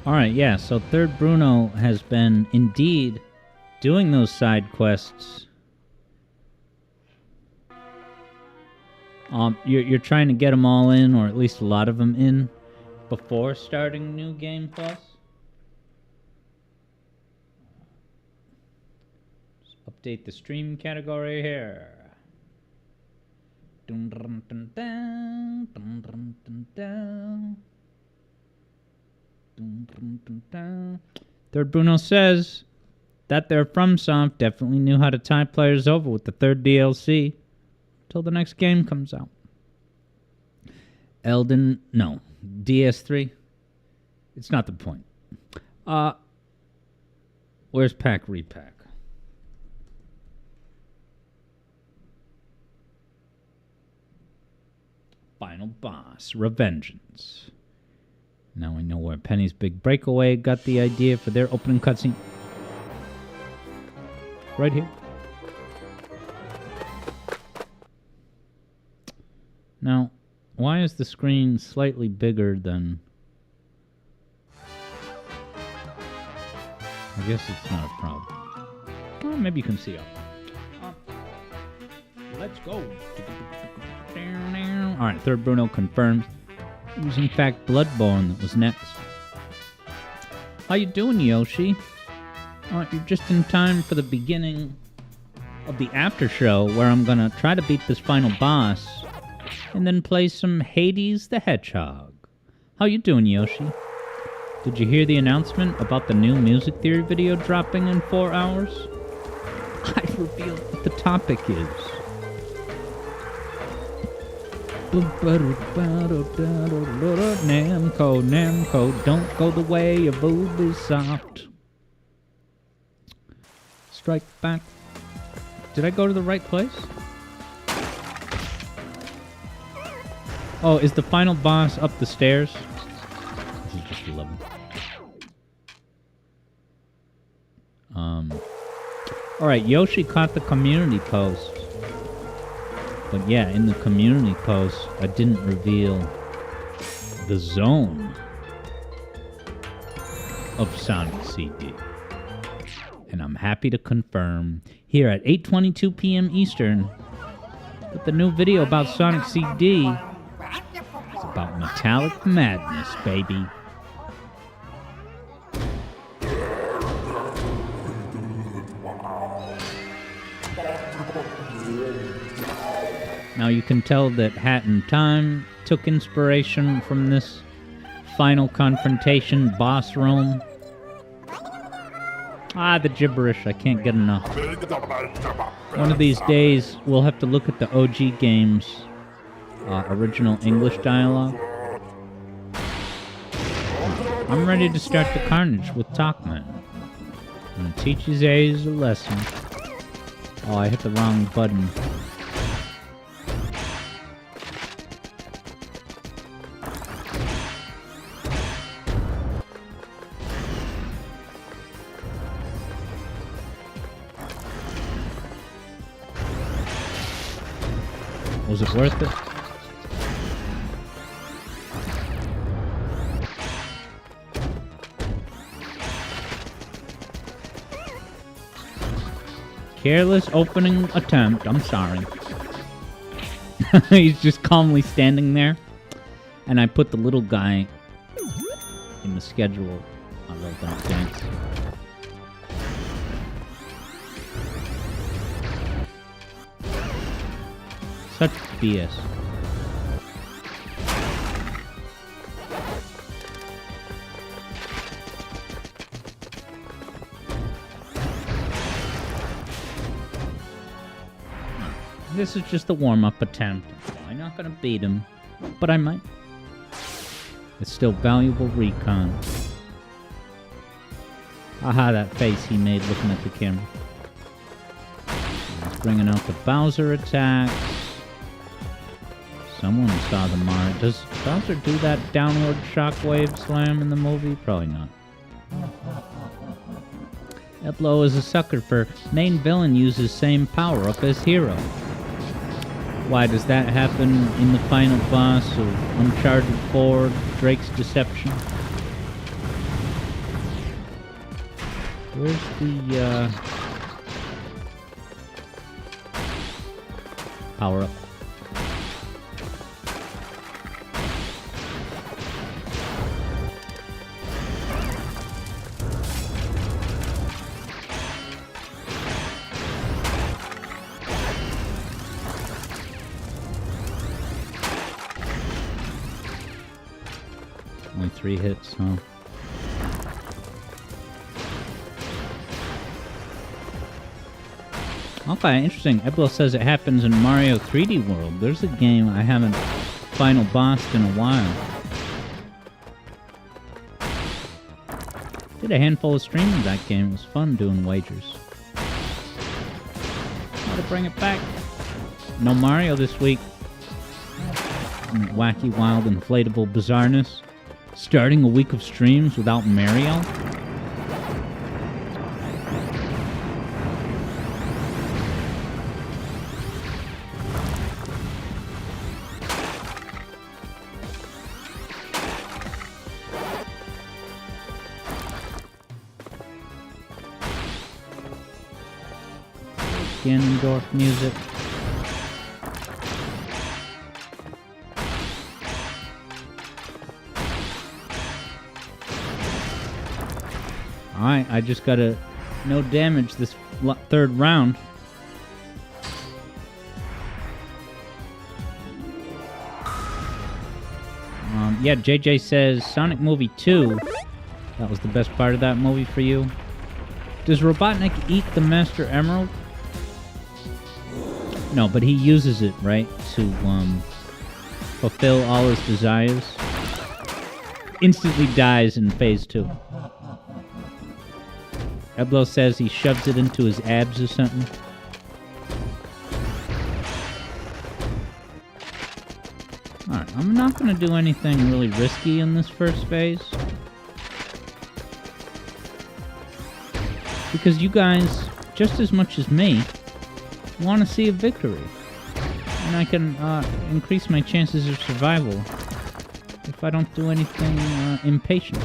Alright, yeah, so Third Bruno has been indeed doing those side quests. You're trying to get them all in, or at least a lot of them in, before starting New Game Plus. Just update the stream category here. Dun, dun, dun, dun, dun, dun, dun, dun. Third Bruno says that their FromSoft definitely knew how to tie players over with the third DLC till the next game comes out. DS3. It's not the point. Where's Pack Repack? final boss, Revengeance. Now we know where Penny's Big Breakaway got the idea for their opening cutscene. Right here. Now, why is the screen slightly bigger than... I guess it's not a problem. Well, maybe you can see up. Let's go. Alright, third Bruno confirms. It was in fact Bloodborne that was next. How you doing, Yoshi? You're just in time for the beginning of the after show where I'm gonna try to beat this final boss and then play some Hades the Hedgehog. How you doing, Yoshi? Did you hear the announcement about the new Music Theory video dropping in 4 hours? I revealed what the topic is. Namco, don't go the way of Ubisoft. Strike back. Did I go to the right place? Oh, is the final boss up the stairs? This is just 11. Alright, Yoshi caught the community post. But yeah, in the community post, I didn't reveal the zone of Sonic CD. And I'm happy to confirm here at 8:22 p.m. Eastern that the new video about Sonic CD is about metallic madness, baby. Now you can tell that Hat in Time took inspiration from this final confrontation boss room. The gibberish, I can't get enough. One of these days, we'll have to look at the OG game's original English dialogue. I'm ready to start the carnage with Talkman. I'm gonna teach his A's a lesson. Oh, I hit the wrong button. Was it worth it? Careless opening attempt. I'm sorry. He's just calmly standing there. And I put the little guy in the schedule. I love that dance. Such BS. This is just a warm-up attempt. I'm not gonna beat him, but I might. It's still valuable recon. Aha, that face he made looking at the camera. He's bringing out the Bowser attacks. Someone saw the Mario. Does Bowser do that downward shockwave slam in the movie? Probably not. Eplo is a sucker for main villain uses same power-up as hero. Why does that happen in the final boss of Uncharted 4, Drake's Deception? Where's the, power-up? Only 3 hits, huh? Okay, interesting. Eblo says it happens in Mario 3D World. There's a game I haven't final bossed in a while. Did a handful of streaming of that game. It was fun doing wagers. How to bring it back. No Mario this week. wacky, wild, inflatable bizarreness. Starting a week of streams without Mario? Ganondorf music. Alright, I just gotta no damage this third round. Yeah, JJ says Sonic Movie 2. That was the best part of that movie for you. Does Robotnik eat the Master Emerald? No, but he uses it, right, to fulfill all his desires. Instantly dies in Phase 2. Eblo says he shoves it into his abs or something. Alright, I'm not going to do anything really risky in this first phase. Because you guys, just as much as me, want to see a victory. And I can increase my chances of survival if I don't do anything impatient.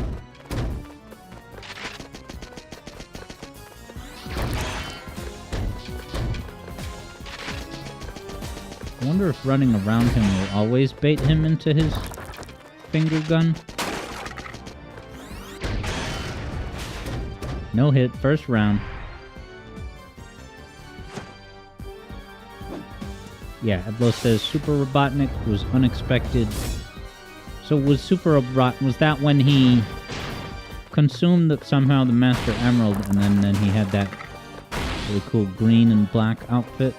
I wonder if running around him will always bait him into his finger gun. No hit, first round. Yeah, Eblo says Super Robotnik was unexpected. So was was that when he consumed somehow the Master Emerald and then he had that really cool green and black outfit?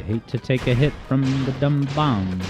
Hate to take a hit from the dumb bomb.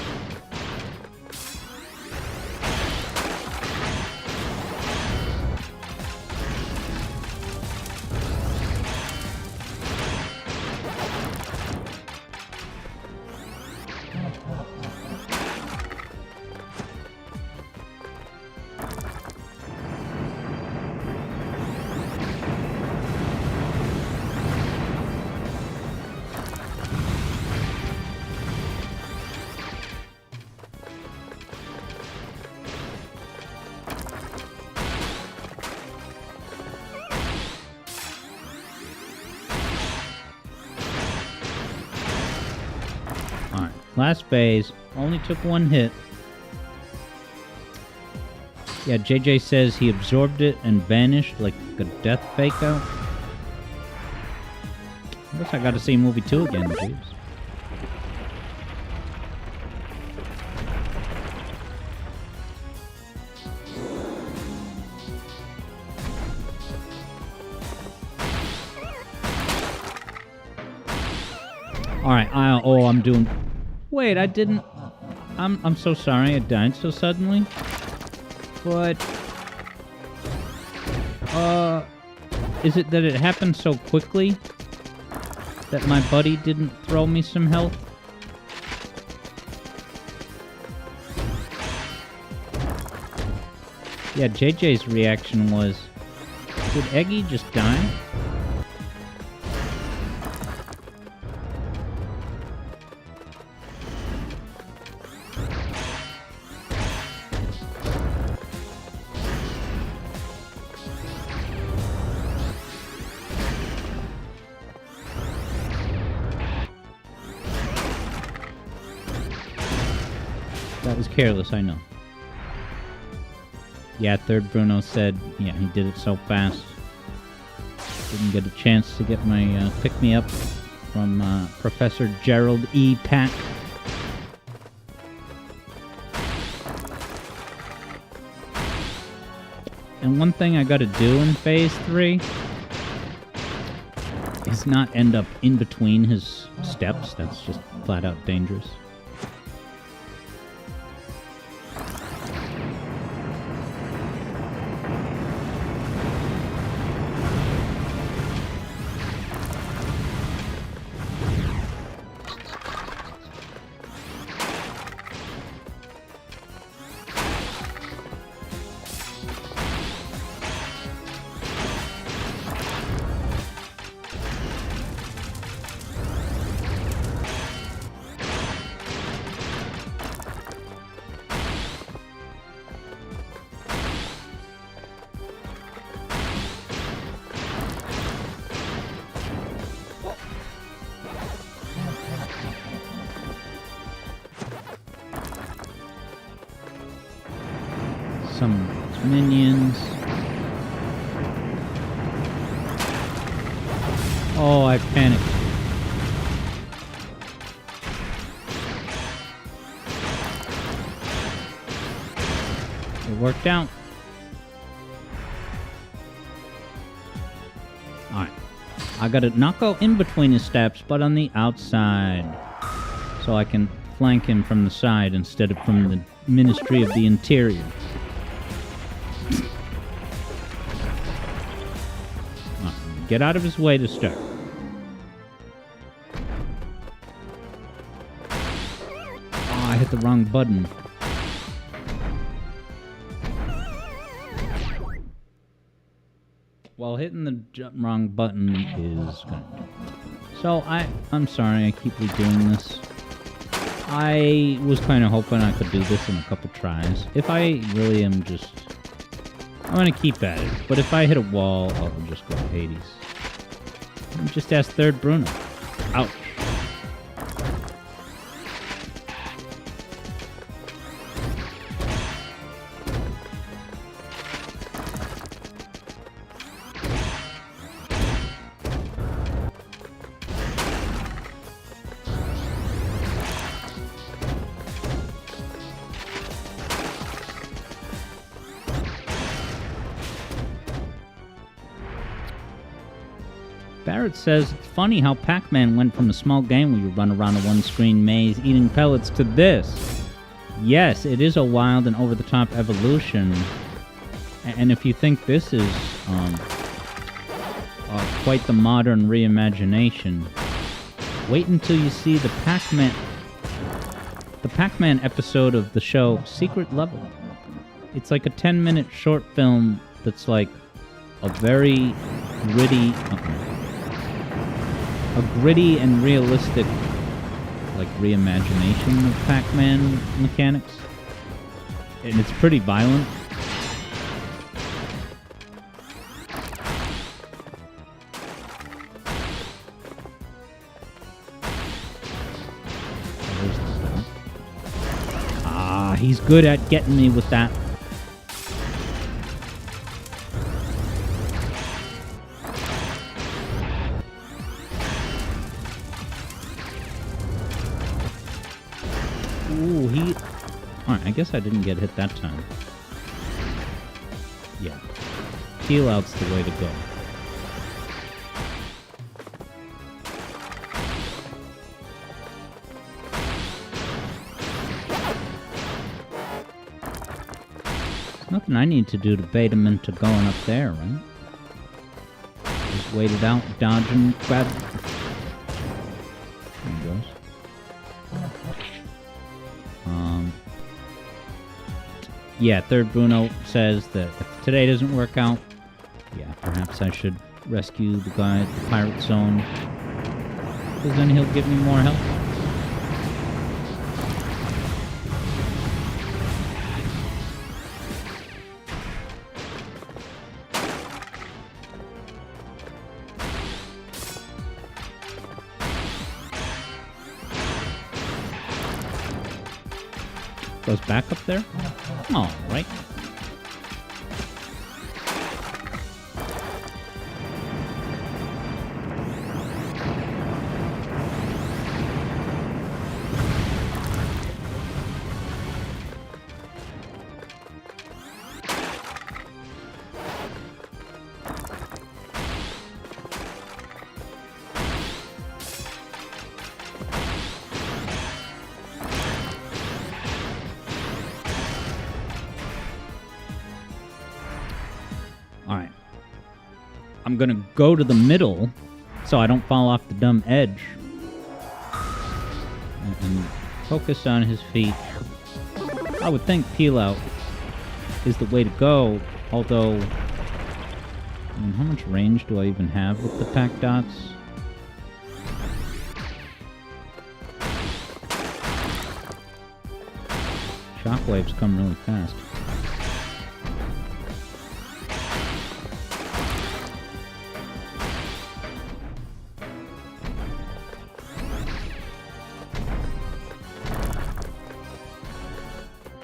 Last phase, only took one hit. Yeah, JJ says he absorbed it and vanished like a death fake out. I guess I gotta see movie 2 again, jeez. Alright, I'm doing... Wait, I didn't... I'm so sorry I died so suddenly. But... Is it that it happened so quickly? That my buddy didn't throw me some health? Yeah, JJ's reaction was... Did Eggy just die? That was careless, I know. Yeah, Third Bruno said, yeah, he did it so fast. Didn't get a chance to get my pick-me-up from Professor Gerald E. Pack. And one thing I gotta do in Phase 3 is not end up in between his steps. That's just flat out dangerous. Some minions. Oh, I panicked. It worked out. Alright. I gotta not go in between his steps, but on the outside. So I can flank him from the side instead of from the Ministry of the Interior. Get out of his way to start. Oh, I hit the wrong button. Well, hitting the wrong button is gonna... So, I'm sorry, I keep redoing this. I was kind of hoping I could do this in a couple tries. If I really am just... I'm gonna keep at it, but if I hit a wall, I'll just go Hades. Just ask Third Bruno. Ouch. Barrett says, it's funny how Pac-Man went from a small game where you run around a one-screen maze eating pellets to this. Yes, it is a wild and over-the-top evolution. And if you think this is quite the modern reimagination, wait until you see the Pac-Man episode of the show Secret Level. It's like a 10-minute short film that's like a very gritty and realistic, like, reimagination of Pac-Man mechanics. And it's pretty violent. Ah, he's good at getting me with that. Ooh, Alright, I guess I didn't get hit that time. Yeah. Peel out's the way to go. Nothing I need to do to bait him into going up there, right? Just wait it out, dodge and grab. There he goes. Yeah, Third Bruno says that if today doesn't work out, yeah, perhaps I should rescue the guy at the Pirate Zone, because then he'll give me more help. Goes back up there? All right. I'm gonna go to the middle so I don't fall off the dumb edge. And focus on his feet. I would think peel out is the way to go, although... I mean, how much range do I even have with the pack dots? Shockwaves come really fast.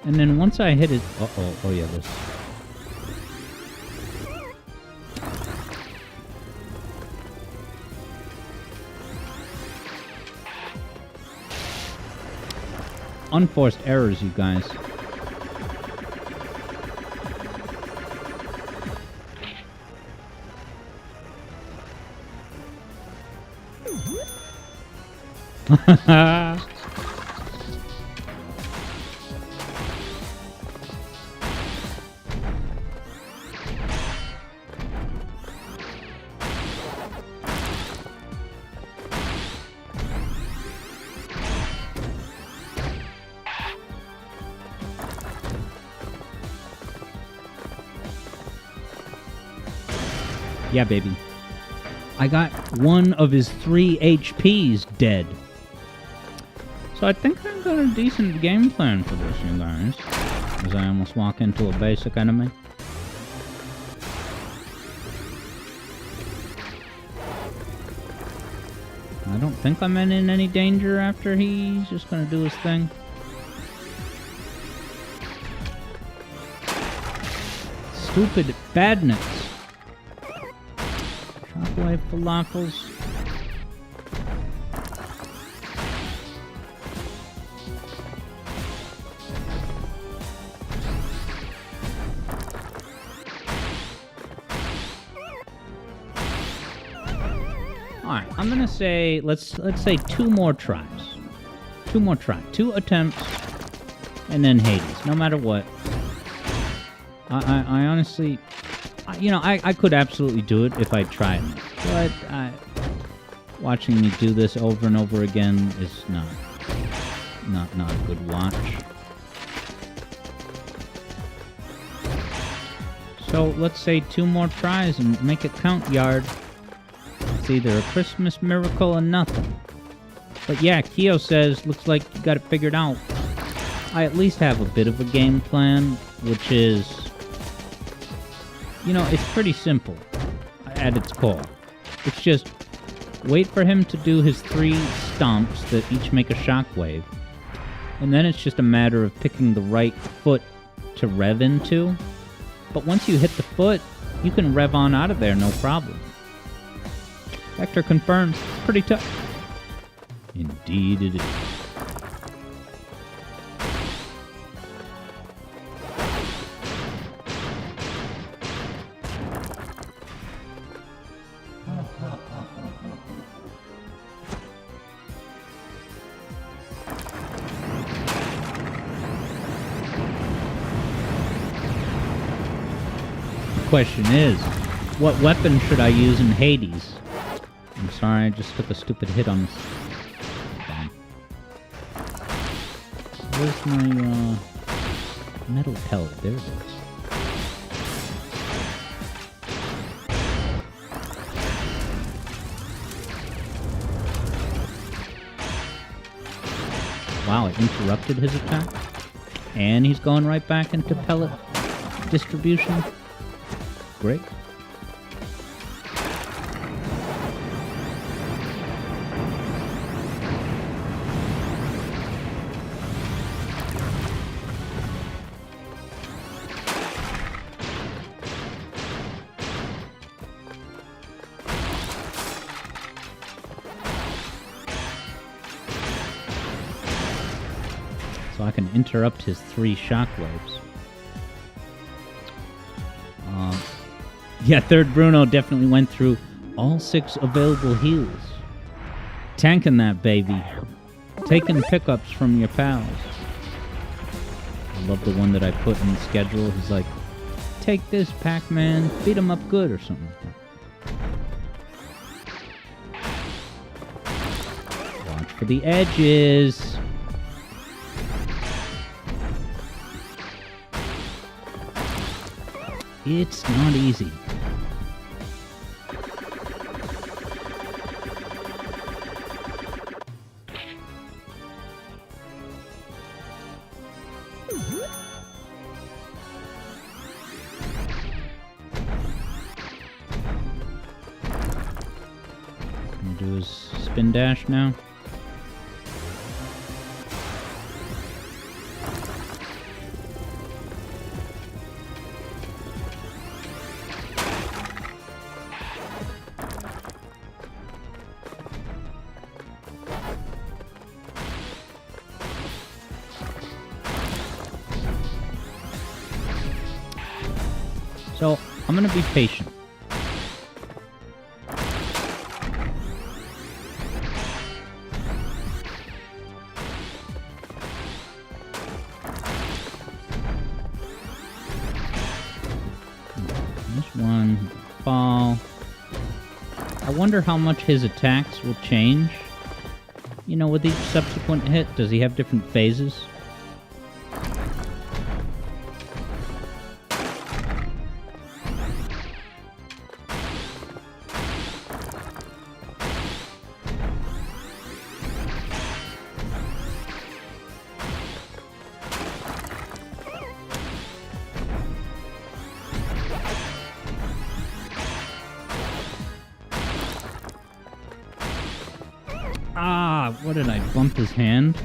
And then once I hit it... Uh-oh. Oh, yeah, this... Unforced errors, you guys. Yeah, baby. I got one of his 3 HPs dead. So I think I've got a decent game plan for this, you guys. As I almost walk into a basic enemy. I don't think I'm in any danger after he's just gonna do his thing. Stupid badness. Shockwave falafels. Alright, I'm gonna say let's say 2 more tries. 2 more tries. 2 attempts and then Hades. No matter what. I honestly, you know, I could absolutely do it if I tried, but watching me do this over and over again is not a good watch. So let's say 2 more tries and make it count, Yard. It's either a Christmas miracle or nothing. But yeah, Kyo says, looks like you got it figured out. I at least have a bit of a game plan, which is... You know, it's pretty simple at its core. It's just wait for him to do his 3 stomps that each make a shockwave. And then it's just a matter of picking the right foot to rev into. But once you hit the foot, you can rev on out of there, no problem. Vector confirms, it's pretty tough. Indeed it is. Question is, what weapon should I use in Hades? I'm sorry, I just took a stupid hit on this. Where's my, metal pellet? There it is. Wow, it interrupted his attack. And he's going right back into pellet distribution. Great. So I can interrupt his 3 shockwaves. Yeah, Third Bruno definitely went through all 6 available heals. Tanking that, baby. Taking pickups from your pals. I love the one that I put in the schedule. He's like, take this, Pac-Man, beat him up good or something like that. for the edges. It's not easy. Do his spin dash now. So, I'm gonna be patient. One fall. I wonder how much his attacks will change. You know, with each subsequent hit, does he have different phases? Ah, what did I bump his hand?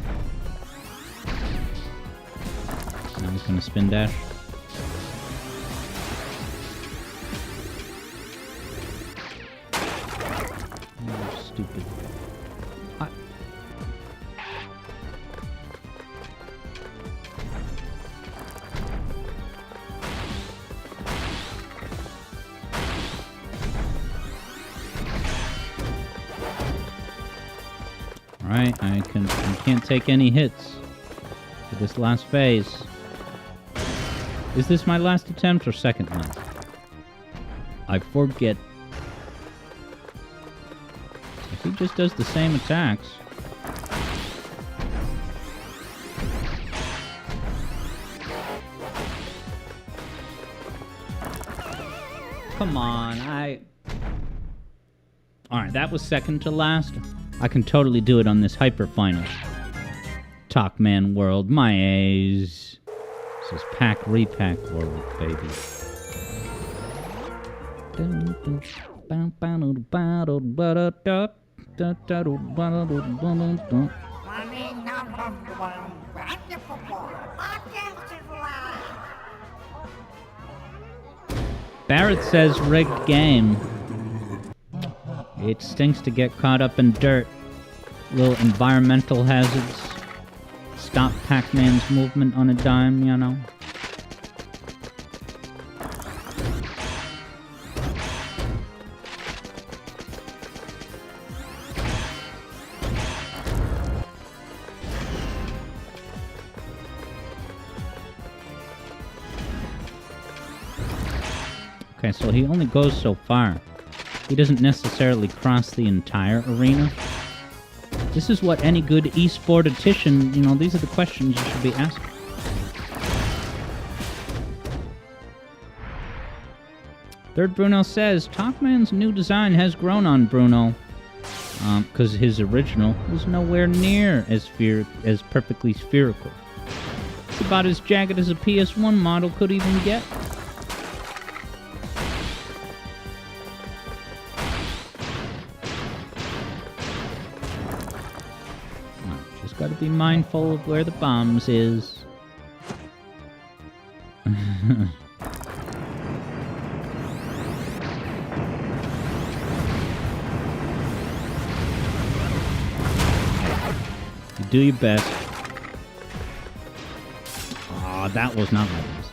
Now he's gonna spin dash. Oh, stupid. Alright, I can't take any hits for this last phase. Is this my last attempt or second last? I forget. If he just does the same attacks. Come on, Alright, that was second to last. I can totally do it on this Hyper Final. Talkman World, my A's. This is Pack Repack World, baby. Barrett says rigged game. It stinks to get caught up in dirt. Little environmental hazards. Stop Pac-Man's movement on a dime, you know? Okay, so he only goes so far. He doesn't necessarily cross the entire arena. This is what any good esportatician, you know, these are the questions you should be asking. Third Bruno says, Talkman's new design has grown on Bruno. Because his original was nowhere near as perfectly spherical. It's about as jagged as a PS1 model could even get. Gotta be mindful of where the bombs is. You do your best. Aw, that was not my best.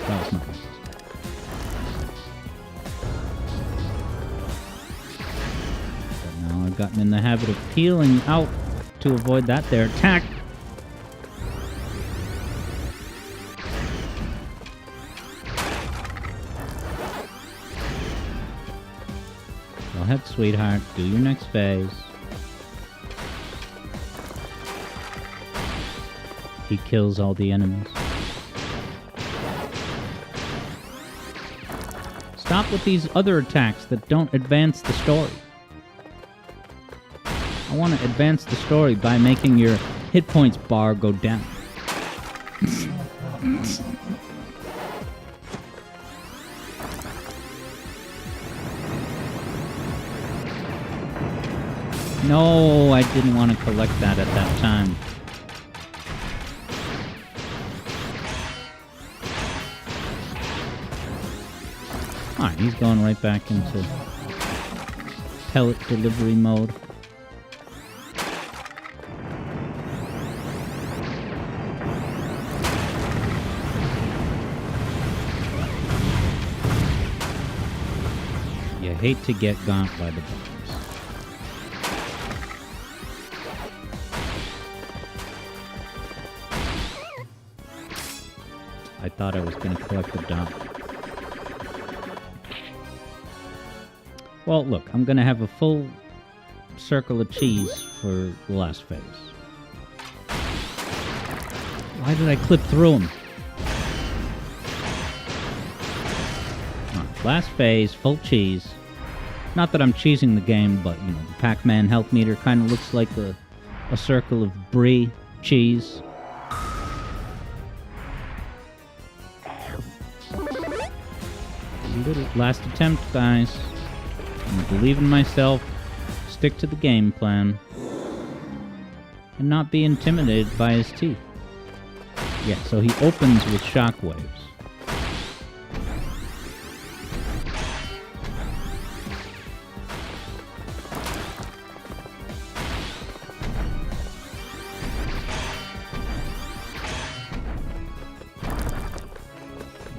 That was not my best. Gotten in the habit of peeling out to avoid that there attack. sweetheart. Do your next phase. He kills all the enemies. Stop with these other attacks that don't advance the story. I want to advance the story by making your hit points bar go down. No, I didn't want to collect that at that time. Alright, he's going right back into pellet delivery mode. You hate to get got by the bombs. I thought I was going to collect the dot. Well, look, I'm going to have a full circle of cheese for the last phase. Why did I clip through him? Right, last phase, full cheese. Not that I'm cheesing the game, but, you know, the Pac-Man health meter kind of looks like a circle of brie cheese. Last attempt, guys. I believe in myself, stick to the game plan, and not be intimidated by his teeth. Yeah, so he opens with shockwaves.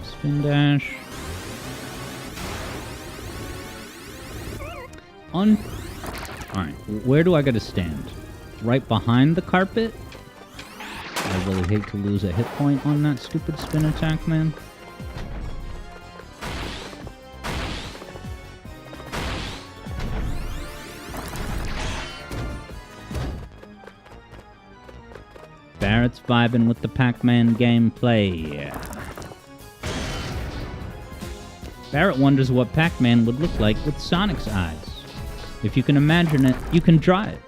Spin dash. Alright, where do I gotta stand? Right behind the carpet? I really hate to lose a hit point on that stupid spin attack, man. Barrett's vibing with the Pac-Man gameplay. Barrett wonders what Pac-Man would look like with Sonic's eyes. If you can imagine it, you can draw it.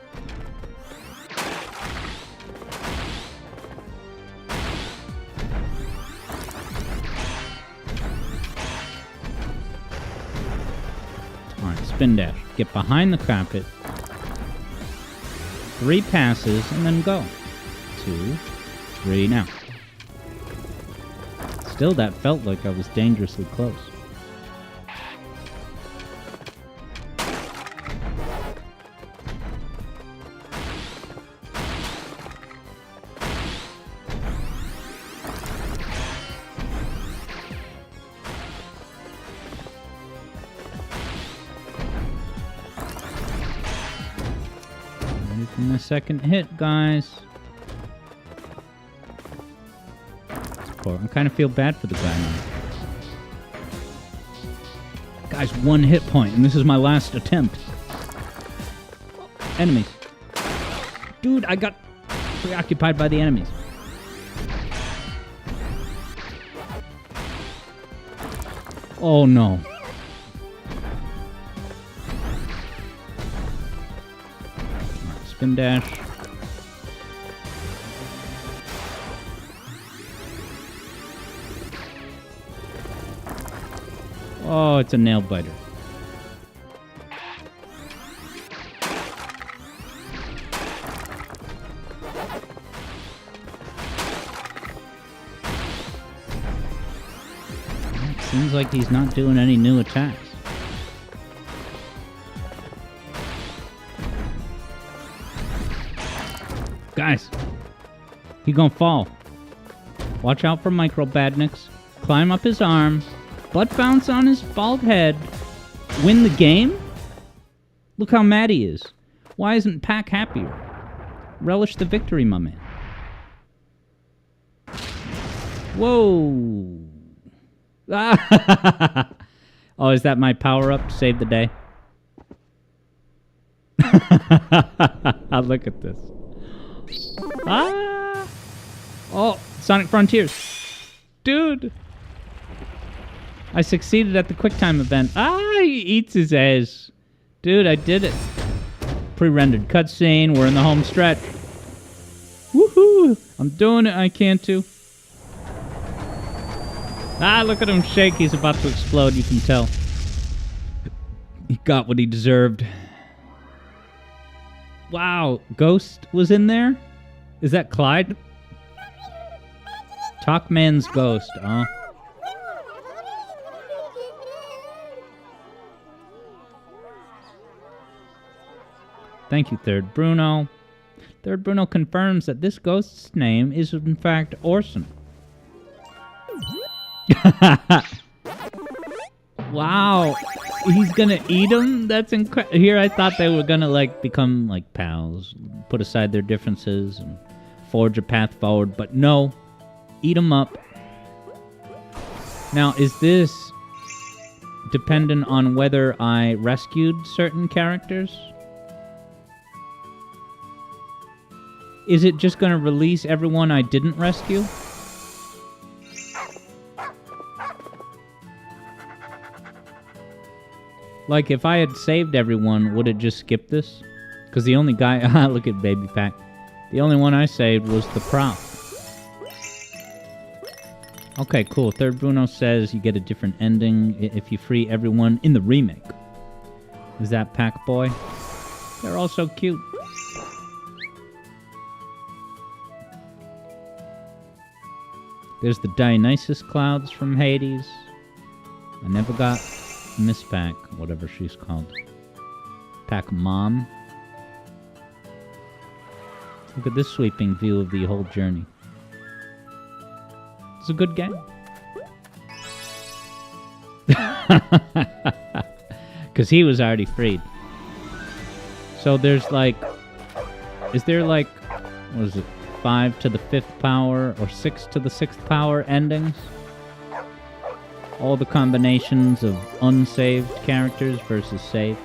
Alright, spin dash. Get behind the carpet. 3 passes, and then go. 2, 3, now. Still, that felt like I was dangerously close. The second hit, guys. I kind of feel bad for the guy now. Guys, 1 hit point, and this is my last attempt. Enemies. Dude, I got preoccupied by the enemies. Oh no. Spin dash. Oh, it's a nail biter. Seems like he's not doing any new attacks. Guys, he gonna fall. Watch out for micro badniks. Climb up his arm. Butt bounce on his bald head. Win the game? Look how mad he is. Why isn't Pac happier? Relish the victory, my man. Whoa. Oh, is that my power-up to save the day? Look at this. Ah! Oh, Sonic Frontiers. Dude! I succeeded at the QuickTime event. Ah, he eats his ass. Dude, I did it. Pre-rendered cutscene. We're in the home stretch. Woohoo! I'm doing it. I can too. Ah, look at him shake. He's about to explode. You can tell. He got what he deserved. Wow. Ghost was in there? Is that Clyde? Talkman's ghost. Oh. Thank you, Third Bruno. Third Bruno confirms that this ghost's name is in fact Orson. Wow. He's gonna eat him? That's incredible. Here I thought they were gonna like become like pals, put aside their differences and forge a path forward, but no. Eat him up. Now, is this dependent on whether I rescued certain characters? Is it just gonna release everyone I didn't rescue? Like, if I had saved everyone, would it just skip this? Because the only guy... look at Baby Pack. The only one I saved was the prop. Okay, cool. Third Bruno says you get a different ending if you free everyone in the remake. Is that Pack Boy? They're all so cute. There's the Dionysus clouds from Hades. I never got Miss Pack, whatever she's called. Pack Mom. Look at this sweeping view of the whole journey. It's a good game. Because he was already freed. So there's like... Is there like... What is it? 5 to the 5th power or 6 to the 6th power endings? All the combinations of unsaved characters versus saved.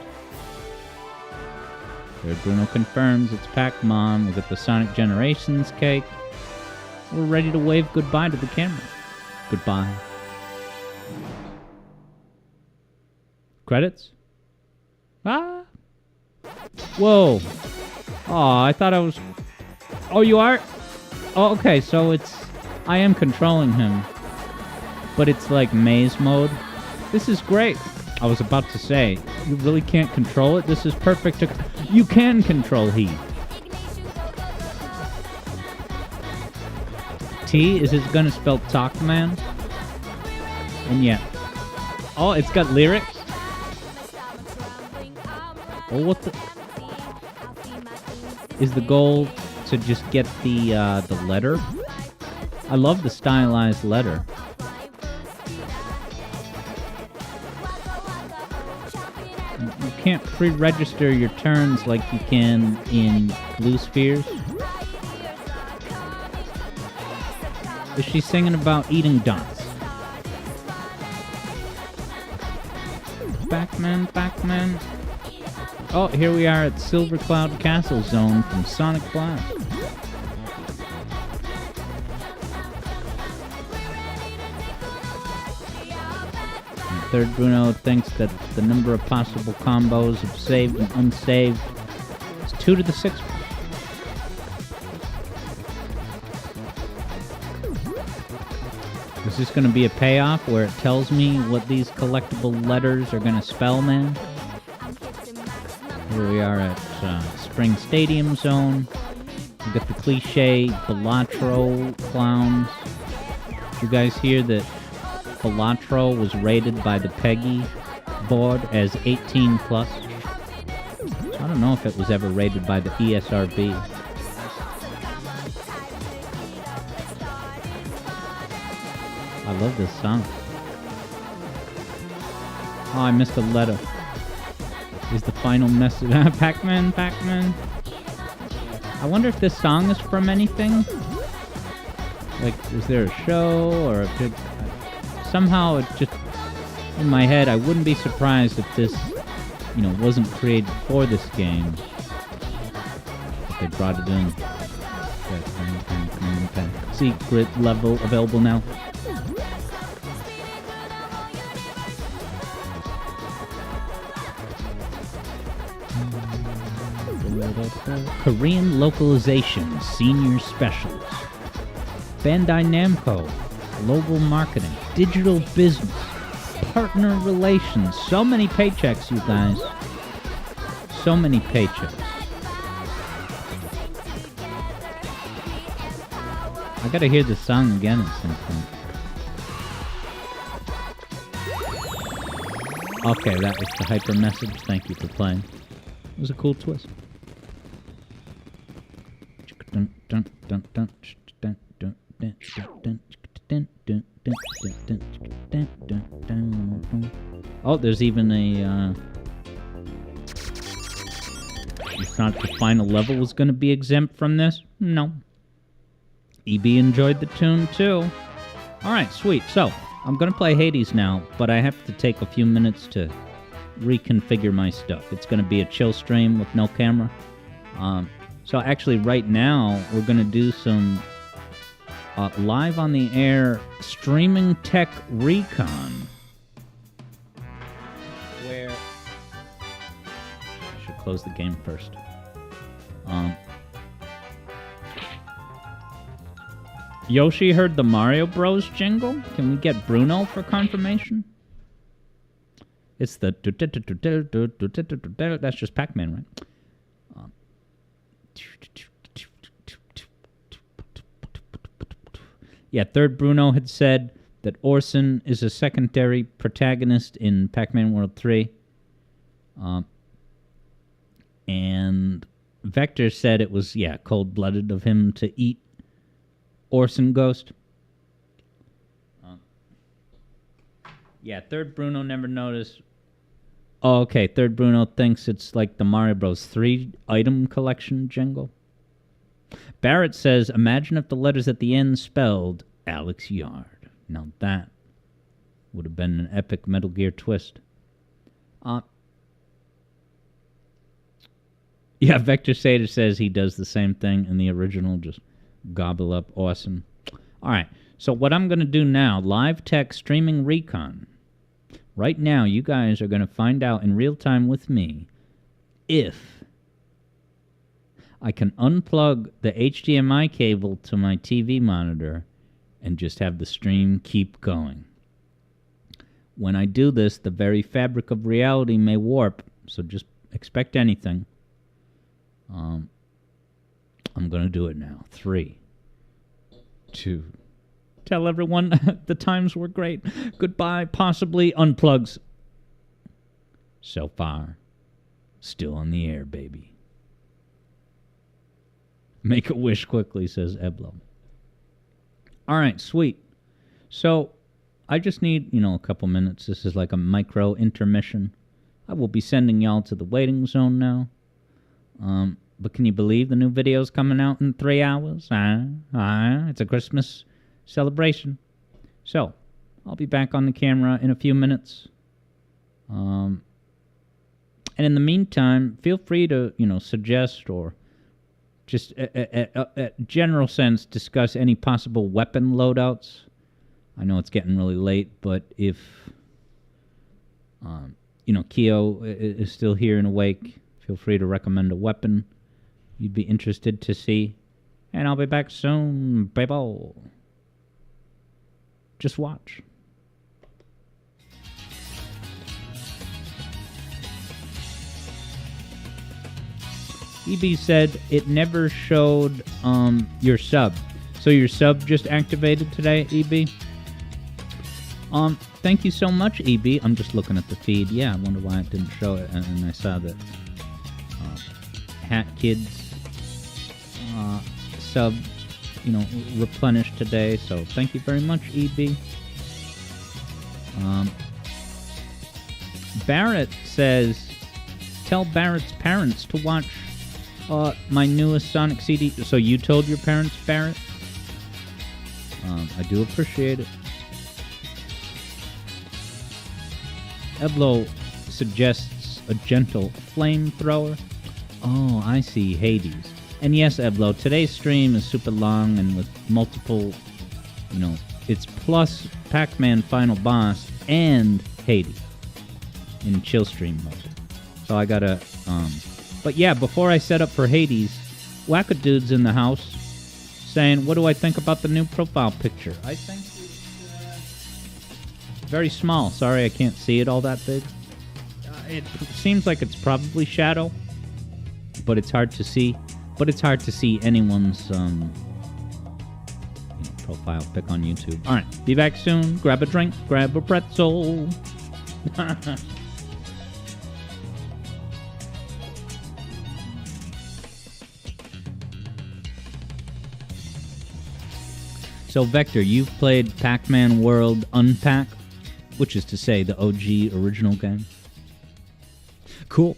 Third Bruno confirms it's Pac-Mom. We got the Sonic Generations cake. We're ready to wave goodbye to the camera. Goodbye. Credits? Ah! Whoa! Aw, I thought I was... Oh, you are? Oh, okay, so it's... I am controlling him. But it's like maze mode. This is great. I was about to say, you really can't control it? This is perfect to... You can control Heat. T, is it gonna spell Talkman? And yeah. Oh, it's got lyrics? Oh, what the... Is the goal to just get the letter? I love the stylized letter. You can't pre-register your turns like you can in Blue Spheres. Is she singing about eating dots? Pac-Man, Pac-Man. Oh, here we are at Silver Cloud Castle Zone from Sonic Blast. And Third Bruno thinks that the number of possible combos of saved and unsaved is 2 to the 6th. Is this going to be a payoff where it tells me what these collectible letters are going to spell, man? Here we are at Spring Stadium Zone. We got the cliche Balatro clowns. Did you guys hear that Balatro was rated by the PEGI board as 18 plus? I don't know if it was ever rated by the ESRB. I love this song. Oh, I missed a letter. Is the final message... Pac-Man, Pac-Man. I wonder if this song is from anything. Like, is there a show or a big... Somehow it just... In my head, I wouldn't be surprised if this wasn't created for this game. But they brought it in. Secret level available now. Korean localization senior specials. Bandai Namco, global marketing, digital business, partner relations. So many paychecks, you guys. So many paychecks. I gotta hear the song again at some point. Okay, that was the hyper message. Thank you for playing. It was a cool twist. Oh, there's even a, you thought the final level was going to be exempt from this? No. EB enjoyed the tune, too. Alright, sweet. So, I'm going to play Hades now, but I have to take a few minutes to reconfigure my stuff. It's going to be a chill stream with no camera. So actually right now, we're going to do some live on the air streaming tech recon. Where... I should close the game first. Yoshi heard the Mario Bros jingle? Can we get Bruno for confirmation? It's the... That's just Pac-Man, right? Yeah, Third Bruno had said that Orson is a secondary protagonist in Pac-Man World 3. And Vector said it was, cold-blooded of him to eat Orson Ghost. Third Bruno never noticed. Oh, okay, Third Bruno thinks it's like the Mario Bros. 3 item collection jingle. Barrett says, imagine if the letters at the end spelled Alex Yard. Now that would have been an epic Metal Gear twist. Vector Sater says he does the same thing in the original, just gobble up awesome. Alright, so what I'm going to do now, live tech streaming recon. Right now, you guys are going to find out in real time with me if I can unplug the HDMI cable to my TV monitor and just have the stream keep going. When I do this, the very fabric of reality may warp, so just expect anything. I'm going to do it now. 3, 2... Tell everyone the times were great. Goodbye, possibly unplugs. So far, still on the air, baby. Make a wish quickly, says Eblo. All right, sweet. So, I just need, a couple minutes. This is like a micro intermission. I will be sending y'all to the waiting zone now. But can you believe the new video's coming out in 3 hours? It's a Christmas celebration. So, I'll be back on the camera in a few minutes. And in the meantime, feel free to, suggest or just a general sense discuss any possible weapon loadouts. I know it's getting really late, but if, Keo is still here and awake, feel free to recommend a weapon you'd be interested to see. And I'll be back soon, baby. Just watch. EB said it never showed your sub. So your sub just activated today, EB? Thank you so much, EB. I'm just looking at the feed. Yeah, I wonder why it didn't show it. And I saw that Hat Kids sub, replenished today. So thank you very much, EB. Barrett says, tell Barrett's parents to watch my newest Sonic CD. So you told your parents, Barrett? I do appreciate it. Eblo suggests a gentle flamethrower. Oh, I see, Hades. And yes, Evlo, today's stream is super long and with multiple, it's plus Pac-Man Final Boss and Hades in chill stream mode. So I gotta, but yeah, before I set up for Hades, Wackadude's in the house saying, what do I think about the new profile picture? I think it's very small. Sorry, I can't see it all that big. It seems like it's probably shadow, but it's hard to see. But it's hard to see anyone's profile pic on YouTube. All right, be back soon. Grab a drink, grab a pretzel. So, Vector, you've played Pac-Man World Unpack, which is to say the OG original game. Cool.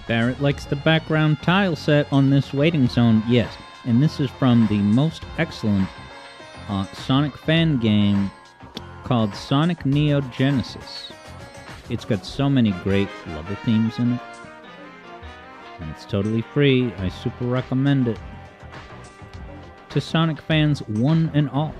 Barrett likes the background tile set on this waiting zone. Yes, and this is from the most excellent Sonic fan game called Sonic Neo Genesis. It's got so many great level themes in it. And it's totally free. I super recommend it to Sonic fans one and all.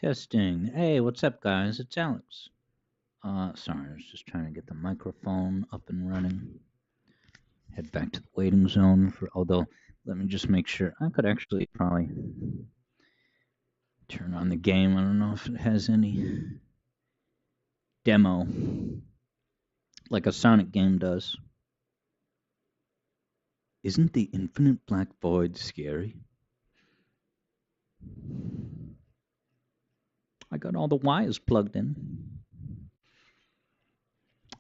Testing. Hey, what's up, guys? It's Alex. Sorry, I was just trying to get the microphone up and running. Head back to the waiting zone for. Although, let me just make sure. I could actually probably turn on the game. I don't know if it has any demo like a Sonic game does. Isn't the infinite black void scary? I got all the wires plugged in.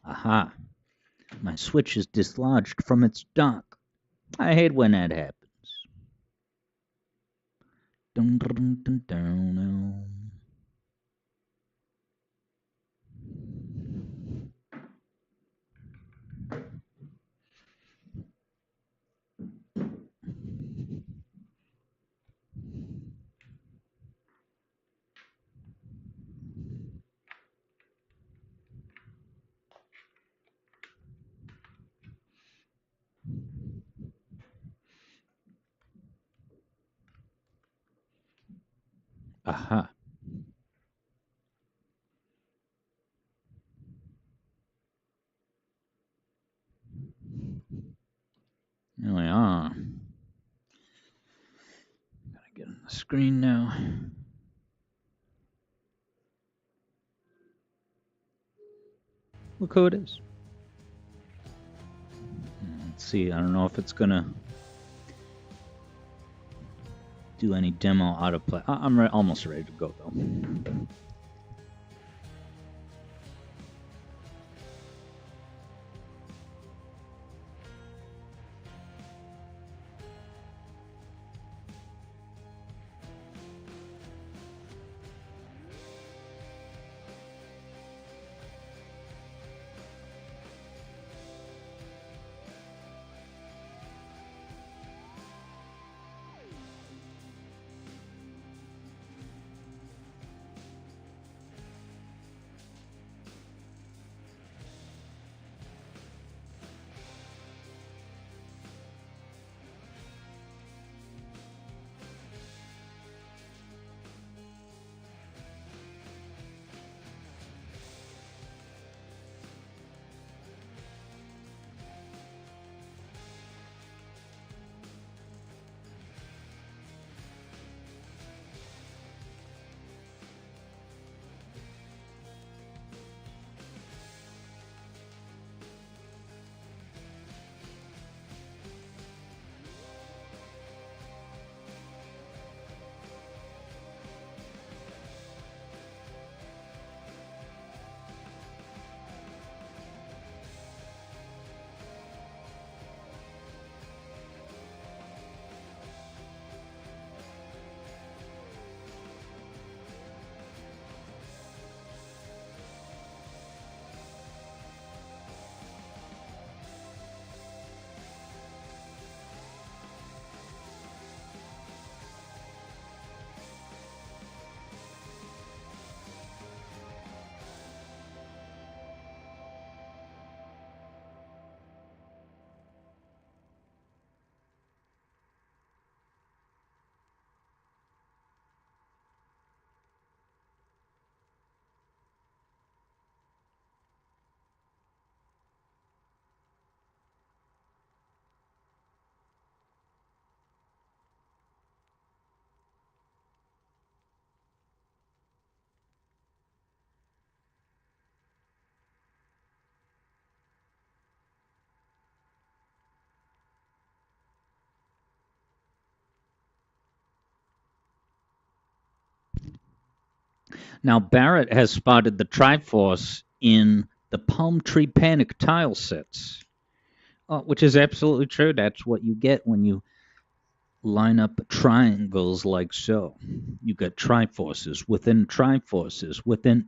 Aha. My switch is dislodged from its dock. I hate when that happens. Dun, dun, dun, dun, dun. Aha. There we are. Gotta get on the screen now. Look who it is. Let's see. I don't know if it's gonna do any demo autoplay. I'm almost ready to go though. Now, Barrett has spotted the Triforce in the Palm Tree Panic tile sets, which is absolutely true. That's what you get when you line up triangles like so. You get Triforces within Triforces within.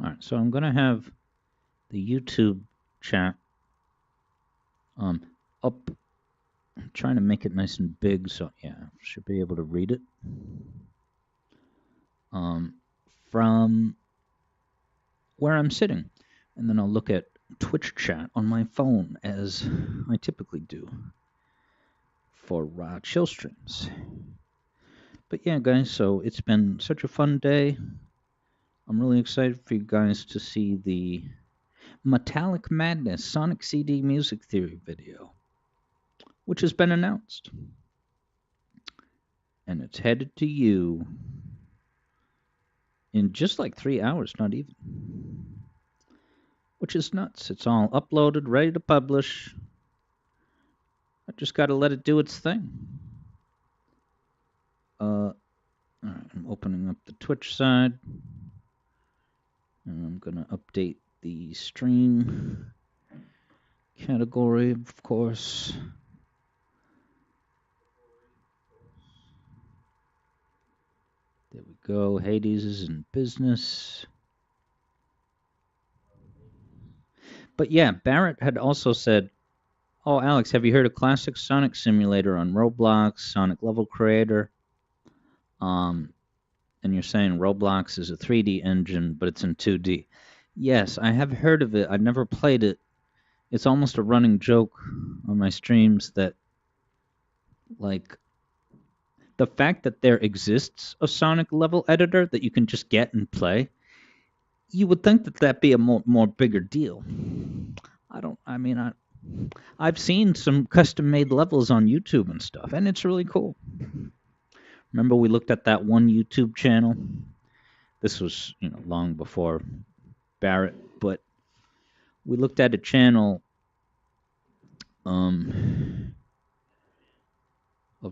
All right, so I'm going to have the YouTube chat up. I'm trying to make it nice and big, so yeah, should be able to read it. From where I'm sitting, and then I'll look at Twitch chat on my phone as I typically do for chill streams. But yeah, guys, so it's been such a fun day. I'm really excited for you guys to see the Metallic Madness Sonic CD Music Theory video, which has been announced. And it's headed to you in just like 3 hours, not even. Which is nuts. It's all uploaded, ready to publish. I just got to let it do its thing. All right, I'm opening up the Twitch side. And I'm going to update the stream category, of course. There we go. Hades is in business. But yeah, Barrett had also said, oh, Alex, have you heard of Classic Sonic Simulator on Roblox, Sonic Level Creator? And you're saying Roblox is a 3D engine, but it's in 2D. Yes, I have heard of it. I've never played it. It's almost a running joke on my streams that, like, the fact that there exists a Sonic level editor that you can just get and play, you would think that that'd be a more bigger deal. I've seen some custom-made levels on YouTube and stuff, and it's really cool. Remember we looked at that one YouTube channel? This was, long before Barrett, but we looked at a channel of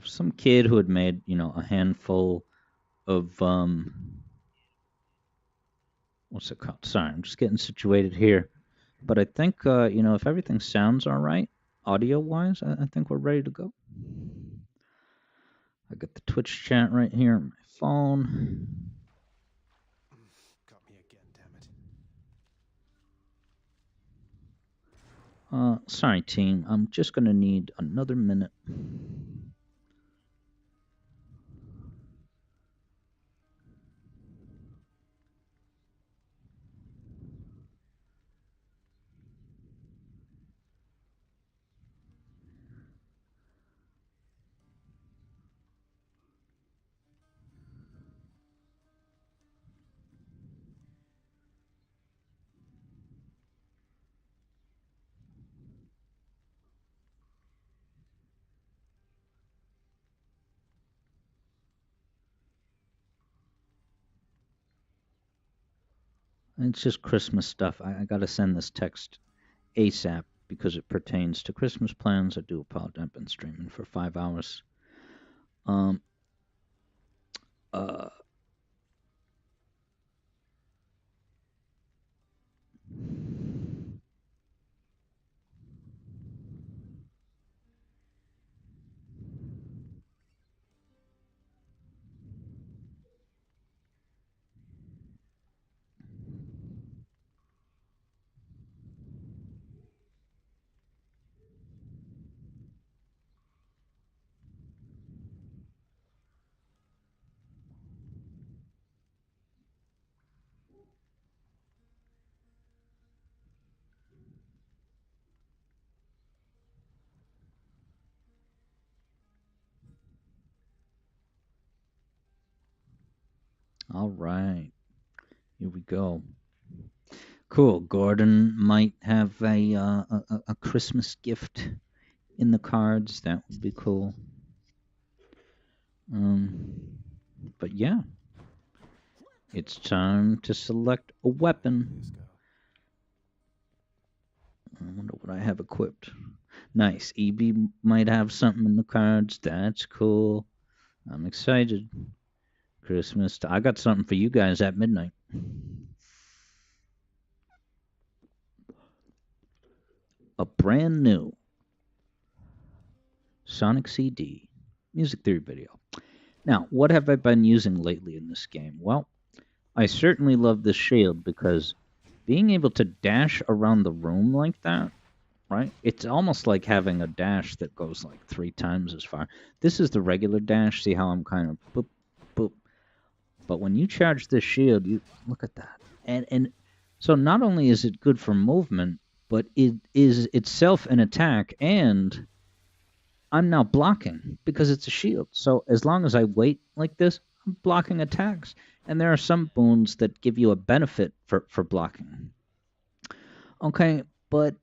some kid who had made, a handful of, what's it called? Sorry, I'm just getting situated here. But I think, if everything sounds all right, audio-wise, I think we're ready to go. I got the Twitch chat right here on my phone. Got me again, damn it. Sorry, team. I'm just going to need another minute. It's just Christmas stuff. I got to send this text ASAP because it pertains to Christmas plans. I do apologize. I've been streaming for 5 hours. All right. Here we go. Cool. Gordon might have a Christmas gift in the cards. That would be cool. But yeah, it's time to select a weapon. I wonder what I have equipped. Nice. EB might have something in the cards. That's cool. I'm excited. Christmas. I got something for you guys at midnight. A brand new Sonic CD music theory video. Now, what have I been using lately in this game? Well, I certainly love this shield because being able to dash around the room like that, right? It's almost like having a dash that goes like 3 times as far. This is the regular dash. See how I'm kind of boop, boop. But when you charge this shield, you look at that. And so not only is it good for movement, but it is itself an attack, and I'm now blocking because it's a shield. So as long as I wait like this, I'm blocking attacks. And there are some boons that give you a benefit for blocking. Okay, but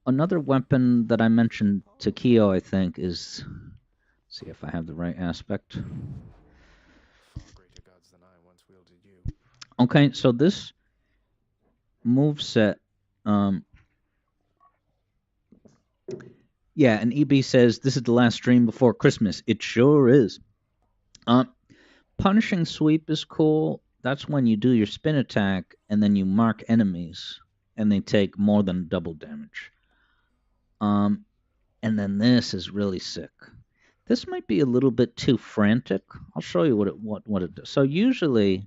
another weapon that I mentioned to Kyo, I think, is... see if I have the right aspect. Okay, so this moveset... yeah, and EB says, this is the last stream before Christmas. It sure is. Punishing Sweep is cool. That's when you do your spin attack, and then you mark enemies, and they take more than double damage. And then this is really sick. This might be a little bit too frantic. I'll show you what it does. So usually,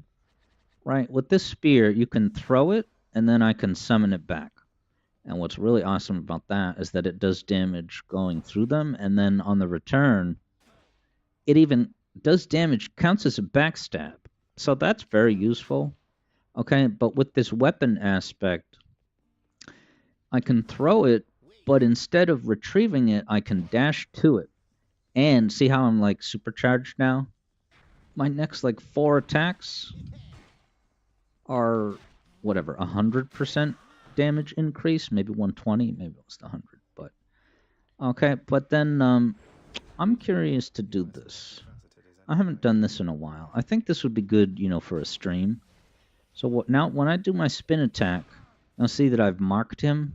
right, with this spear, you can throw it, and then I can summon it back. And what's really awesome about that is that it does damage going through them, and then on the return, it even does damage, counts as a backstab. So that's very useful. Okay, but with this weapon aspect, I can throw it, but instead of retrieving it, I can dash to it. And see how I'm like supercharged now? My next like 4 attacks are whatever, 100% damage increase, maybe 120, maybe it was 100, but okay. But then I'm curious to do this. I haven't done this in a while. I think this would be good, you know, for a stream. So now when I do my spin attack, I'll see that I've marked him.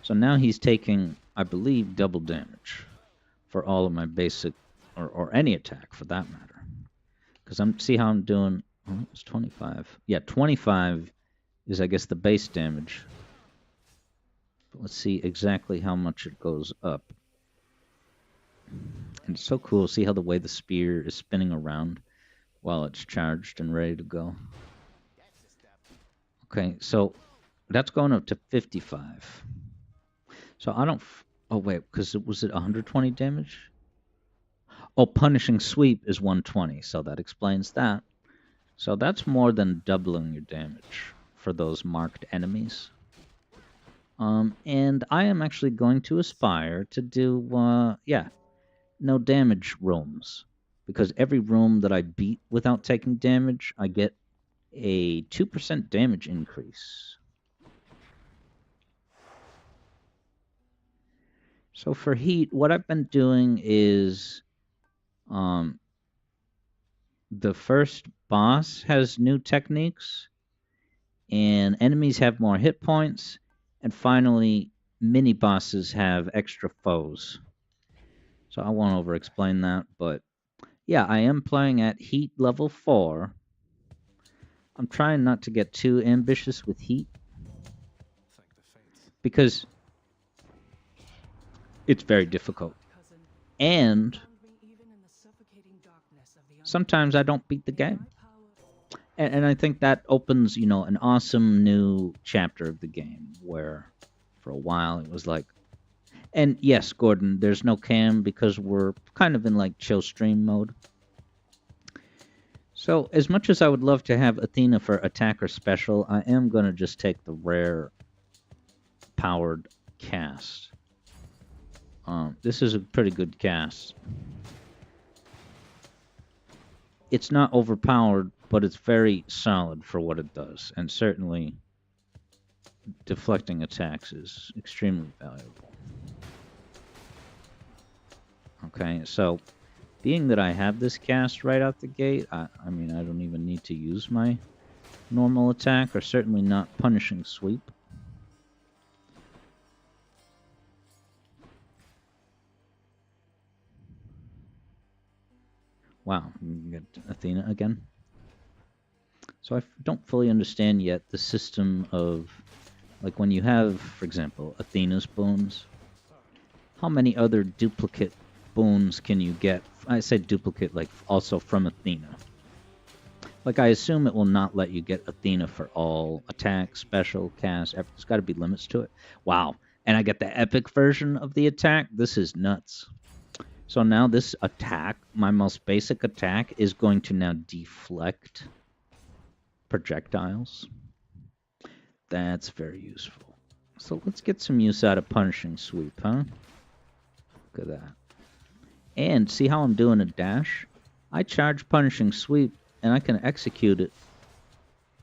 So now he's taking, I believe, double damage for all of my basic, or any attack for that matter. Because see how I'm doing, oh, it's 25. Yeah, 25 is, I guess, the base damage. But let's see exactly how much it goes up. And it's so cool. See how the way the spear is spinning around while it's charged and ready to go. Okay, so that's going up to 55. So I don't... oh, wait, because was it 120 damage? Oh, Punishing Sweep is 120, so that explains that. So that's more than doubling your damage for those marked enemies. And I am actually going to aspire to do, yeah, no damage rooms. Because every room that I beat without taking damage, I get a 2% damage increase. So for heat, what I've been doing is the first boss has new techniques, and enemies have more hit points, and finally, mini-bosses have extra foes. So I won't over-explain that, but yeah, I am playing at heat level 4. I'm trying not to get too ambitious with heat, because it's very difficult. And sometimes I don't beat the game. And I think that opens, you know, an awesome new chapter of the game where for a while it was like... And yes, Gordon, there's no cam because we're kind of in like chill stream mode. So as much as I would love to have Athena for attack or special, I am going to just take the rare powered cast. This is a pretty good cast. It's not overpowered, but it's very solid for what it does, and certainly deflecting attacks is extremely valuable. Okay, so being that I have this cast right out the gate, I mean, I don't even need to use my normal attack, or certainly not Punishing Sweep. Wow, we get Athena again. So I don't fully understand yet the system of, like, when you have, for example, Athena's boons, how many other duplicate boons can you get? I say duplicate, like, also from Athena. Like, I assume it will not let you get Athena for all attack, special, cast. There's got to be limits to it. Wow. And I get the epic version of the attack? This is nuts. So now this attack, my most basic attack, is going to now deflect projectiles. That's very useful. So let's get some use out of Punishing Sweep, huh? Look at that. And see how I'm doing a dash? I charge Punishing Sweep, and I can execute it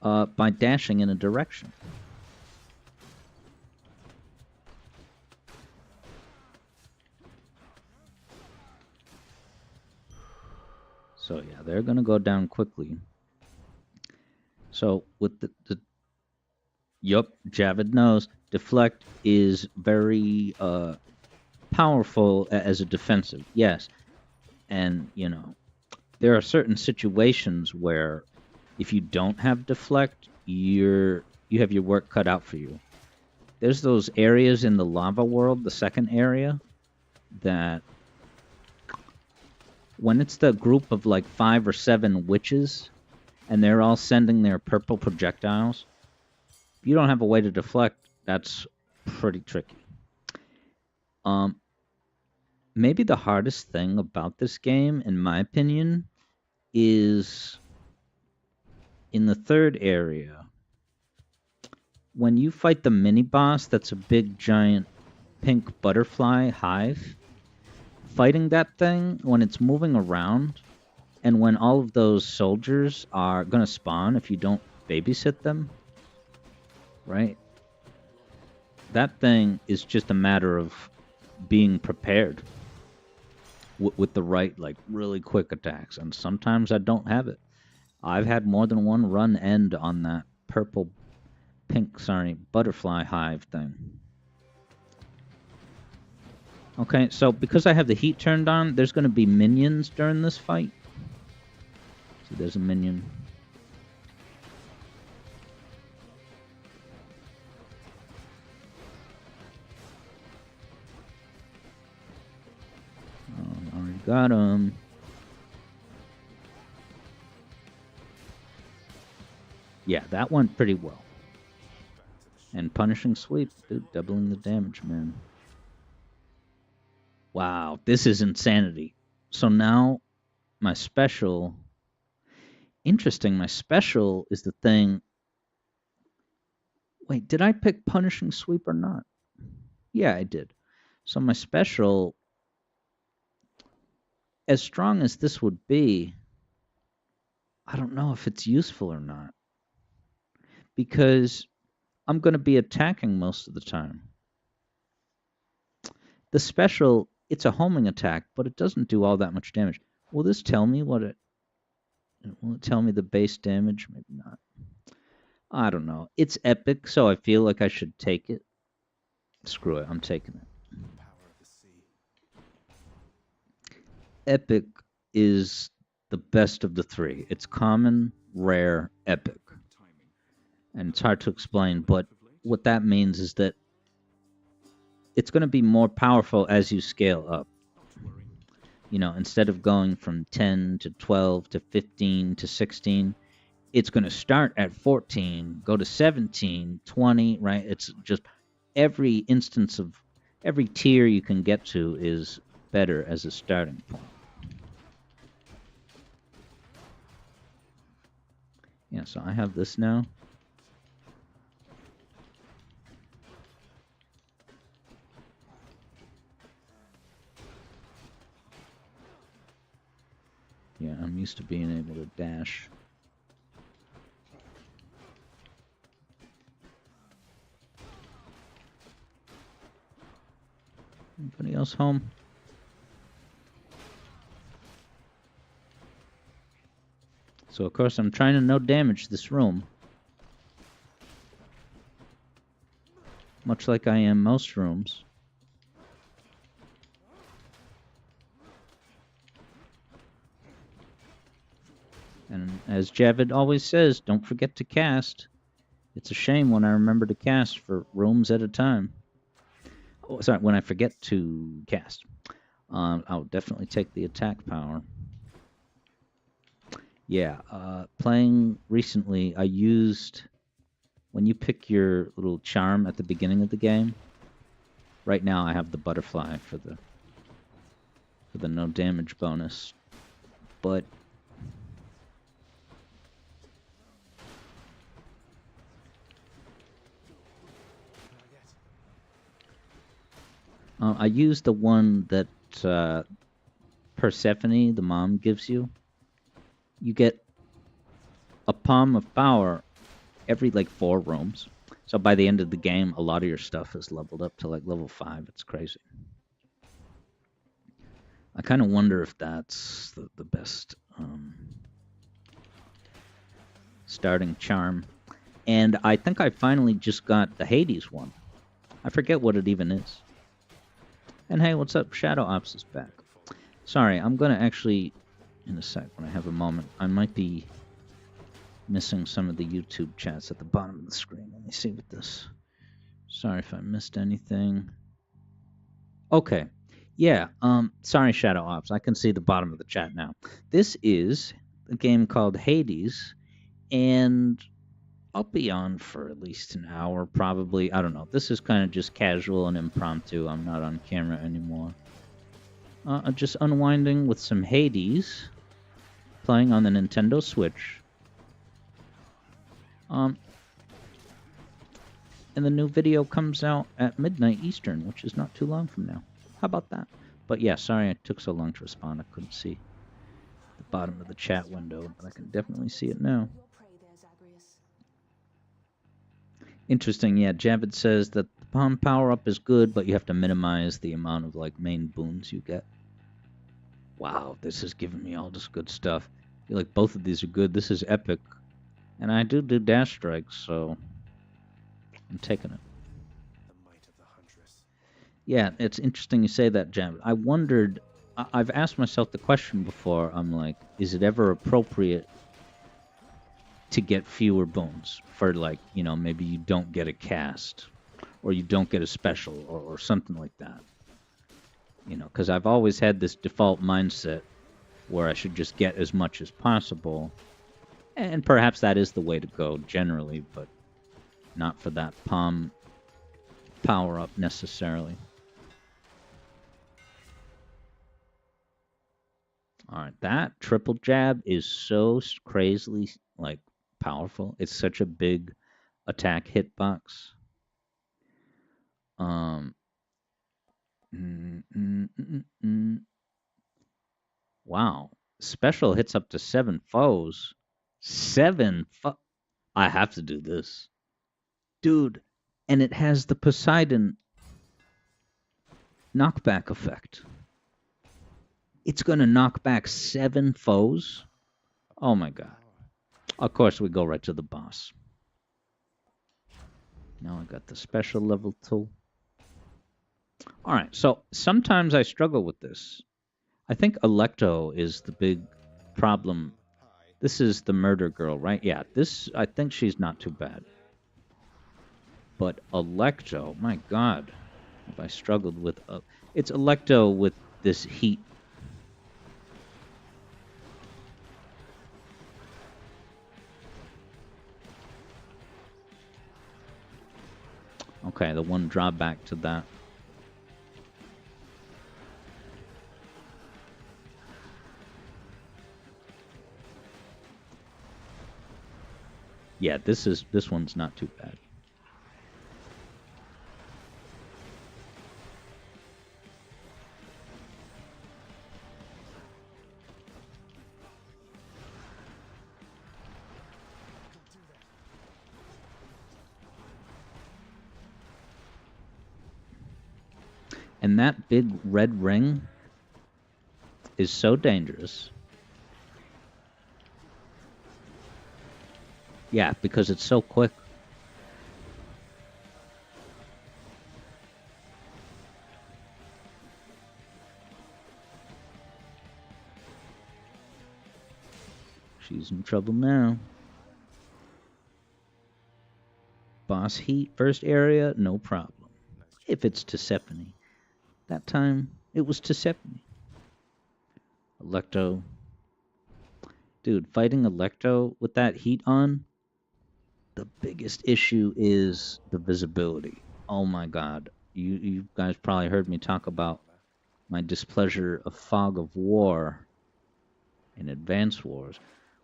by dashing in a direction. So yeah, they're going to go down quickly. So with yup, Javid knows, Deflect is very powerful as a defensive, yes. And, you know, there are certain situations where if you don't have Deflect, you have your work cut out for you. There's those areas in the lava world, the second area, that when it's the group of like 5 or 7 witches and they're all sending their purple projectiles, if you don't have a way to deflect, that's pretty tricky. Maybe the hardest thing about this game, in my opinion, is in the third area. When you fight the mini-boss, that's a big, giant, pink butterfly hive, fighting that thing, when it's moving around, and when all of those soldiers are going to spawn if you don't babysit them, right? That thing is just a matter of being prepared with the right, like, really quick attacks. And sometimes I don't have it. I've had more than one run end on that butterfly hive thing. Okay, so because I have the heat turned on, there's going to be minions during this fight. So there's a minion. Oh, already got him. Yeah, that went pretty well. And Punishing Sweep, dude, doubling the damage, man. Wow, this is insanity. So now my special... Interesting, my special is the thing... Wait, did I pick Punishing Sweep or not? Yeah, I did. So my special, as strong as this would be, I don't know if it's useful or not. Because I'm going to be attacking most of the time. The special, it's a homing attack, but it doesn't do all that much damage. Will this tell me what it... Will it tell me the base damage? Maybe not. I don't know. It's epic, so I feel like I should take it. Screw it, I'm taking it. Epic is the best of the three. It's common, rare, epic. And it's hard to explain, but what that means is that it's going to be more powerful as you scale up. You know, instead of going from 10 to 12 to 15 to 16, it's going to start at 14, go to 17, 20, right? It's just every instance of every tier you can get to is better as a starting point. Yeah, so I have this now. Yeah, I'm used to being able to dash. Anybody else home? So, of course, I'm trying to no damage this room. Much like I am most rooms. And as Javid always says, don't forget to cast. It's a shame when I remember to cast for rooms at a time. Oh, sorry, when I forget to cast. I'll definitely take the attack power. Yeah, playing recently, I used when you pick your little charm at the beginning of the game. Right now, I have the butterfly for the no damage bonus, but I used the one that Persephone, the mom, gives you. You get a palm of power every like 4 rooms. So by the end of the game, a lot of your stuff is leveled up to like level 5. It's crazy. I kind of wonder if that's the best starting charm. And I think I finally just got the Hades one. I forget what it even is. And hey, what's up? Shadow Ops is back. Sorry, I'm going to actually, in a sec, when I have a moment, I might be missing some of the YouTube chats at the bottom of the screen. Let me see what this... Sorry if I missed anything. Okay. Yeah, sorry, Shadow Ops. I can see the bottom of the chat now. This is a game called Hades, and I'll be on for at least an hour, probably. I don't know. This is kind of just casual and impromptu. I'm not on camera anymore. I'm just unwinding with some Hades, playing on the Nintendo Switch. And the new video comes out at midnight Eastern, which is not too long from now. How about that? But yeah, sorry it took so long to respond. I couldn't see the bottom of the chat window, but I can definitely see it now. Interesting, yeah. Javid says that the palm power-up is good, but you have to minimize the amount of like main boons you get. Wow, this is giving me all this good stuff. I feel like both of these are good. This is epic. And I do dash strikes, so I'm taking it. Yeah, it's interesting you say that, Javid. I wondered, I've asked myself the question before. I'm like, is it ever appropriate to get fewer boons for, like, you know, maybe you don't get a cast or you don't get a special or something like that? You know, because I've always had this default mindset where I should just get as much as possible. And perhaps that is the way to go generally, but not for that palm power-up necessarily. All right, that triple jab is so crazily, like, powerful. It's such a big attack hitbox. Wow. Special hits up to 7 foes. 7 I have to do this. Dude, and it has the Poseidon knockback effect. It's going to knock back 7 foes? Oh my god. Of course, we go right to the boss. Now I got the special level 2. Alright, so sometimes I struggle with this. I think Alecto is the big problem. This is the murder girl, right? Yeah, this, I think she's not too bad. But Alecto, my god. Have I struggled with... it's Alecto with this heat. Okay, the one drawback to that. Yeah, this one's not too bad. And that big red ring is so dangerous. Yeah, because it's so quick. She's in trouble now. Boss heat, first area, no problem. If it's Tisiphone. That time, it was Tisiphone. Alecto Dude, fighting Electro with that heat on, the biggest issue is the visibility. Oh my god. You guys probably heard me talk about my displeasure of Fog of War in Advance Wars.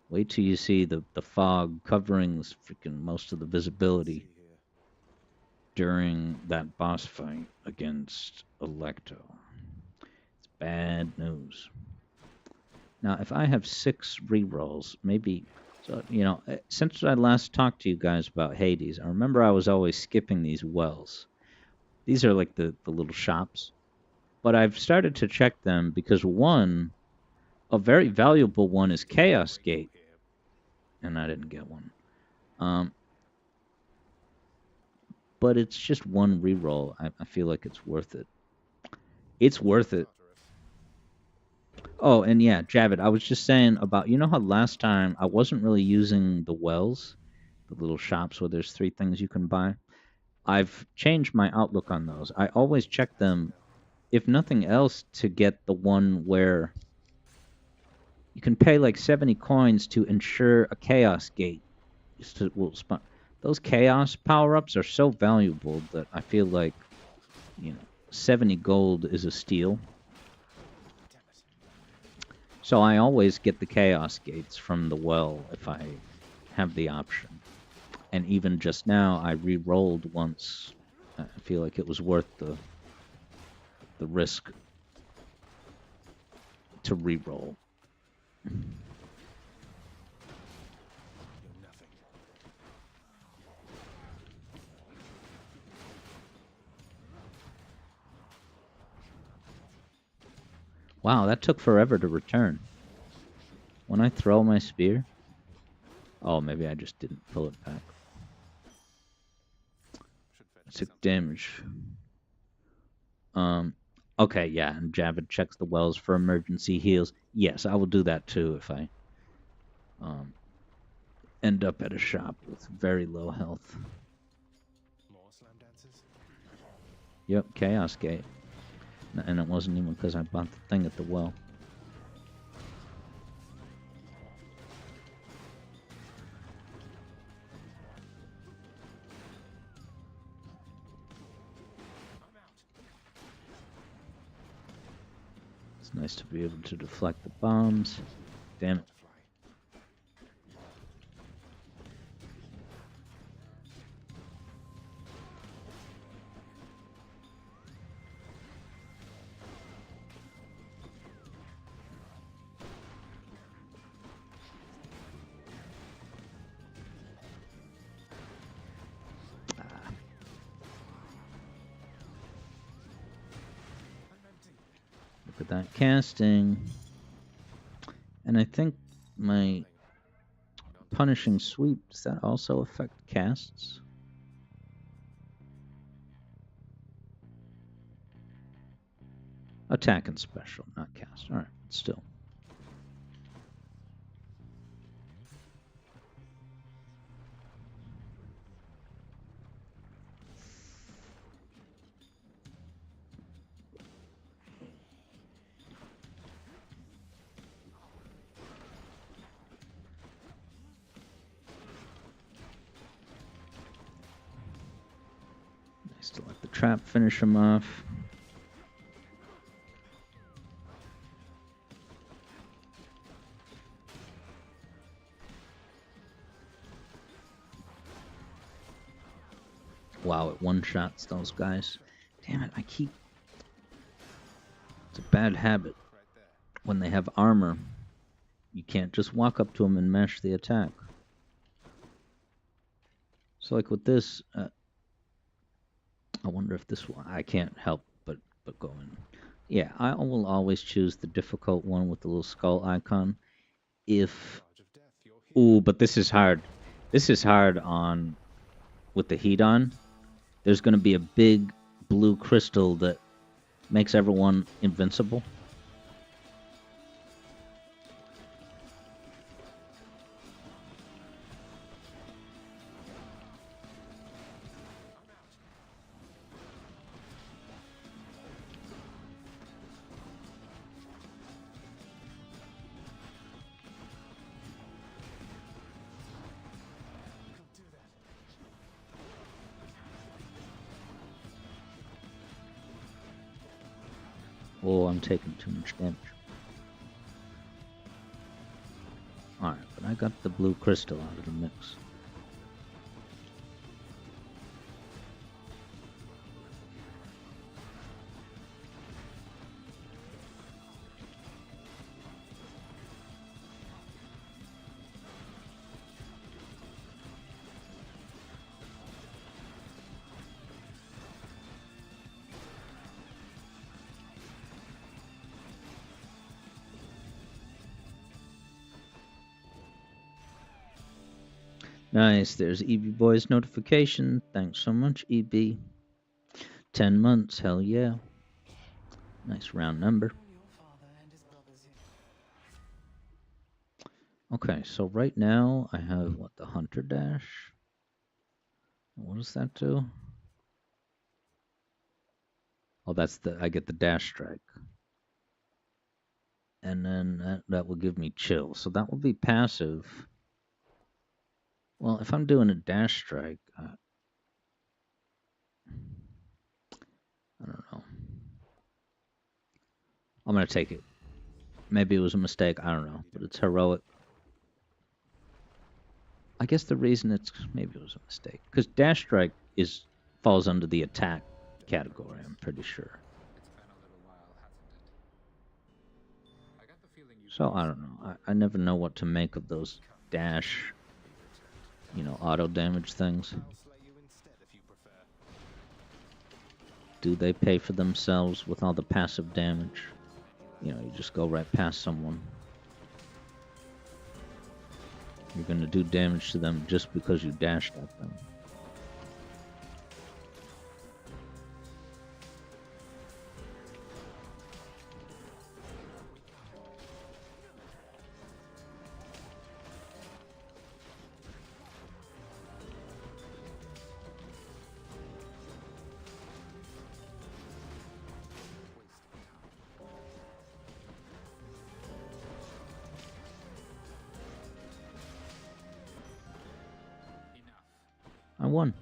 Wait till you see the fog covering this freaking most of the visibility during that boss fight against Electro. It's bad news. Now, if I have 6 rerolls, maybe, so, since I last talked to you guys about Hades, I remember I was always skipping these wells. These are like the little shops. But I've started to check them because a very valuable one is Chaos Gate. And I didn't get one. But it's just one reroll. I feel like it's worth it. It's worth it. Oh, and yeah, Javid, I was just saying about, how last time I wasn't really using the wells, the little shops where there's 3 things you can buy. I've changed my outlook on those. I always check them, if nothing else, to get the one where you can pay like 70 coins to ensure a Chaos Gate will spawn. Those Chaos power-ups are so valuable that I feel like, 70 gold is a steal. So I always get the Chaos Gates from the well if I have the option. And even just now, I re-rolled once. I feel like it was worth the risk to re-roll. Wow, that took forever to return. When I throw my spear... Oh, maybe I just didn't pull it back. I took damage. Okay, yeah, and Javid checks the wells for emergency heals. Yes, I will do that too if I end up at a shop with very low health. Yep, Chaos Gate. And it wasn't even because I bought the thing at the well. It's nice to be able to deflect the bombs. Damn it. Look at that casting. And I think my punishing sweep, does that also affect casts? Attack and special, not cast. Alright, still. Nice to let the trap finish him off. Wow, it one-shots those guys. Damn it, it's a bad habit. When they have armor, you can't just walk up to them and mash the attack. So like with this, I wonder if this one, I can't help but go in. Yeah, I will always choose the difficult one with the little skull icon. Ooh, but this is hard. This is hard with the heat on. There's going to be a big blue crystal that makes everyone invincible. Oh, I'm taking too much damage. Alright, but I got the blue crystal out of the mix. Nice, there's EB Boy's notification. Thanks so much, EB. 10 months, hell yeah. Nice round number. Okay, so right now I have, what, the Hunter Dash? What does that do? Oh, that's I get the Dash Strike. And then that will give me Chill. So that will be passive. Well, if I'm doing a Dash Strike, I don't know. I'm going to take it. Maybe it was a mistake, I don't know. But it's heroic. I guess the reason maybe it was a mistake. Because Dash Strike falls under the attack category, I'm pretty sure. So, I don't know. I never know what to make of those dash, auto damage things. Do they pay for themselves with all the passive damage? You just go right past someone. You're going to do damage to them just because you dashed at them. I won.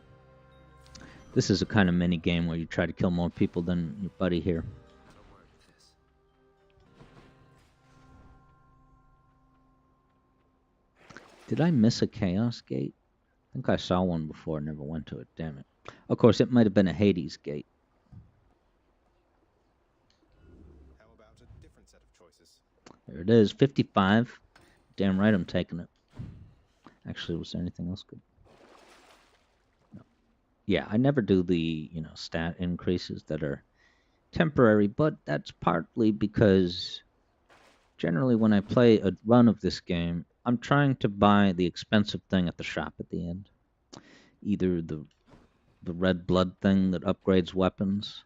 This is a kind of mini game where you try to kill more people than your buddy here. Did I miss a Chaos Gate? I think I saw one before, never went to it, damn it. Of course, it might have been a Hades Gate. How about a different set of choices? There it is, 55. Damn right I'm taking it. Actually, was there anything else good? No. Yeah, I never do the, stat increases that are temporary, but that's partly because generally when I play a run of this game, I'm trying to buy the expensive thing at the shop at the end. Either the red blood thing that upgrades weapons.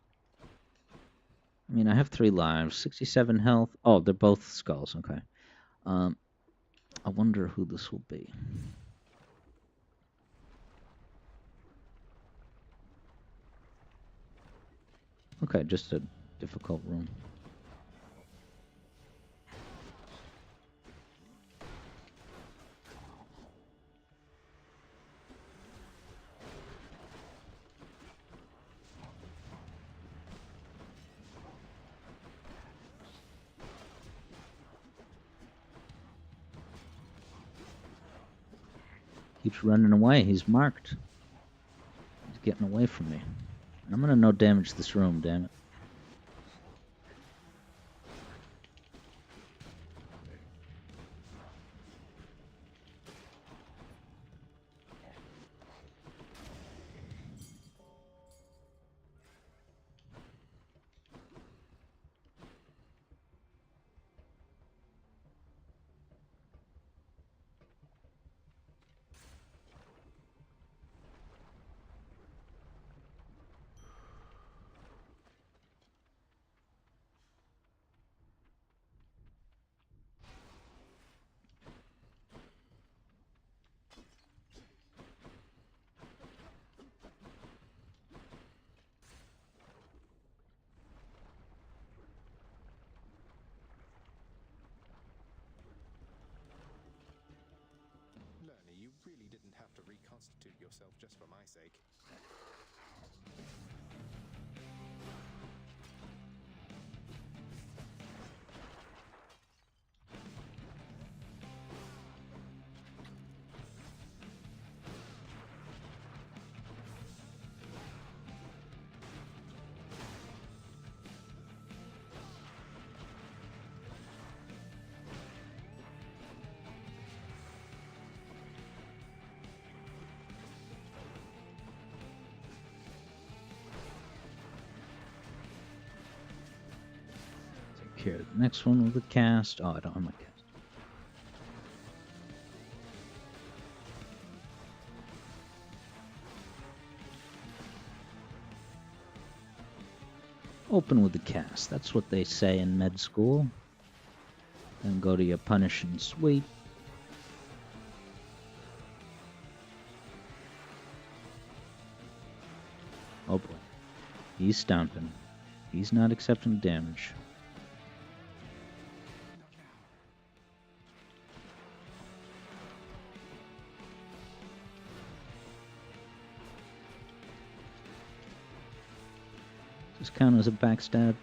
I mean, I have 3 lives, 67 health. Oh, they're both skulls, okay. I wonder who this will be. Okay, just a difficult room. Keeps running away. He's marked. He's getting away from me. I'm gonna no damage this room, damn it. You really didn't have to reconstitute yourself just for my sake. care of the next one with a cast. Oh, I don't have my cast. Open with the cast. That's what they say in med school. Then go to your punishing suite. Oh boy. He's stomping. He's not accepting damage. Does this count as a backstab?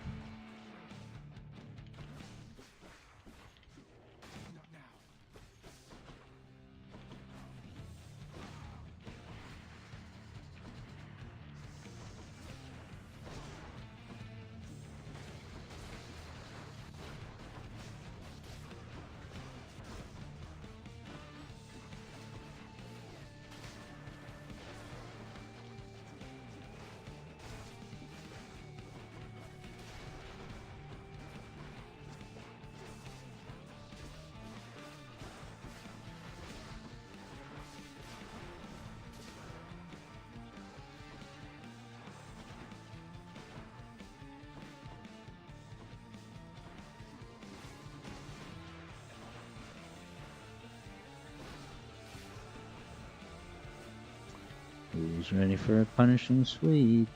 Who's ready for a punishing sweep?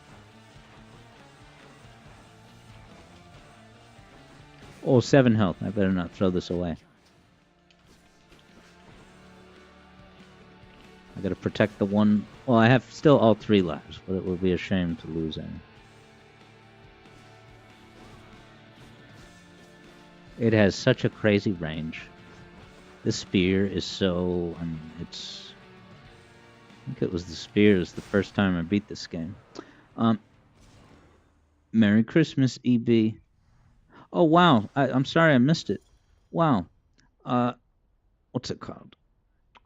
Oh, 7 health. I better not throw this away. I gotta protect the one. Well, I have still all 3 lives, but it would be a shame to lose any. It has such a crazy range. This spear is so. I mean, it's. I think it was the spears the first time I beat this game. Merry Christmas, EB. Oh, wow. I'm sorry I missed it. Wow. What's it called?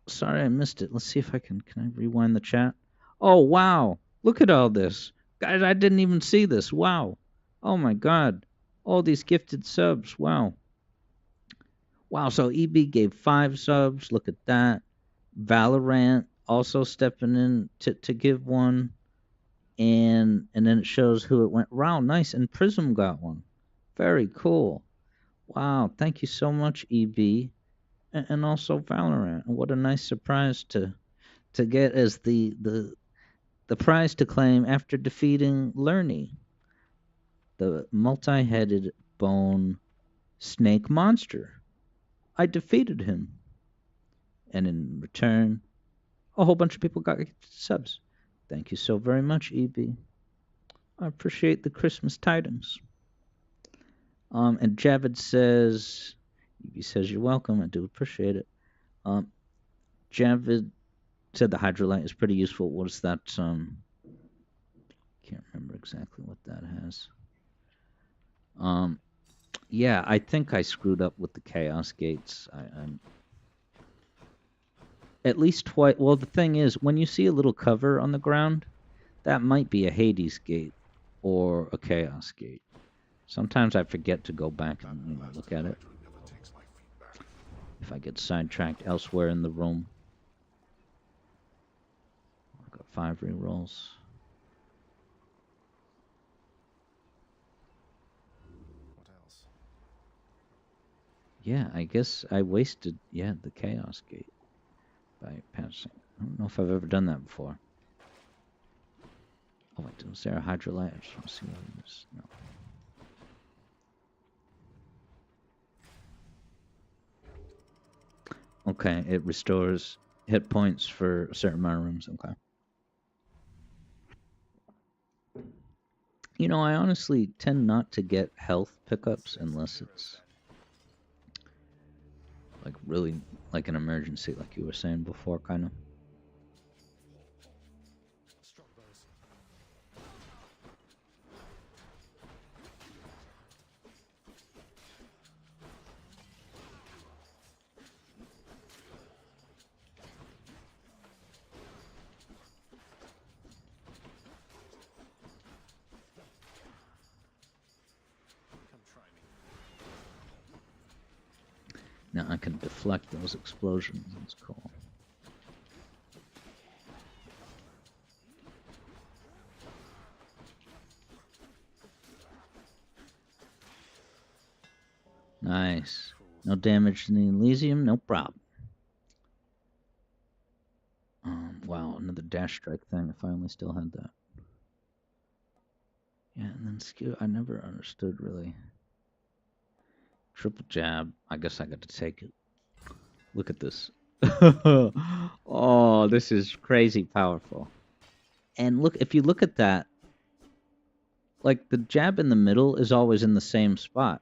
Sorry I missed it. Let's see if I can I rewind the chat? Oh, wow. Look at all this. Guys, I didn't even see this. Wow. Oh, my God. All these gifted subs. Wow. Wow, so EB gave 5 subs. Look at that. Valorant also stepping in to give one, and then it shows who it went. Wow, nice. And Prism got one. Very cool. Wow, thank you so much, EB, and also Valorant. What a nice surprise to get as the prize to claim after defeating Lerny, the multi-headed bone snake monster. I defeated him, and in return, a whole bunch of people got subs. Thank you so very much, EB. I appreciate the Christmas tidings. And Javid says, EB says you're welcome. I do appreciate it. Javid said the Hydrolite is pretty useful. What is that? Can't remember exactly what that has. Yeah, I think I screwed up with the Chaos Gates. I'm at least twice. Well, the thing is, when you see a little cover on the ground, that might be a Hades gate or a Chaos gate. Sometimes I forget to go back and look at it if I get sidetracked elsewhere in the room. I've got 5 rerolls. What else? Yeah, I guess I wasted, the Chaos gate by passing. I don't know if I've ever done that before. Oh, wait, was there a Hydrolite? I just want to see what it is. No. Okay, it restores hit points for a certain amount of rooms. Okay. You know, I honestly tend not to get health pickups unless it's like really like an emergency, like you were saying before, kind of. Now I can deflect those explosions. That's cool. Nice. No damage to the Elysium, no problem. Wow, another dash strike thing. If I only still had that. Yeah, and then skew. I never understood really. Triple jab. I guess I got to take it. Look at this. Oh, this is crazy powerful. And look, if you look at that, like the jab in the middle is always in the same spot.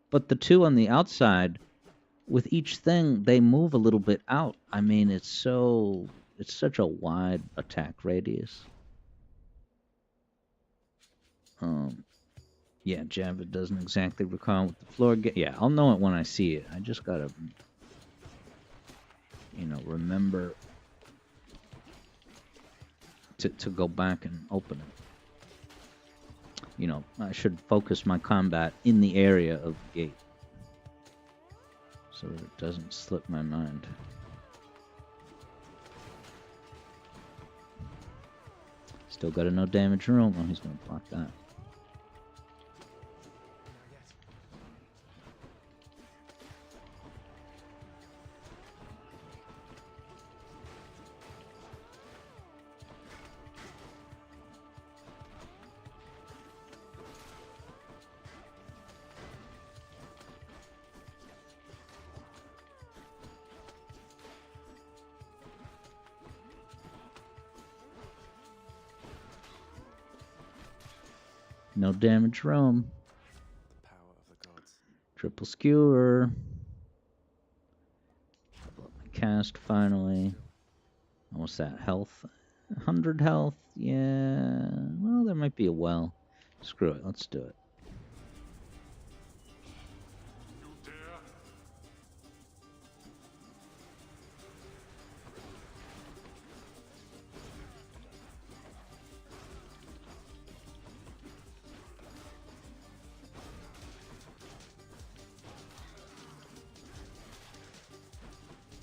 But the two on the outside, with each thing, they move a little bit out. I mean, it's such a wide attack radius. Yeah, jab, it doesn't exactly recall what the floor get. Yeah, I'll know it when I see it. I just gotta, remember to go back and open it. I should focus my combat in the area of the gate so that it doesn't slip my mind. Still got a no damage room. Oh, he's gonna block that. No damage roam. The power of the gods. Triple skewer. Level up my cast finally. What's that? Health? 100 health? Yeah. Well, there might be a well. Screw it. Let's do it.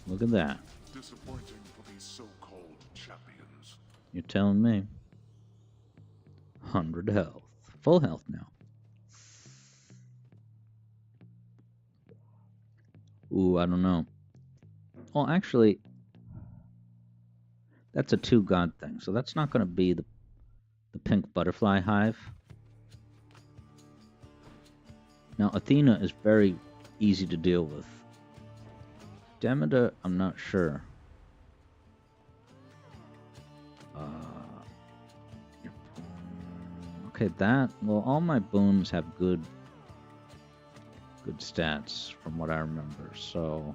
Look at that. Disappointing for these so-called champions. You're telling me. 100 health. Full health now. Ooh, I don't know. Well, actually, that's a 2-god thing, so that's not going to be the pink butterfly hive. Now, Athena is very easy to deal with. Demeter, I'm not sure. Okay, well, all my boons have good stats from what I remember, so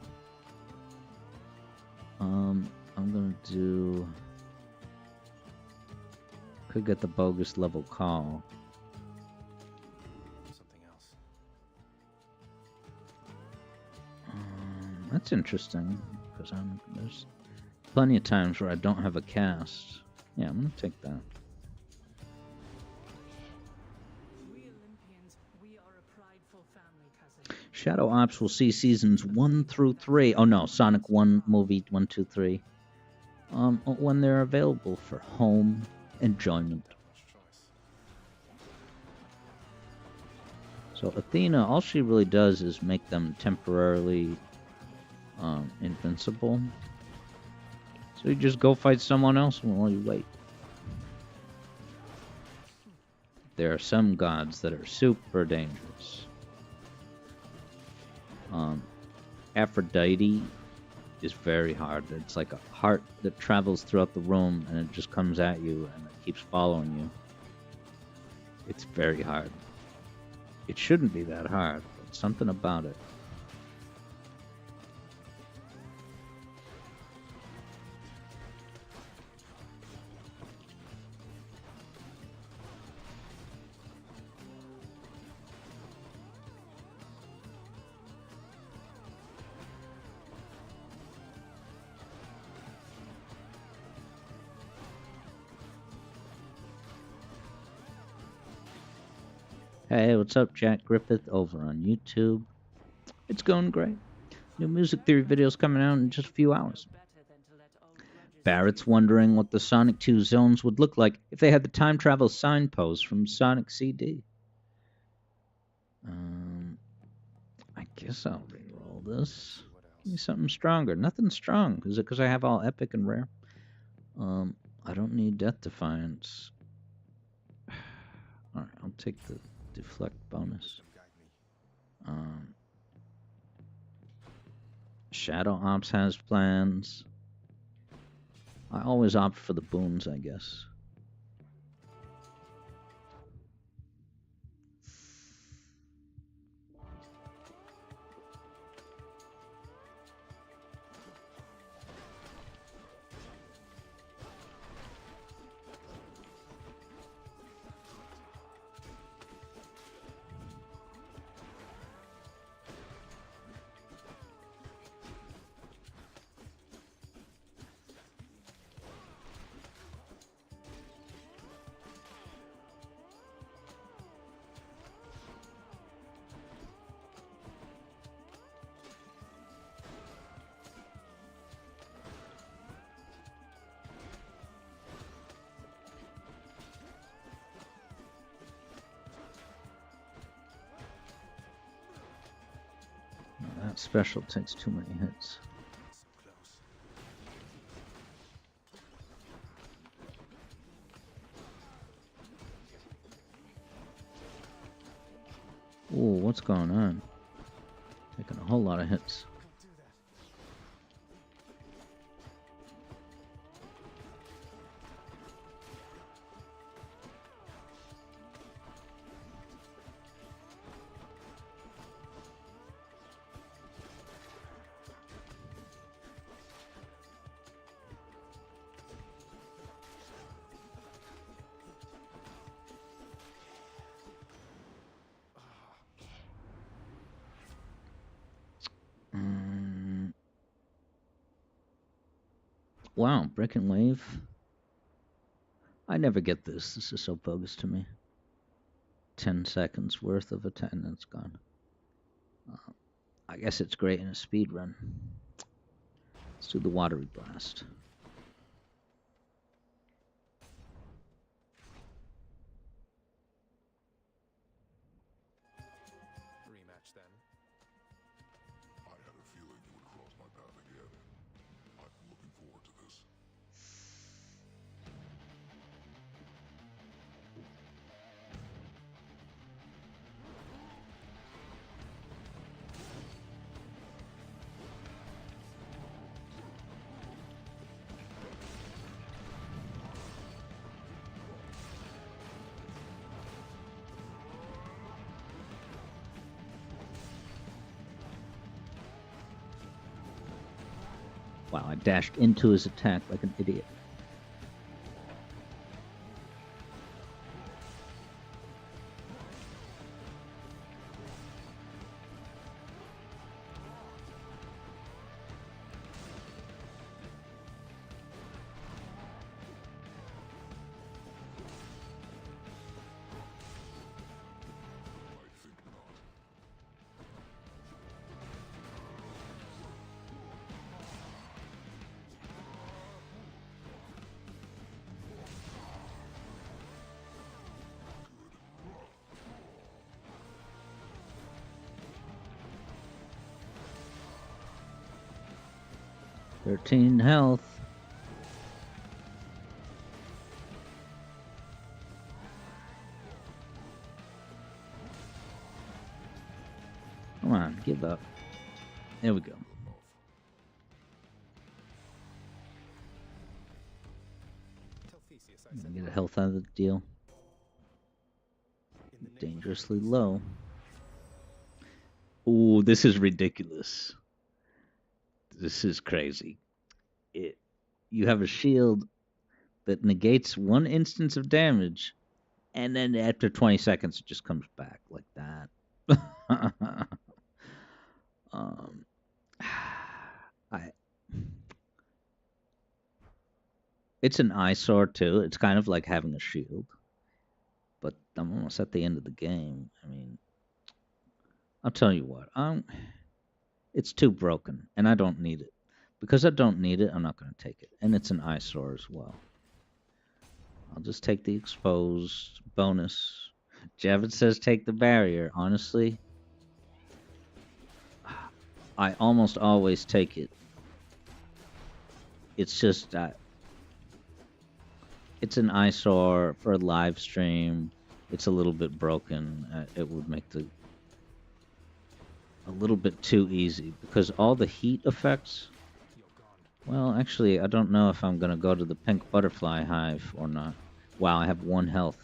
I'm gonna do, could get the bogus level call. Something else. That's interesting, because there's plenty of times where I don't have a cast. Yeah, I'm gonna take that. We Olympians, we are a prideful family, cousin. Shadow Ops will see seasons 1 through 3. Oh no, Sonic 1 movie 1, 2, 3. When they're available for home enjoyment. So Athena, all she really does is make them temporarily invincible. So you just go fight someone else while you wait. There are some gods that are super dangerous. Aphrodite is very hard. It's like a heart that travels throughout the room and it just comes at you and it keeps following you. It's very hard. It shouldn't be that hard, but something about it. Hey, what's up, Jack Griffith over on YouTube? It's going great. New music theory videos coming out in just a few hours. Barrett's wondering what the Sonic 2 zones would look like if they had the time travel signpost from Sonic CD. I guess I'll reroll this. Give me something stronger. Nothing strong. Is it because I have all epic and rare? I don't need Death Defiance. Alright, I'll take the deflect bonus. Shadow Ops has plans. I always opt for the boons, I guess. That special takes too many hits. Ooh, what's going on? Taking a whole lot of hits. Wow, Breaking Wave. I never get this. This is so bogus to me. 10 seconds worth of attack and it's gone. I guess it's great in a speed run. Let's do the Watery Blast. Rematch then. I had a feeling you would cross my path again. I'm looking forward to this. Wow, I dashed into his attack like an idiot. I think not. Good. 13 health. Come on, give up. There we go. Tell Theseus I said Get a health out of the deal. in the name of Dangerously Theseus. low. Ooh, this is ridiculous. This is crazy. You have a shield that negates one instance of damage, and then after 20 seconds, it just comes back like that. It's an eyesore too. It's kind of like having a shield, but I'm almost at the end of the game. I mean, I'll tell you what. It's too broken, and I don't need it. Because I don't need it, I'm not going to take it. And it's an eyesore as well. I'll just take the exposed bonus. Javid says take the barrier. Honestly, I almost always take it. It's just that it's an eyesore for a live stream. It's a little bit broken. It would make the a little bit too easy because all the heat effects. Well, actually, I don't know if I'm gonna go to the pink butterfly hive or not. Wow, I have 1 health.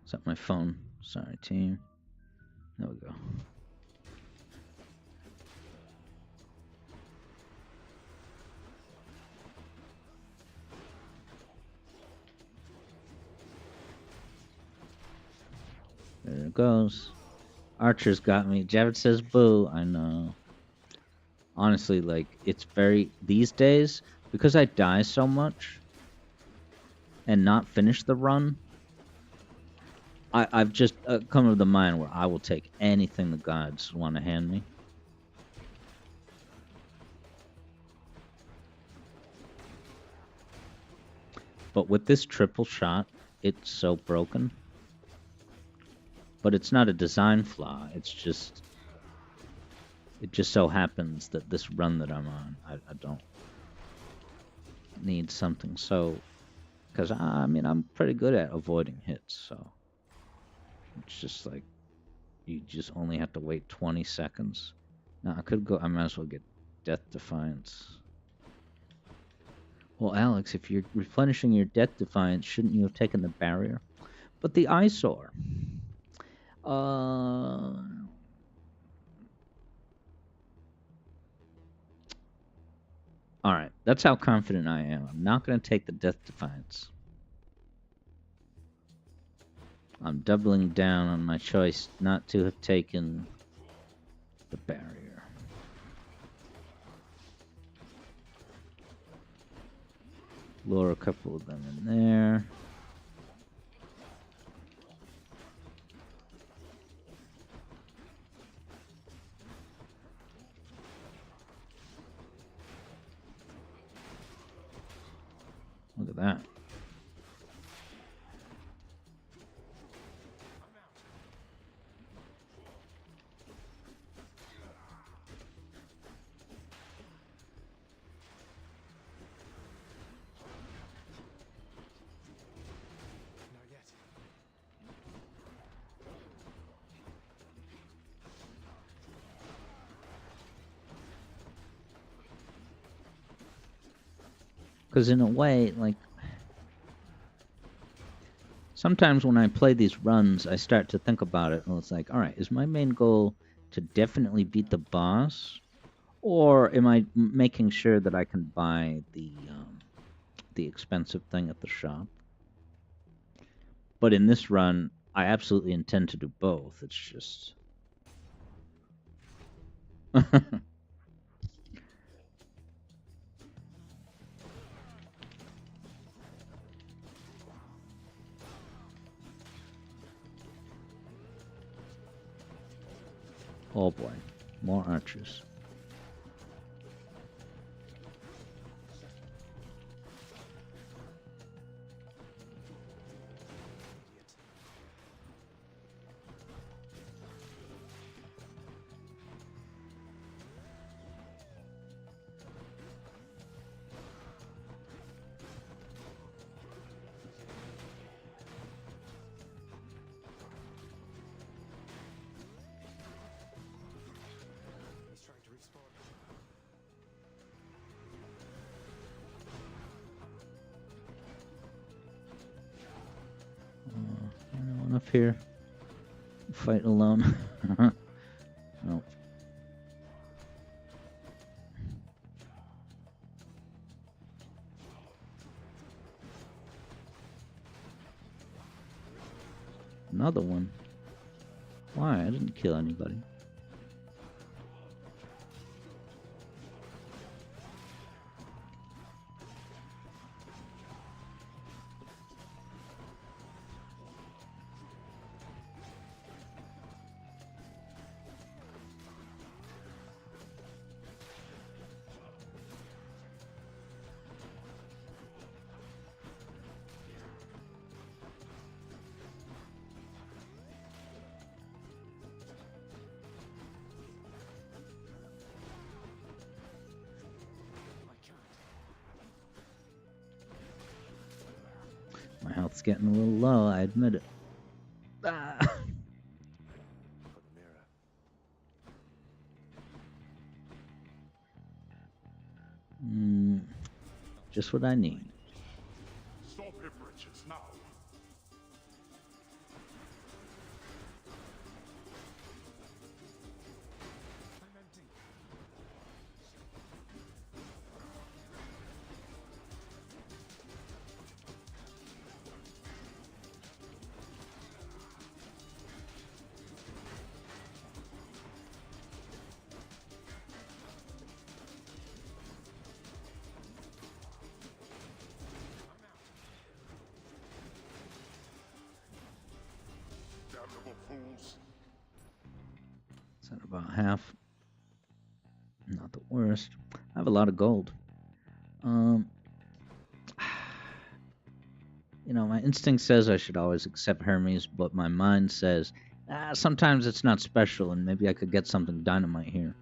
Is that my phone? Sorry, team. There we go. There it goes. Archer's got me. Javid says boo. I know. Honestly, like, it's very... These days, because I die so much and not finish the run, I've just come to the mind where I will take anything the gods want to hand me. But with this triple shot, it's so broken. But it's not a design flaw. It's just... It just so happens that this run that I'm on, I don't need something so... Because, I mean, I'm pretty good at avoiding hits, so... It's just like... You just only have to wait 20 seconds. Now, I could go... I might as well get Death Defiance. Well, Alex, if you're replenishing your Death Defiance, shouldn't you have taken the barrier? But the eyesore... Alright, that's how confident I am. I'm not going to take the Death Defiance. I'm doubling down on my choice not to have taken the barrier. Lure a couple of them in there. Look at that. Not yet. Because in a way, like... Sometimes when I play these runs, I start to think about it, and it's like, alright, is my main goal to definitely beat the boss? Or am I making sure that I can buy the expensive thing at the shop? But in this run, I absolutely intend to do both. It's just... Oh boy, more archers. He's trying to respawn. Anyone up here? Fight alone. No. Another one. Why? I didn't kill anybody. health's getting a little low, I admit it. Ah. For the mirror. Just what I need. Stop him, Richards, now! I'm empty. Damnable fools! It's at about half. Not the worst. I have a lot of gold. You know, my instinct says I should always accept Hermes, but my mind says, sometimes it's not special, and maybe I could get something dynamite here.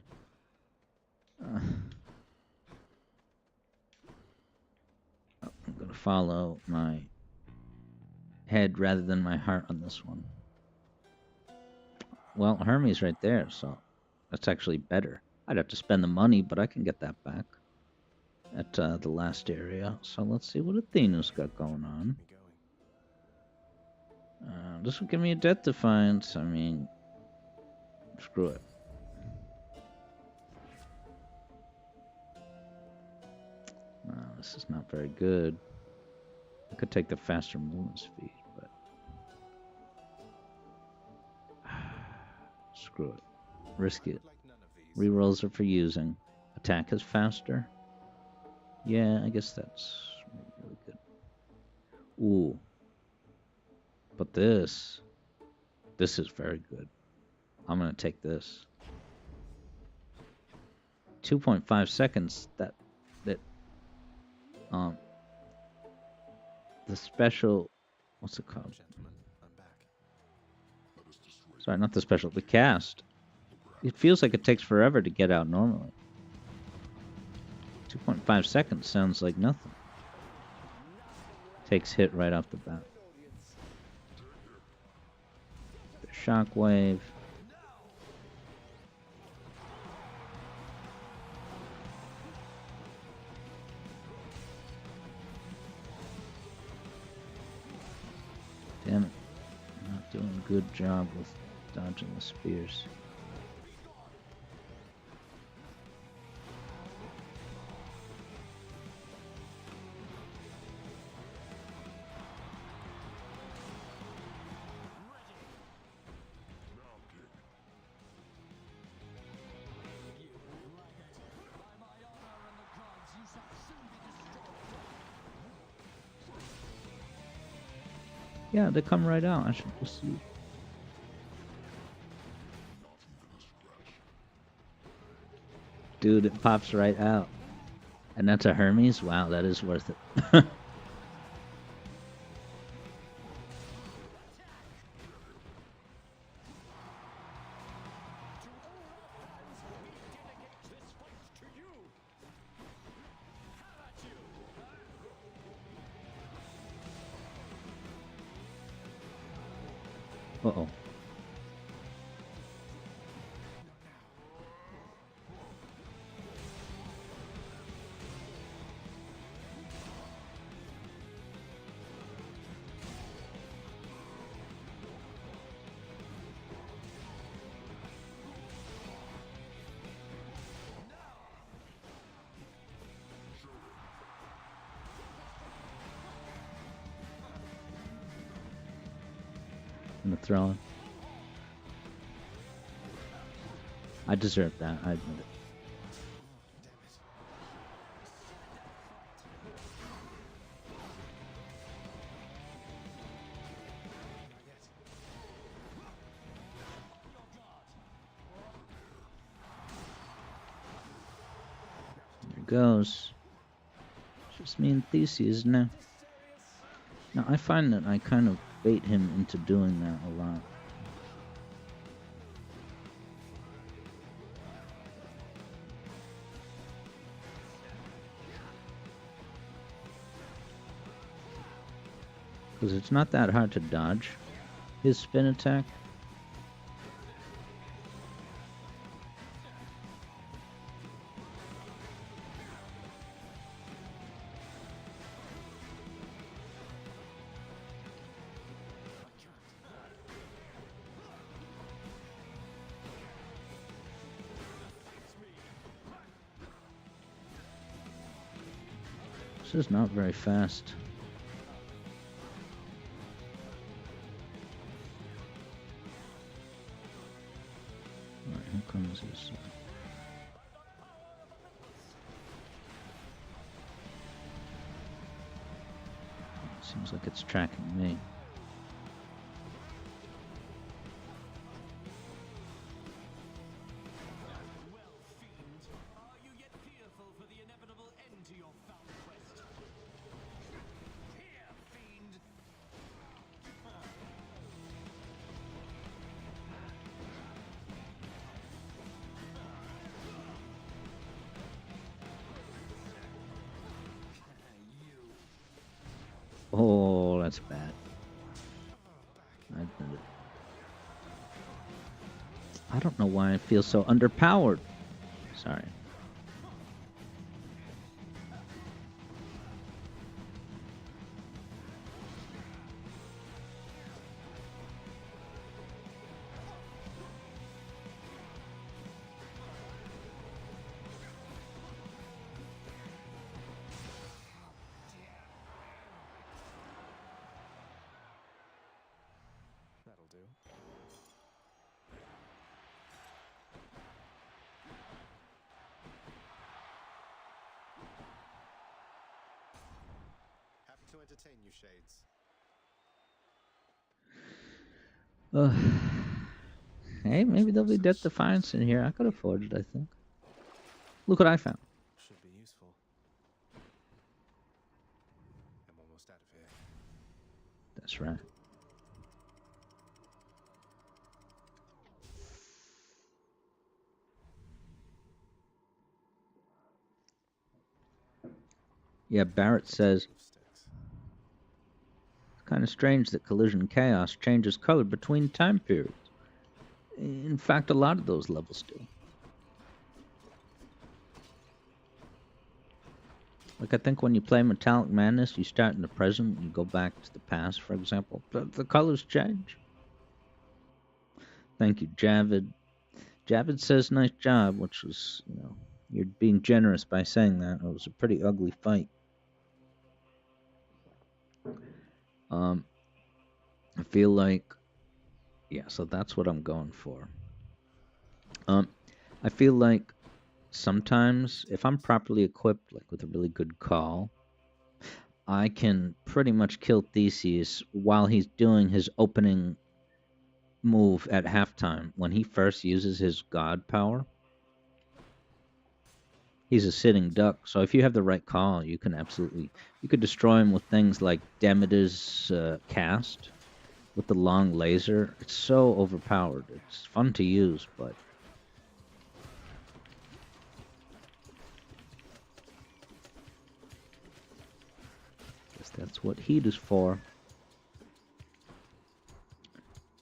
I'm gonna follow my head rather than my heart on this one. Well, Hermes right there, so that's actually better. I'd have to spend the money, but I can get that back at the last area. So let's see what Athena's got going on. Me going. This would give me a death defiance. I mean, screw it. This is not very good. I could take the faster movement speed, but screw it. Risk it. Like none of these. Rerolls are for using. Attack is faster. Yeah, I guess that's really good. Ooh. But this is very good. I'm gonna take this. 2.5 seconds. The special, what's it called? Gentlemen, I'm back. Sorry, not the special. The cast. It feels like it takes forever to get out normally. 2.5 seconds sounds like nothing. Takes hit right off the bat. Shockwave. Damn it. I'm not doing a good job with dodging the spears. Yeah, they come right out. I should just see. Dude, it pops right out. And that's a Hermes? Wow, that is worth it. Uh-oh. In the throne. I deserve that, I admit it. There goes. Just me and Theseus now. Now I find that I kind of bait him into doing that a lot. Because it's not that hard to dodge his spin attack. This is not very fast. Alright, here comes his... Seems like it's tracking me. Oh, that's bad. I don't know why I feel so underpowered. Sorry. That'll do. Happy to entertain you, Shades. Hey, maybe there'll be Death Defiance in here. I could afford it, I think. Look what I found. Should be useful. I'm almost out of here. That's right. Yeah, Barrett says, Sticks. it's kind of strange that Collision Chaos changes color between time periods. In fact, a lot of those levels do. Like, I think when you play Metallic Madness, you start in the present and you go back to the past, for example. The colors change. Thank you, Javid. Javid says, nice job, which was, you know, you're being generous by saying that. It was a pretty ugly fight. I feel like, yeah, so that's what I'm going for. I feel like sometimes if I'm properly equipped, like with a really good call, I can pretty much kill Theseus while he's doing his opening move at halftime. When he first uses his god power, he's a sitting duck. So if you have the right call, you can absolutely, you could destroy him with things like Demeter's cast with the long laser. It's so overpowered. It's fun to use, but guess that's what heat is for.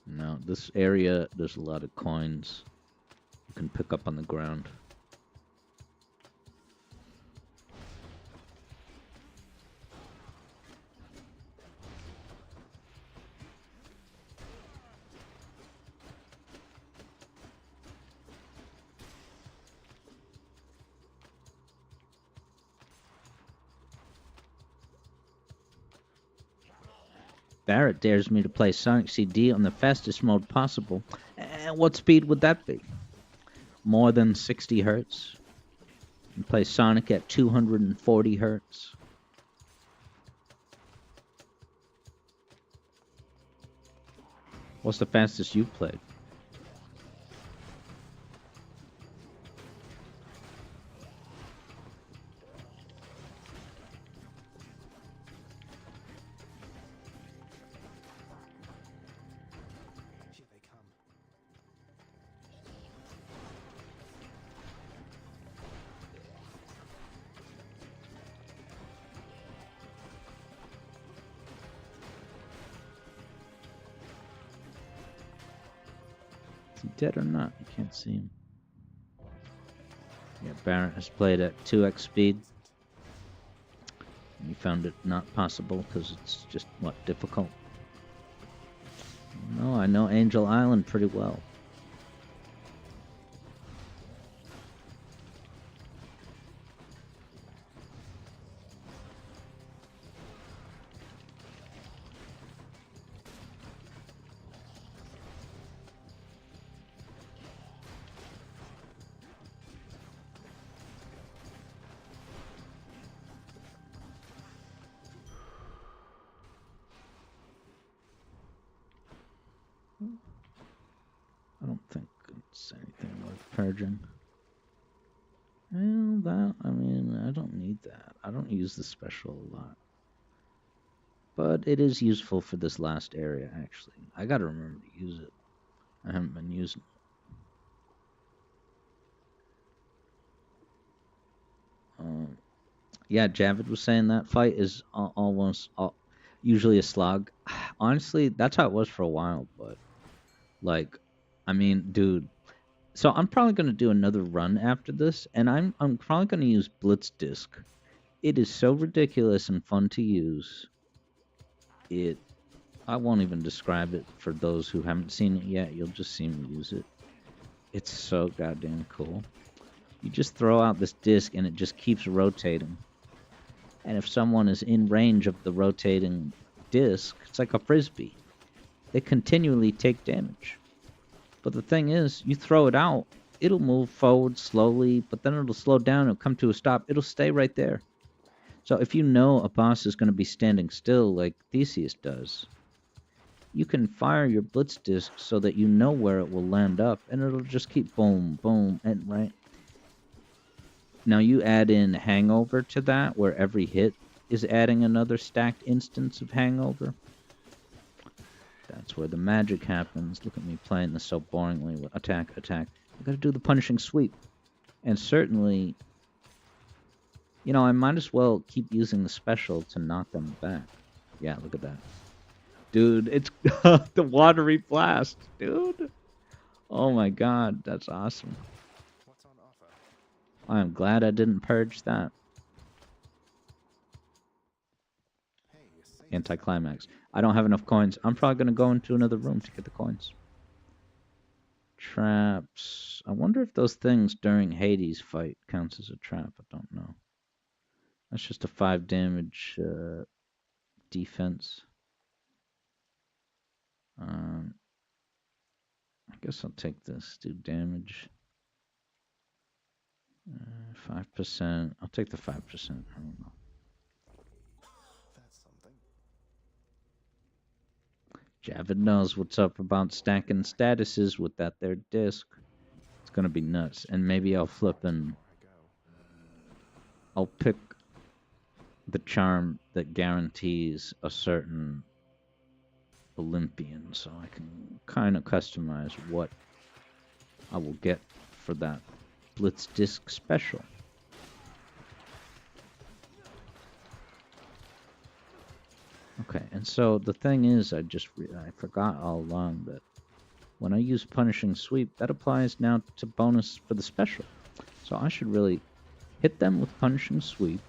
Now, this area, there's a lot of coins you can pick up on the ground. Barrett dares me to play Sonic CD on the fastest mode possible. And what speed would that be? More than 60 hertz? And play Sonic at 240 hertz? What's the fastest you've played? Here they come. he dead or not? You can't see him. Yeah, Barrett has played at 2x speed. And he found it not possible because it's just, what, difficult? No, I know Angel Island pretty well. I don't think it's anything worth purging. Well, that, I mean, I don't need that. I don't use the special a lot. But it is useful for this last area, actually. I gotta remember to use it. I haven't been using it. Yeah, Javid was saying that fight is almost usually a slog. Honestly, that's how it was for a while, but, like, I mean, dude. So I'm probably gonna do another run after this, and I'm probably gonna use Blitz Disc. It is so ridiculous and fun to use. I won't even describe it for those who haven't seen it yet. You'll just see me use it. It's so goddamn cool. You just throw out this disc and it just keeps rotating. And if someone is in range of the rotating disc, it's like a frisbee. They continually take damage. But the thing is, you throw it out, it'll move forward slowly, but then it'll slow down, it'll come to a stop, it'll stay right there. So if you know a boss is going to be standing still like Theseus does, you can fire your Blitz Disc so that you know where it will land up, and it'll just keep boom, boom, and right. Now you add in Hangover to that, where every hit is adding another stacked instance of Hangover. That's where the magic happens. Look at me playing this so boringly with attack, attack. I gotta do the punishing sweep. And certainly, you know, I might as well keep using the special to knock them back. Yeah, look at that. Dude, it's the watery blast, dude. Oh my god, that's awesome. What's on offer? I'm glad I didn't purge that. Hey, you're safe. Anticlimax. I don't have enough coins. I'm probably going to go into another room to get the coins. Traps. I wonder if those things during Hades fight counts as a trap. I don't know. That's just a 5 damage defense. I guess I'll take this. Do damage. 5%. I'll take the 5%. I don't know. That's something. Javid knows what's up about stacking statuses with that there disc. It's gonna be nuts. And maybe I'll flip and I'll pick the charm that guarantees a certain Olympian, so I can kind of customize what I will get for that Blitz Disc special. Okay, and so the thing is, I forgot all along that when I use Punishing Sweep, that applies now to bonus for the special. So I should really hit them with Punishing Sweep,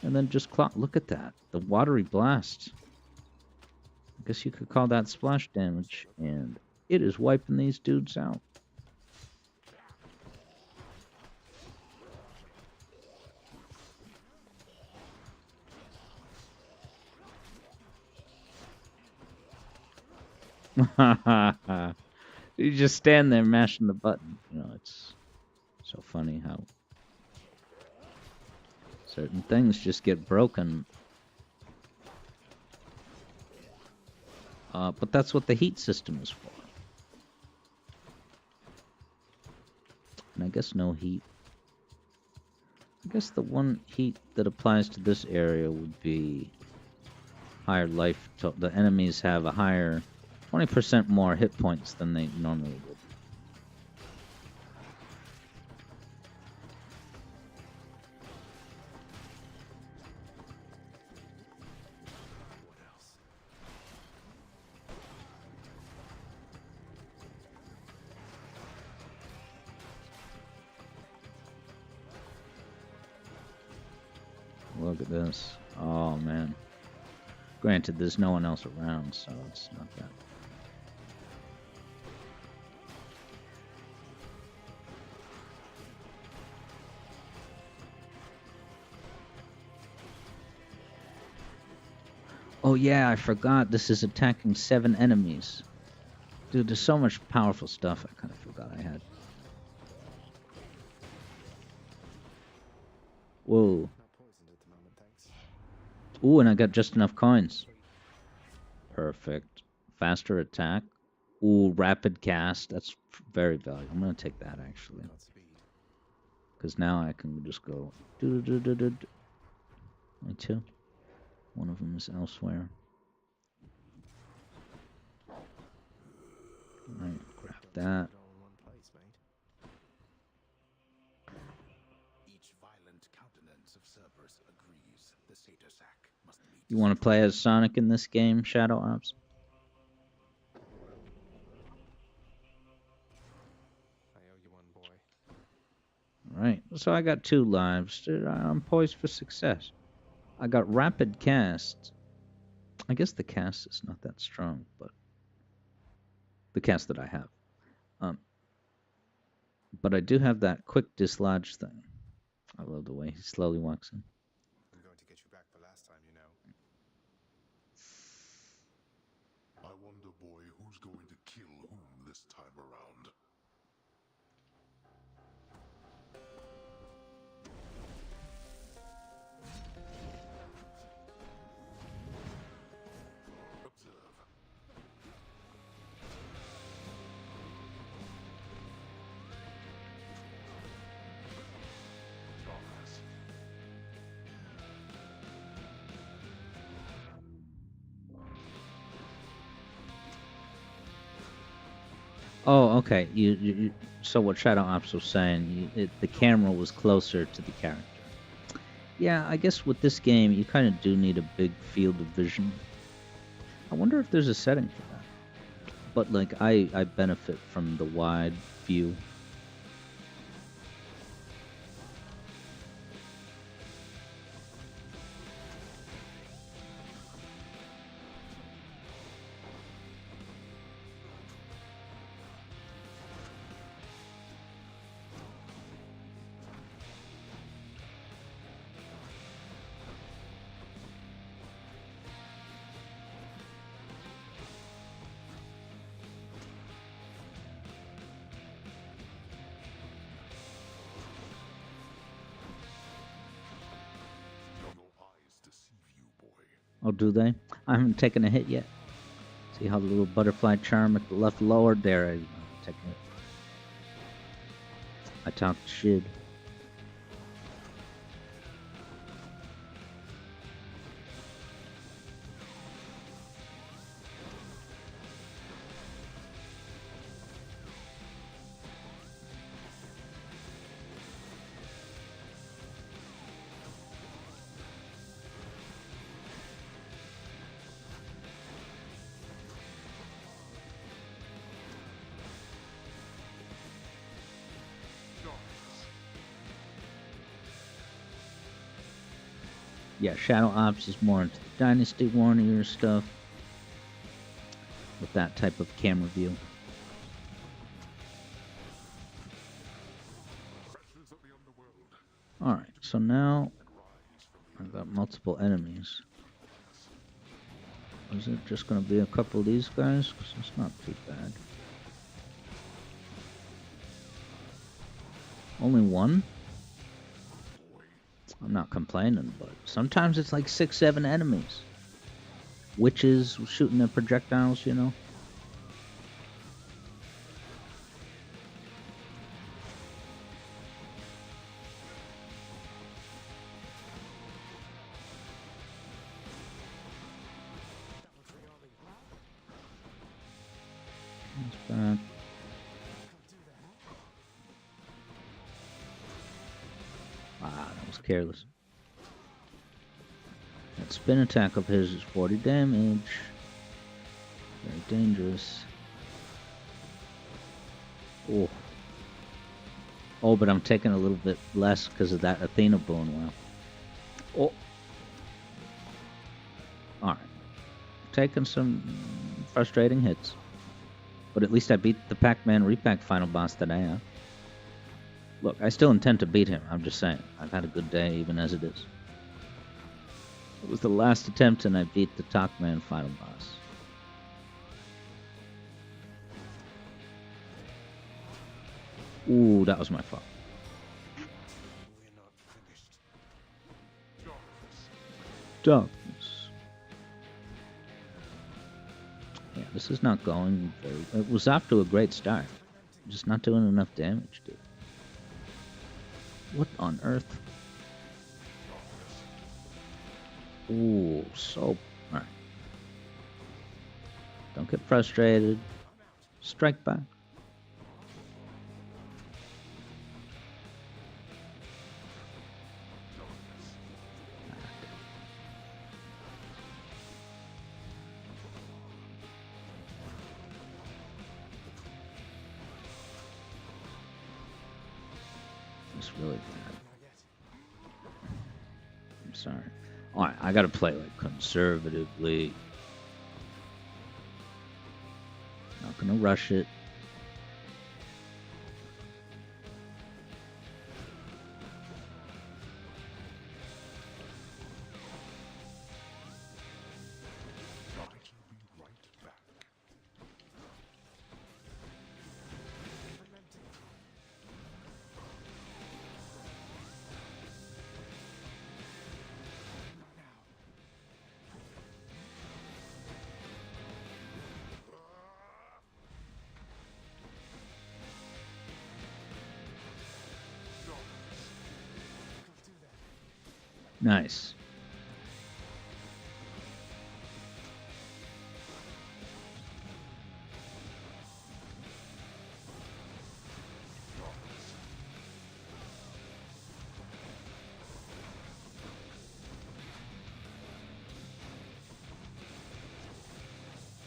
and then just look at that, the Watery Blast. I guess you could call that splash damage, and it is wiping these dudes out. You just stand there mashing the button. You know, it's so funny how certain things just get broken. But that's what the heat system is for. And I guess no heat. I guess the one heat that applies to this area would be higher life. The enemies have a higher 20% more hit points than they normally would. What else? look at this. Oh, man. Granted, there's no one else around, so it's not that. Oh yeah, I forgot. This is attacking 7 enemies. Dude, there's so much powerful stuff I kind of forgot I had. Whoa. Not poisoned at the moment, thanks. Ooh, and I got just enough coins. Perfect. Faster attack. Ooh, rapid cast. That's very valuable. I'm gonna take that actually, Godspeed. because now I can just go. Only 2. One of them is elsewhere. Alright, grab that. It all in one place, mate. Each violent countenance of Cerberus agrees the Satyr Sack must be You want to play as Sonic in this game, Shadow Ops? I owe you one, boy. Alright, so I got 2 lives. I'm poised for success. I got rapid cast. I guess the cast is not that strong, but the cast that I have. But I do have that quick dislodge thing. I love the way he slowly walks in. I'm going to get you back for last time, you know. I wonder, boy, who's going to kill whom this time around. Observe. Darkness. Oh, okay. So what Shadow Ops was saying, the camera was closer to the character. Yeah, I guess with this game, you kind of do need a big field of vision. I wonder if there's a setting for that. But, like, I benefit from the wide view. Your eyes deceive you, boy. Oh, do they? I haven't taken a hit yet. See how the little butterfly charm at the left lower? There, I'm taking it. I talked shit. Yeah, Shadow Ops is more into the Dynasty Warrior stuff with that type of camera view. Pressures of the underworld Alright, so now rise from I've got multiple enemies. Is it just going to be a couple of these guys? Because it's not too bad. Only one? I'm not complaining, but sometimes it's like 6, 7 enemies. Witches shooting their projectiles, you know? That's bad. Ah, that was careless. That spin attack of his is 40 damage. Very dangerous. Oh. Oh, but I'm taking a little bit less because of that Athena bone. Wow. Oh. taken some frustrating hits. But at least I beat the Pac-Man repack final boss today, huh? Look, I still intend to beat him. I'm just saying. I've had a good day even as it is. It was the last attempt and I beat the Talkman final boss. Ooh, that was my fault. We're not finished. Darkness. Yeah, this is not going very... It was off to a great start. Just not doing enough damage, dude. What on earth? Ooh, so... Alright. Don't get frustrated. Strike back. It's really bad. I'm sorry. Alright, I gotta play like conservatively. Not gonna rush it. I shall be right back. Nice.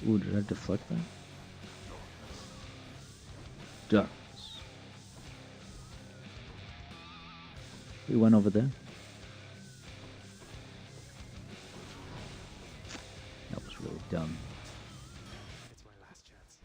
Ooh, did I deflect that? Darkness. We went over there. That was really dumb. It's my last chance.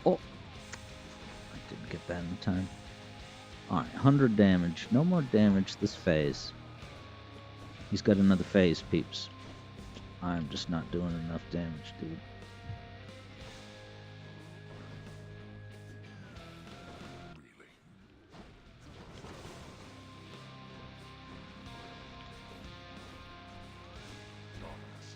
Oh, I didn't get that in time. Alright, 100 damage. No more damage this phase. He's got another phase, peeps. I'm just not doing enough damage, dude. Really? Darkness.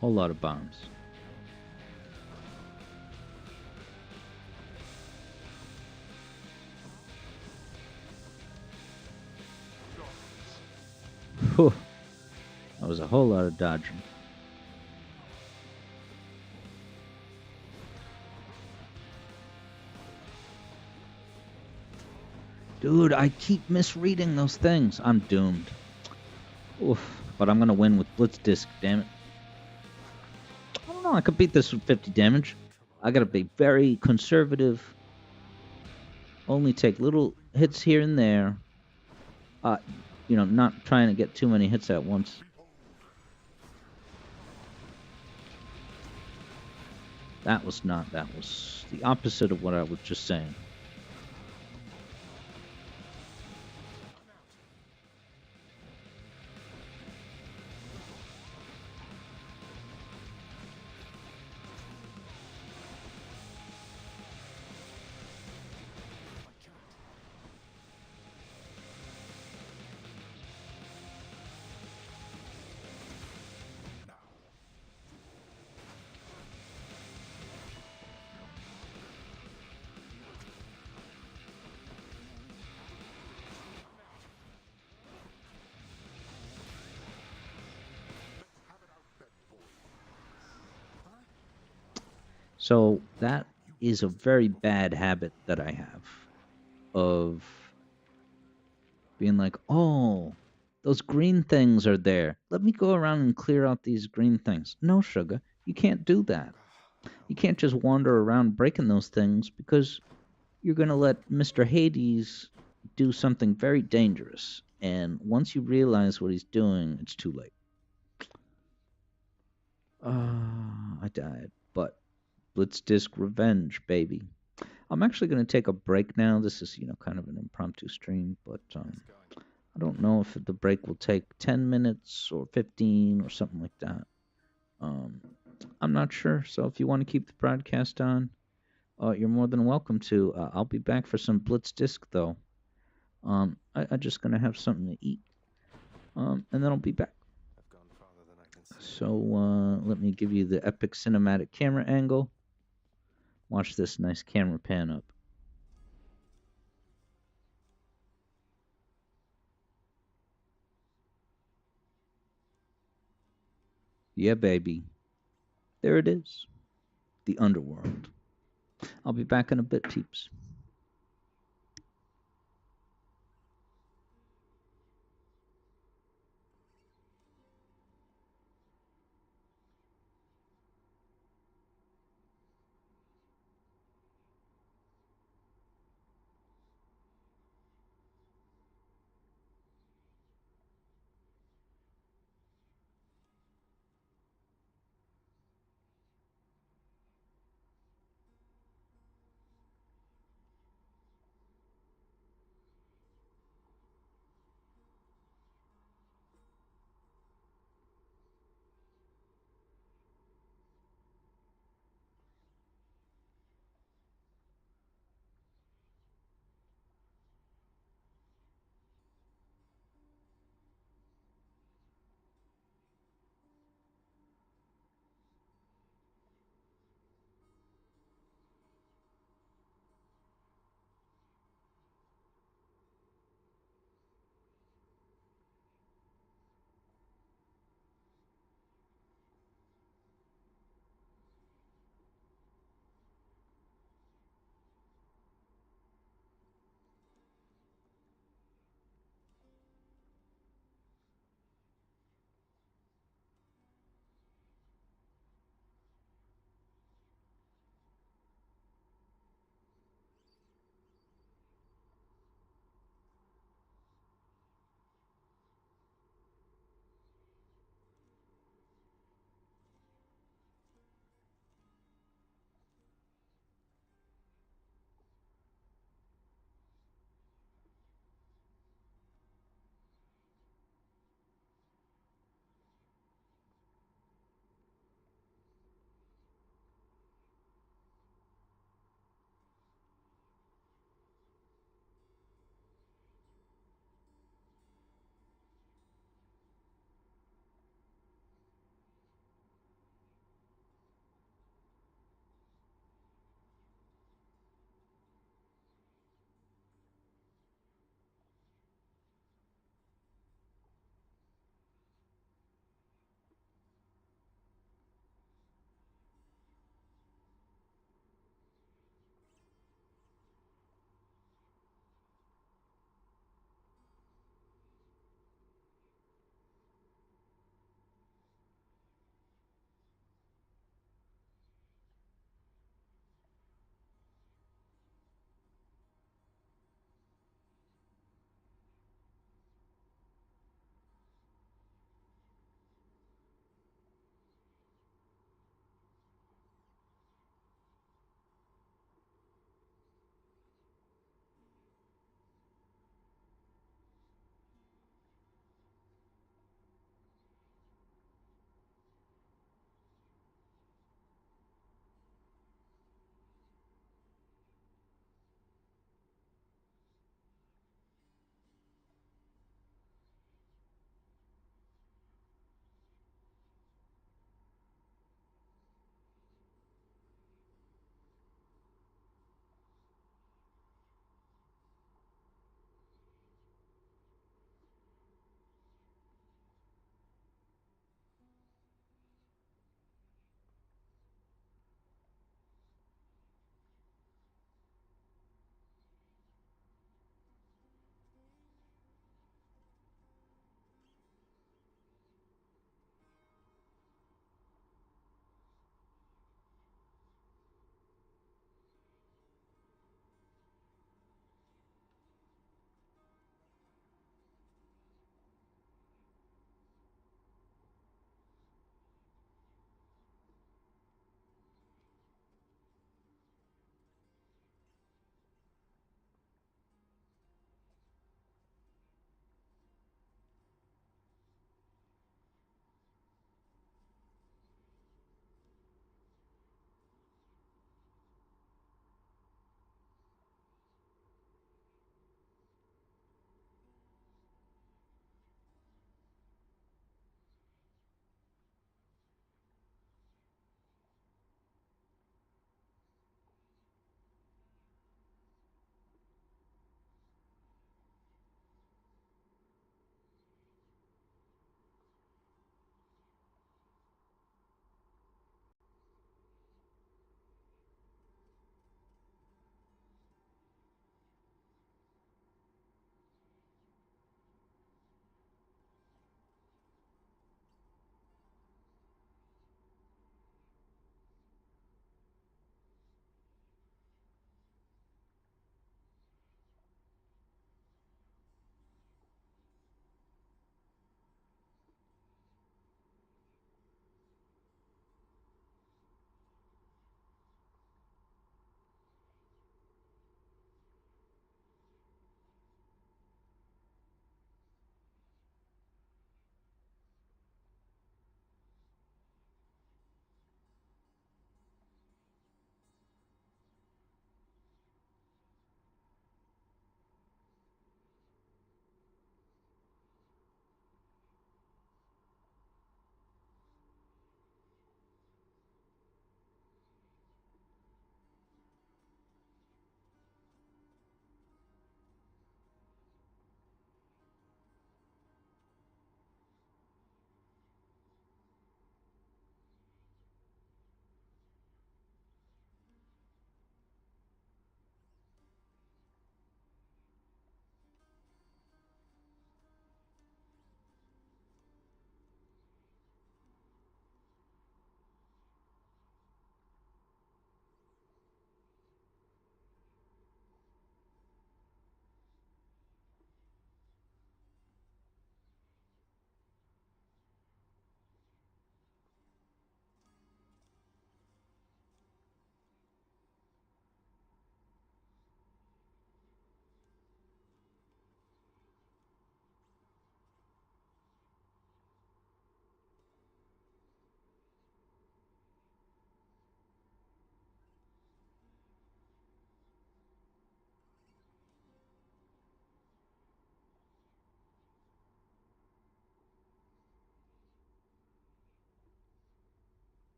Whole lot of bombs. Whew. That was a whole lot of dodging. Dude, I keep misreading those things. I'm doomed. Oof. But I'm gonna win with Blitz Disc, damn it. I don't know, I could beat this with 50 damage. I gotta be very conservative. Only take little hits here and there. You know, not trying to get too many hits at once. That was the opposite of what I was just saying. So that is a very bad habit that I have of being like, oh, those green things are there. Let me go around and clear out these green things. No, sugar, you can't do that. You can't just wander around breaking those things because you're going to let Mr. Hades do something very dangerous. And once you realize what he's doing, it's too late. I died. But Blitzdisc Revenge, baby. I'm actually going to take a break now. This is, kind of an impromptu stream, but I don't know if the break will take 10 minutes or 15 or something like that. I'm not sure. So if you want to keep the broadcast on, you're more than welcome to. I'll be back for some Blitzdisc, though. I'm just going to have something to eat. And then I'll be back. I've gone farther than I can see. So let me give you the epic cinematic camera angle. Watch this nice camera pan up. Yeah, baby. There it is. The underworld. I'll be back in a bit, peeps.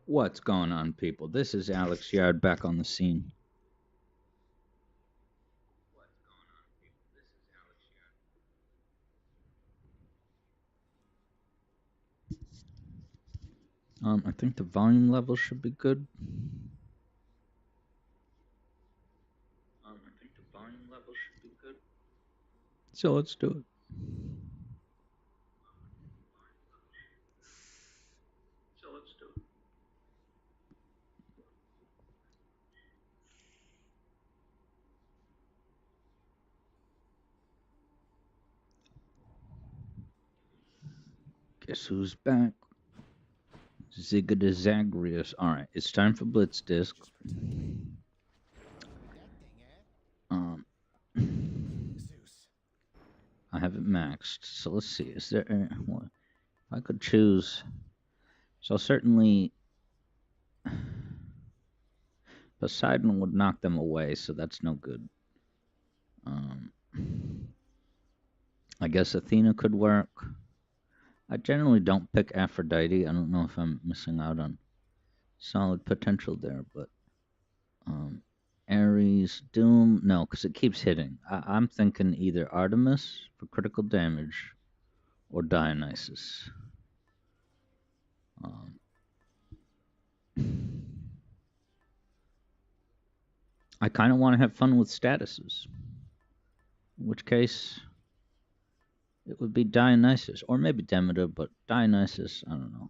What's going on, people? This is Alex Yard back on the scene. I think the volume level should be good. So let's do it. Guess who's back? Zigga Zagreus. Alright, it's time for Blitz Disc. I have it maxed, so let's see. Is there what? If I could choose, so certainly Poseidon would knock them away, so that's no good. I guess Athena could work. I generally don't pick Aphrodite. I don't know if I'm missing out on solid potential there, but Ares, Doom, no, because it keeps hitting. I'm thinking either Artemis for critical damage or Dionysus. I kind of want to have fun with statuses, in which case it would be Dionysus, or maybe Demeter, but Dionysus, I don't know.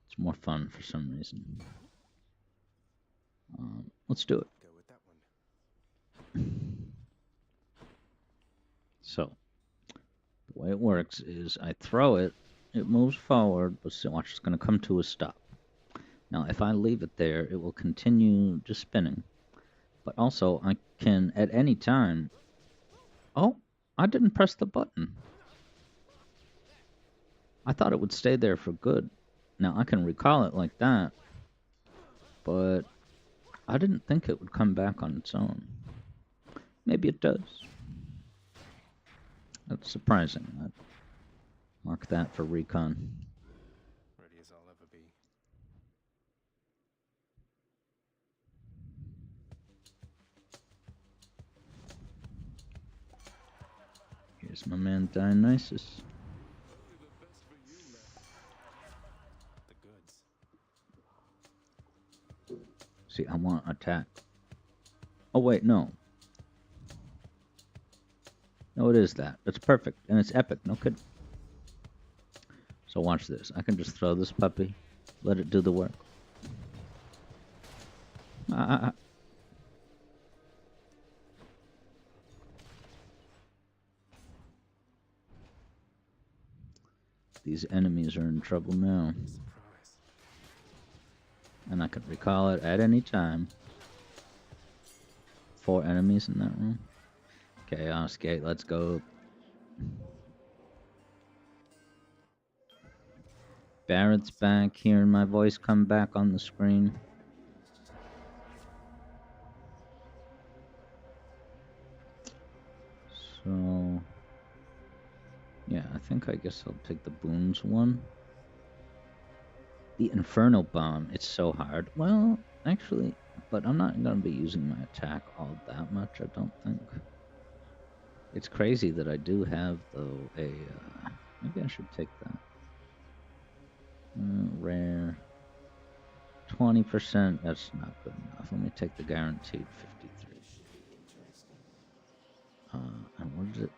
It's more fun for some reason. Let's do it. Go with that one. So, the way it works is I throw it, it moves forward, but watch, it's going to come to a stop. Now, if I leave it there, it will continue just spinning. But also, I can, at any time... Oh, I didn't press the button. I thought it would stay there for good. Now, I can recall it like that, but I didn't think it would come back on its own. Maybe it does. That's surprising. I'd mark that for recon. Ready as I'll ever be. Here's my man Dionysus. The goods. See, I want attack. Oh, wait, no. No, it is that. It's perfect, and it's epic. No kidding. So watch this. I can just throw this puppy, let it do the work. These enemies are in trouble now. Surprise. And I can recall it at any time. 4 enemies in that room. Chaos Gate, let's go. Barrett's back, hearing my voice come back on the screen. So, yeah, I guess I'll take the Boons one. The Inferno Bomb, it's so hard. Well, actually, but I'm not going to be using my attack all that much, I don't think. It's crazy that I do have, though, maybe I should take that. Rare. 20%, that's not good enough. Let me take the guaranteed 53. And what is it?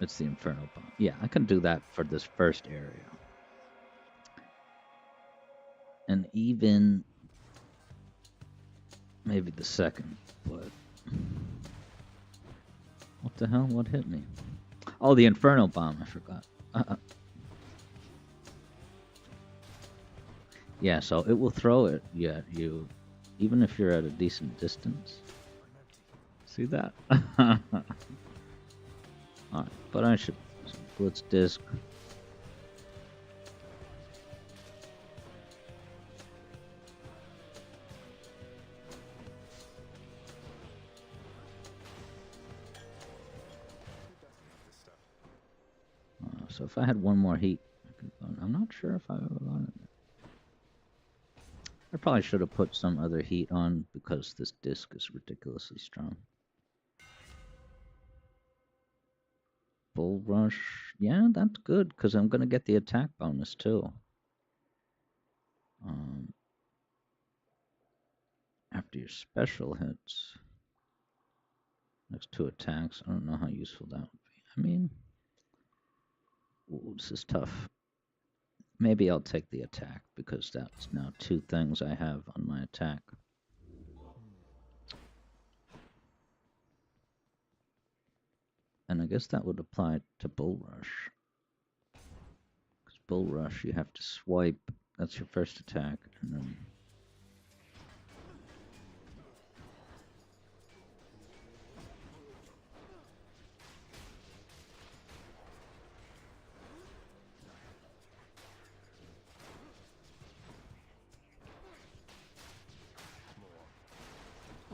It's the Inferno Bomb. Yeah, I can do that for this first area. And even maybe the second, but what the hell? What hit me? Oh, the Inferno Bomb, I forgot. Yeah, so it will throw it at you, even if you're at a decent distance. See that? Alright, but I should... Blitz Disc. So if I had one more heat, I'm not sure if I would have gotten it. I probably should have put some other heat on because this disc is ridiculously strong. Bull Rush. Yeah, that's good because I'm going to get the attack bonus too. After your special hits. Next 2 attacks. I don't know how useful that would be. I mean, ooh, this is tough. Maybe I'll take the attack because that's now 2 things I have on my attack. And I guess that would apply to Bull Rush. Because Bull Rush, you have to swipe. That's your first attack. And then...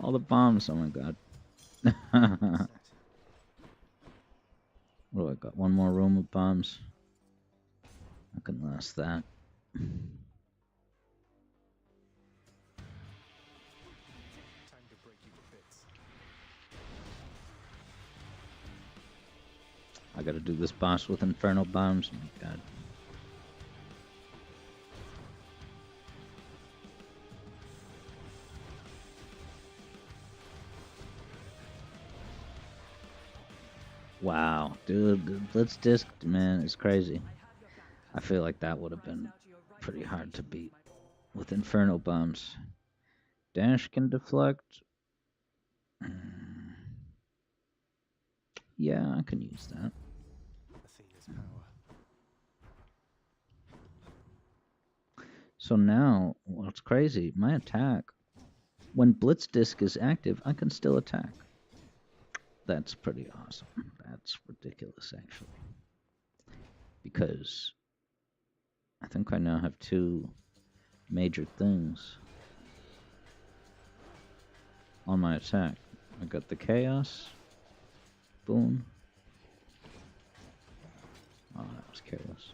all the bombs, oh my god. What do I got? 1 more room of bombs? I can last that. Time to break you to bits. I gotta do this boss with Infernal Bombs. Oh my god. Wow, dude, Blitz Disc, man, is crazy. I feel like that would have been pretty hard to beat with Infernal Bombs. Dash can deflect. Yeah, I can use that. Athena's power. So now, what's crazy, my attack, when Blitz Disc is active, I can still attack. That's pretty awesome. That's ridiculous, actually. Because I think I now have 2 major things on my attack. I got the Chaos. Boom. Oh, that was Chaos.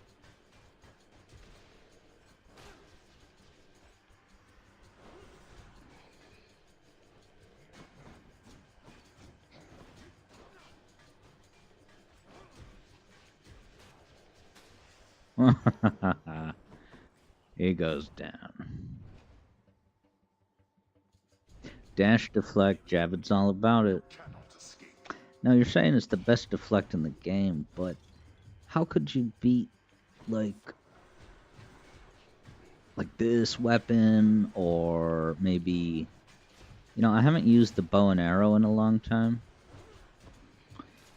He goes down. Dash, deflect, Javid's all about it. Now you're saying it's the best deflect in the game, but how could you beat like this weapon, or maybe, you know, I haven't used the bow and arrow in a long time.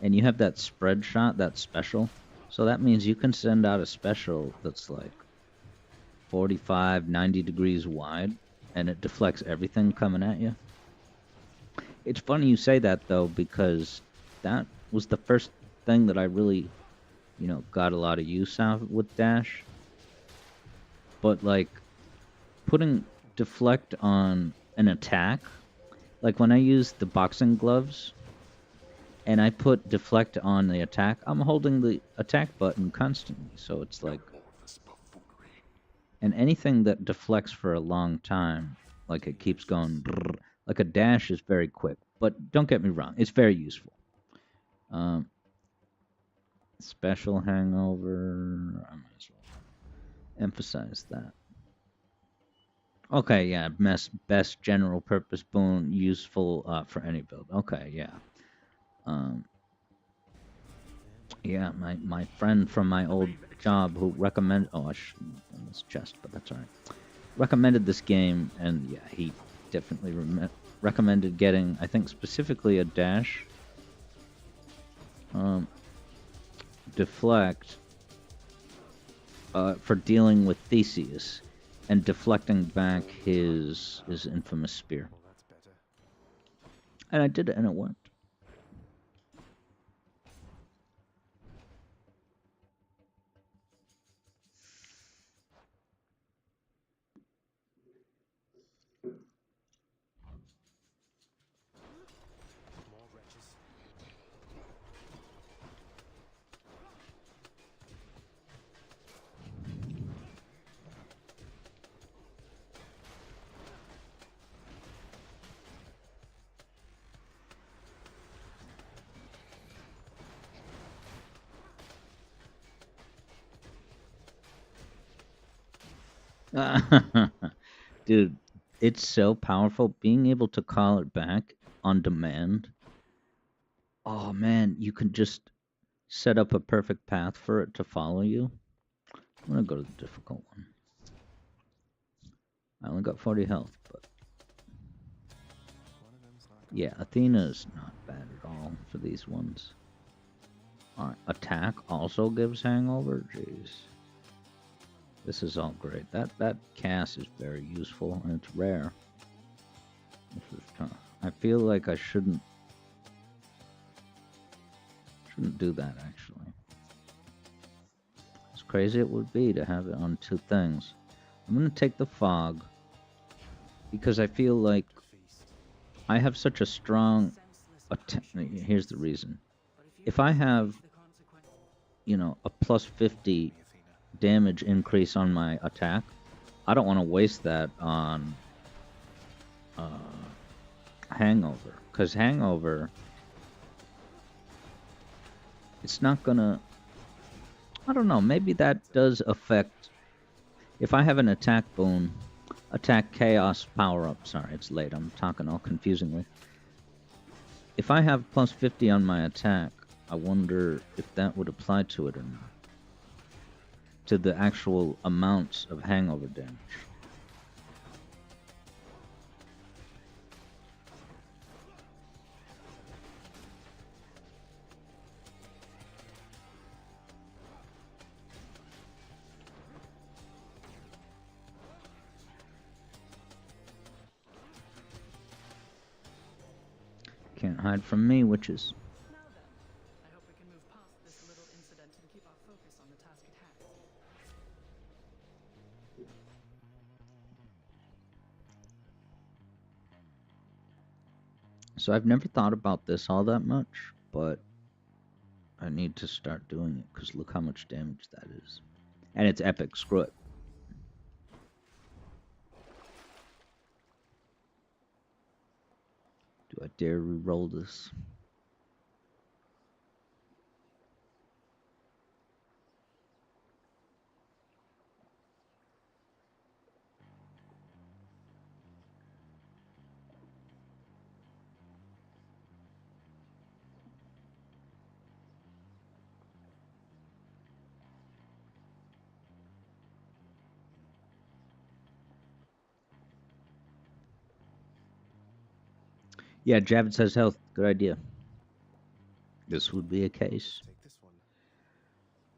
And you have that spread shot, that special. So that means you can send out a special that's like 45, 90 degrees wide, and it deflects everything coming at you. It's funny you say that, though, because that was the first thing that I really, you know, got a lot of use out of with Dash. But, like, putting deflect on an attack, like when I use the boxing gloves, and I put deflect on the attack, I'm holding the attack button constantly, so it's like... And anything that deflects for a long time, like it keeps going... Brrr, like a dash is very quick, but don't get me wrong, it's very useful. Special hangover, I might as well emphasize that. Okay, yeah, best general purpose boon, useful for any build. Okay, yeah. Yeah, my friend from my old job who recommended... Oh, I shouldn't have done this chest, but that's alright. Recommended this game, and yeah, he definitely recommended getting, I think, specifically a dash. Deflect for dealing with Theseus and deflecting back his infamous spear. Well, that's better. And I did it, and it worked. More wretches. Dude, it's so powerful. Being able to call it back on demand. Oh man, you can just set up a perfect path for it to follow you. I'm gonna go to the difficult one. I only got 40 health, but One of them's like yeah, Athena is not bad at all for these ones. Alright, attack also gives hangover? Jeez. This is all great. That cast is very useful and it's rare. This is tough. I feel like I shouldn't do that actually. As crazy it would be to have it on two things. I'm gonna take the fog because I feel like I have such a strong attack. Here's the reason. If I have, you know, a plus 50 damage increase on my attack, I don't want to waste that on hangover, because hangover, it's not gonna, I don't know, maybe that does affect, if I have an attack boon, attack chaos power up, sorry it's late, I'm talking all confusingly. If I have plus 50 on my attack, I wonder if that would apply to it or not. To the actual amounts of hangover damage. Can't hide from me, witches. Now then, I hope we can move past this little incident and keep our focus on the task at hand. So I've never thought about this all that much, but I need to start doing it, because look how much damage that is. And it's epic, screw it. Do I dare re-roll this? Yeah, Javid says health. Good idea. This would be a case take this one.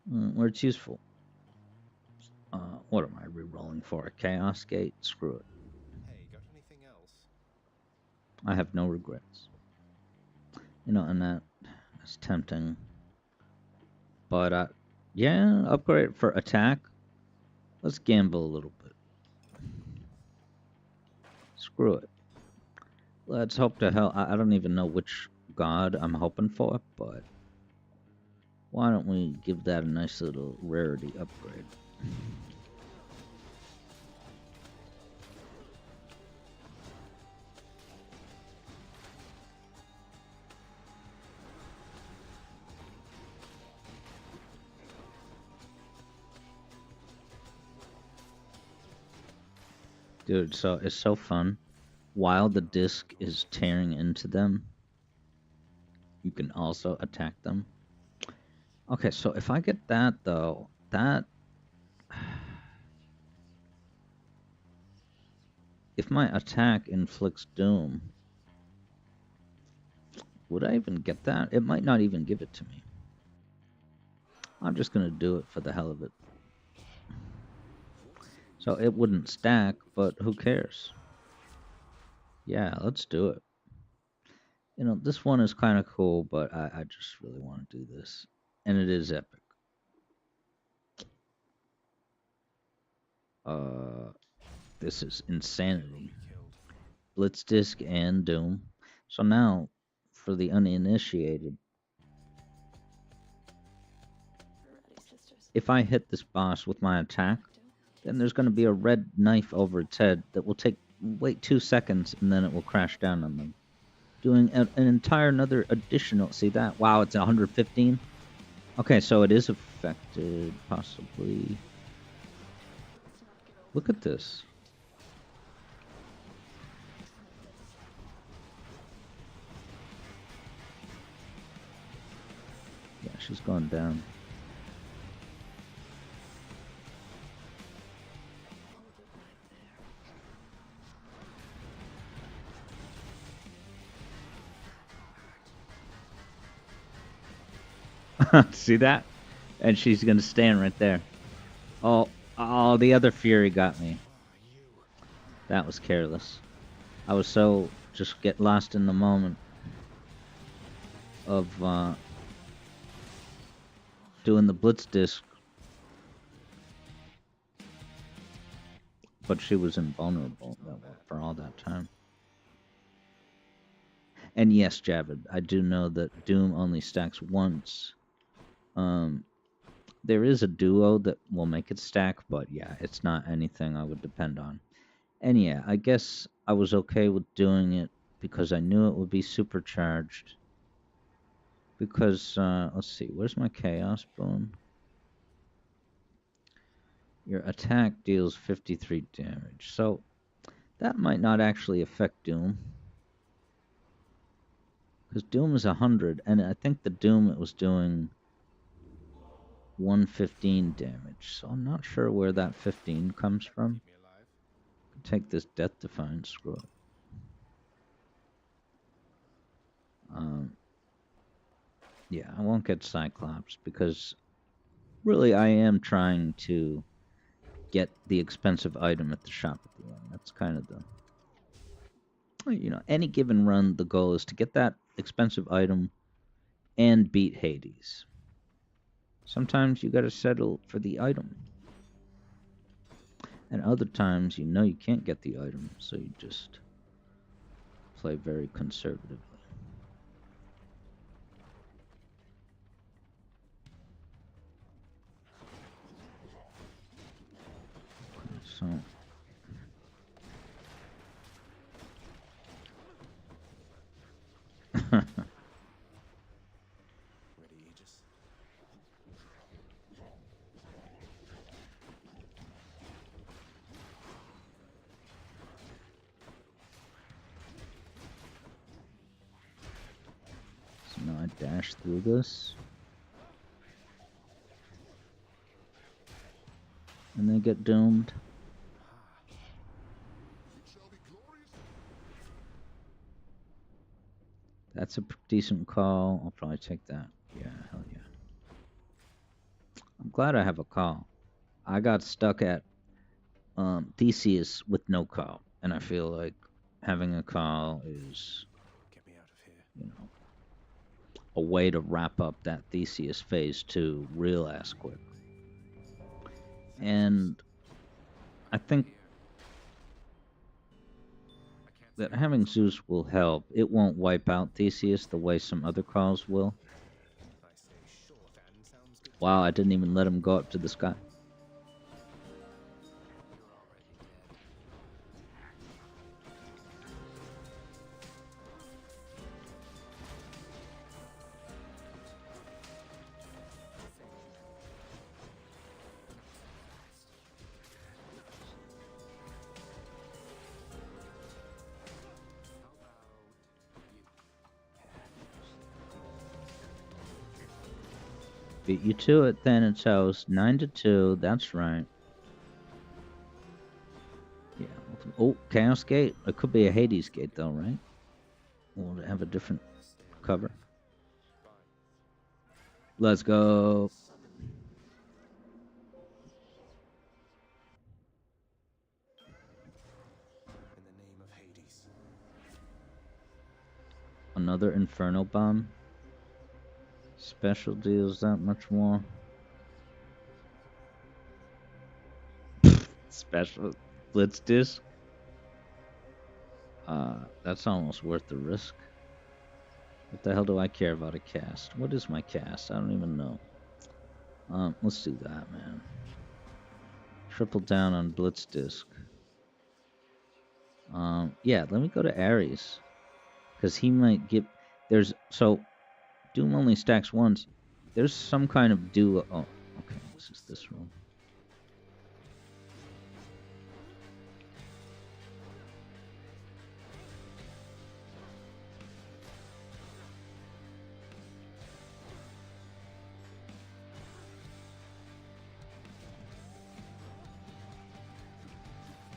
where it's useful. What am I re-rolling for? A Chaos Gate? Screw it. Hey, got anything else? I have no regrets. You know, and that's tempting. But, yeah, upgrade for attack. Let's gamble a little bit. Screw it. Let's hope to hell. I don't even know which god I'm hoping for, but why don't we give that a nice little rarity upgrade? Dude, so it's so fun. While the disc is tearing into them, you can also attack them. Okay, so if I get that, though, that... If my attack inflicts doom, would I even get that? It might not even give it to me. I'm just gonna do it for the hell of it. So it wouldn't stack, but who cares? Yeah, let's do it. You know, this one is kind of cool, but I just really want to do this. And it is epic. This is insanity. Blitz Disc and Doom. So now, for the uninitiated, if I hit this boss with my attack, then there's going to be a red knife over its head that will wait 2 seconds, and then it will crash down on them. Doing an entire another additional, see that? Wow, it's 115? Okay, so it is affected, possibly. Look at this. Yeah, she's going down. See that? And she's gonna stand right there. Oh, oh, the other Fury got me. That was careless. I was so just get lost in the moment of doing the Blitz disc. But she was invulnerable for all that time. And yes, Javid, I do know that Doom only stacks once. There is a duo that will make it stack, but yeah, it's not anything I would depend on. And yeah, I guess I was okay with doing it because I knew it would be supercharged. Because, let's see, where's my Chaos Boon? Your attack deals 53 damage, so that might not actually affect Doom. Because Doom is 100, and I think the Doom it was doing 115 damage, so I'm not sure where that 15 comes from. Take this Death Defiance, screw it. Yeah, I won't get Cyclops because really I am trying to get the expensive item at the shop at the end. That's kind of the, you know, any given run, the goal is to get that expensive item and beat Hades. Sometimes you gotta settle for the item. And other times you know you can't get the item, so you just play very conservatively. So Ready, Aegis? So now I dash through this. And they get doomed. That's a decent call. I'll probably take that. Yeah, hell yeah. I'm glad I have a call. I got stuck at Theseus with no call. And I feel like having a call is, Get me out of here. you know, a way to wrap up that Theseus phase 2 real ass quick. And I think that having Zeus will help. It won't wipe out Theseus the way some other calls will. If I stay short and sounds good. Wow, I didn't even let him go up to the sky. Beat you to it, Thanatos. 9-2. That's right. Yeah. Oh, Chaos Gate. It could be a Hades Gate, though, right? We'll have a different cover. Let's go. In the name of Hades. Another Inferno Bomb. Special deals that much more. Special Blitz disc. That's almost worth the risk. What the hell do I care about a cast? What is my cast? I don't even know. Let's do that, man. Triple down on Blitz disc. Yeah, let me go to Ares. Because he might give... There's... So, Doom only stacks once. There's some kind of duo... Oh, okay. This is this room.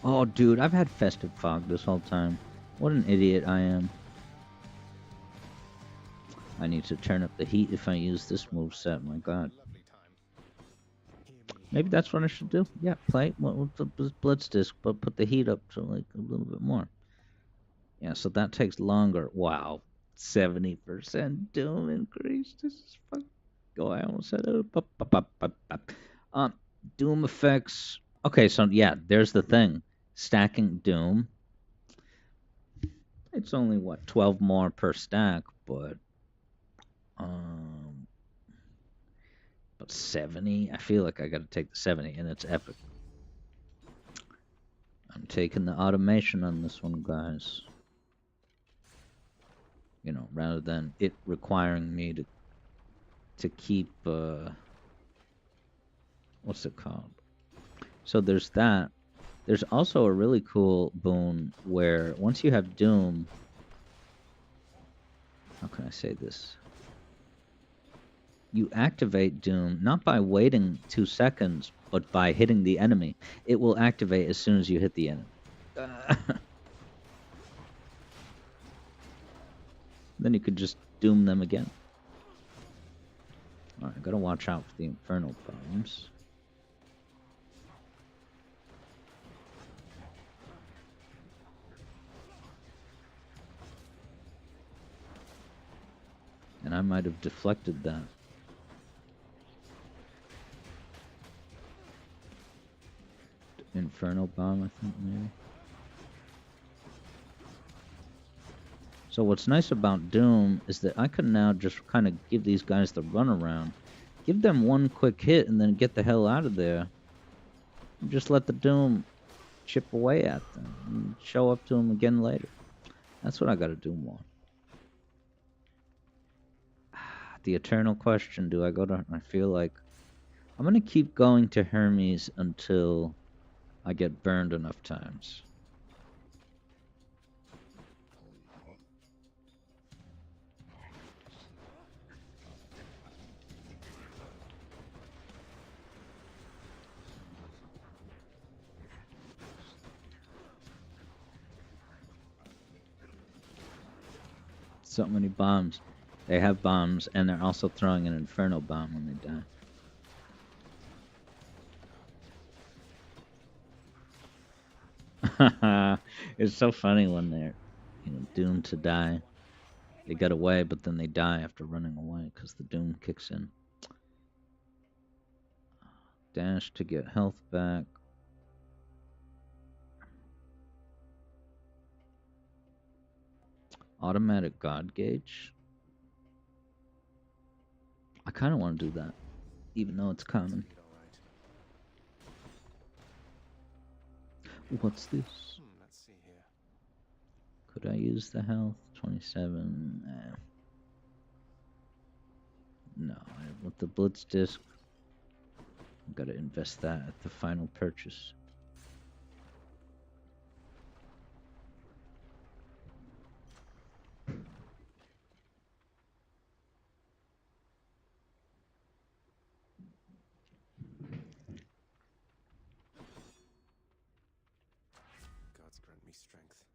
Oh, dude, I've had Festive Fog this whole time. What an idiot I am. I need to turn up the heat if I use this moveset, my god. Lovely time. Hear me. Maybe that's what I should do. Yeah, play with the Blitz Disc, but put the heat up to like a little bit more. Yeah, so that takes longer. Wow. 70% Doom increase. This is fuck. Oh, I almost said it. Doom effects. Okay, so yeah, there's the thing. Stacking Doom. It's only what 12 more per stack, um but 70. I feel like I got to take the 70, and it's epic. I'm taking the automation on this one, guys. You know, rather than it requiring me to keep what's it called? So there's that. There's also a really cool boon where once you have Doom, how can I say this? You activate Doom not by waiting 2 seconds, but by hitting the enemy. It will activate as soon as you hit the enemy. Then you could just Doom them again. Alright, gotta watch out for the Infernal Bombs. And I might have deflected that. Infernal Bomb, I think, maybe. So what's nice about Doom is that I can now just kind of give these guys the runaround. Give them one quick hit and then get the hell out of there. And just let the Doom chip away at them and show up to them again later. That's what I gotta do more. The eternal question, do I go to... I feel like I'm gonna keep going to Hermes until I get burned enough times. So many bombs. They have bombs, and they're also throwing an Inferno Bomb when they die. It's so funny when they're, you know, doomed to die. They get away, but then they die after running away because the doom kicks in. Dash to get health back. Automatic God Gauge. I kind of want to do that, even though it's common. What's this? Let's see here. Could I use the health? 27. No, with the Blitz Disc, I've got to invest that at the final purchase. Gods grant me strength.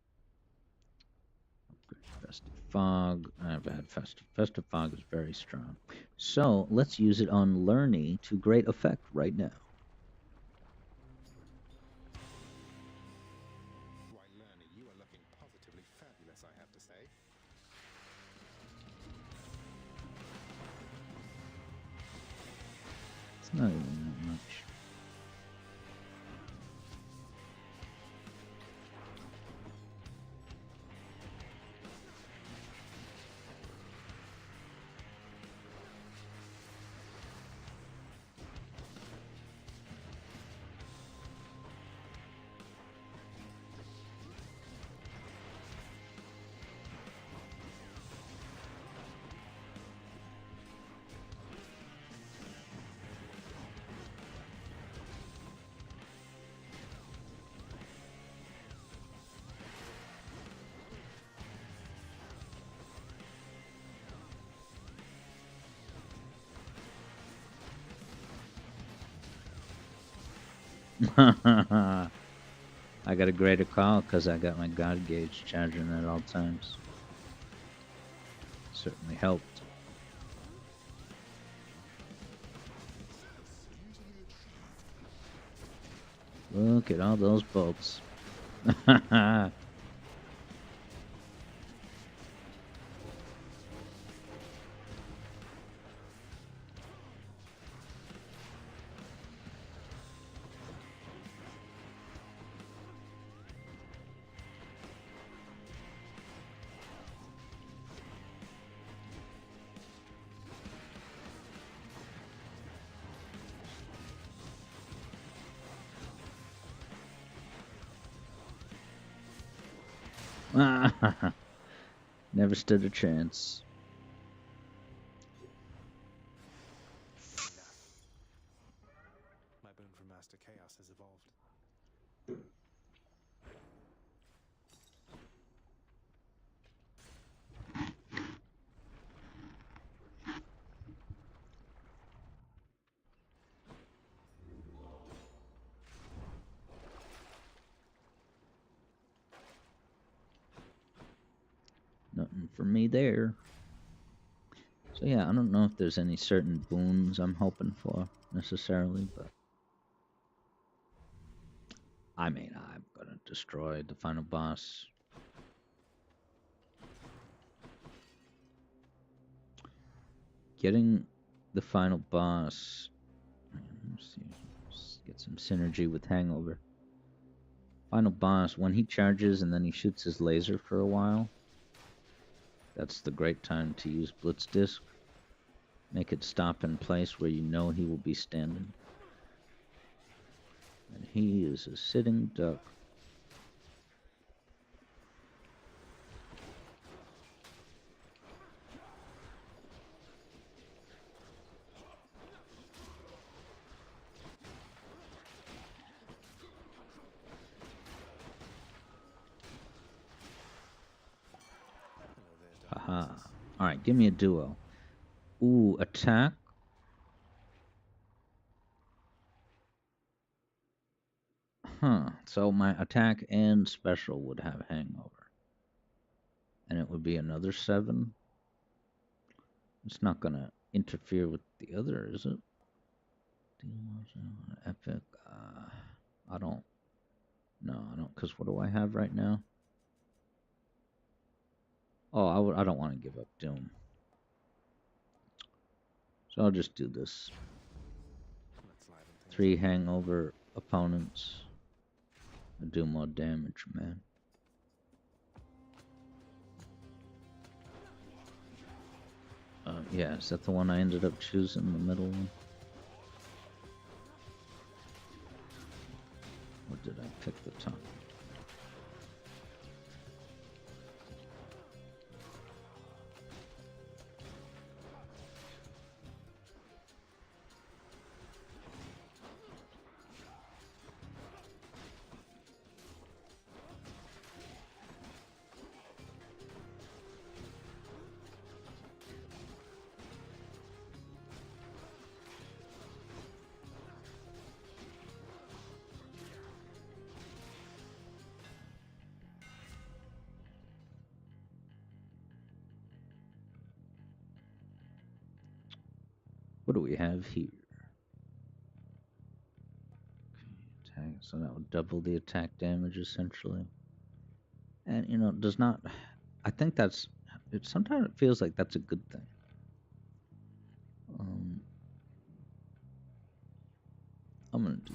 Festive Fog. I've had Festive. Festive Fog is very strong. So let's use it on Lerny to great effect right now. Why, Lerny, you are looking positively fabulous, I have to say. It's not even that much. I got a greater call because I got my God gauge charging at all times. Certainly helped. Look at all those bolts. Never stood a chance. My boon from Master Chaos has evolved. Nothing for me there. So yeah, I don't know if there's any certain boons I'm hoping for necessarily, but I mean, I'm gonna destroy the final boss. Getting the final boss. Let's see, let's get some synergy with Hangover. Final boss, when he charges and then he shoots his laser for a while, that's the great time to use Blitz Disc. Make it stop in place where you know he will be standing. And he is a sitting duck. Hello there, Haha. darkness. Alright, give me a duo. Ooh, attack. Huh. So my attack and special would have Hangover. And it would be another 7. It's not gonna interfere with the other, is it? Epic. I don't. No, I don't. Because what do I have right now? Oh, I don't want to give up Doom. So I'll just do this. Let's liven things 3 up. Hangover opponents. I do more damage, man. Yeah, is that the one I ended up choosing, the middle one? Or did I pick the top? What do we have here? Okay, attack, so that would double the attack damage essentially. And you know, does not. I think that's. Sometimes it feels like that's a good thing. I'm gonna do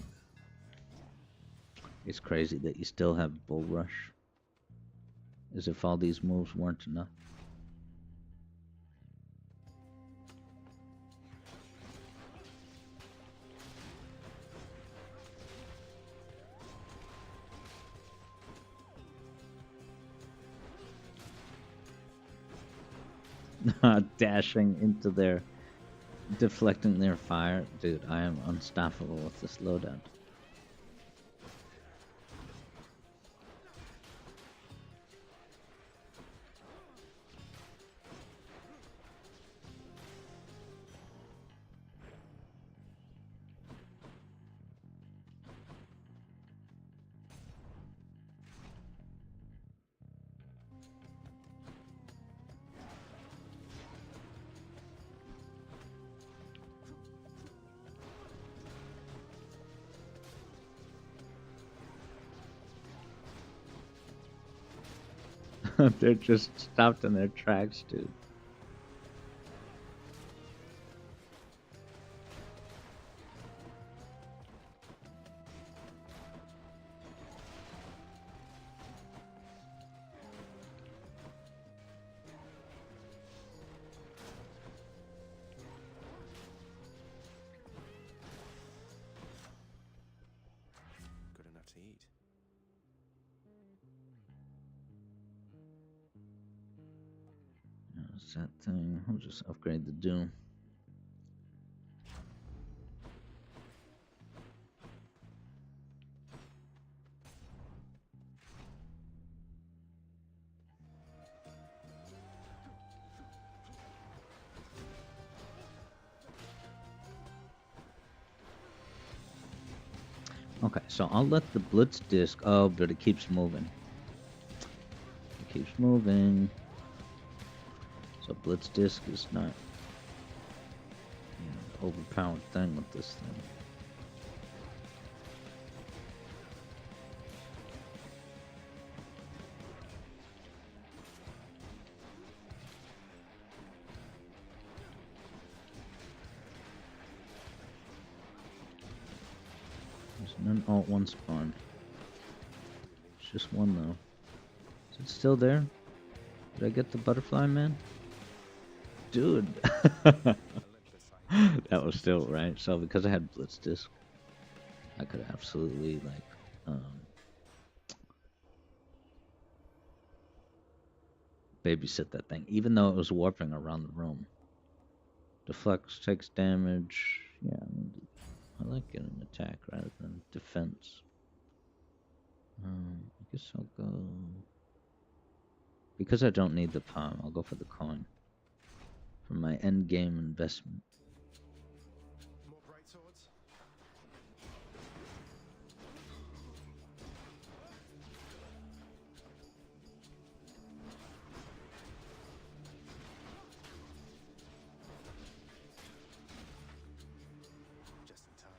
that. It's crazy that you still have Bull Rush. As if all these moves weren't enough. Dashing into their, deflecting their fire. Dude, I am unstoppable with this loadout. They're just stopped in their tracks, dude. Good enough to eat. That's that thing. I'll just upgrade the Doom. Okay, so I'll let the Blitz disc. Oh, but it keeps moving. It keeps moving. So Blitz disc is not, the overpowered thing with this thing. There's none alt one spawn. It's just one though. Is it still there? Did I get the butterfly man? Dude. That was still right. So because I had Blitz disc, I could absolutely babysit that thing, even though it was warping around the room. Deflects, takes damage. Yeah, I like getting attack rather than defense. I guess I'll go, because I don't need the palm, I'll go for the coin for my end game investment. More bright swords? Just in time.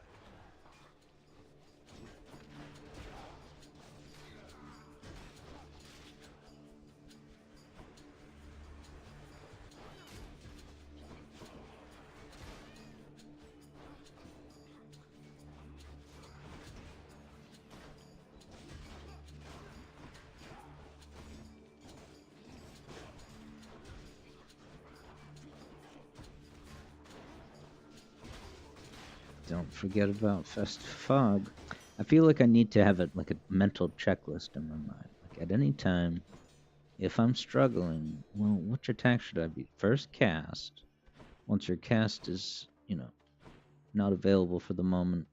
Don't forget about Festive Fog. I feel like I need to have it like a mental checklist in my mind. Like at any time, if I'm struggling, well, which attack should I be? First cast. Once your cast is, not available for the moment,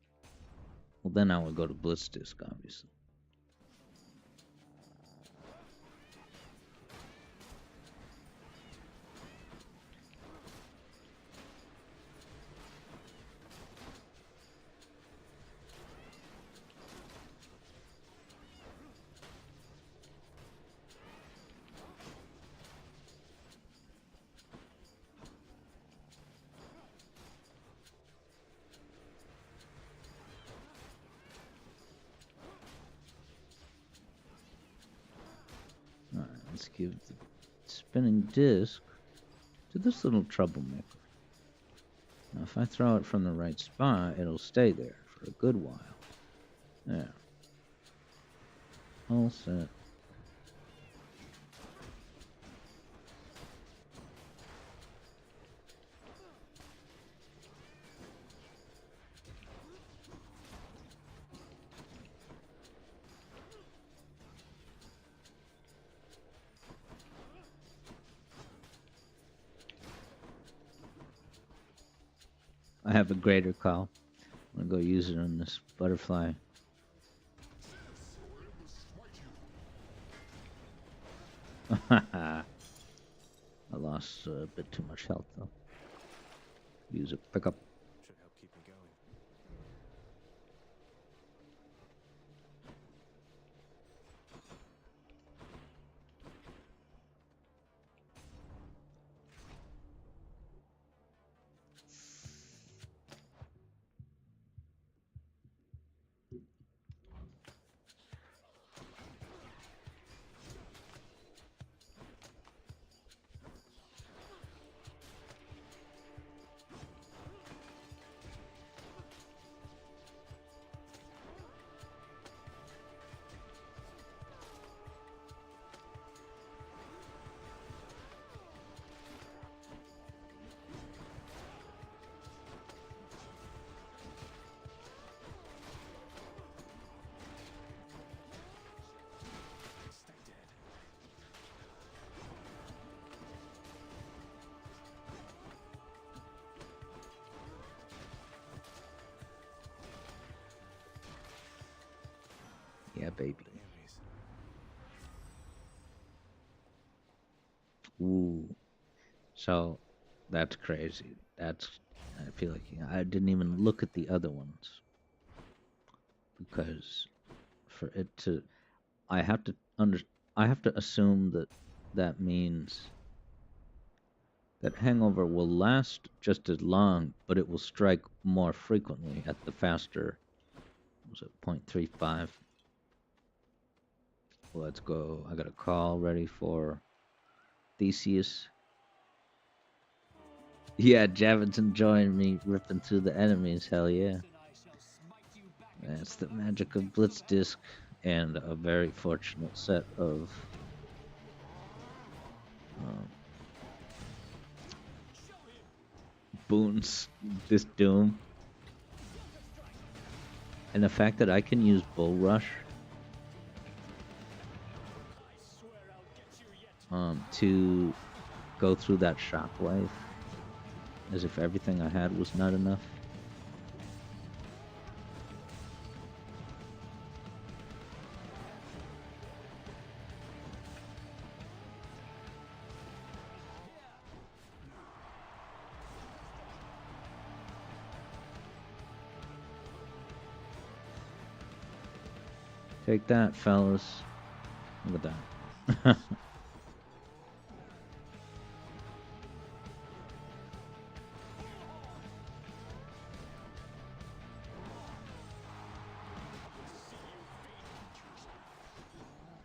well, then I would go to Blitz Disc, obviously. Alright, let's give the spinning disc to this little troublemaker. Now, if I throw it from the right spot, it'll stay there for a good while. There. All set. I have a greater call. I'm gonna go use it on this butterfly. I lost a bit too much health though. Use a pickup. Should help keep me going. baby. The enemies. Ooh. So that's crazy. I feel like I didn't even look at the other ones because for it to, I have to under, I have to assume that that means that hangover will last just as long, but it will strike more frequently at the faster, was it 0.35? Let's go. I got a call ready for Theseus. Yeah, Javin's enjoying me ripping through the enemies. Hell yeah. That's the magic of Blitz Disc and a very fortunate set of um, boons this Doom. And the fact that I can use Bull Rush to go through that shockwave as if everything I had was not enough. Take that, fellas. Look at that.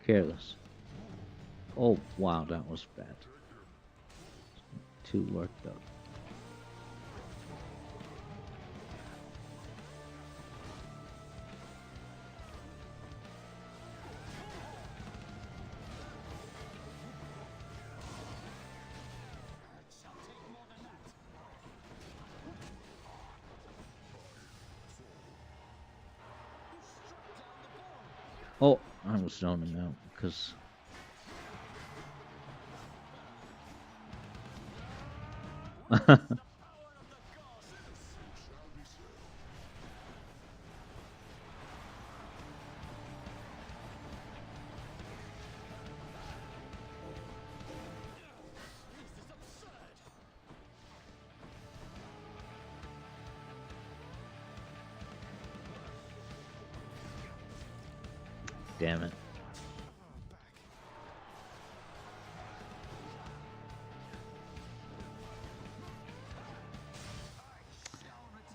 Careless. Oh, wow, that was bad. Too worked up. Oh, I was zoning out because damn it.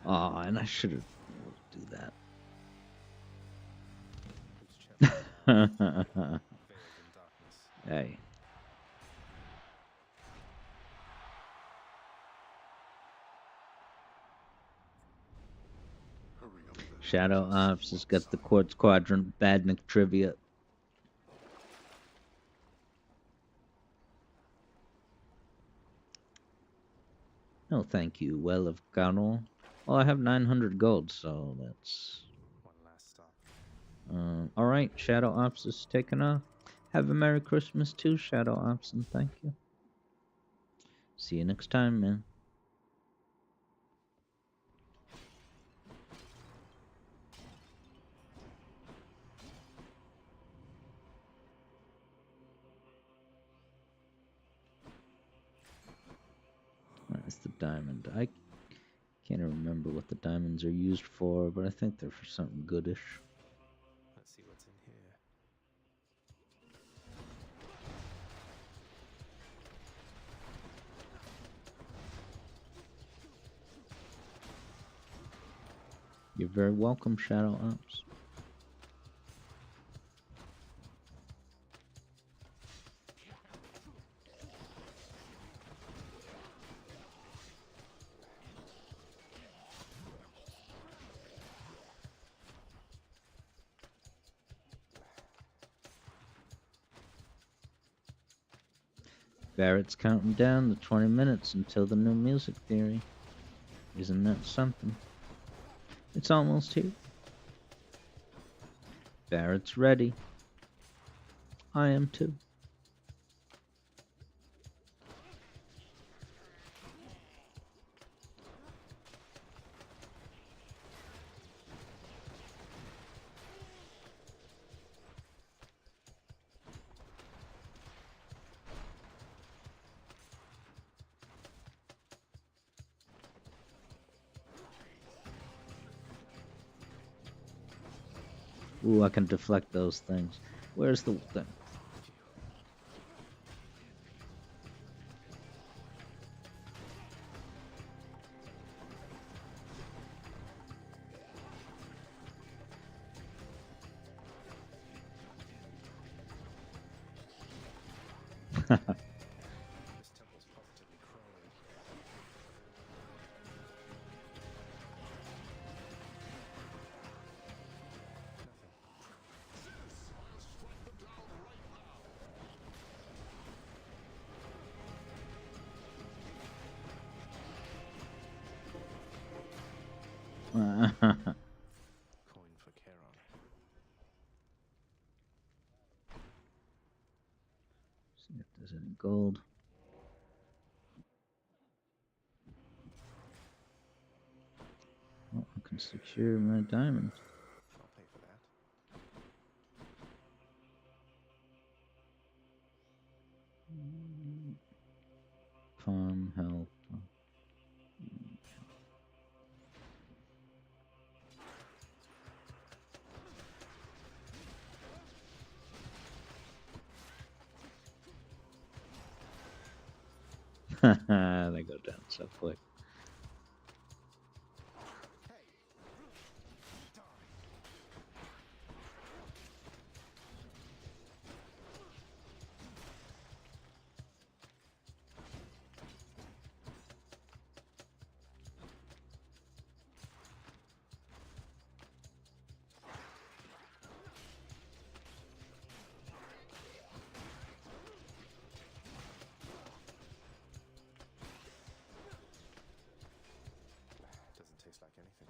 Oh, and I should have do Whose chest that. veiled in darkness. Hey. Hurry up then. Shadow Ops has got the Quartz Quadrant Badnik trivia. No, thank you. Well of Gano. Well, I have 900 gold, so that's. One last stop. Alright, Shadow Ops is taken off. Have a Merry Christmas too, Shadow Ops, and thank you. See you next time, man. That's the diamond. I can't remember what the diamonds are used for, but I think they're for something goodish. Let's see what's in here. You're very welcome, Shadow Ops. Barrett's counting down the 20 minutes until the new music theory. Isn't that something? It's almost here. Barrett's ready. I am too. Ooh, I can deflect those things. Where's the thing? This temple's positively crawling. Coin for Charon. See if there's any gold. Oh, I can secure my diamond. I'll pay for that. Farm, health. They go down so quick. Doesn't taste like anything.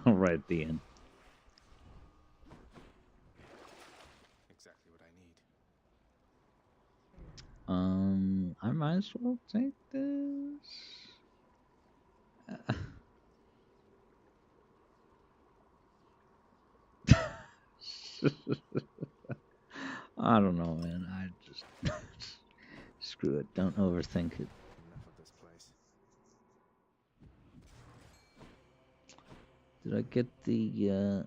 Right at the end. Exactly what I need. I might as well take this. I don't know, man. I just screw it. Don't overthink it. Enough of this place. Did I get the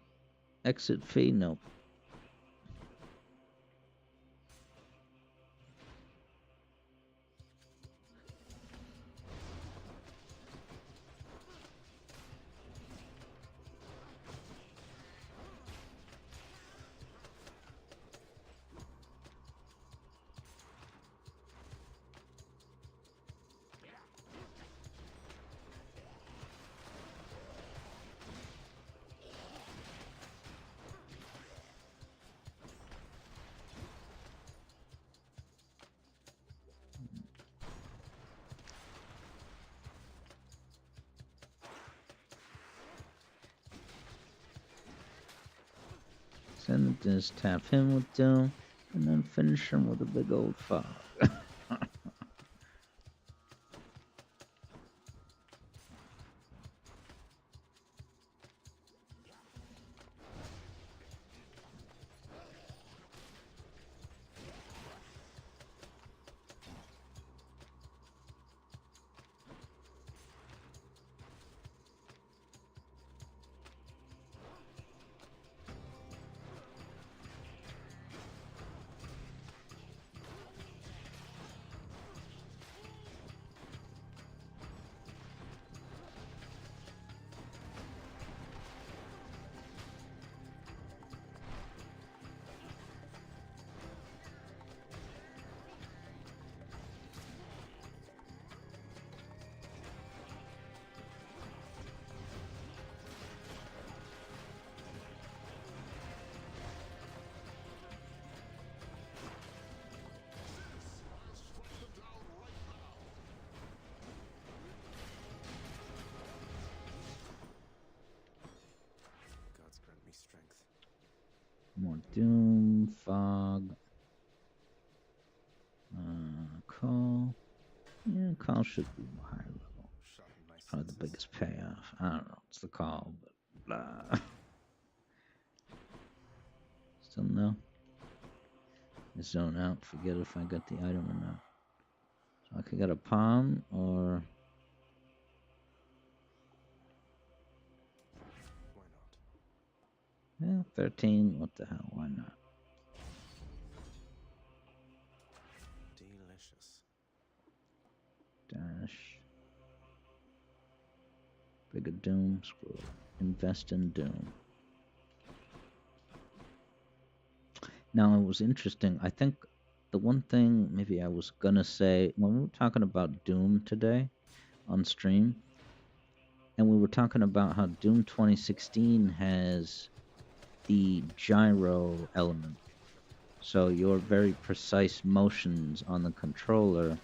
exit fee? Nope. Send this, tap him with doom, and then finish him with a big old fog. call should be more higher level. Sharpen my Probably the senses. biggest payoff. I don't know. It's the call, but still no. I zone out. Forget if I got the item or not. So I could get a palm or Why not? 13. What the hell? Why not? Delicious. Dash. Bigger Doom. Screw it. Invest in Doom. Now, it was interesting. I think the one thing maybe I was gonna say when we were talking about Doom today on stream, and we were talking about how Doom 2016 has the gyro element. So your very precise motions on the controller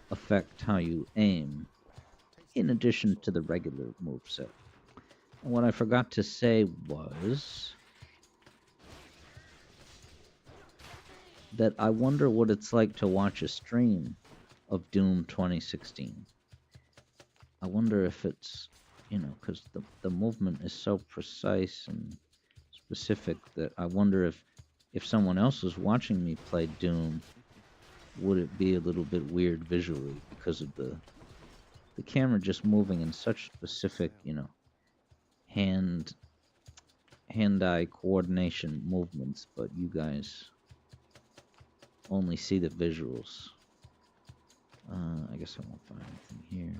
affect how you aim, in addition to the regular moveset. And what I forgot to say was that I wonder what it's like to watch a stream of Doom 2016. I wonder if it's, because the movement is so precise and specific that I wonder if someone else was watching me play Doom, would it be a little bit weird visually because of the camera just moving in such specific, hand-eye coordination movements, but you guys only see the visuals. I guess I won't find anything here.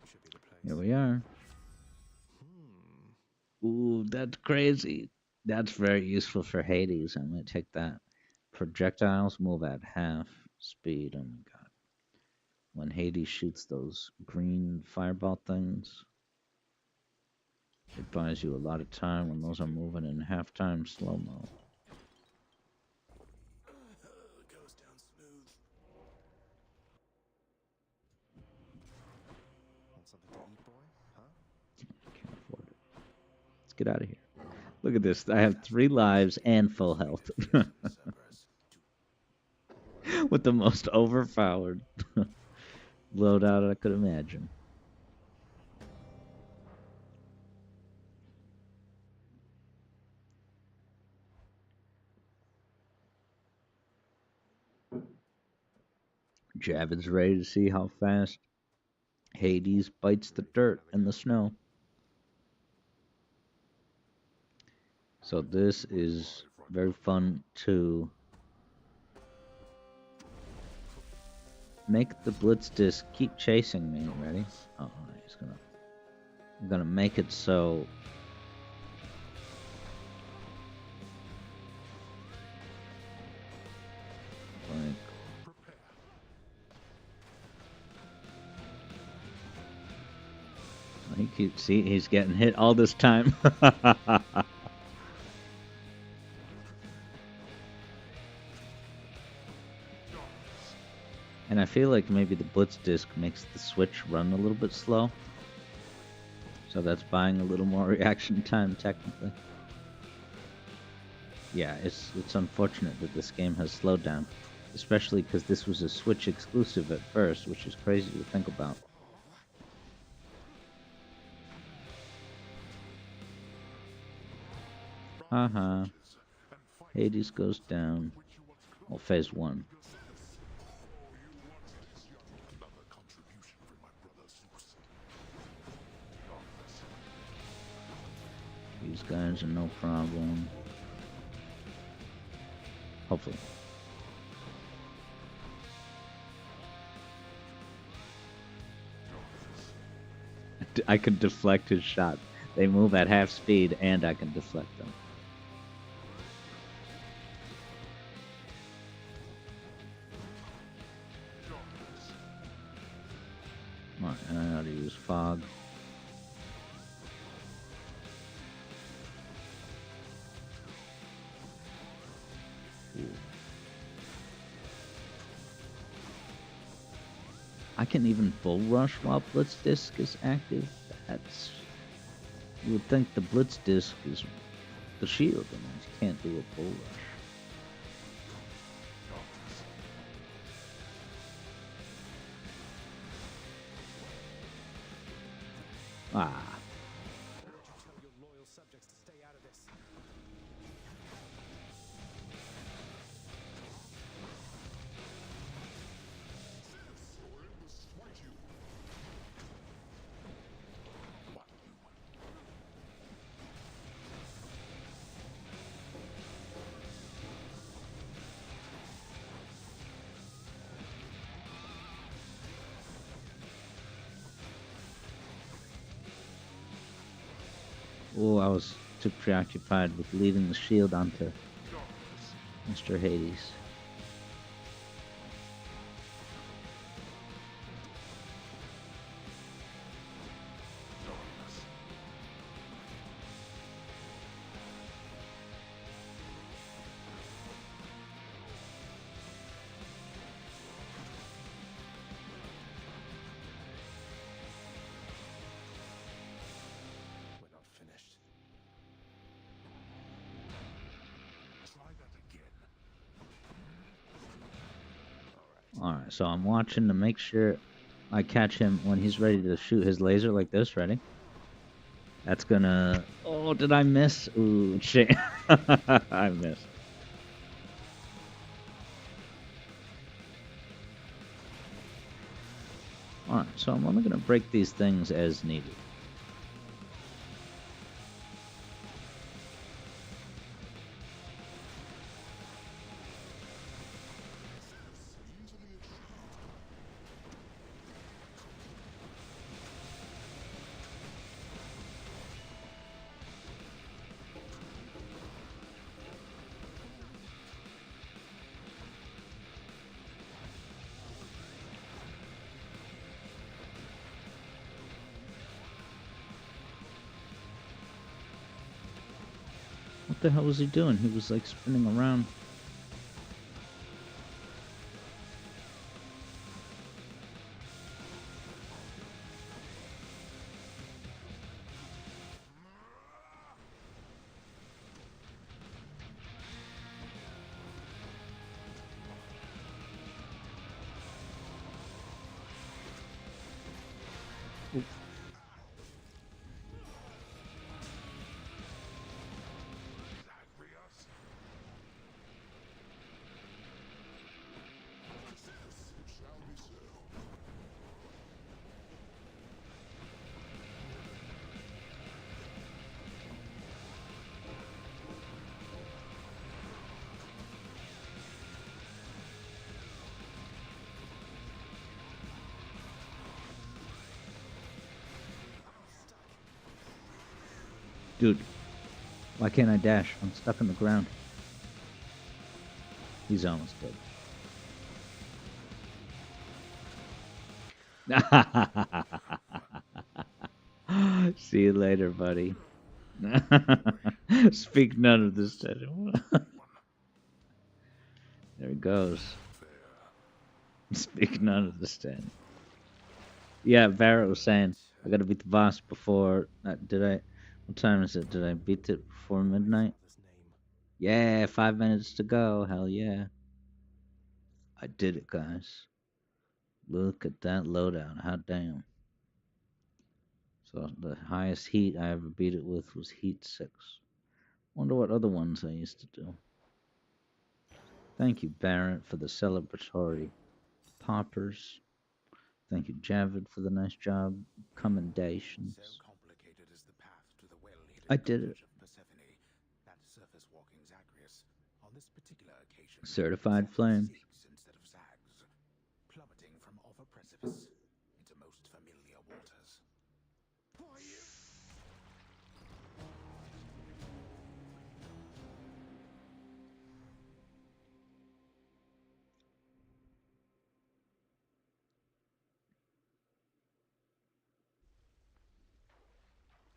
Should be the place. Here we are. Ooh, that's crazy. That's very useful for Hades. I'm going to take that. Projectiles move at half speed. Oh my god. When Hades shoots those green fireball things, it buys you a lot of time when those are moving in half-time slow-mo. Goes down smooth. Want something to eat, boy? Huh? Can't afford it. Let's get out of here. Look at this. I have 3 lives and full health. With the most overpowered loadout I could imagine. Javid's ready to see how fast Hades bites the dirt and the snow. So this is very fun to make the Blitz disc keep chasing me. Ready? Oh, I'm gonna make it so like he keeps he's getting hit all this time. And I feel like maybe the Blitz disc makes the switch run a little bit slow. So that's buying a little more reaction time, technically. Yeah, it's unfortunate that this game has slowed down. Especially because this was a Switch exclusive at first, which is crazy to think about. Haha. Hades goes down. Well, phase 1. These guys are no problem. Hopefully. I can deflect his shot. They move at half speed and I can deflect them. Alright, and I know how to use fog. Ooh. I can even bull rush while Blitz Disc is active. That's... You would think the Blitz Disc is the shield, and you can't do a bull rush. Ah. Tell your loyal subjects to stay out of this. Oh, I was too preoccupied with leading the shield onto Mr. Hades. We're not finished. Try that again. Alright, so I'm watching to make sure I catch him when he's ready to shoot his laser like this. Ready? That's gonna... Oh, did I miss? Ooh, shit. I missed. Alright, so I'm only gonna break these things as needed. What the hell was he doing? He was like spinning around. Dude, why can't I dash? I'm stuck in the ground. He's almost dead. See you later, buddy. Speak none of this. There he goes. Speak none of this. Yeah, Barrett was saying I gotta beat the boss before. Did I? What time is it? Did I beat it before midnight? Yeah, 5 minutes to go. Hell yeah. I did it, guys. Look at that loadout. Hot damn. So the highest heat I ever beat it with was heat 6. Wonder what other ones I used to do. Thank you, Barrett, for the celebratory poppers. Thank you, Javid, for the nice job commendations. So complicated is the path to the well-needed I did it. knowledge of Persephone that surface-walking Zagreus, on this particular occasion, Certified sat flame. zigs instead of zags, plummeting from off a precipice into most familiar waters.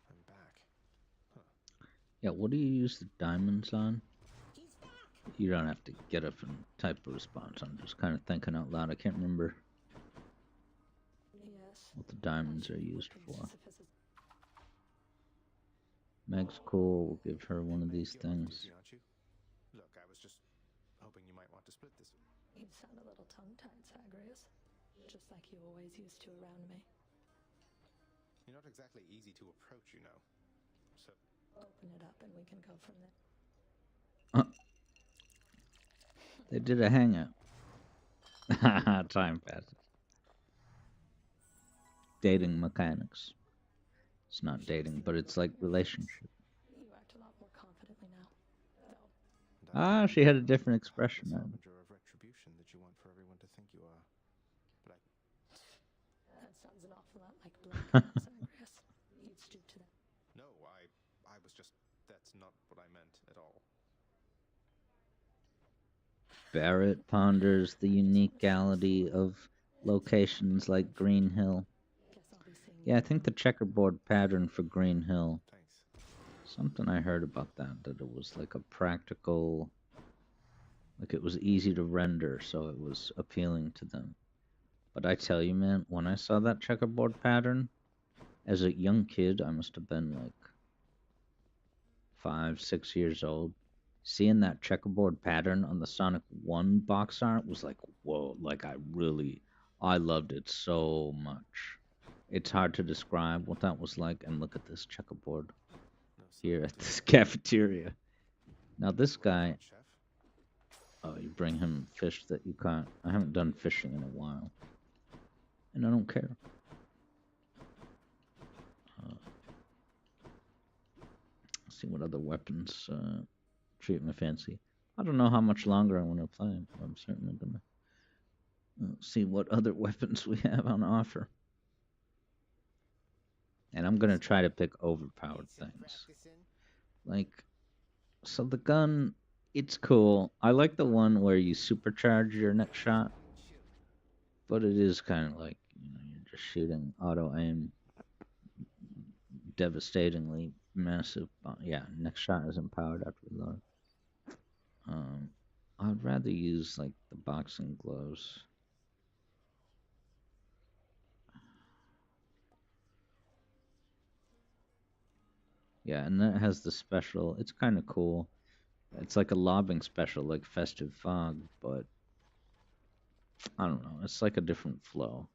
I'm back. Yeah, what do you use the diamonds on? You don't have to get up and type a response. I'm just kind of thinking out loud. I can't remember. what the diamonds are used for. Sisyphus is Meg's cool. We'll give her one of these You're off things. duty, aren't you? Look, I was just hoping you might want to split this. You sound a little tongue-tied, Zagreus. Just like you always used to around me. You're not exactly easy to approach, you know. So, Open it up and we can go from there. They did a hangout. Time passes. Dating mechanics. It's not dating, but it's like relationship. You act a lot more confidently now. Though, Ah, she had a different expression It's then. harbinger of retribution that you want for everyone to think you are. But that sounds an awful lot like blood, Zagreus. You'd stoop to that. no, I was just. That's not what I meant at all. Barrett ponders the uniqueality of locations like Green Hill. Guess I'll be seeing Yeah, I think the checkerboard pattern for Green Hill. Thanks. Something I heard about that it was like a practical, like it was easy to render, so it was appealing to them. But I tell you, man, when I saw that checkerboard pattern, as a young kid, I must have been like 5, 6 years old. Seeing that checkerboard pattern on the Sonic 1 box art was like, whoa, like I loved it so much. It's hard to describe what that was like, and look at this checkerboard No sign here of at the this cafeteria. Now this guy, chef. oh, you bring him fish that you can't. I haven't done fishing in a while, and I don't care. Let's see what other weapons treat my fancy. I don't know how much longer I want to play, but I'm certainly gonna see what other weapons we have on offer. And I'm gonna try to pick overpowered things. Like, so the gun, it's cool. I like the one where you supercharge your next shot, but it is kind of like, you're just shooting auto aim, devastatingly massive. Yeah, next shot isn't powered after reload. I'd rather use like the boxing gloves. Yeah, and that has the special. It's kind of cool. It's like a lobbing special, like Festive Fog, but I don't know. It's like a different flow.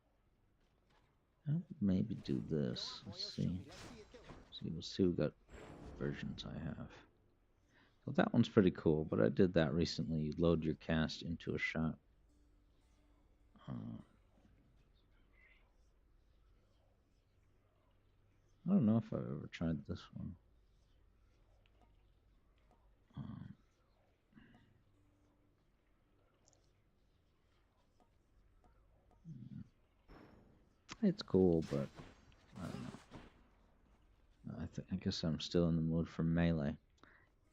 I'll maybe do this. Let's see. We'll see what versions I have. So that one's pretty cool, but I did that recently. You load your cast into a shot. I don't know if I've ever tried this one. It's cool, but I don't know. I guess I'm still in the mood for melee.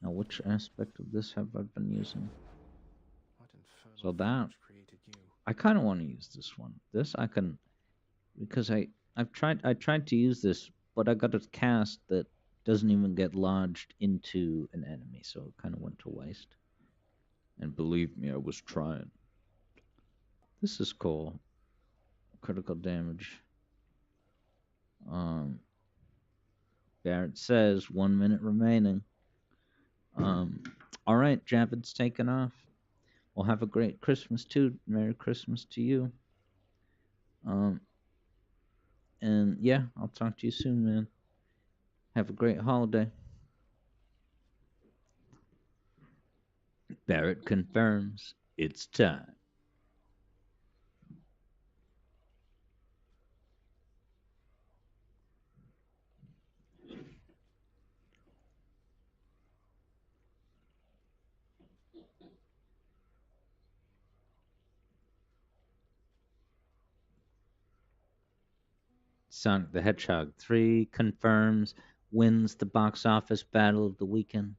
Now, which aspect of this have I been using? What infernal So that forge created you? I kind of want to use this one. This I can, because I tried to use this, but I got a cast that doesn't even get lodged into an enemy, so it kind of went to waste. And believe me, I was trying. This is cool. Critical damage. Barrett says 1 minute remaining. All right, Javid's taken off. Well, have a great Christmas too. Merry Christmas to you. And yeah, I'll talk to you soon, man. Have a great holiday. Barrett confirms it's time. Sonic the Hedgehog 3 confirms wins the box office battle of the weekend.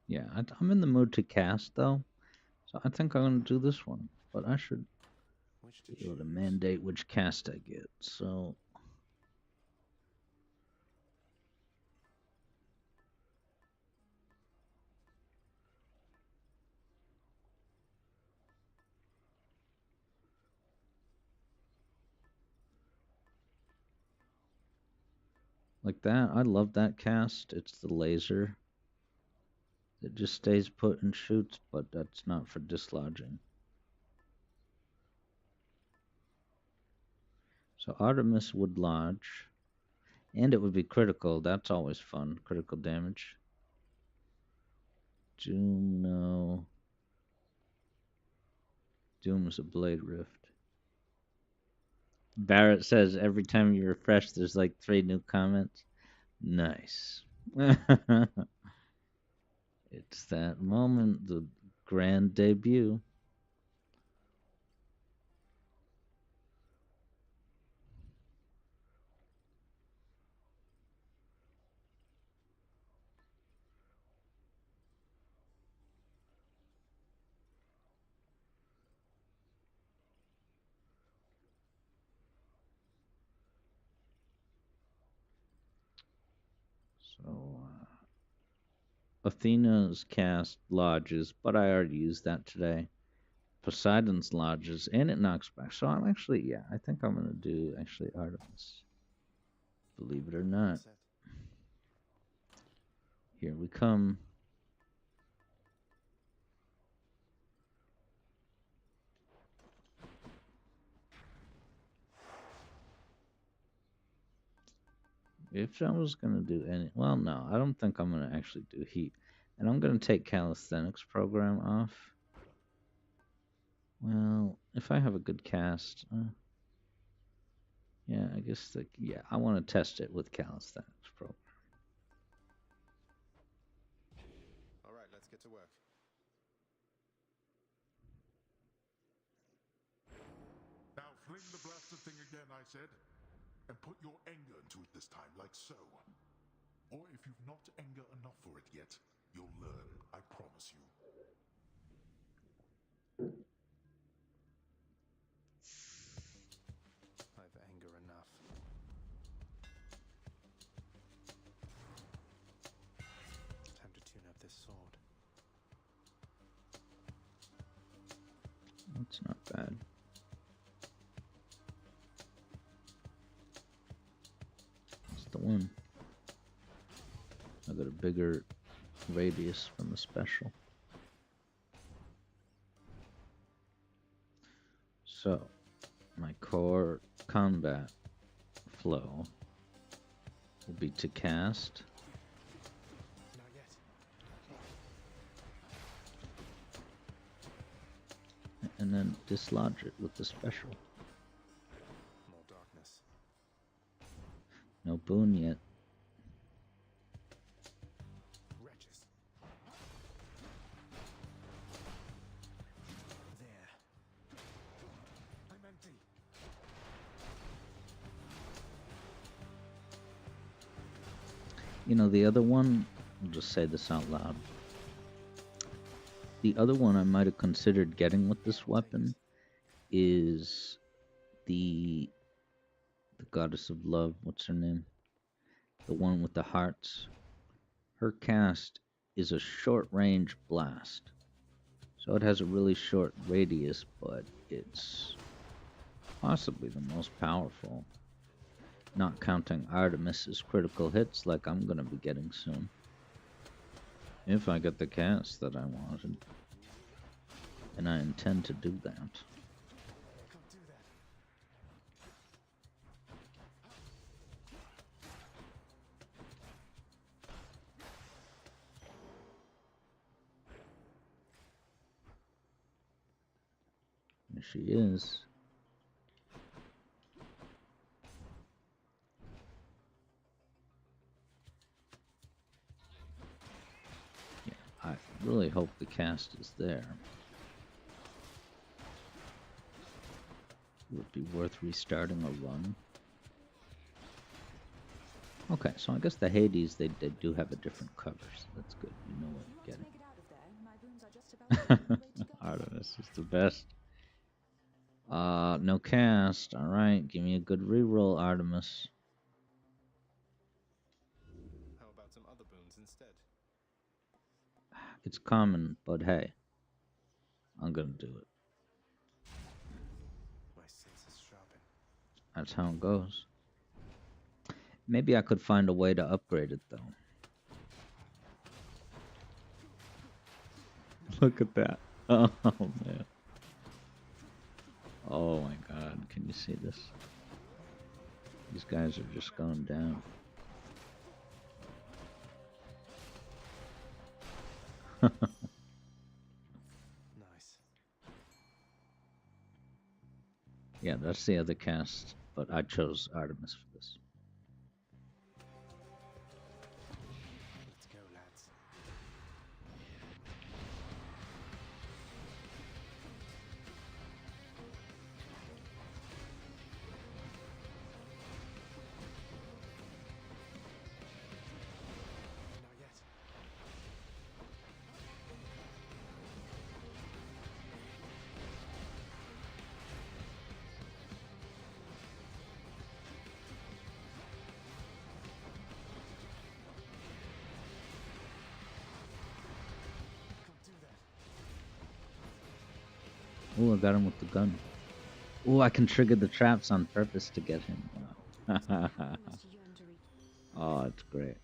Yeah, I'm in the mood to cast though, so I think I'm gonna do this one. But I should Which to Be able to choose? mandate which cast I get. So like that, I love that cast. It's the laser. It just stays put and shoots, but that's not for dislodging. So Artemis would lodge, and it would be critical. That's always fun. Critical damage. Doom, no. Doom is a blade rift. Barrett says every time you refresh, there's like 3 new comments. Nice. It's that moment, the grand debut. So, Athena's cast lodges, but I already used that today. Poseidon's lodges, and it knocks back. So I'm actually, yeah, I think I'm going to do actually Artemis. Believe it or not. Set. Here we come. If I was going to do any, well, no, I don't think I'm going to actually do heat. And I'm going to take calisthenics program off. Well, if I have a good cast, yeah, I guess, yeah, I want to test it with calisthenics program. All right, let's get to work. Now fling the blasted thing again, I said. And put your anger into it this time, like so. Or if you've not anger enough for it yet, you'll learn, I promise you. I've anger enough. Time to tune up this sword. That's not bad. That's the one. I got a bigger radius from the special. So, my core combat flow will be to cast, Not yet. and then dislodge it with the special. More darkness. No boon yet. Wretches. There. I'm empty. You know, the other one, I'll just say this out loud. The other one I might have considered getting with this weapon is the goddess of love. What's her name? The one with the hearts. Her cast is a short range blast. So it has a really short radius, but it's possibly the most powerful. Not counting Artemis's critical hits like I'm going to be getting soon. If I get the cast that I wanted. And I intend to do that. Can't do that. There she is. Yeah, I really hope the cast is there. It would be worth restarting a run. Okay, so I guess the Hades, they do have a different cover, so that's good. You know what you're getting. Make it out of there. My wounds are just about the way to go. Artemis is the best. No cast. Alright, give me a good reroll, Artemis. How about some other boons instead? It's common, but hey. I'm gonna do it. My senses sharpen. That's how it goes. Maybe I could find a way to upgrade it, though. Look at that. Oh, man. Oh, my God. Can you see this? These guys are just going down. Nice. Yeah, that's the other cast, but I chose Artemis for this. Let's go, lads. Not yet. Can't do that. Ooh, I got him with the gun. Ooh, I can trigger the traps on purpose to get him. Wow. Oh, it's great.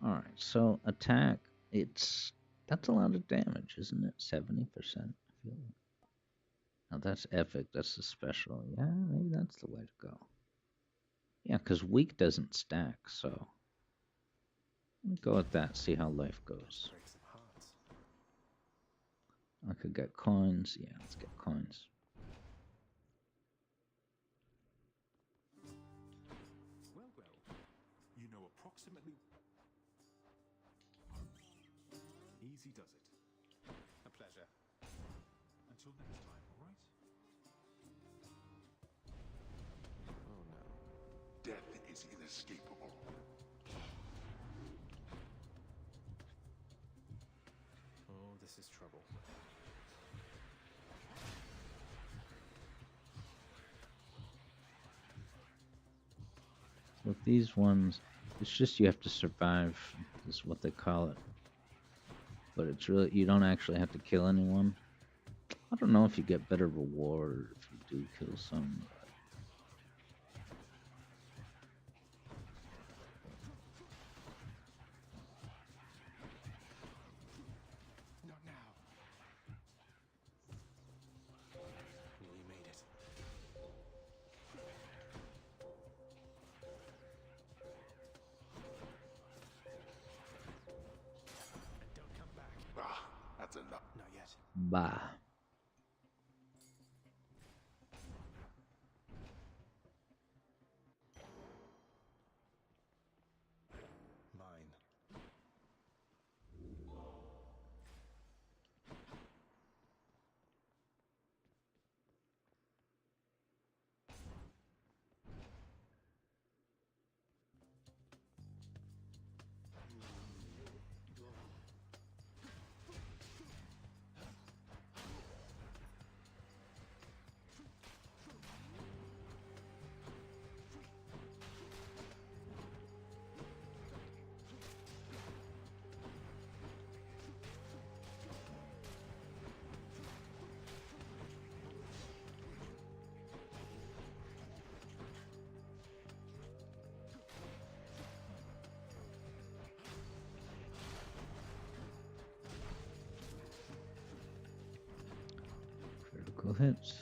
Alright, so attack, that's a lot of damage, isn't it? 70%, I feel like. Now that's epic, that's the special. Yeah, maybe that's the way to go. Yeah, because weak doesn't stack, so let me go with that, see how life goes. Break some hearts. I could get coins. Yeah, let's get coins. Well, you know approximately. Easy does it. A pleasure. Until next time, all right? Oh no. Death is inescapable. Oh, this is trouble. With these ones, it's just you have to survive, is what they call it. But it's really, you don't actually have to kill anyone. I don't know if you get better reward if you do kill some. Not now. We made it. And don't come back. Ah, that's enough. Not yet. Bah. Mine. Critical hits.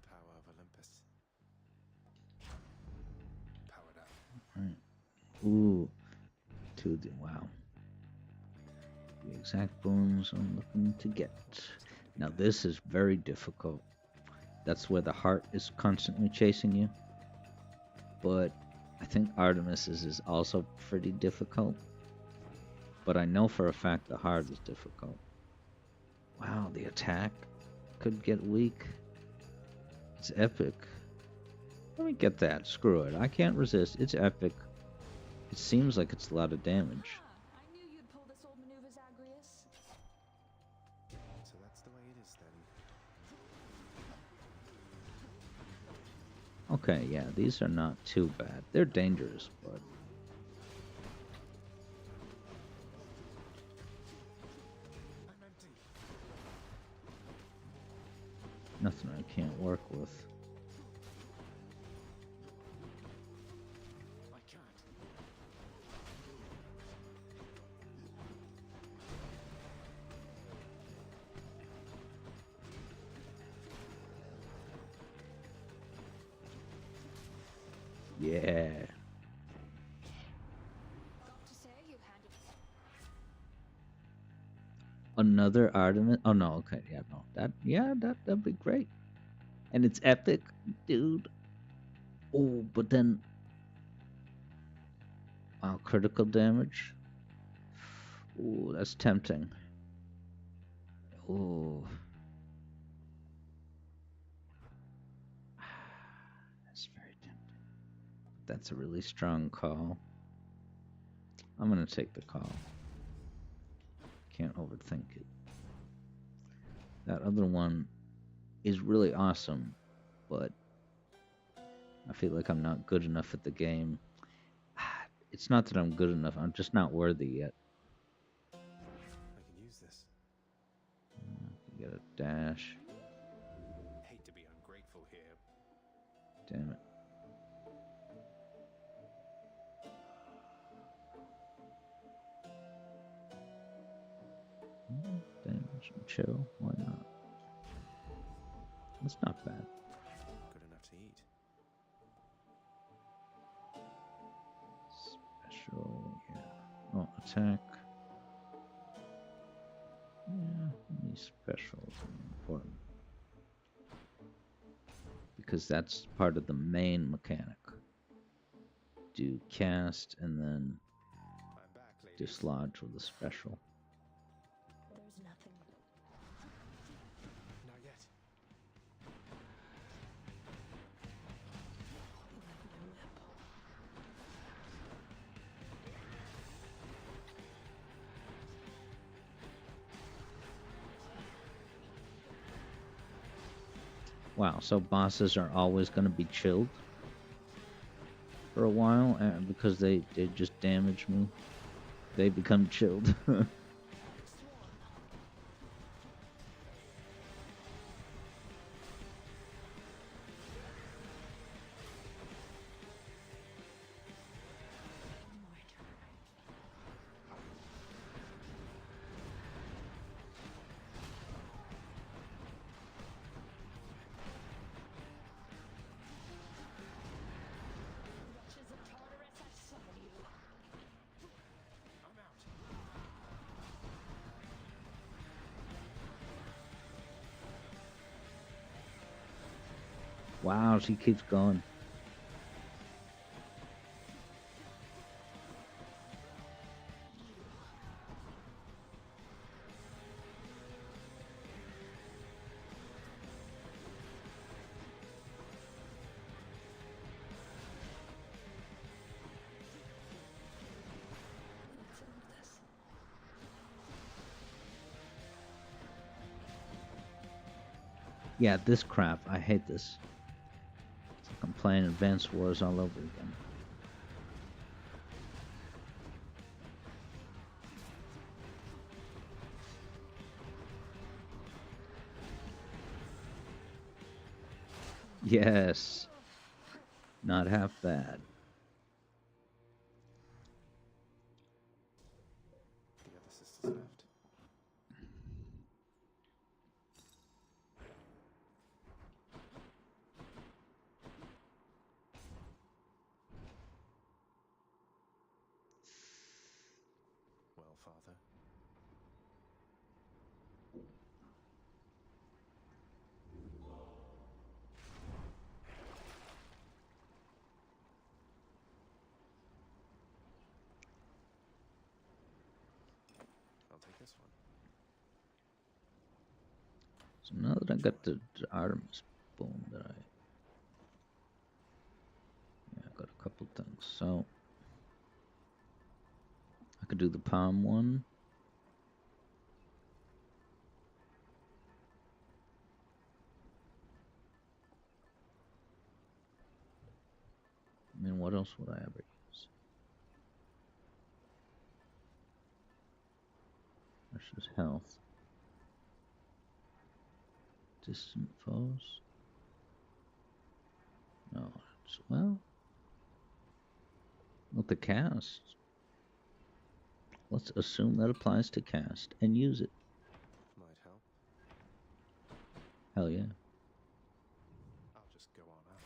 Power of Olympus. Powered up. Ooh. Wow. The exact boons I'm looking to get. Now this is very difficult. That's where the heart is constantly chasing you. But I think Artemis's is also pretty difficult. But I know for a fact the heart is difficult. Wow, the attack could get weak. It's epic. Let me get that. Screw it. I can't resist. It's epic. It seems like it's a lot of damage. I knew you'd pull this old maneuver, Zagreus. So that's the way it is then. Okay, yeah, these are not too bad. They're dangerous, but... I'm empty. nothing I can't work with. I can't. Yeah. Got to say, you handled Another Artemis. Oh no, okay, yeah, no. That'd be great. And it's epic, dude. Oh, but then wow, critical damage. Oh, that's tempting. Oh. That's very tempting. That's a really strong call. I'm gonna take the call. Can't overthink it. That other one is really awesome, but I feel like I'm not good enough at the game. It's not that I'm good enough, I'm just not worthy yet. I can use this. You get a dash. Hate to be ungrateful here. Damn it. Damage and chill. Why not? That's not bad. Good enough to eat. Special, yeah. Oh, attack. Yeah, these specials are important. Because that's part of the main mechanic. Do cast and then I'm back, ladies. dislodge with a special. There's nothing. Not yet. You have no lip. Wow, so bosses are always going to be chilled for a while because they just damage me. They become chilled. My turn. Wretches of Tartarus, I summon you. I'm out. Wow, she keeps going. Let's end this. Yeah, this crap. I hate this. It's like I'm playing Advance Wars all over again. Yes. Not half bad. The other sisters left. Well, Father. I'll take this one. So now that I got the Artemis boom that I couple things. So I could do the palm one. I mean, what else would I ever use? Versus health. Distant foes. No, it's, well, with the cast. Let's assume that applies to cast and use it. Might help. Hell yeah. I'll just go on out.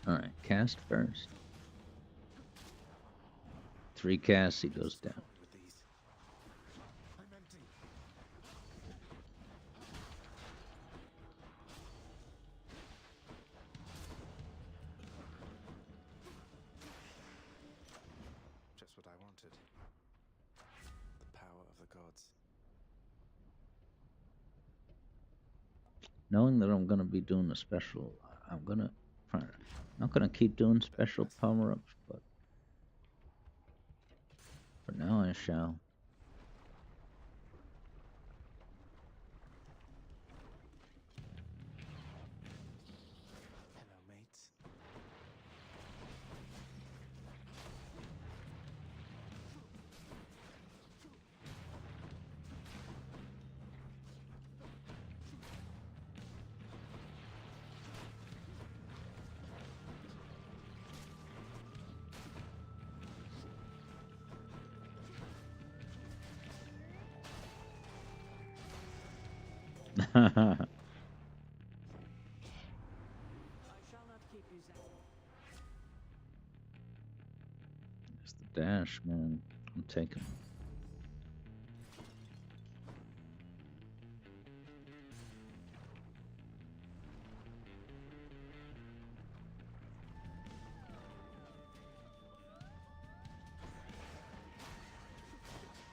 Alright, cast first. 3 casts, he goes down. With these. I'm empty. Just what I wanted. The power of the gods. Knowing that I'm gonna be doing a special, I'm gonna try. Not gonna keep doing special power-ups, but for now I shall. Hello, mates. I shall not keep you, Zack. It's the dash, man. I'm taking it.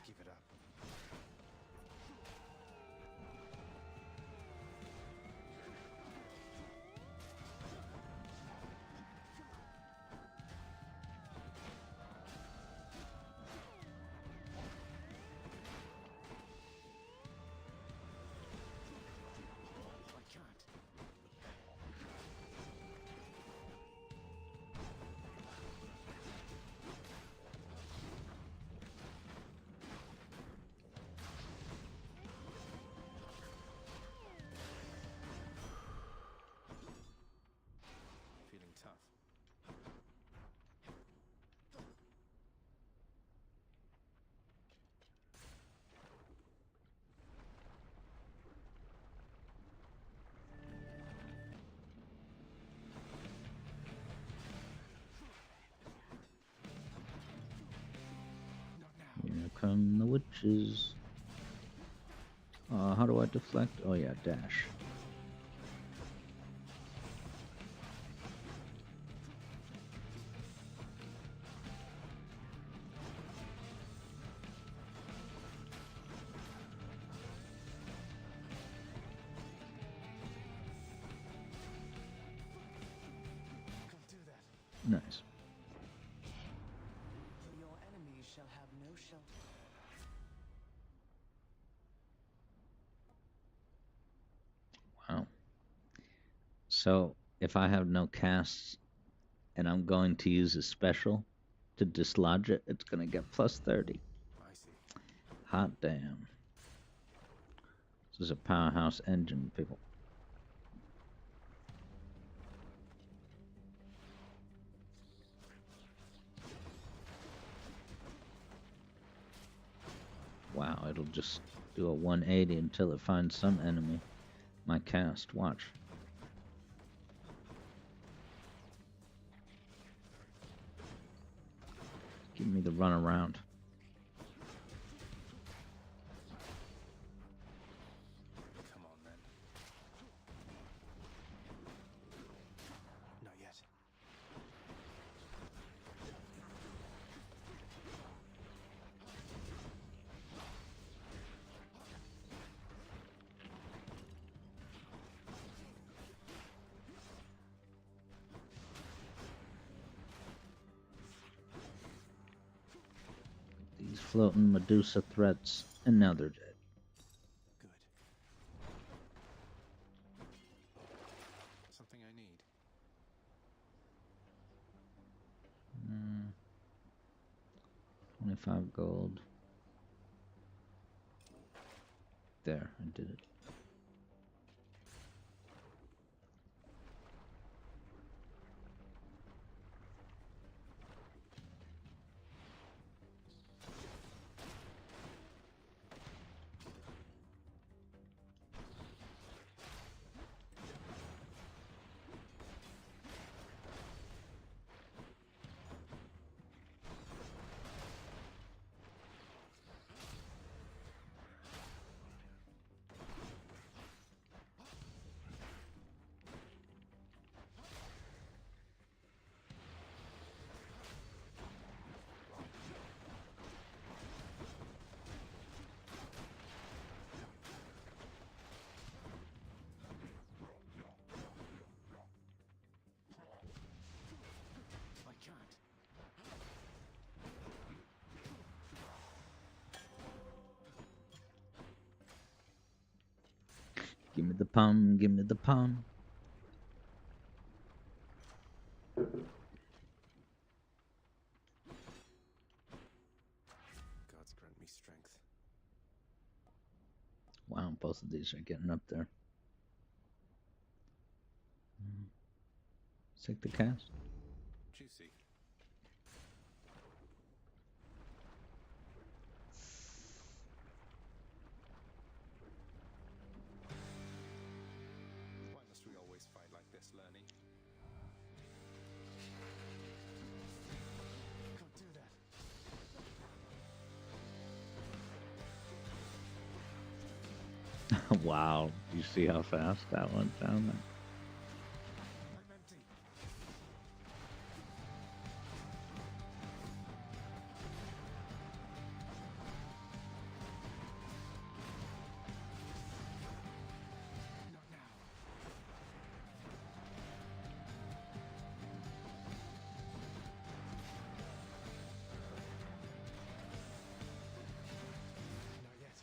Give it up. I can't. Feeling tough. Not now. Here come the witches. How do I deflect? Oh yeah, dash. Can't do that. Nice. Your enemies shall have no shelter. Wow. So if I have no casts and I'm going to use a special to dislodge it, it's gonna get plus 30. I see. Hot damn. This is a powerhouse engine, people. Wow, it'll just do a 180 until it finds some enemy. My cast, watch. Give me the run around. Come on, then. Not yet. These floating Medusa threats, and now they're dead. Good. Something I need. 25 gold. There, I did it. I can't. Give me the pum, give me the pum. Gods grant me strength. Wow, both of these are getting up there. Take the cast. Juicy. Why must we always fight like this, Lerny? Can't do that. Wow, you see how fast that went down there? I'm empty. Not now. Not yet.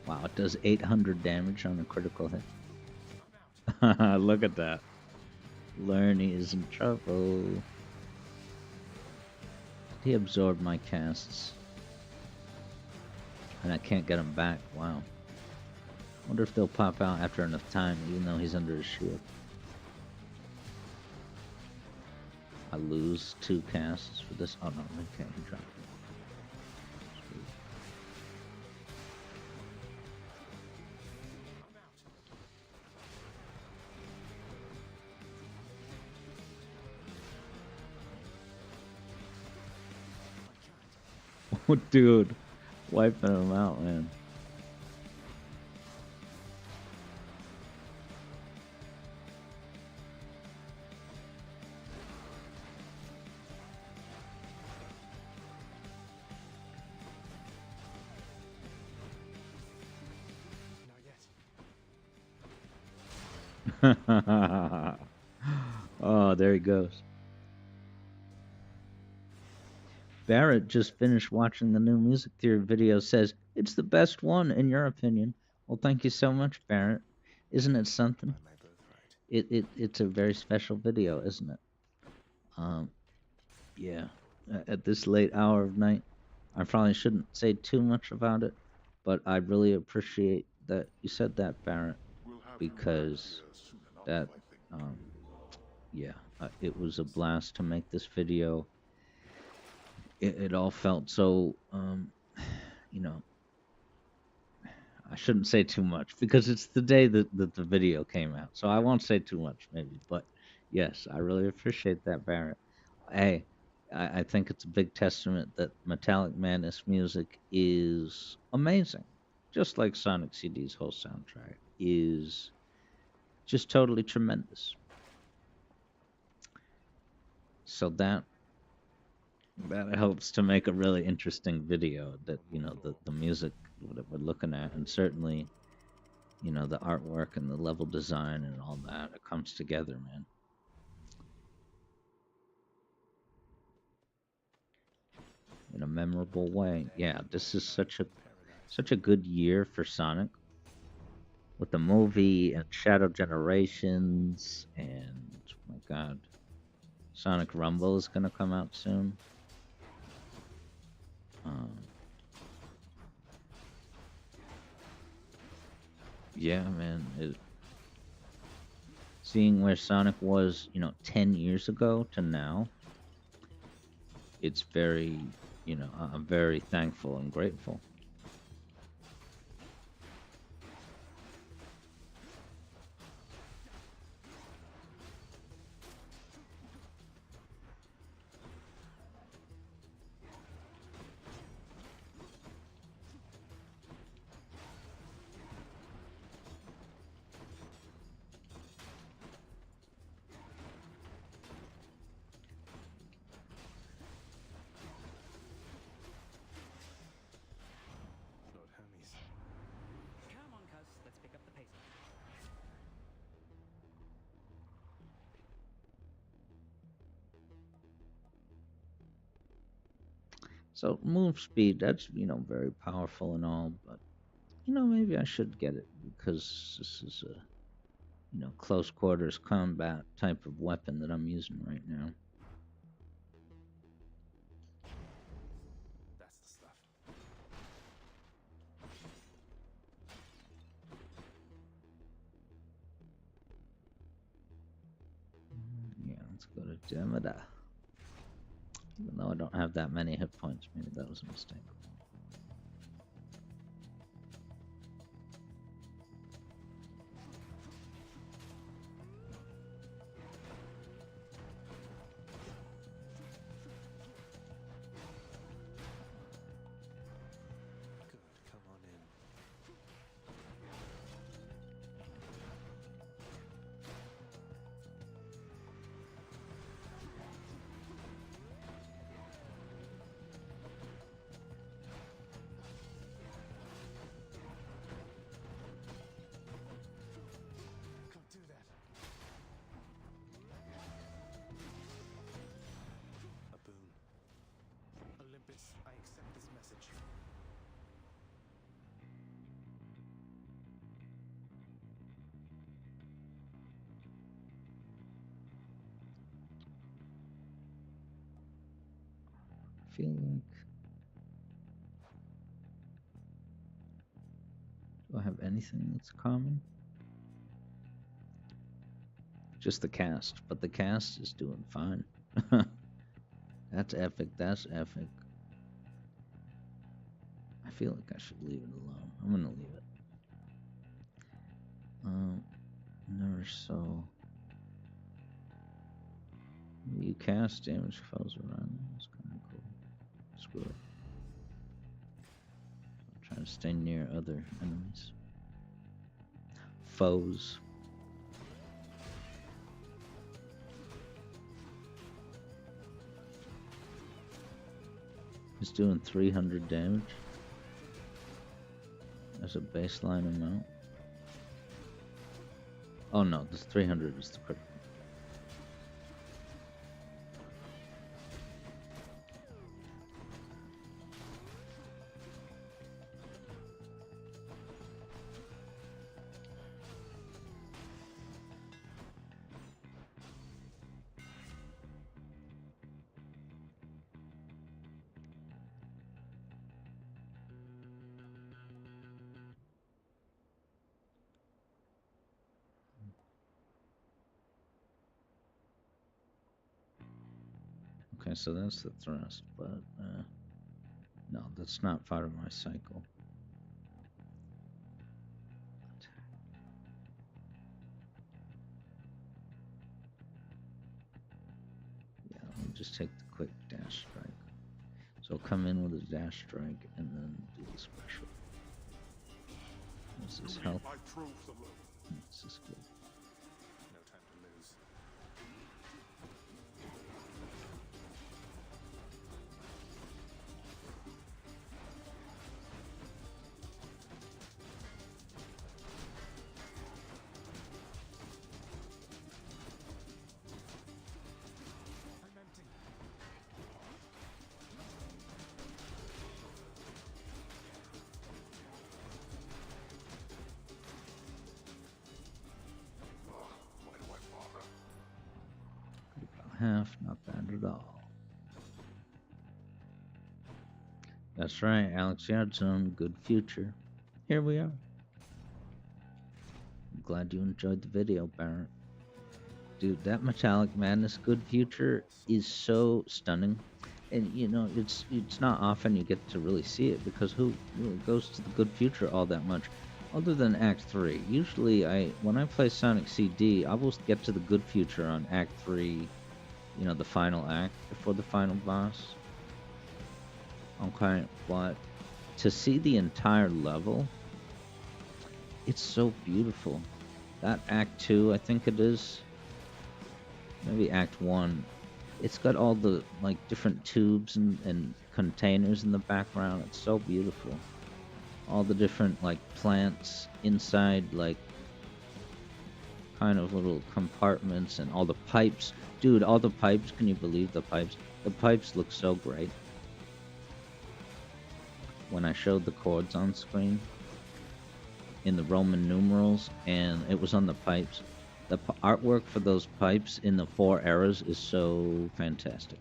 Wow, it does 800 damage on a critical hit. I'm out. Look at that. Lerny is in trouble. He absorbed my casts. And I can't get him back. Wow. Wonder if they'll pop out after enough time, even though he's under his shield. I lose 2 casts for this. Oh no, okay, he dropped it. Sweet. I'm out. I can't. Oh, dude. Wiping him out, man. Not yet. Oh, there he goes. Barrett just finished watching the new Music Theory video, says, it's the best one, in your opinion. Well, thank you so much, Barrett. Isn't it something? By my birthright. It's a very special video, isn't it? Yeah. At this late hour of night, I probably shouldn't say too much about it, but I really appreciate that you said that, Barrett, We'll have you back because here soon enough, that I think. Um, yeah, it was a blast to make this video. It all felt so, you know, I shouldn't say too much because it's the day that the video came out. So I won't say too much, maybe. But yes, I really appreciate that, Barrett. Hey, I think it's a big testament that Metallic Madness music is amazing. Just like Sonic CD's whole soundtrack is just totally tremendous. So that helps to make a really interesting video that, the music that we're looking at, and certainly, the artwork and the level design and all that, it comes together, man. In a memorable way. Yeah, this is such a good year for Sonic with the movie and Shadow Generations, and oh my god, Sonic Rumble is gonna come out soon. Um, yeah, man. Seeing where Sonic was, 10 years ago to now, it's very, I'm very thankful and grateful. Lord Hermes. Come on, cuz, let's pick up the pace. So move speed, that's, very powerful and all, but maybe I should get it because this is a, close quarters combat type of weapon that I'm using right now. That's the stuff. Yeah, let's go to Demida. Even though I don't have that many hit points, maybe that was a mistake. Good, come on in. Can't do that. A boon. Olympus, I accept this message. I feel like, do I have anything that's common? Just the cast, but the cast is doing fine. That's epic. That's epic. I feel like I should leave it alone. I'm gonna leave it. Never saw. You cast damage foes around. That's kind of cool. Screw it. I'm trying to stay near other enemies. Foes. It's doing 300 damage. That's a baseline amount. Oh no, this 300 is the critical. Okay, so that's the thrust, but no, that's not part of my cycle. Yeah, let me just take the quick dash strike. So come in with a dash strike and then do the special. This is health. My troops alone. This is good. No time to lose. I'm empty. Why do I bother? About half, not bad at all. That's right, Alex Yardstone, good future. Here we are. I'm glad you enjoyed the video, Barrett. Dude, that Metallic Madness Good Future is so stunning. And you know, it's not often you get to really see it, because who really goes to the Good Future all that much? Other than Act 3. Usually when I play Sonic CD, I will get to the Good Future on Act 3, you know, the final act before the final boss. Okay, but to see the entire level, it's so beautiful. That Act 2, I think it is, maybe Act 1, it's got all the, like, different tubes and containers in the background. It's so beautiful. All the different, like, plants inside, like, kind of little compartments, and all the pipes. Dude, all the pipes, can you believe the pipes? The pipes look so great. When I showed the chords on screen in the Roman numerals and it was on the pipes, the artwork for those pipes in the 4 eras is so fantastic.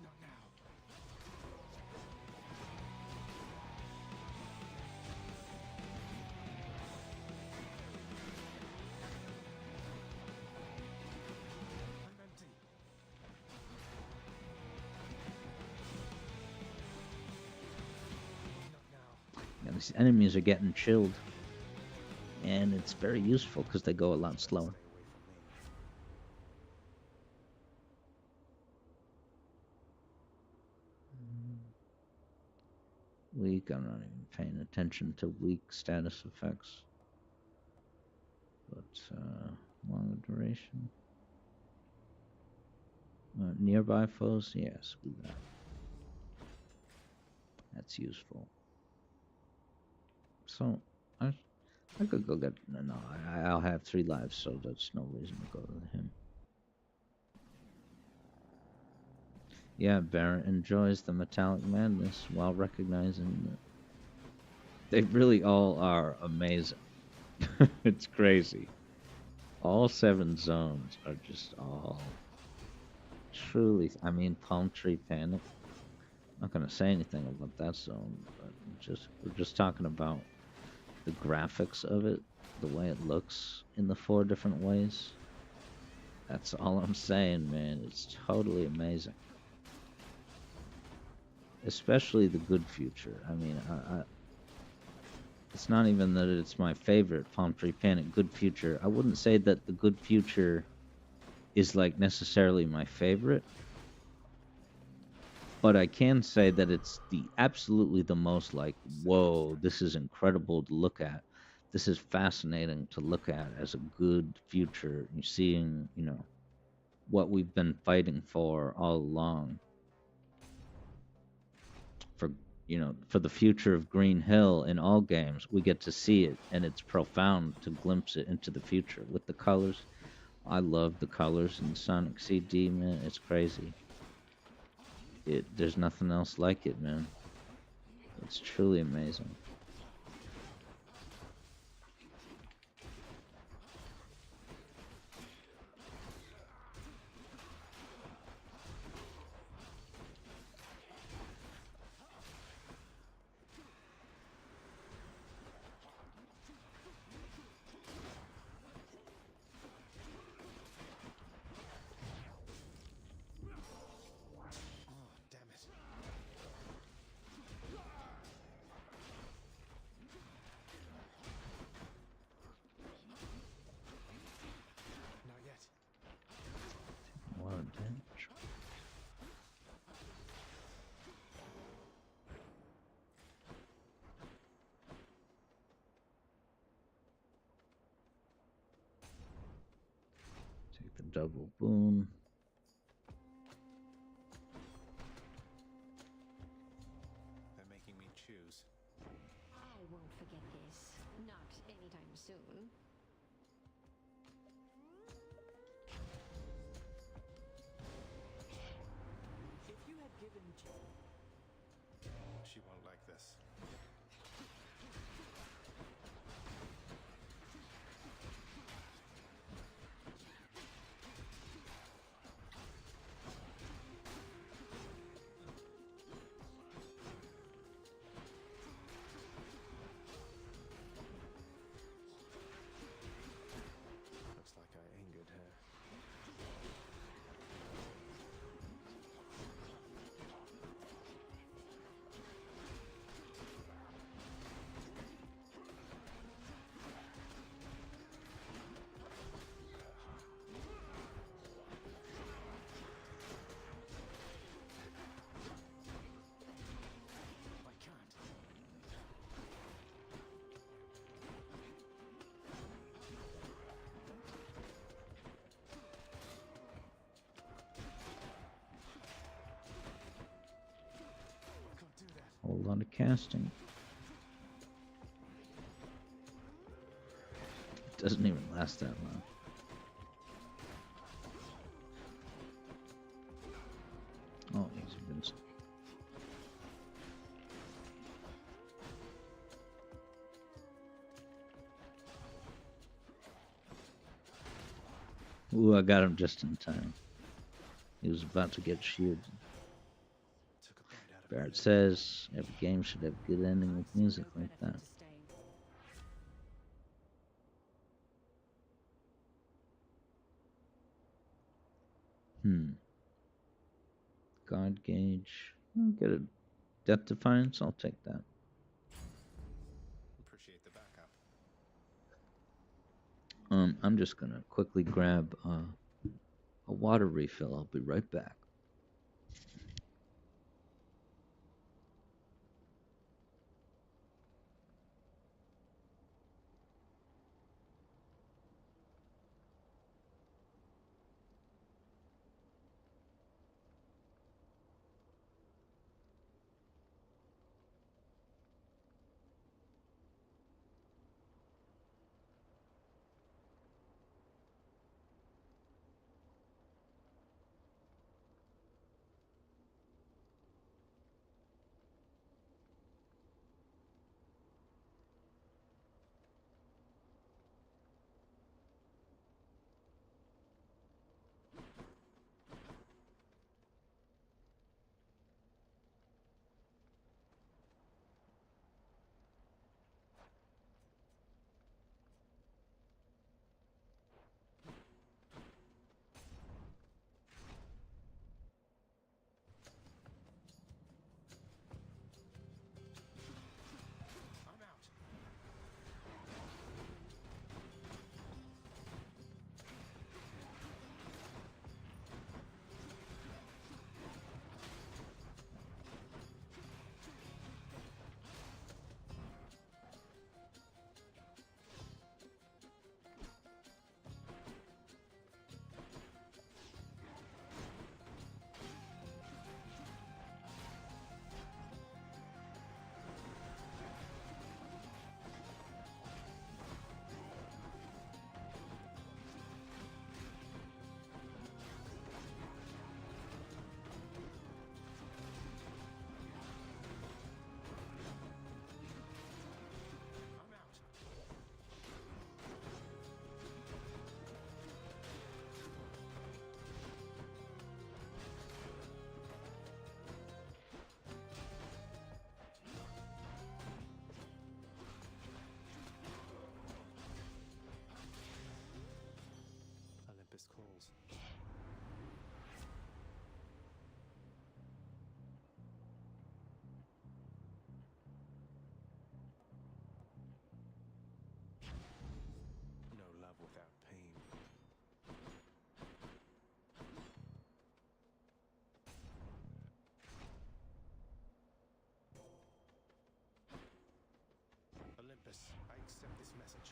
Not now. I'm empty. Not now. Yeah, these enemies are getting chilled, and it's very useful because they go a lot slower. Weak, I'm not even paying attention to weak status effects. But, longer duration. Nearby foes, yes, we got. That's useful. So, I could go get. No, I'll have 3 lives, so that's no reason to go to him. Yeah, Barrett enjoys the Metallic Madness while recognizing that they really all are amazing. It's crazy. All 7 zones are just all truly. I mean, Palm Tree Panic. I'm not gonna say anything about that zone, but we're just talking about the graphics of it, the way it looks in the 4 different ways. That's all I'm saying, man. It's totally amazing. Especially the Good Future. I mean, it's not even that it's my favorite Palm Tree Panic Good Future. I wouldn't say that the Good Future is like necessarily my favorite, but I can say that it's absolutely the most like, whoa, this is incredible to look at. This is fascinating to look at as a good future. You're seeing, you know, what we've been fighting for all along. For, you know, for the future of Green Hill in all games, we get to see it, and it's profound to glimpse it into the future with the colors. I love the colors in Sonic CD, man. It's crazy. There's nothing else like it, man. It's truly amazing. double boom. They're making me choose. I won't forget this. Not anytime soon. If you had given She won't like this. Looks like I angered her. I can't. I can't do that. Whole lot of casting. It doesn't even last that long. Oh, he's invincible. Ooh, I got him just in time. He was about to get shielded. Took a bite out of my Barrett lip. says every game should have a good ending with music No like benefit that. to staying. Guard gauge. I'll get a Death Defiance. I'll take that. Appreciate the backup. I'm just gonna quickly grab a water refill. I'll be right back. I'm out. I'm out. Olympus calls. No love without pain. Olympus, I accept this message.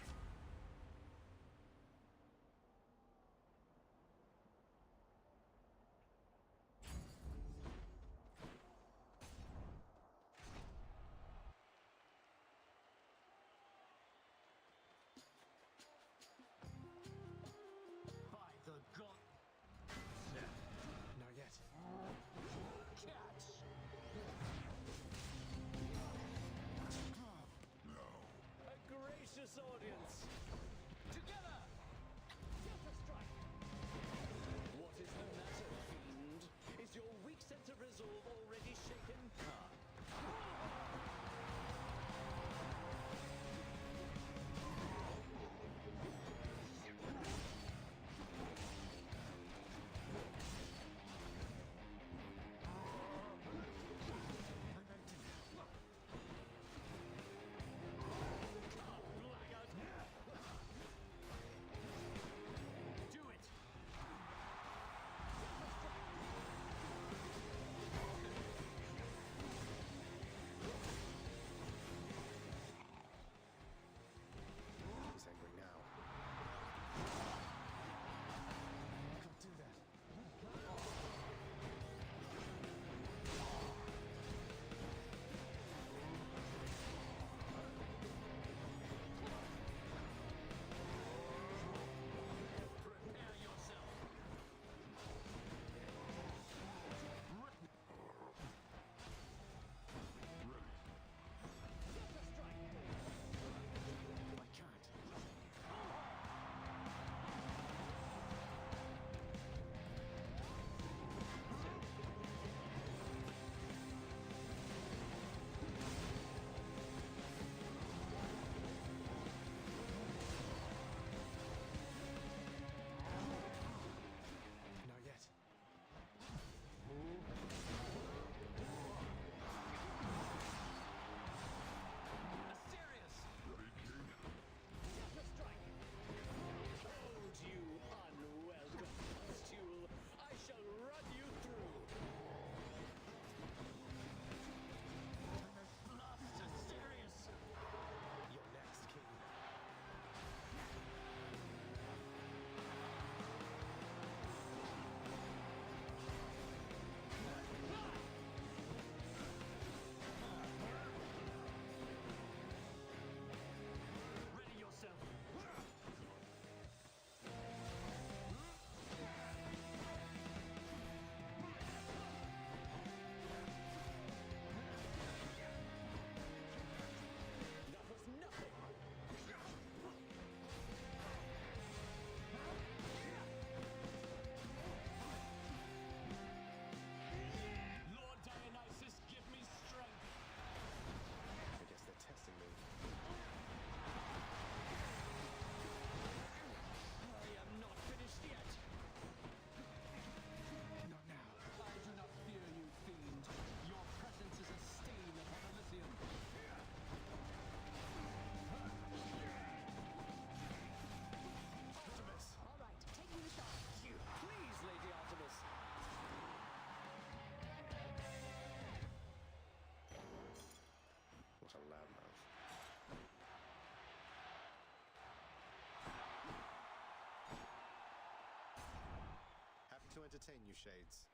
entertain you, Shades.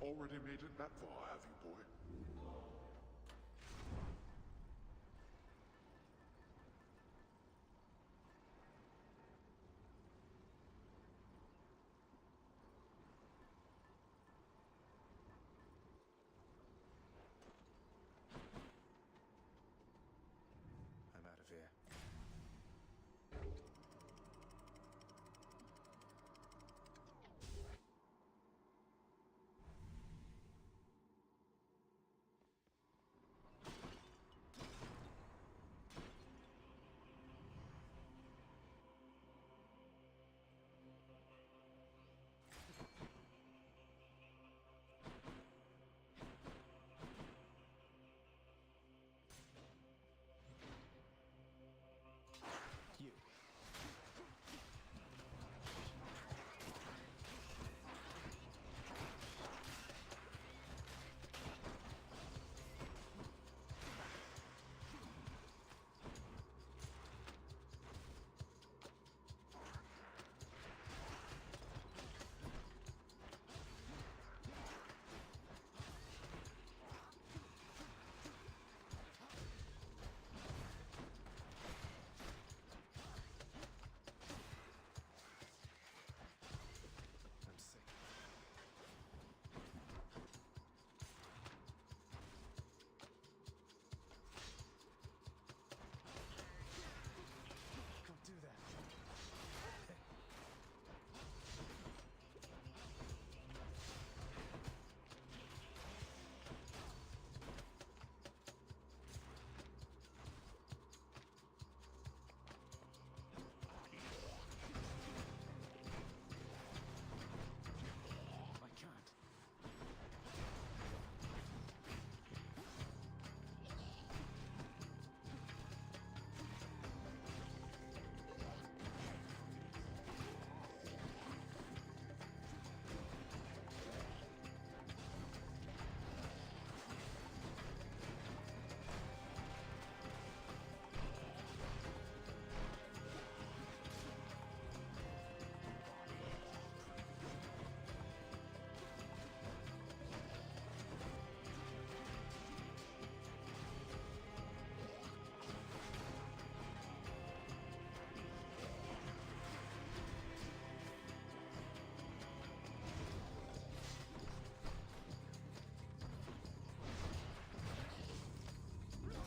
Already made it that far, have you, boy? I'm out of here. You. I'm sick. Don't do that. I can't. No.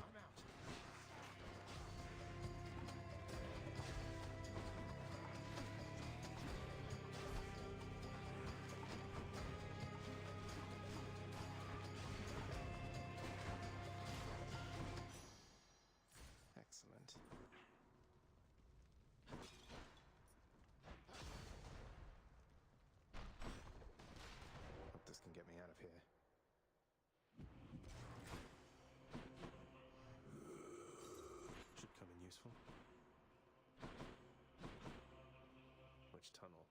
I'm out. Excellent. Hope this can get me out of here. Should come in useful. Which tunnel?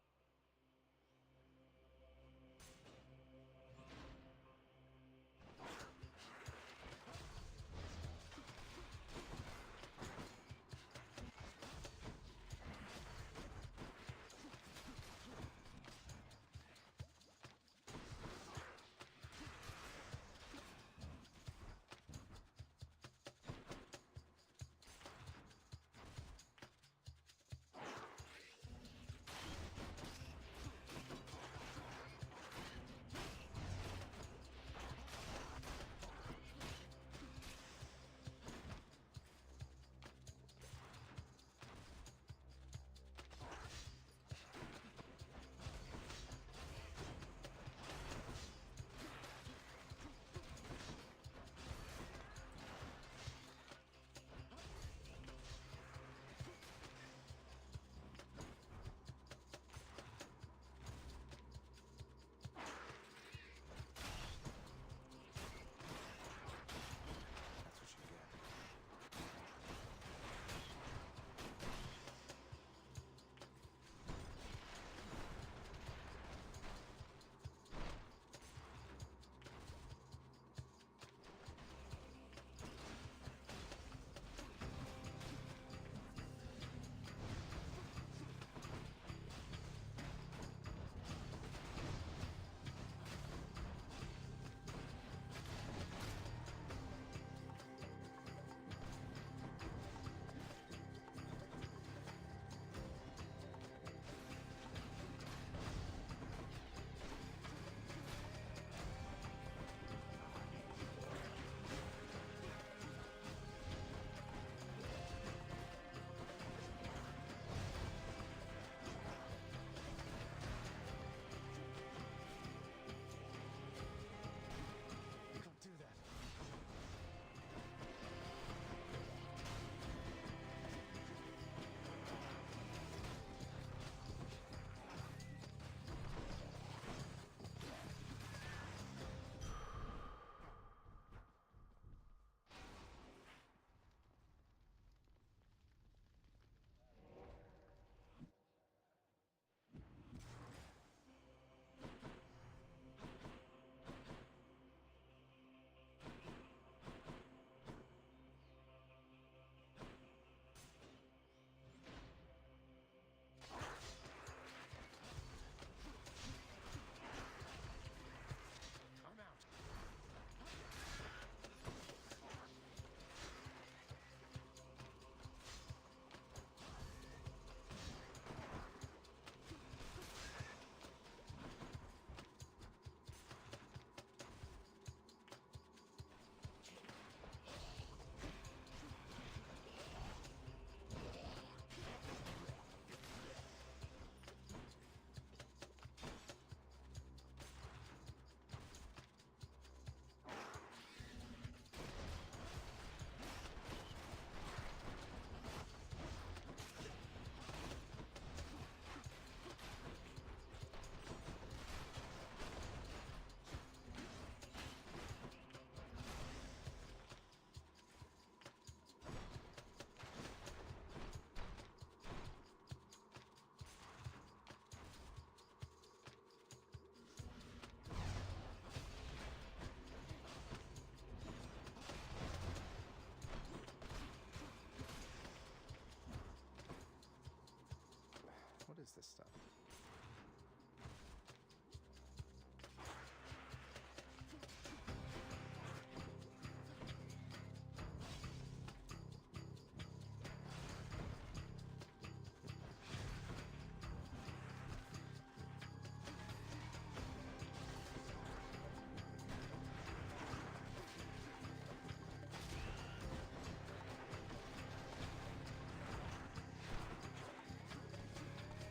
this stuff.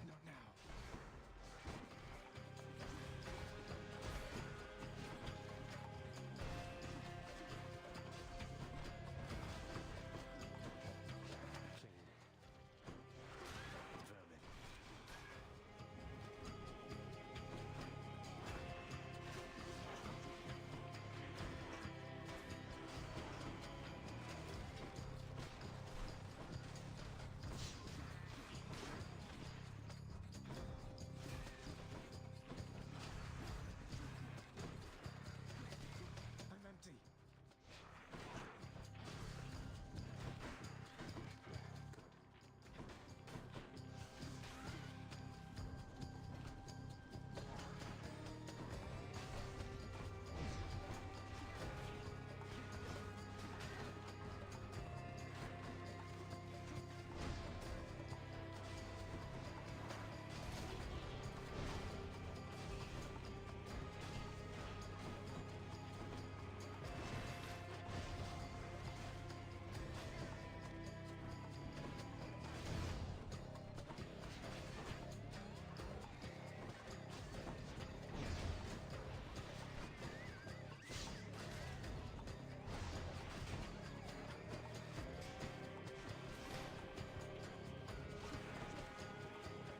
Not now. Clean. Vermin. I'm empty.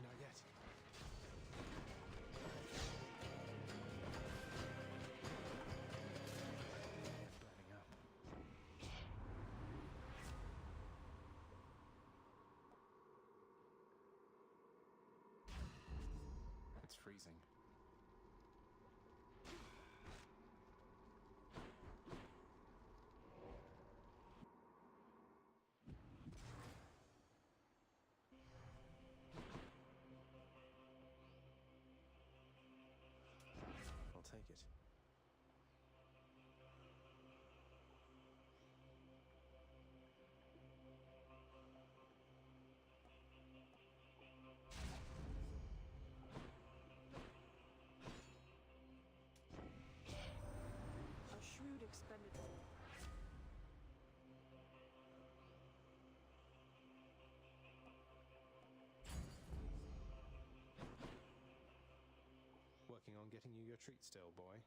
Not yet. Burning up. It's freezing. I'll take it. A shrewd expenditure. Working on getting you your treat still, boy.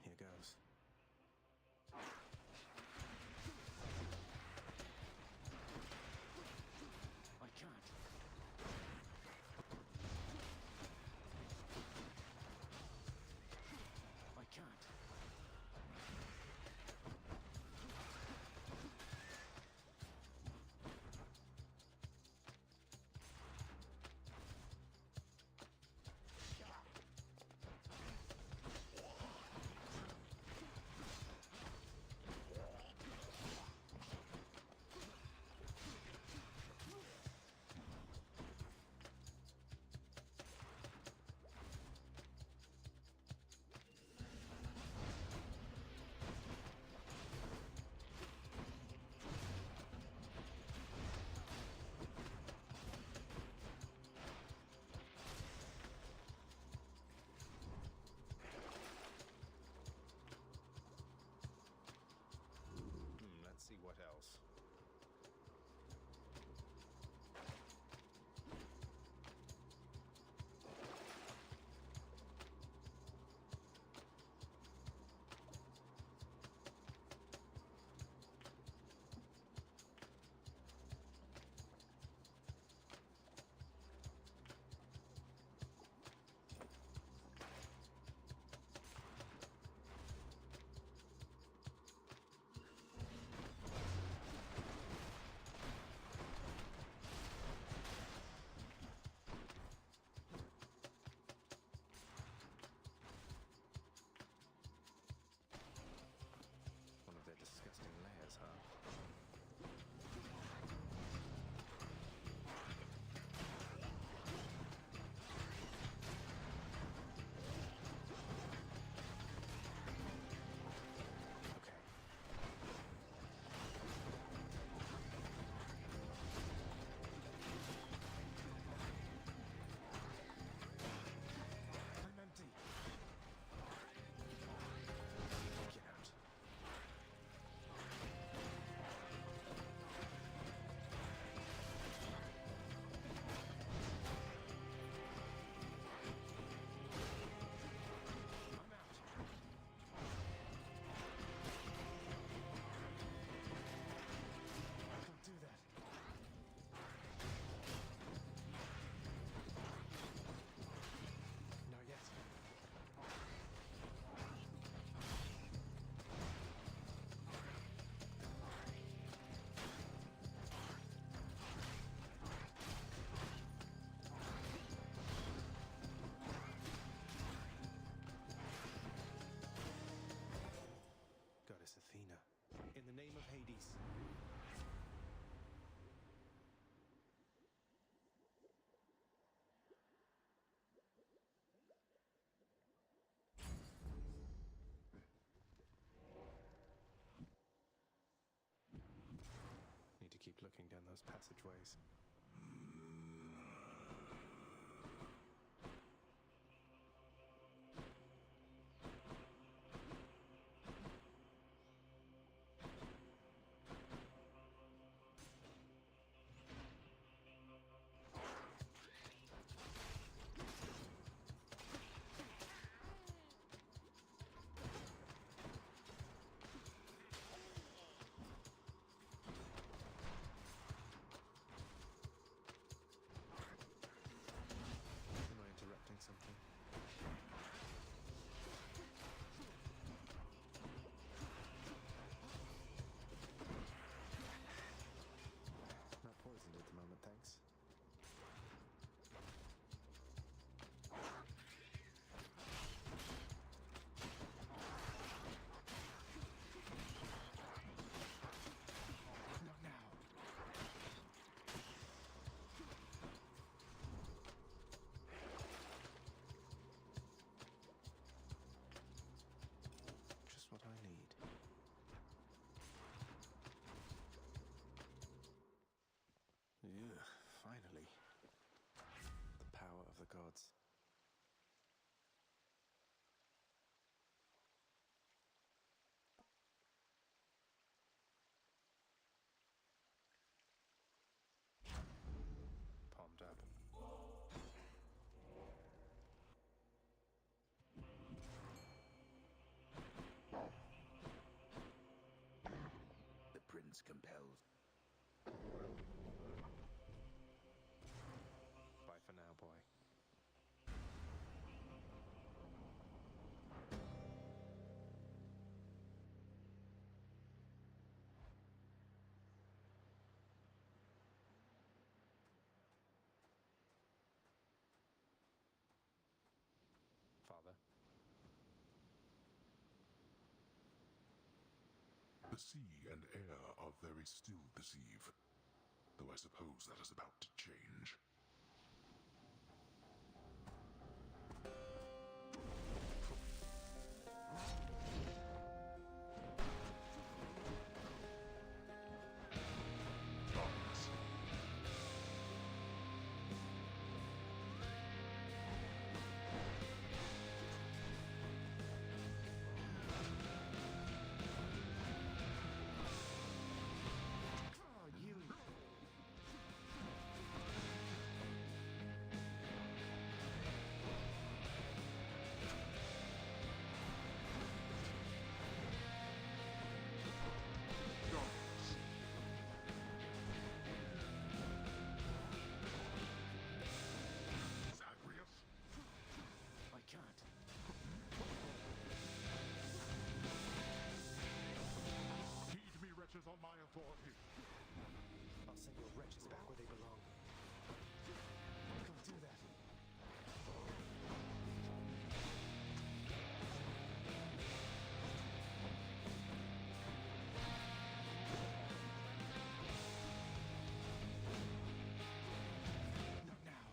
Here goes. I can't. lurking down those passageways. Am I interrupting something? Not poisoned at the moment, thanks. Not now. Just what I need. Ugh, finally. The power of the gods. Palmed up. The prince compels. Bye for now, boy. Father. The sea and air are very still this eve, though I suppose that is about to change. Darkness. Oh, you. Zagreus? I can't. Heed me, wretches, on my authority. I'll send your wretches back where they belong. Can't do that. Not now.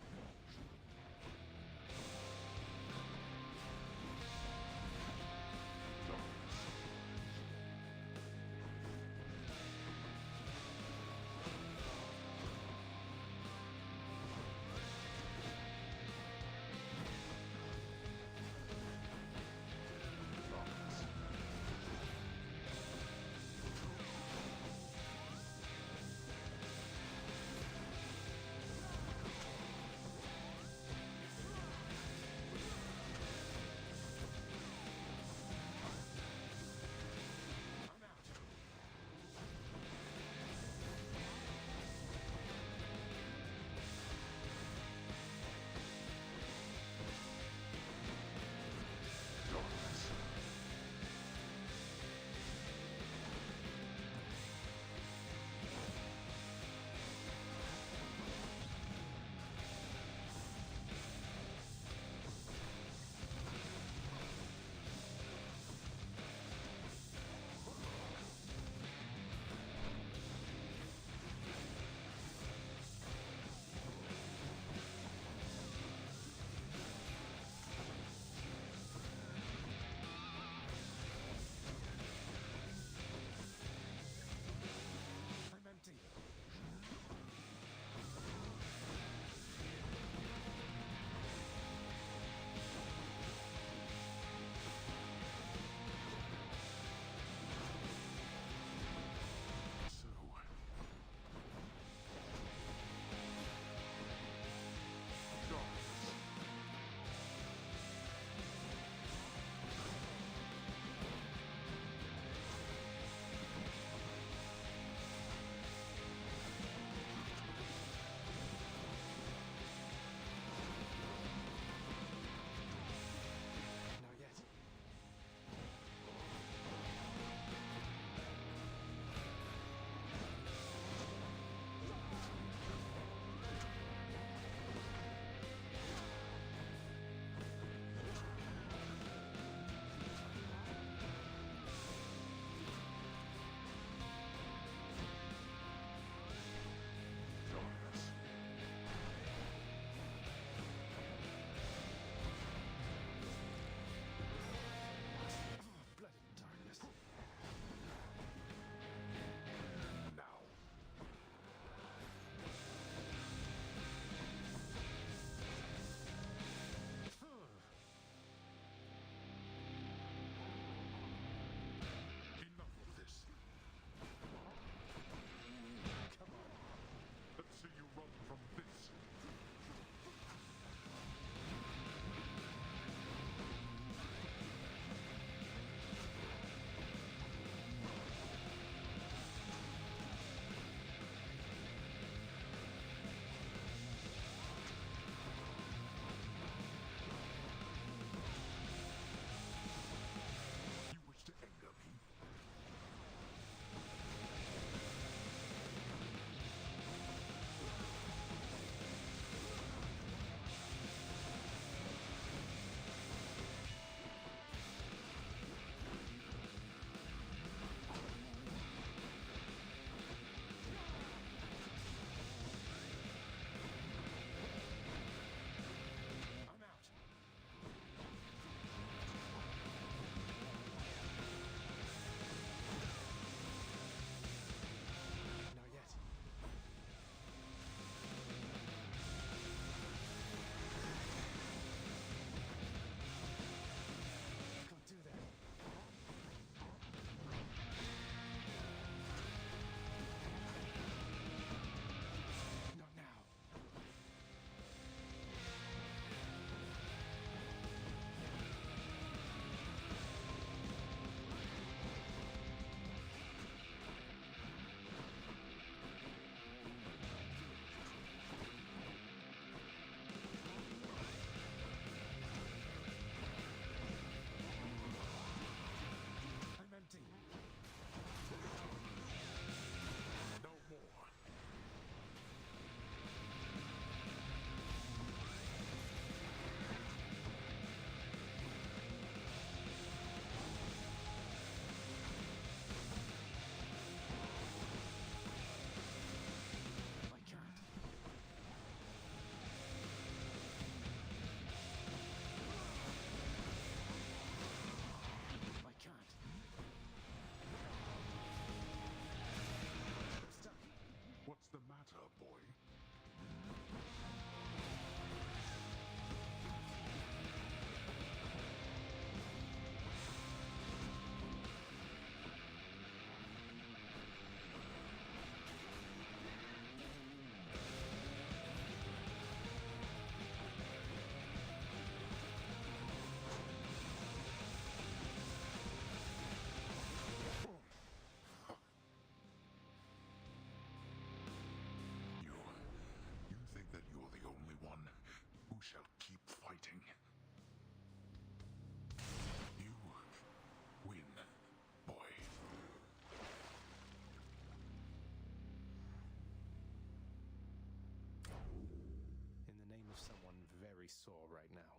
very sore right now.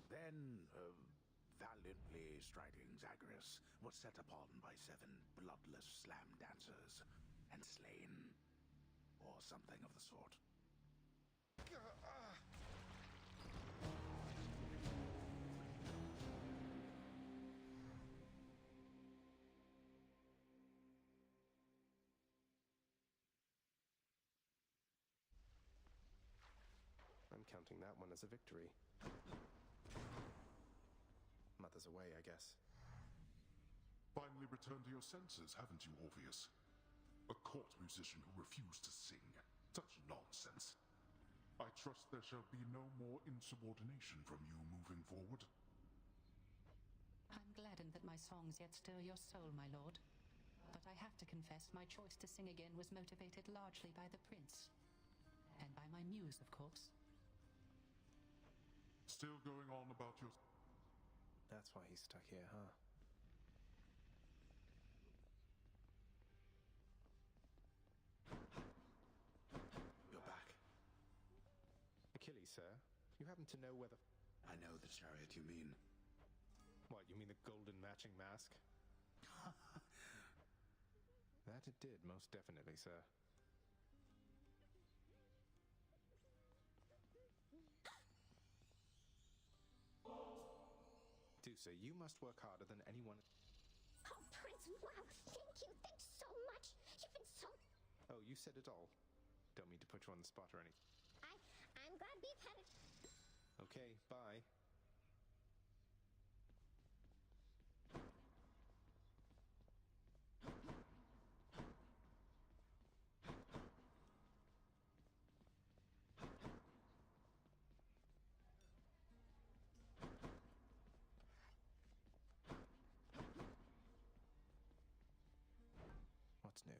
Then, valiantly striding Zagreus was set upon by 7 bloodless slam dancers and slain, or something of the sort. I'm counting that one as a victory. Mother's away, I guess. Finally returned to your senses, haven't you, Orpheus? A court musician who refused to sing. Such nonsense. I trust there shall be no more insubordination from you moving forward. I'm gladdened that my songs yet stir your soul, my lord. But I have to confess, my choice to sing again was motivated largely by the prince. And by my muse, of course. Still going on about your... That's why he's stuck here, huh? You're back. Achilles, sir, you happen to know whether... I know the chariot you mean. What, you mean the golden matching mask? That it did, most definitely, sir. Dusa, you must work harder than anyone... Oh, Prince, wow, thank you, thanks so much. You've been so... Oh, you said it all. Don't mean to put you on the spot or anything. I'm glad we've had it. Okay, bye. What's new?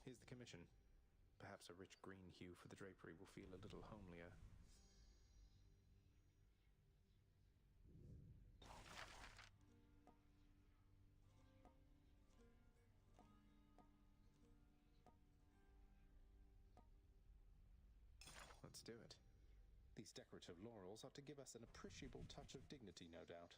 Here's the commission. Perhaps a rich green hue for the drapery will feel a little homelier. Let's do it. These decorative laurels ought to give us an appreciable touch of dignity, no doubt.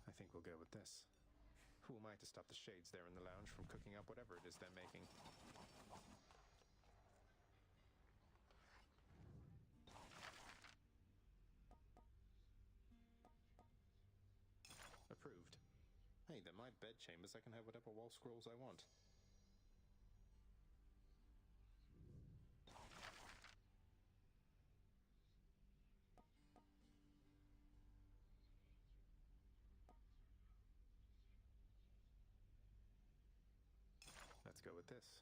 I think we'll go with this. Who am I to stop the shades there in the lounge from cooking up whatever it is they're making? Approved. Hey, they're my bedchambers. I can have whatever wall scrolls I want. go with this.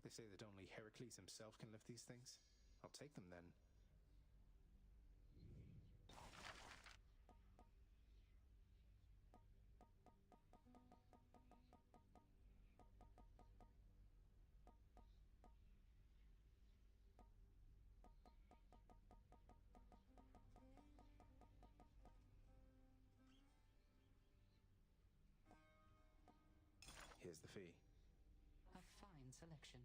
They say that only Heracles himself can lift these things. I'll take them then. Here's the fee. A fine selection.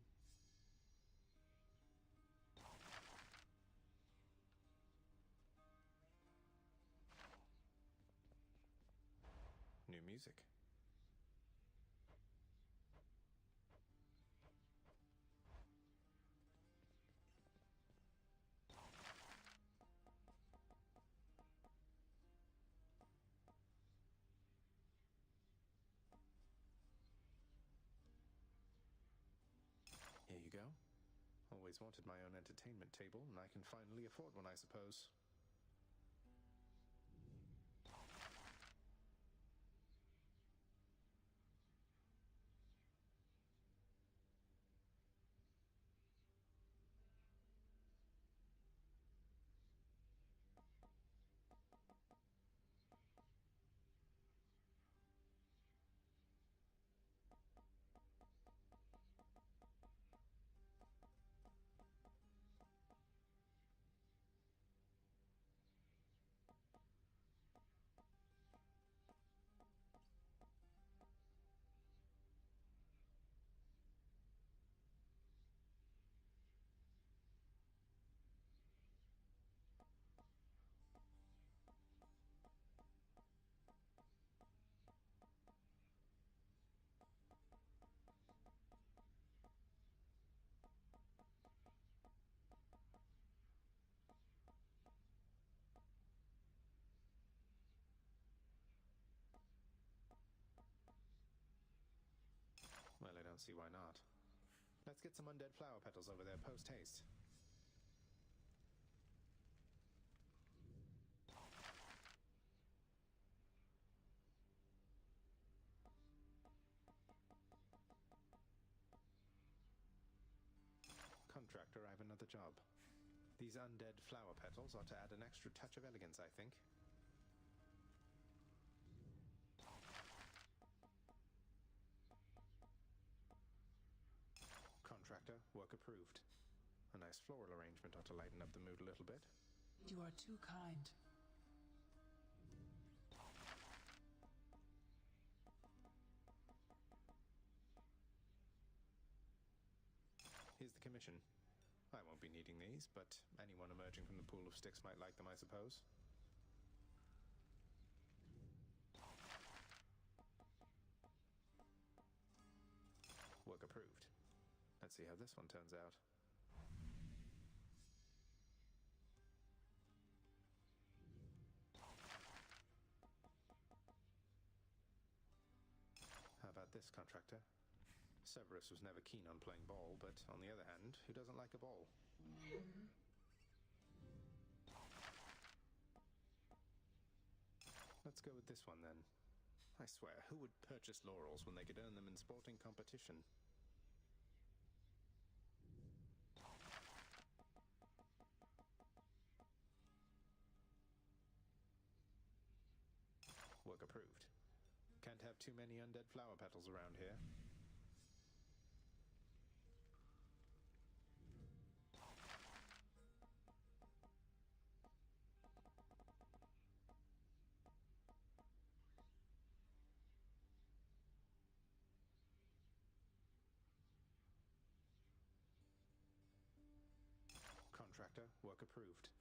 New music. Here you go. Always wanted my own entertainment table, and I can finally afford one, I suppose. Well, I don't see why not. Let's get some undead flower petals over there post-haste. Contractor, I have another job. These undead flower petals ought to add an extra touch of elegance, I think. Contractor, work approved. A nice floral arrangement ought to lighten up the mood a little bit. You are too kind. Here's the commission. I won't be needing these, but anyone emerging from the pool of sticks might like them, I suppose. Work approved. Let's see how this one turns out. How about this, contractor? Severus was never keen on playing ball, but on the other hand, who doesn't like a ball? Let's go with this one then. I swear, who would purchase laurels when they could earn them in sporting competition? Work approved. Can't have too many undead flower petals around here. Contractor, work approved.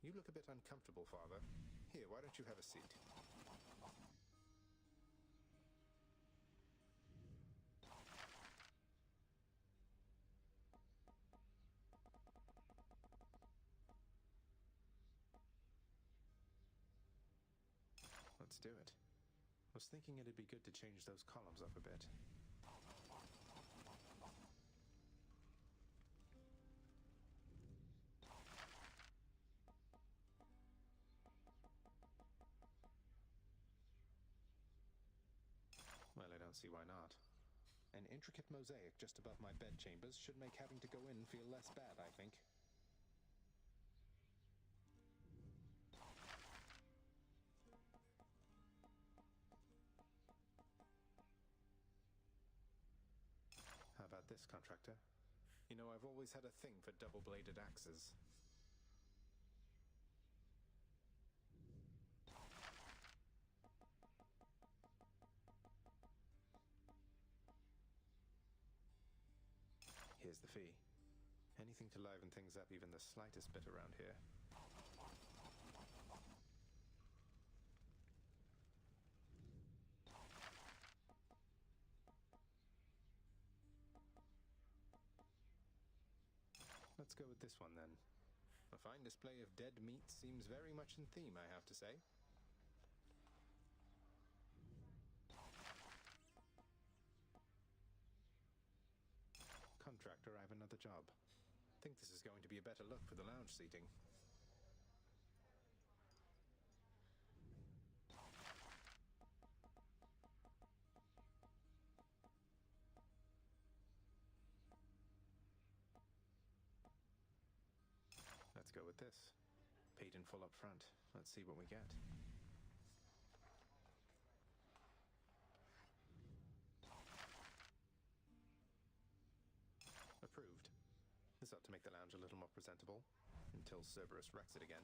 You look a bit uncomfortable, Father. Here, why don't you have a seat? Let's do it. Was thinking it'd be good to change those columns up a bit. Well, I don't see why not. An intricate mosaic just above my bedchambers should make having to go in feel less bad, I think. How about this, contractor? You know, I've always had a thing for double-bladed axes. Here's the fee. Anything to liven things up even the slightest bit around here. Let's go with this one then. A fine display of dead meat seems very much in theme, I have to say. Contractor, I have another job. Think this is going to be a better look for the lounge seating. Let's go with this. Paid in full up front. Let's see what we get. Approved. This ought to make the lounge a little more presentable, until Cerberus wrecks it again.